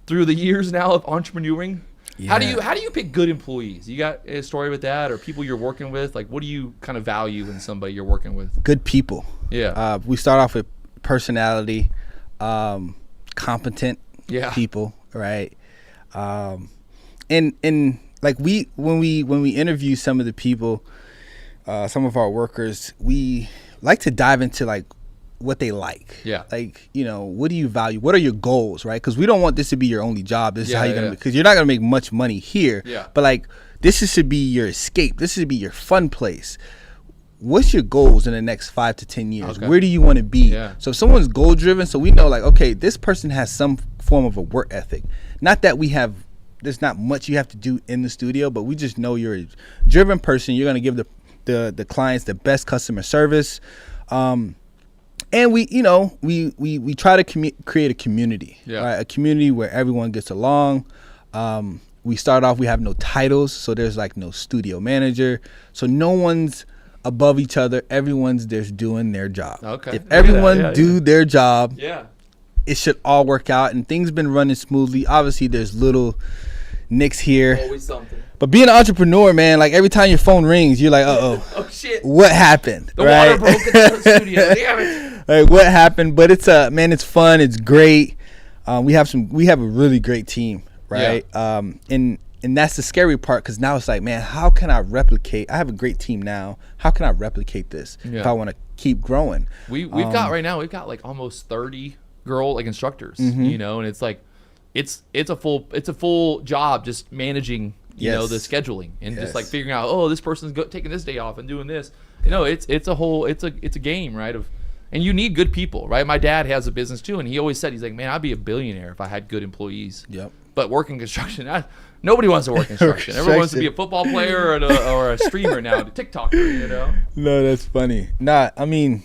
S7: through the years now of entrepreneuring? Yeah. How do you pick good employees? You got a story with that, or people you're working with? Like, what do you kind of value in somebody you're working with?
S8: Good people.
S7: Yeah.
S8: We start off with personality, competent people, right? And like when we interview some of the people, some of our workers, we like to dive into like what they like.
S7: Yeah.
S8: Like, what do you value? What are your goals, right? Because we don't want this to be your only job. This is how you're gonna, because you're not gonna make much money here.
S7: Yeah.
S8: But like, this should be your escape. This should be your fun place. What's your goals in the next 5 to 10 years?
S7: Okay.
S8: Where do you want to be?
S7: Yeah.
S8: So if someone's goal driven, so we know like, okay, this person has some form of a work ethic. Not that there's not much you have to do in the studio, but we just know you're a driven person. You're going to give the clients the best customer service. And we try to create a community, right? A community where everyone gets along. We start off, we have no titles, so there's like no studio manager. So no one's above each other. Everyone's just doing their job.
S7: Okay.
S8: If everyone
S7: Yeah,
S8: do their job,
S7: Yeah.
S8: it should all work out, and things been running smoothly. Obviously, there's little nicks here,
S7: Always something.
S8: but being an entrepreneur, man, like every time your phone rings, you're like, uh-oh,
S7: Oh shit.
S8: what happened?
S7: The water broke in the studio. Damn it.
S8: Like, what happened? But it's man, it's fun. It's great. We have a really great team, right? And that's the scary part, because now it's like, man, how can I replicate? I have a great team now. How can I replicate this if I want to keep growing?
S7: We've got right now, we've got like almost 30 girl like instructors, you know, and it's like it's a full job just managing, you know, the scheduling and just like figuring out, oh, this person's taking this day off and doing this. You know, it's a game, right? And you need good people, right? My dad has a business too, and he always said, he's like, man, I'd be a billionaire if I had good employees.
S8: Yep.
S7: But working construction, nobody wants to work construction. Everyone wants to be a football player or a streamer now, a TikToker, you know?
S8: No, that's funny. I mean,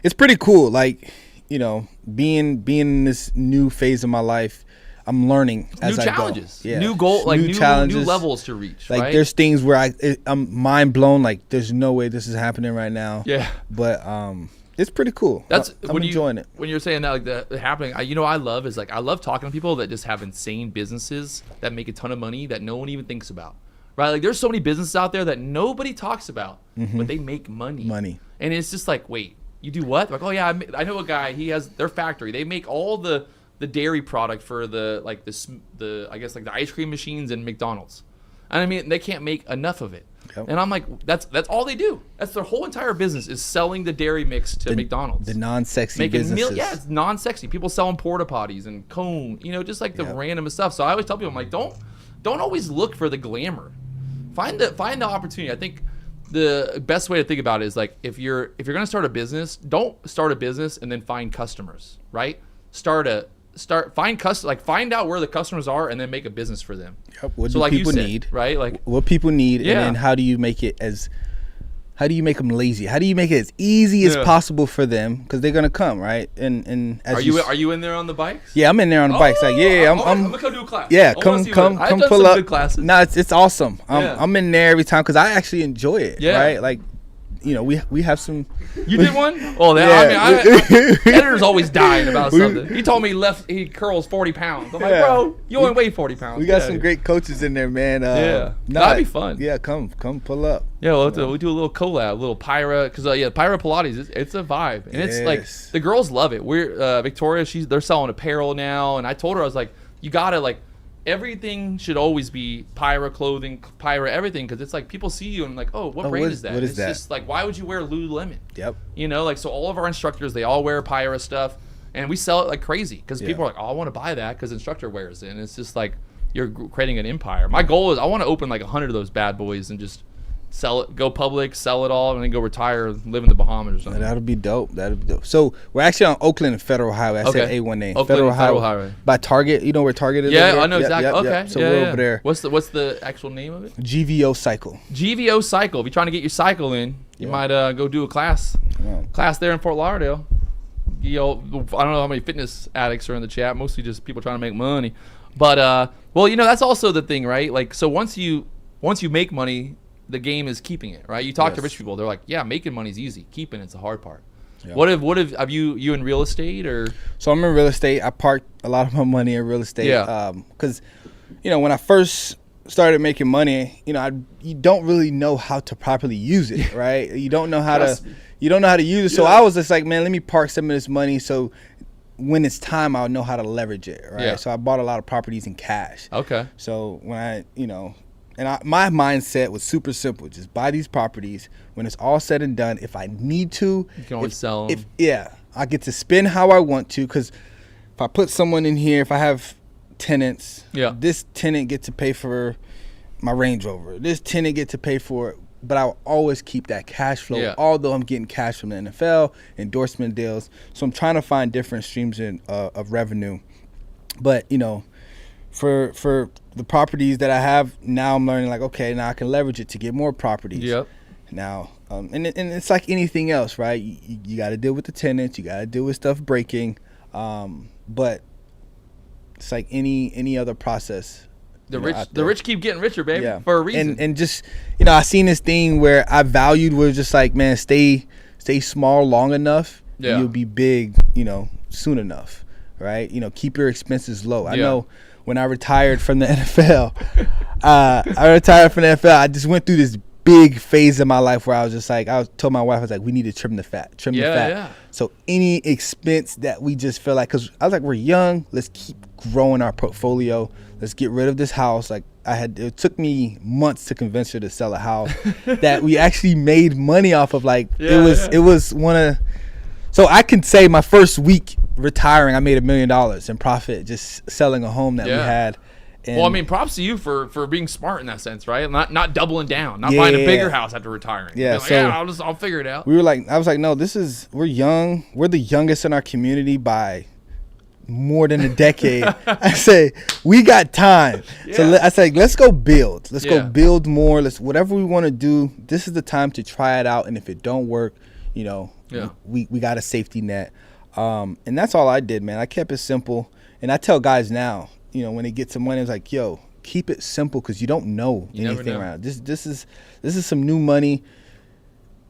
S8: it's pretty cool. Like, you know, being in this new phase of my life, I'm learning as I go.
S7: New challenges,
S8: Yeah.
S7: new goal, like new
S8: challenges,
S7: new levels to reach.
S8: Like
S7: right?
S8: there's things where I'm mind blown. Like there's no way this is happening right now.
S7: Yeah.
S8: But it's pretty cool. I'm enjoying it.
S7: When you're saying that, like that happening, I love talking to people that just have insane businesses that make a ton of money that no one even thinks about. Right? Like there's so many businesses out there that nobody talks about, but they make money. And it's just like, wait, you do what? Like, oh yeah, I know a guy. He has their factory. They make all the dairy product for the I guess like the ice cream machines in McDonald's. And I mean, they can't make enough of it. Yep. And I'm like, that's all they do. That's their whole entire business, is selling the dairy mix to McDonald's.
S8: The non-sexy businesses.
S7: It's non-sexy. People selling porta potties and cone, you know, just like the random stuff. So I always tell people, I'm like, don't always look for the glamour. Find the opportunity. I think the best way to think about it is like, if you're gonna start a business, don't start a business and then find customers, right? Find out where the customers are and then make a business for them.
S8: Yep. What do people need?
S7: Right? Like
S8: what people need, and then how do you make them lazy? How do you make it as easy as possible for them? Because they're gonna come, right? And as
S7: are you in there on the bikes?
S8: Yeah, I'm in there on the bikes. Like, I'm
S7: gonna come do a class.
S8: Yeah, come pull up.
S7: Good classes.
S8: No, it's awesome. I'm in there every time because I actually enjoy it. Yeah. Right? Like, you know, we have some.
S7: You did one? Oh, editor's always dying about something. He told me he curls 40 pounds. I'm like, bro, you only weigh 40 pounds.
S8: We got some great coaches in there, man.
S7: That'd be fun.
S8: Yeah, come pull up.
S7: Yeah, we do a little collab, a little Pyra, because Pyra Pilates, it's a vibe, and it's like the girls love it. We're Victoria, they're selling apparel now, and I told her, I was like, you gotta like. Everything should always be Pyra clothing, Pyra everything, because it's like people see you and like, oh, what brand is that?
S8: What is that?
S7: It's just like, why would you wear Lululemon?
S8: Yep.
S7: You know, like, so all of our instructors, they all wear Pyra stuff, and we sell it like crazy because people are like, oh, I want to buy that because instructor wears it, and it's just like you're creating an empire. My goal is I want to open like 100 of those bad boys and just sell it, go public, sell it all, and then go retire and live in the Bahamas or something.
S8: That'll be dope. So we're actually on Oakland and Federal Highway. I said A1 name.
S7: Federal Highway.
S8: By Target. You know where Target is?
S7: Yeah, I know exactly. Okay.
S8: Yep. So we're over there.
S7: What's the actual name of it?
S8: GVO Cycle.
S7: GVO Cycle. If you're trying to get your cycle in, you might go do a class. Yeah. Class there in Fort Lauderdale. I don't know how many fitness addicts are in the chat. Mostly just people trying to make money. But that's also the thing, right? Like, so once you make money, the game is keeping it, right? You talk to rich people, they're like, yeah, making money's easy. Keeping it's the hard part. Yeah. What have you in real estate or?
S8: So I'm in real estate. I parked a lot of my money in real estate. Yeah. Because, when I first started making money, you don't really know how to properly use it, right? You don't know how to use it. So I was just like, man, let me park some of this money so when it's time, I'll know how to leverage it, right? Yeah. So I bought a lot of properties in cash.
S7: Okay.
S8: So when my mindset was super simple. Just buy these properties. When it's all said and done, if I need to,
S7: you can always sell them.
S8: I get to spend how I want to, because if I put someone in here, if I have tenants, this tenant gets to pay for my Range Rover. This tenant gets to pay for it, but I'll always keep that cash flow, although I'm getting cash from the NFL, endorsement deals. So I'm trying to find different streams of revenue. But, for the properties that I have now, I'm learning like, okay, now I can leverage it to get more properties.
S7: Yep.
S8: Now, and it's like anything else, right? You got to deal with the tenants, you got to deal with stuff breaking, but it's like any other process.
S7: The
S8: you know,
S7: rich,
S8: out
S7: the
S8: there.
S7: rich keep getting richer, baby,
S8: Yeah.
S7: for a reason.
S8: And just, you know, I seen this thing where I valued was just like, man, stay small long enough,
S7: Yeah.
S8: and you'll be big, you know, soon enough, right? You know, keep your expenses low. I
S7: Yeah.
S8: know when I retired from the NFL, I just went through this big phase of my life where I was just like, I told my wife, I was like, we need to trim the fat.
S7: Yeah.
S8: So any expense that we just feel like, because I was like, we're young, let's keep growing our portfolio. Let's get rid of this house. Like it took me months to convince her to sell a house that we actually made money off of. Like it was one of, so I can say my first week retiring, I made $1 million in profit just selling a home that we had. And
S7: well, I mean, props to you for being smart in that sense, right? Not doubling down, not buying a bigger house after retiring.
S8: Yeah,
S7: Being like,
S8: so
S7: I'll figure it out.
S8: we were like, I was like, no, we're young. We're the youngest in our community by more than a decade. I say we got time. So I say, let's go build. Let's go build more. Whatever we want to do. This is the time to try it out. And if it don't work, you know, we got a safety net. And that's all I did, man. I kept it simple. And I tell guys now, you know, when they get some money, it's like, yo, keep it simple because you don't know anything around. This is some new money.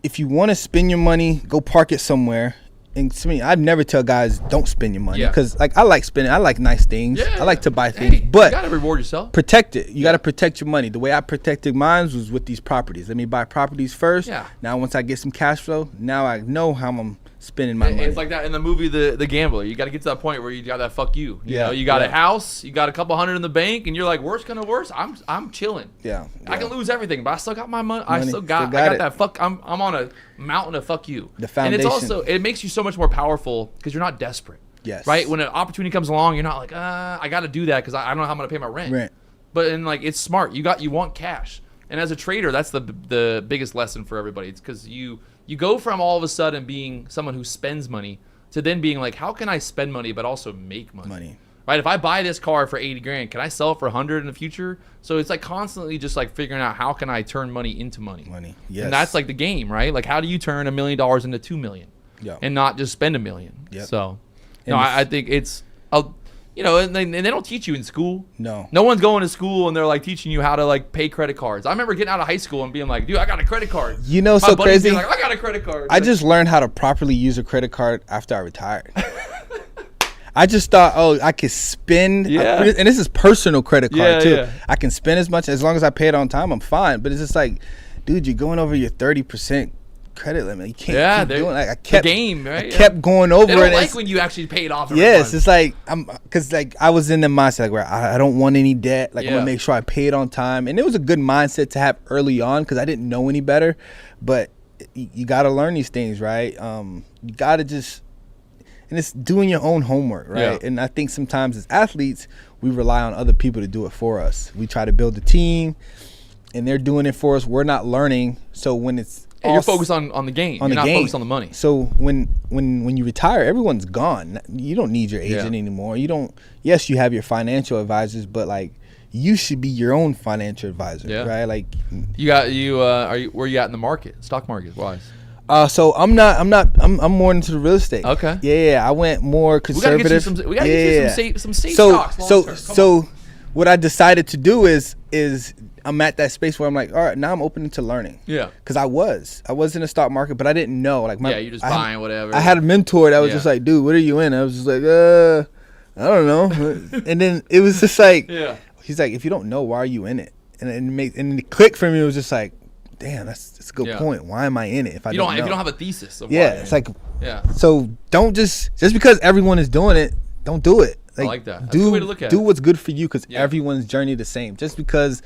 S8: If you want to spend your money, go park it somewhere. And to me, I'd never tell guys don't spend your money because like I like spending. I like nice things. I like to buy things, but
S7: you gotta reward yourself.
S8: Protect it. You gotta protect your money. The way I protected mine was with these properties. Let me buy properties first. Now once I get some cash flow, now I know how I'm spending my money.
S7: It's like that in the movie The Gambler. You got to get to that point where you got that fuck you. You know, you got a house, you got a couple hundred in the bank, and you're like, worst gonna worst, I'm chilling. I can lose everything, but I still got my money. I got that fuck. I'm on a mountain of fuck you.
S8: The foundation.
S7: And it's also, it makes you so much more powerful because you're not desperate.
S8: Yes.
S7: Right? When an opportunity comes along, you're not like, I got to do that because I don't know how I'm gonna pay my rent. But in like, it's smart. You want cash. And as a trader, that's the biggest lesson for everybody. It's because you go from all of a sudden being someone who spends money to then being like, how can I spend money but also make money? Right? If I buy this car for 80 grand, can I sell it for 100 in the future? So it's like constantly just like figuring out how can I turn money into money. Yes. And that's like the game, right? Like how do you turn $1 million into $2 million? And not just spend $1 million? So, I think it's you know, and they don't teach you in school. No one's going to school and they're like teaching you how to like pay credit cards. I remember getting out of high school and being like, dude, I got a credit card.
S8: You know, so crazy.
S7: Like, I got a credit card.
S8: I just learned how to properly use a credit card after I retired. I just thought, I could spend, and this is personal credit card too. I can spend as long as I pay it on time, I'm fine. But it's just like, dude, you're going over your 30% credit limit. You can't keep doing like I kept
S7: the game, right?
S8: I kept going over
S7: it. They don't like when you actually pay it off.
S8: Yes, it's like because like I was in the mindset like where I don't want any debt. Like I'm gonna make sure I pay it on time, and it was a good mindset to have early on because I didn't know any better. But you got to learn these things, right? You got to just. And it's doing your own homework, right? And I think sometimes as athletes, we rely on other people to do it for us. We try to build a team, and they're doing it for us. We're not learning. So when it's
S7: you're focused on the game. You're not focused on the money.
S8: So when you retire, everyone's gone. You don't need your agent anymore. You don't. Yes, you have your financial advisors, but like you should be your own financial advisor, right? Like
S7: are you where you at in the market, stock market wise?
S8: So I'm more into the real estate.
S7: Okay.
S8: Yeah. I went more conservative.
S7: We gotta get you some safe stocks.
S8: So what I decided to do is I'm at that space where I'm like, all right, now I'm open to learning. Yeah. Because I was in the stock market, but I didn't know. Like
S7: you're just buying whatever.
S8: I had a mentor that was just like, dude, what are you in? I was just like, I don't know. And then it was just like, he's like, if you don't know, why are you in it? And the click for me was just like, damn, that's a good point. Why am I in it if I don't know?
S7: If you don't have a thesis of
S8: it's like so don't just because everyone is doing it, don't do it.
S7: I like that. That's a good way to look at
S8: do
S7: it.
S8: what's good for you because everyone's journey the same. Just because,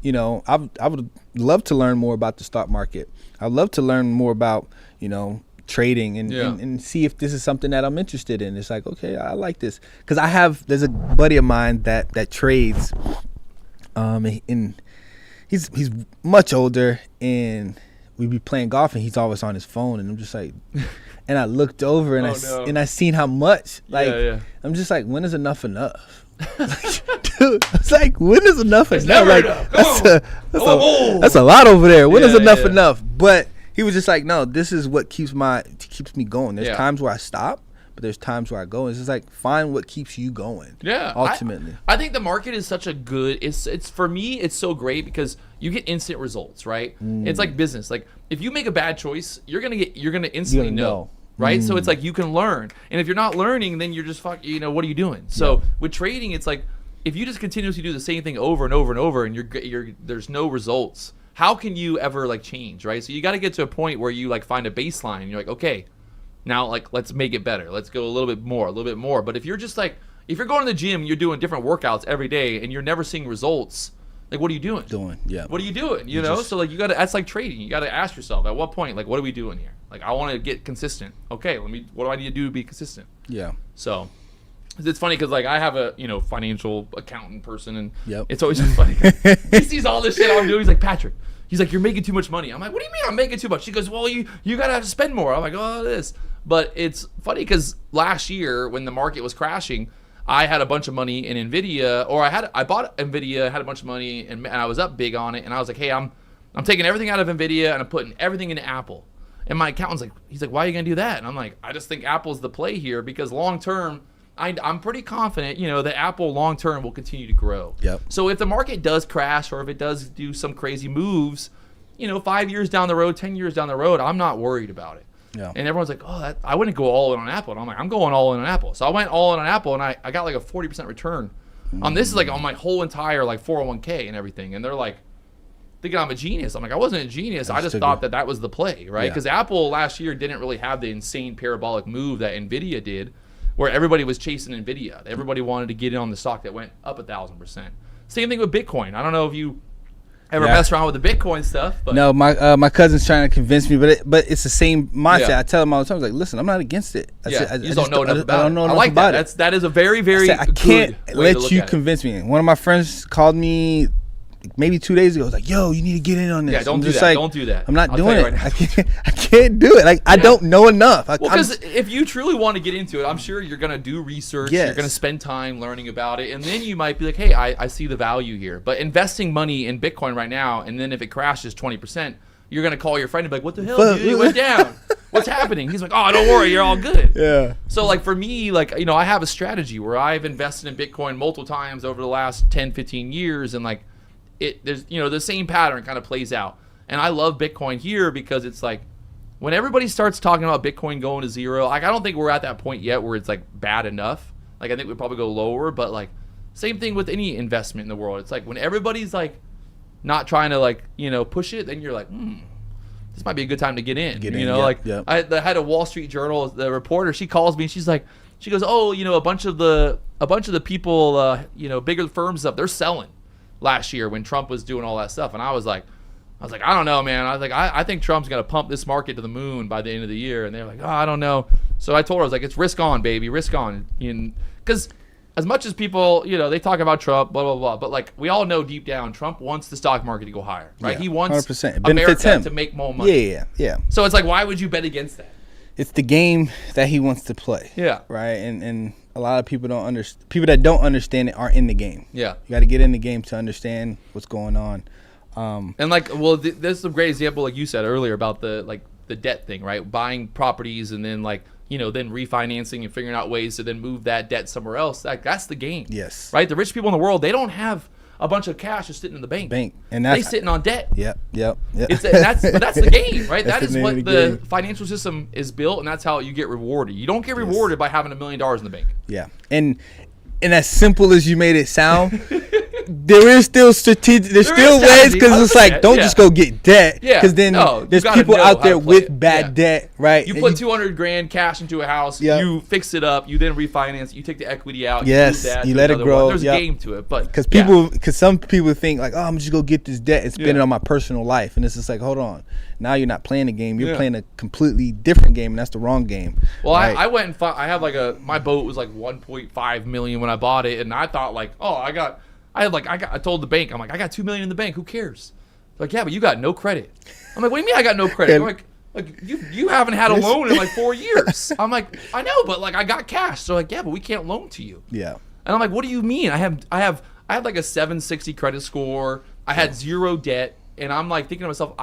S8: you know, I would love to learn more about the stock market. I'd love to learn more about, you know, trading and see if this is something that I'm interested in. It's like, okay, I like this because there's a buddy of mine that trades, and he's much older, and we be playing golf, and he's always on his phone, and I'm just like, and I looked over, and I seen how much, like, I'm just like, when is enough enough? Dude, it's like, when is enough enough? Like, that's a lot over there. When is enough enough? But he was just like, no, this is what keeps me going. There's times where I stop, but there's times where I go. It's just like find what keeps you going.
S7: Yeah.
S8: Ultimately,
S7: I think the market is such a good. It's for me. It's so great because you get instant results, right? It's like business. Like if you make a bad choice, you're gonna instantly know. Right, so it's like you can learn, and if you're not learning, then you're just what are you doing? So with trading, it's like if you just continuously do the same thing over and over and over, and you're there's no results, how can you ever like change, right? So you got to get to a point where you like find a baseline, and you're like, okay, now like let's make it better, let's go a little bit more. But if you're just like if you're going to the gym, you're doing different workouts every day, and you're never seeing results, like what are you doing? What are you doing? You know, so like you got to. That's like trading. You got to ask yourself at what point, like, what are we doing here? Like, I want to get consistent. Okay, what do I need to do to be consistent?
S8: Yeah.
S7: So, it's funny because like I have a financial accountant person, and
S8: Yep.
S7: it's always just funny. He sees all this shit I'm doing. He's like, Patrick. He's like, you're making too much money. I'm like, what do you mean I'm making too much? She goes, well, you gotta have to spend more. I'm like, oh, this. But it's funny because last year when the market was crashing, I had a bunch of money in Nvidia, or I bought Nvidia, had a bunch of money, and I was up big on it, and I was like, hey, I'm taking everything out of Nvidia and I'm putting everything into Apple. And my accountant's like, he's like, why are you gonna do that? And I'm like, I just think Apple's the play here because long term, I'm pretty confident, that Apple long term will continue to grow.
S8: Yep.
S7: So if the market does crash or if it does do some crazy moves, 5 years down the road, 10 years down the road, I'm not worried about it.
S8: Yeah.
S7: And everyone's like, oh, I wouldn't go all in on Apple. And I'm like, I'm going all in on Apple. So I went all in on Apple, and I got like a 40% return. This is like on my whole entire like 401k and everything. And they're like, thinking I'm a genius. I'm like, I wasn't a genius. I just thought that was the play, right? Because Apple last year didn't really have the insane parabolic move that Nvidia did, where everybody was chasing Nvidia. Everybody wanted to get in on the stock that went up 1,000%. Same thing with Bitcoin. I don't know if you ever mess around with the Bitcoin stuff, but
S8: no, my cousin's trying to convince me, but it's the same mindset.
S7: Yeah.
S8: I tell him all the time, I was like, listen, I'm not against it.
S7: you just don't know enough about it.
S8: I don't know
S7: I
S8: enough
S7: like
S8: about
S7: that.
S8: it.
S7: That is a very, very
S8: I can't
S7: good way to
S8: let
S7: look
S8: you
S7: at it.
S8: convince me. One of my friends called me maybe 2 days ago. Was like, yo, you need to get in on this.
S7: Yeah, don't
S8: I'm
S7: do
S8: just
S7: that.
S8: like,
S7: Don't do that.
S8: I'm not
S7: I'll
S8: doing
S7: tell
S8: it.
S7: you right now.
S8: I can't do it. Like I don't know enough.
S7: Well, because if you truly want to get into it, I'm sure you're going to do research.
S8: Yes.
S7: You're going to spend time learning about it. And then you might be like, hey, I see the value here. But investing money in Bitcoin right now, and then if it crashes 20%, you're going to call your friend and be like, what the hell, dude? It went down. What's happening? He's like, oh, don't worry. You're all good.
S8: Yeah.
S7: So, like, for me, like, I have a strategy where I've invested in Bitcoin multiple times over the last 10, 15 years. And, like, there's the same pattern kind of plays out. And I love Bitcoin here because it's like, when everybody starts talking about Bitcoin going to zero, like I don't think we're at that point yet where it's like bad enough. Like I think we'd probably go lower, but like same thing with any investment in the world. It's like when everybody's like not trying to like, push it, then you're like, this might be a good time to get in. I had a Wall Street Journal, the reporter, she calls me and she goes, oh, a bunch of the people, bigger firms and stuff, they're selling last year when Trump was doing all that stuff. And I was like, I don't know, man. I was like, I think Trump's going to pump this market to the moon by the end of the year. And they're like, oh, I don't know. So I told her, I was like, it's risk on, baby, risk on. Because as much as people, they talk about Trump, blah, blah, blah. But like we all know deep down, Trump wants the stock market to go higher, right?
S8: Yeah,
S7: he wants
S8: 100%. It benefits
S7: America
S8: him
S7: to make more money.
S8: Yeah.
S7: So it's like, why would you bet against that?
S8: It's the game that he wants to play.
S7: Yeah.
S8: Right. And a lot of people don't understand. People that don't understand it are in the game.
S7: Yeah.
S8: You got to get in the game to understand what's going on.
S7: And like, well, this is a great example, like you said earlier, about the debt thing, right? Buying properties and then like, then refinancing and figuring out ways to then move that debt somewhere else. That's the game.
S8: Yes.
S7: Right? The rich people in the world, they don't have a bunch of cash just sitting in the bank.
S8: And
S7: they sitting on debt.
S8: Yep.
S7: But that's the game, right?
S8: That's
S7: That is
S8: the name
S7: what
S8: of the
S7: the
S8: game.
S7: financial system is built, and that's how you get rewarded. You don't get rewarded by having $1 million in the bank.
S8: Yeah. And as simple as you made it sound, there is still strategic. There's still ways because it's like don't just go get debt.
S7: Yeah.
S8: Because then there's
S7: gotta
S8: people
S7: know
S8: out
S7: how
S8: there
S7: to play
S8: with
S7: it.
S8: bad debt, right?
S7: You
S8: And
S7: put $200,000 cash into a house.
S8: Yep.
S7: You fix it up. You then refinance. You take the equity out.
S8: Yes,
S7: You, move that
S8: you
S7: to
S8: let it
S7: another
S8: grow.
S7: one. There's
S8: Yep.
S7: a game to it, but
S8: because some people think like, oh, I'm just gonna go get this debt and spend it on my personal life, and it's just like, hold on, now you're not playing the game. You're playing a completely different game, and that's the wrong game.
S7: Well,
S8: right?
S7: I went and I have like my boat was like 1.5 million when I bought it, and I thought like, oh, I told the bank, I'm like, I got $2 million in the bank. Who cares? They're like, yeah, but you got no credit. I'm like, what do you mean I got no credit? They're like you haven't had a loan in like 4 years. I'm like, I know, but like I got cash. So like, yeah, but we can't loan to you.
S8: Yeah.
S7: And I'm like, what do you mean? I had like a 760 credit score. I had zero debt. And I'm like thinking to myself,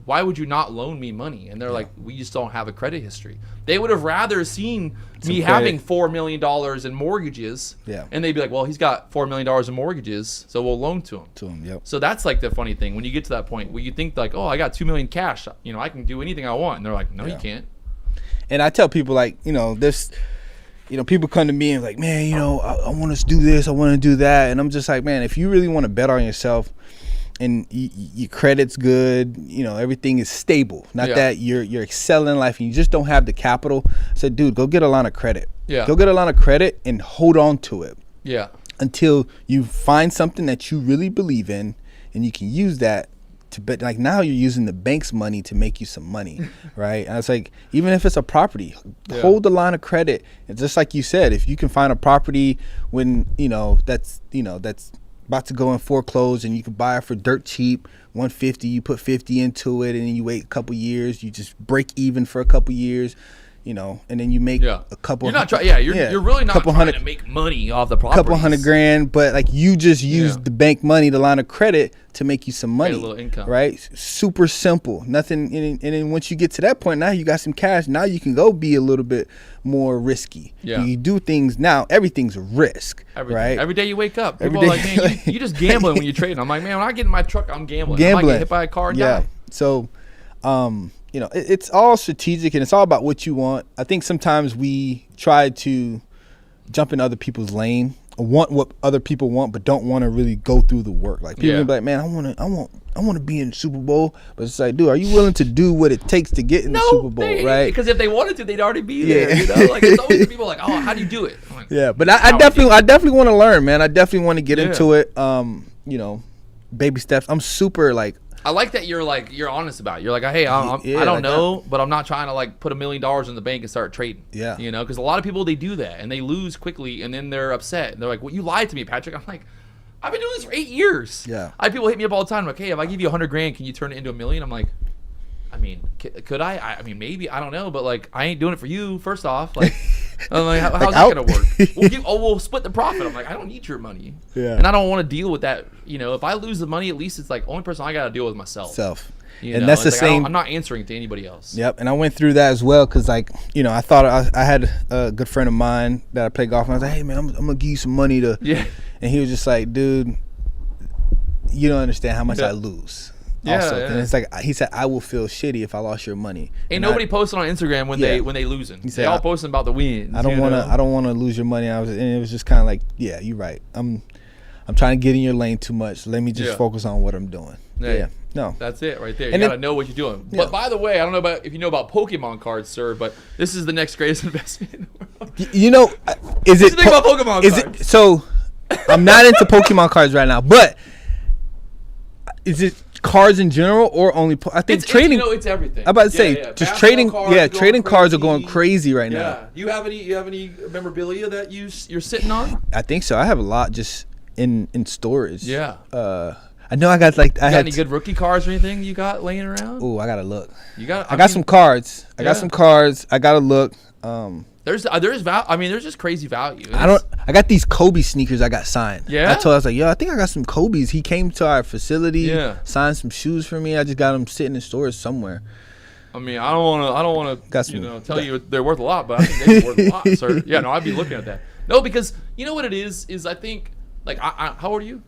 S7: why would you not loan me money? And they're like, we just don't have a credit history. They would have rather seen me having $4 million in mortgages.
S8: Yeah.
S7: And they'd be like, well, he's got $4 million in mortgages, so we'll loan to him.
S8: Yep.
S7: So that's like the funny thing when you get to that point where you think like, oh, I got $2 million cash, I can do anything I want. And they're like, no, you can't.
S8: And I tell people like, this, people come to me and like, man, I want to do this, I want to do that. And I'm just like, man, if you really want to bet on yourself and your credit's good, everything is stable. Not that you're excelling in life and you just don't have the capital. I said, dude, go get a line of credit.
S7: Yeah.
S8: Go get a line of credit and hold on to it.
S7: Yeah.
S8: Until you find something that you really believe in and you can use that to bet. Like now you're using the bank's money to make you some money, right? And it's like, even if it's a property, hold the line of credit. And just like you said, if you can find a property when, that's about to go in foreclosure and you can buy it for dirt cheap, $150, you put $50 into it and then you wait a couple years, you just break even for a couple years, and then you make a couple.
S7: You're not trying. You're really not trying to make money off the property.
S8: Couple $100,000, but like you just use the bank money, the line of credit, to make you some money.
S7: Get a little income,
S8: right? Super simple. Nothing. And then once you get to that point, now you got some cash. Now you can go be a little bit more risky.
S7: Yeah.
S8: You do things now. Everything's a risk. Right.
S7: Every day you wake up, people are like, man, you just gambling when you're trading. I'm like, man, when I get in my truck, I'm gambling. I might get hit by a car and die.
S8: So, it's all strategic and it's all about what you want. I think sometimes we try to jump in other people's lane, want what other people want, but don't want to really go through the work. Like people be like, man, I want to be in the Super Bowl, but it's like, dude, are you willing to do what it takes to get in the Super Bowl, right?
S7: Because if they wanted to, they'd already be there. Like it's always the people like, oh, how do you do it? Like,
S8: but I definitely want to learn, man. I definitely want to get into it. Baby steps. I'm super like.
S7: I like that you're honest about it. You're like, hey, I don't know, but I'm not trying to like put $1 million in the bank and start trading.
S8: Yeah.
S7: Because a lot of people, they do that and they lose quickly and then they're upset. And they're like, well, you lied to me, Patrick. I'm like, I've been doing this for 8 years.
S8: Yeah.
S7: I have people hit me up all the time like, hey, if I give you $100,000, can you turn it into $1 million? I'm like, I mean, could I? I mean, maybe. I don't know, but like, I ain't doing it for you. First off, like, I'm like, how's that gonna work? We'll split the profit. I'm like, I don't need your money.
S8: Yeah.
S7: And I don't want to deal with that. If I lose the money, at least it's like only person I gotta deal with myself.
S8: And that's the same.
S7: I'm not answering to anybody else.
S8: Yep. And I went through that as well because, like, I thought I had a good friend of mine that I played golf with. I was like, hey man, I'm gonna give you some money to.
S7: Yeah.
S8: And he was just like, dude, you don't understand how much I lose. And it's like he said, I will feel shitty if I lost your money.
S7: Ain't nobody posting on Instagram when they losing. They all posting about the wins.
S8: I don't want to lose your money. And it was just kind of like, yeah, you're right. I'm trying to get in your lane too much. Let me just focus on what I'm doing. No,
S7: that's it right there. You gotta know what you're doing. But by the way, I don't know if you know about Pokemon cards, sir, but this is the next greatest investment in the world.
S8: Is it?
S7: What do you think about Pokemon cards?
S8: So I'm not into Pokemon cards right now, but is it cards in general or only? I think trading.
S7: It's everything.
S8: I'm about to say just
S7: Basketball
S8: trading.
S7: Cards
S8: Trading cards are going crazy right now.
S7: You have any memorabilia that you're sitting on?
S8: I think so. I have a lot just in storage.
S7: Yeah.
S8: I know I got like I
S7: got
S8: had
S7: any good rookie cards or anything you got laying around?
S8: Oh, I gotta look.
S7: I
S8: got some cards. I got some cards. I gotta look.
S7: There's value. I mean, there's just crazy value.
S8: I got these Kobe sneakers I got signed.
S7: Yeah.
S8: I was like, yo, I think I got some Kobe's. He came to our facility.
S7: Yeah.
S8: Signed some shoes for me. I just got them sitting in storage somewhere.
S7: I mean, I don't want to tell you they're worth a lot, but I think they're worth a lot, sir. Yeah, no, I'd be looking at that. No, because you know what it is I think like how old are you?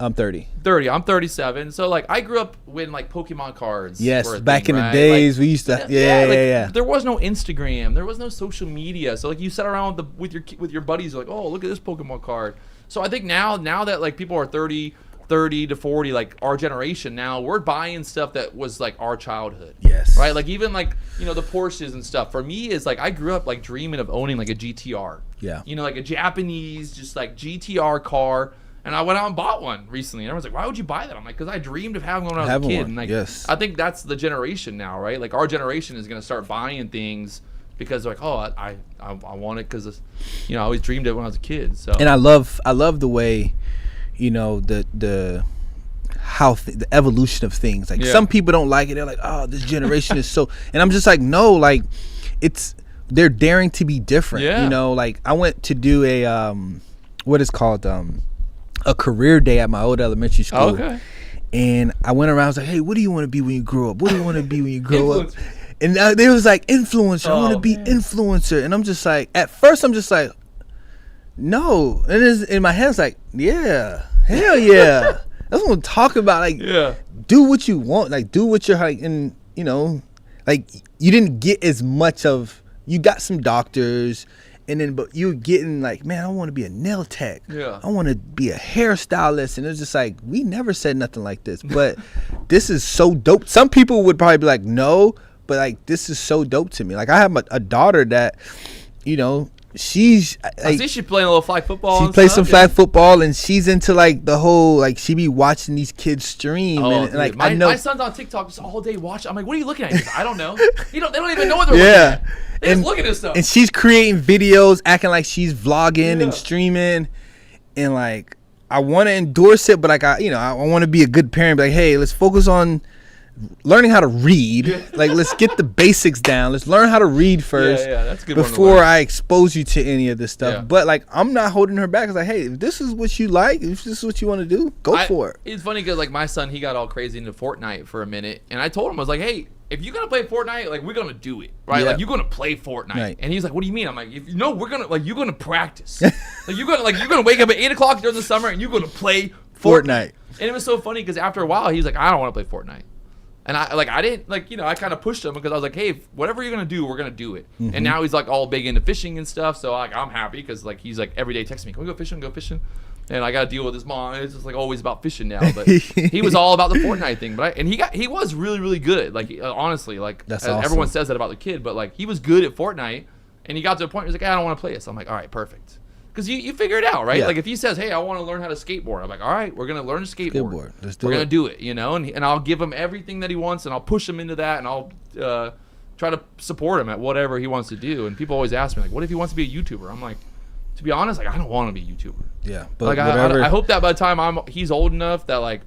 S8: I'm 30.
S7: 30. I'm 37. So like I grew up when like Pokemon cards.
S8: Yes, back in the days we used to. Yeah.
S7: There was no Instagram. There was no social media. So like you sat around with your buddies like, oh, look at this Pokemon card. So I think now that like people are 30 to 40, like our generation now, we're buying stuff that was like our childhood.
S8: Yes.
S7: Right. Like even like the Porsches and stuff. For me, is like I grew up like dreaming of owning like a GTR.
S8: Yeah.
S7: Like a Japanese just like GTR car. And I went out and bought one recently. And everyone's like, why would you buy that? I'm like, because I dreamed of having one when I was a kid. And like,
S8: yes.
S7: I think that's the generation now, right? Like our generation is going to start buying things because they're like, oh, I want it because, I always dreamed of it when I was a kid. So.
S8: And I love the way, the evolution of things. Like some people don't like it. They're like, oh, this generation is so. And I'm just like, no, like they're daring to be different.
S7: Yeah.
S8: Like I went to do a what is called a career day at my old elementary school.
S7: Okay.
S8: And I went around, I was like, hey, what do you want to be when you grow up? What do you want to be when you grow up? And they was like, influencer. I want to be influencer. And I'm just like, at first I'm just like, no. And it's, in my head, it's like, yeah, hell yeah. That's what I'm talking about. Like, do what you want. Like, do what you're like, and you know, like you didn't get as much of. You got some doctors, and then but you're getting like, man, I want to be a nail tech.
S3: Yeah.
S8: I want to be a hairstylist, and it's just like we never said nothing like this, but this is so dope. Some people would probably be like, no, but like this is so dope to me. Like I have a daughter that, you know. She's
S7: I see she playing a little flag football.
S8: She plays some flag football, and she's into like the whole like she be watching these kids stream.
S7: Oh,
S8: and
S7: dude,
S8: like
S7: my son's on TikTok just all day watching. I'm like, what are you looking at? He's like, I don't know. They don't even know what they're looking at. They just look at this stuff.
S8: And she's creating videos, acting like she's vlogging and streaming, and like I want to endorse it, but like I want to be a good parent. Be like, hey, let's focus on learning how to read. Like let's get the basics down. Let's learn how to read first
S7: that's a good
S8: before I expose you to any of this stuff.
S7: Yeah.
S8: But like I'm not holding her back. It's like, hey, if this is what you like, if this is what you want to do, go for it.
S7: It's funny because like my son, he got all crazy into Fortnite for a minute, and I told him, I was like, hey, if you're gonna play Fortnite, like we're gonna do it, right? Like you're gonna play Fortnite.
S8: Right.
S7: And he's like, what do you mean? I'm like, we're gonna like you're gonna practice. you're gonna wake up at 8:00 during the summer and you're gonna play Fortnite. And it was so funny because after a while he's like, I don't want to play Fortnite. And I didn't like, I kind of pushed him because I was like, hey, whatever you're gonna do, we're gonna do it.
S8: Mm-hmm.
S7: And now he's like all big into fishing and stuff. So like I'm happy because like he's like every day texting me, can we go fishing? And I got to deal with his mom. It's just like always about fishing now. But he was all about the Fortnite thing. But he was really, really good. Like honestly, like
S8: that's awesome.
S7: Everyone says that about the kid, but like he was good at Fortnite. And he got to a point where he's like, I don't want to play this. I'm like, all right, perfect. Because you figure it out, right?
S8: Yeah.
S7: Like if he says, hey, I want to learn how to skateboard. I'm like, all right, we're gonna learn to skateboard.
S8: Let's do
S7: we're
S8: it.
S7: gonna do it, And I'll give him everything that he wants, and I'll push him into that, and I'll try to support him at whatever he wants to do. And people always ask me like, what if he wants to be a YouTuber? I'm like, to be honest, like I don't want to be a YouTuber.
S8: Yeah, but
S7: like
S8: whatever.
S7: I hope that by the time he's old enough that like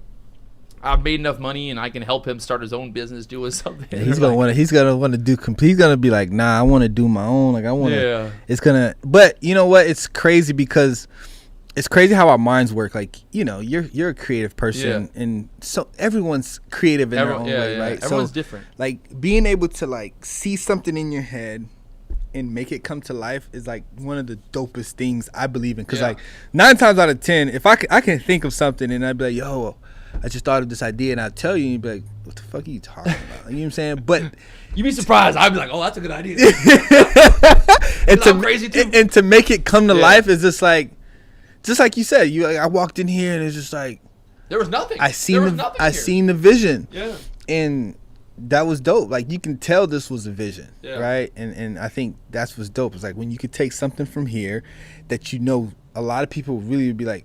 S7: I've made enough money and I can help him start his own business, do something.
S8: Yeah, he's gonna want to do. He's gonna be like, nah, I want to do my own. Like I want to.
S7: Yeah.
S8: It's gonna. But you know what? It's crazy because it's crazy how our minds work. Like you're a creative person, and so everyone's creative in their own way, right?
S7: Everyone's different.
S8: Like being able to like see something in your head and make it come to life is like one of the dopest things I believe in. Because like 9 times out of 10, if I can think of something and I'd be like, yo, I just thought of this idea, and I'll tell you, and you'd be like, what the fuck are you talking about? You know what I'm saying? But
S7: you'd be surprised. I'd be like, oh, that's a good idea.
S8: and
S7: crazy too.
S8: And to make it come to life is just like you said. I walked in here and it's just like
S7: there was nothing.
S8: I seen the vision.
S7: Yeah.
S8: And that was dope. Like you can tell this was a vision, right?
S7: Yeah.
S8: And I think that's what's dope. It's like when you could take something from here that a lot of people really would be like,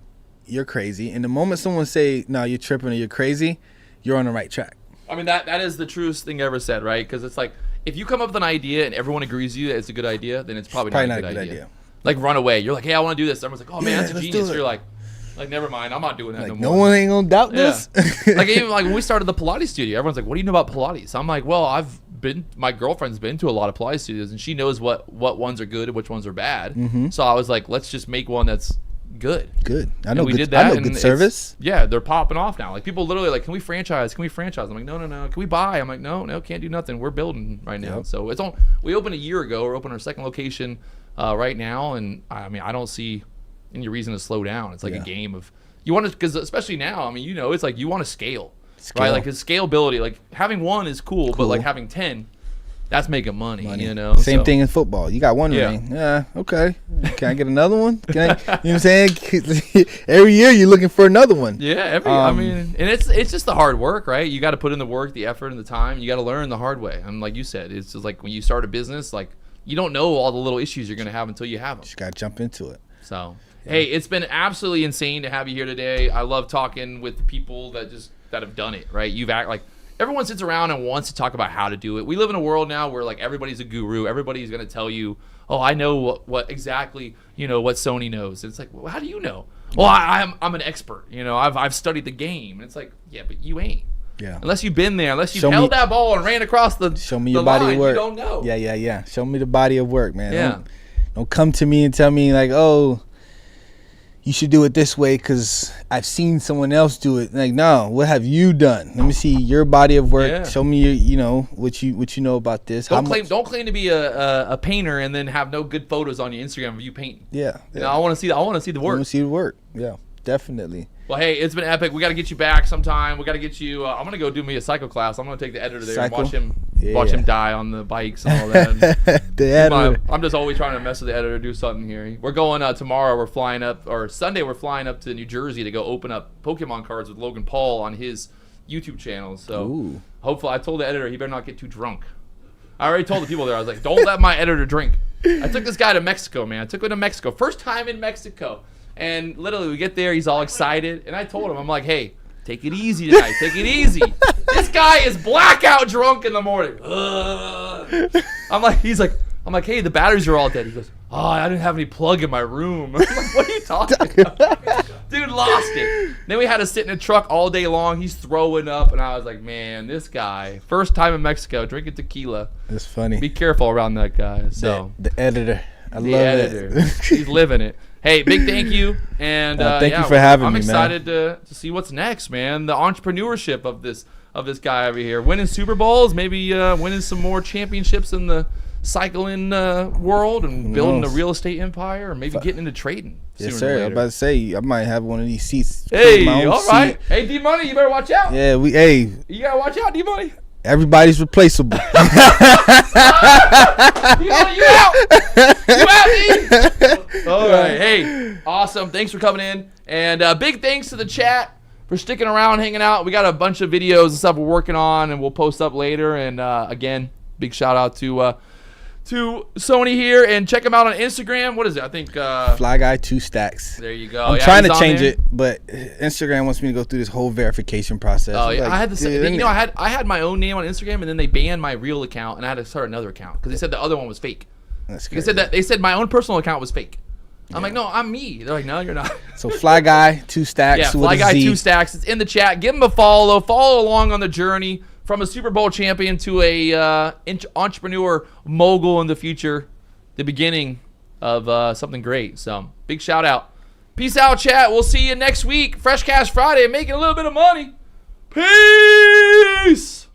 S8: you're crazy. And the moment someone say, no, you're tripping or you're crazy, you're on the right track.
S7: I mean, that is the truest thing ever said, right? Because it's like, if you come up with an idea and everyone agrees with you that it's a good idea, then it's probably not a good idea. Like run away. You're like, hey, I want to do this. Everyone's like, oh man, that's a genius. You're like, never mind. I'm not doing that
S8: like,
S7: no more.
S8: No one ain't gonna doubt this.
S7: Like even like when we started the Pilates studio, everyone's like, what do you know about Pilates? I'm like, well, my girlfriend's been to a lot of Pilates studios and she knows what ones are good and which ones are bad. Mm-hmm. So I was like, let's just make one that's good.
S8: I know.
S7: We did
S8: I
S7: that.
S8: know good service.
S7: Yeah, they're popping off now. Like people literally like, can we franchise? I'm like, no. Can we buy? I'm like, no, can't do nothing. We're building right now. Yep. So we opened a year ago. We're opening our second location right now, and I mean, I don't see any reason to slow down. It's like a game of you want to, because especially now, I mean, it's like you want to scale, right? Like his scalability, like having one is cool, but like having 10. That's making money.
S8: Same thing in football. You got one ring. Yeah, okay. Can I get another one? You know what I'm saying? Every year you're looking for another one.
S7: Yeah, I mean, and it's just the hard work, right? You got to put in the work, the effort, and the time. You got to learn the hard way. And like you said, it's just like when you start a business, like you don't know all the little issues you're going to have until you have them.
S8: Just got to jump into it.
S7: So, hey, it's been absolutely insane to have you here today. I love talking with people that have done it, right? Everyone sits around and wants to talk about how to do it. We live in a world now where like everybody's a guru. Everybody's going to tell you, oh, I know what exactly, what Sony knows. And it's like, well, how do you know? Well, I'm an expert. I've studied the game. And it's like, yeah, but you ain't.
S8: Yeah.
S7: Unless you've been there, unless you've held that ball and ran across the
S8: show me your body
S7: line,
S8: of work.
S7: You don't know.
S8: Yeah. Show me the body of work, man.
S7: Yeah.
S8: Don't come to me and tell me like, oh, you should do it this way because I've seen someone else do it. Like, no, what have you done? Let me see your body of work.
S7: Yeah.
S8: Show me your, what you know about this.
S7: Don't claim to be a painter and then have no good photos on your Instagram of you painting.
S8: Yeah.
S7: You know, I want to see the work.
S8: I want to see the work. Yeah, definitely.
S7: Well, hey, it's been epic. We got to get you back sometime. We got to get you. I'm gonna go do me a cycle class. I'm gonna take the editor there and watch him die on the bikes and all that.
S8: The editor.
S7: I'm just always trying to mess with the editor, do something here. We're going tomorrow. We're flying up, or Sunday. We're flying up to New Jersey to go open up Pokemon cards with Logan Paul on his YouTube channel. So hopefully, I told the editor he better not get too drunk. I already told the people there. I was like, don't let my editor drink. I took this guy to Mexico, man. I took him to Mexico. First time in Mexico. And literally, we get there, he's all excited. And I told him, I'm like, hey, take it easy tonight. Take it easy. This guy is blackout drunk in the morning. I'm like, hey, the batteries are all dead. He goes, oh, I didn't have any plug in my room. I'm like, what are you talking about? Dude lost it. Then we had to sit in a truck all day long. He's throwing up. And I was like, man, this guy, first time in Mexico, drinking tequila.
S8: That's funny.
S7: Be careful around that guy. So
S8: the editor. I love
S7: it. He's living it. Hey, big thank you, and
S8: thank you for having me,
S7: I'm
S8: man.
S7: excited to see what's next, man. The entrepreneurship of this guy over here, winning Super Bowls, maybe winning some more championships in the cycling world, and building a real estate empire, or maybe getting into trading.
S8: Yes, sir. I'm about to say I might have one of these seats.
S7: Hey, all right. Hey, D Money, you better watch out.
S8: Yeah,
S7: you gotta watch out, D Money.
S8: Everybody's replaceable.
S7: D Money, you out. You out, D. All right. Hey, awesome. Thanks for coming in. And big thanks to the chat for sticking around, hanging out. We got a bunch of videos and stuff we're working on, and we'll post up later. And again, big shout out to Sony here. And check him out on Instagram. What is it? I think
S8: Fly Guy 2 Stacks.
S7: There you go.
S8: I'm trying to change it, but Instagram wants me to go through this whole verification process.
S7: Oh yeah,
S8: like,
S7: I had I had my own name on Instagram, and then they banned my real account, and I had to start another account because they said the other one was fake.
S8: That's
S7: crazy. They said my own personal account was fake. I'm like, no, I'm me. They're like, no, you're not.
S8: So Fly Guy 2 Stacks.
S7: Yeah, Fly Guy 2 Stacks. It's in the chat. Give him a follow. Follow along on the journey from a Super Bowl champion to a entrepreneur mogul in the future. The beginning of something great. So big shout out. Peace out, chat. We'll see you next week. Fresh Cash Friday. Making a little bit of money. Peace.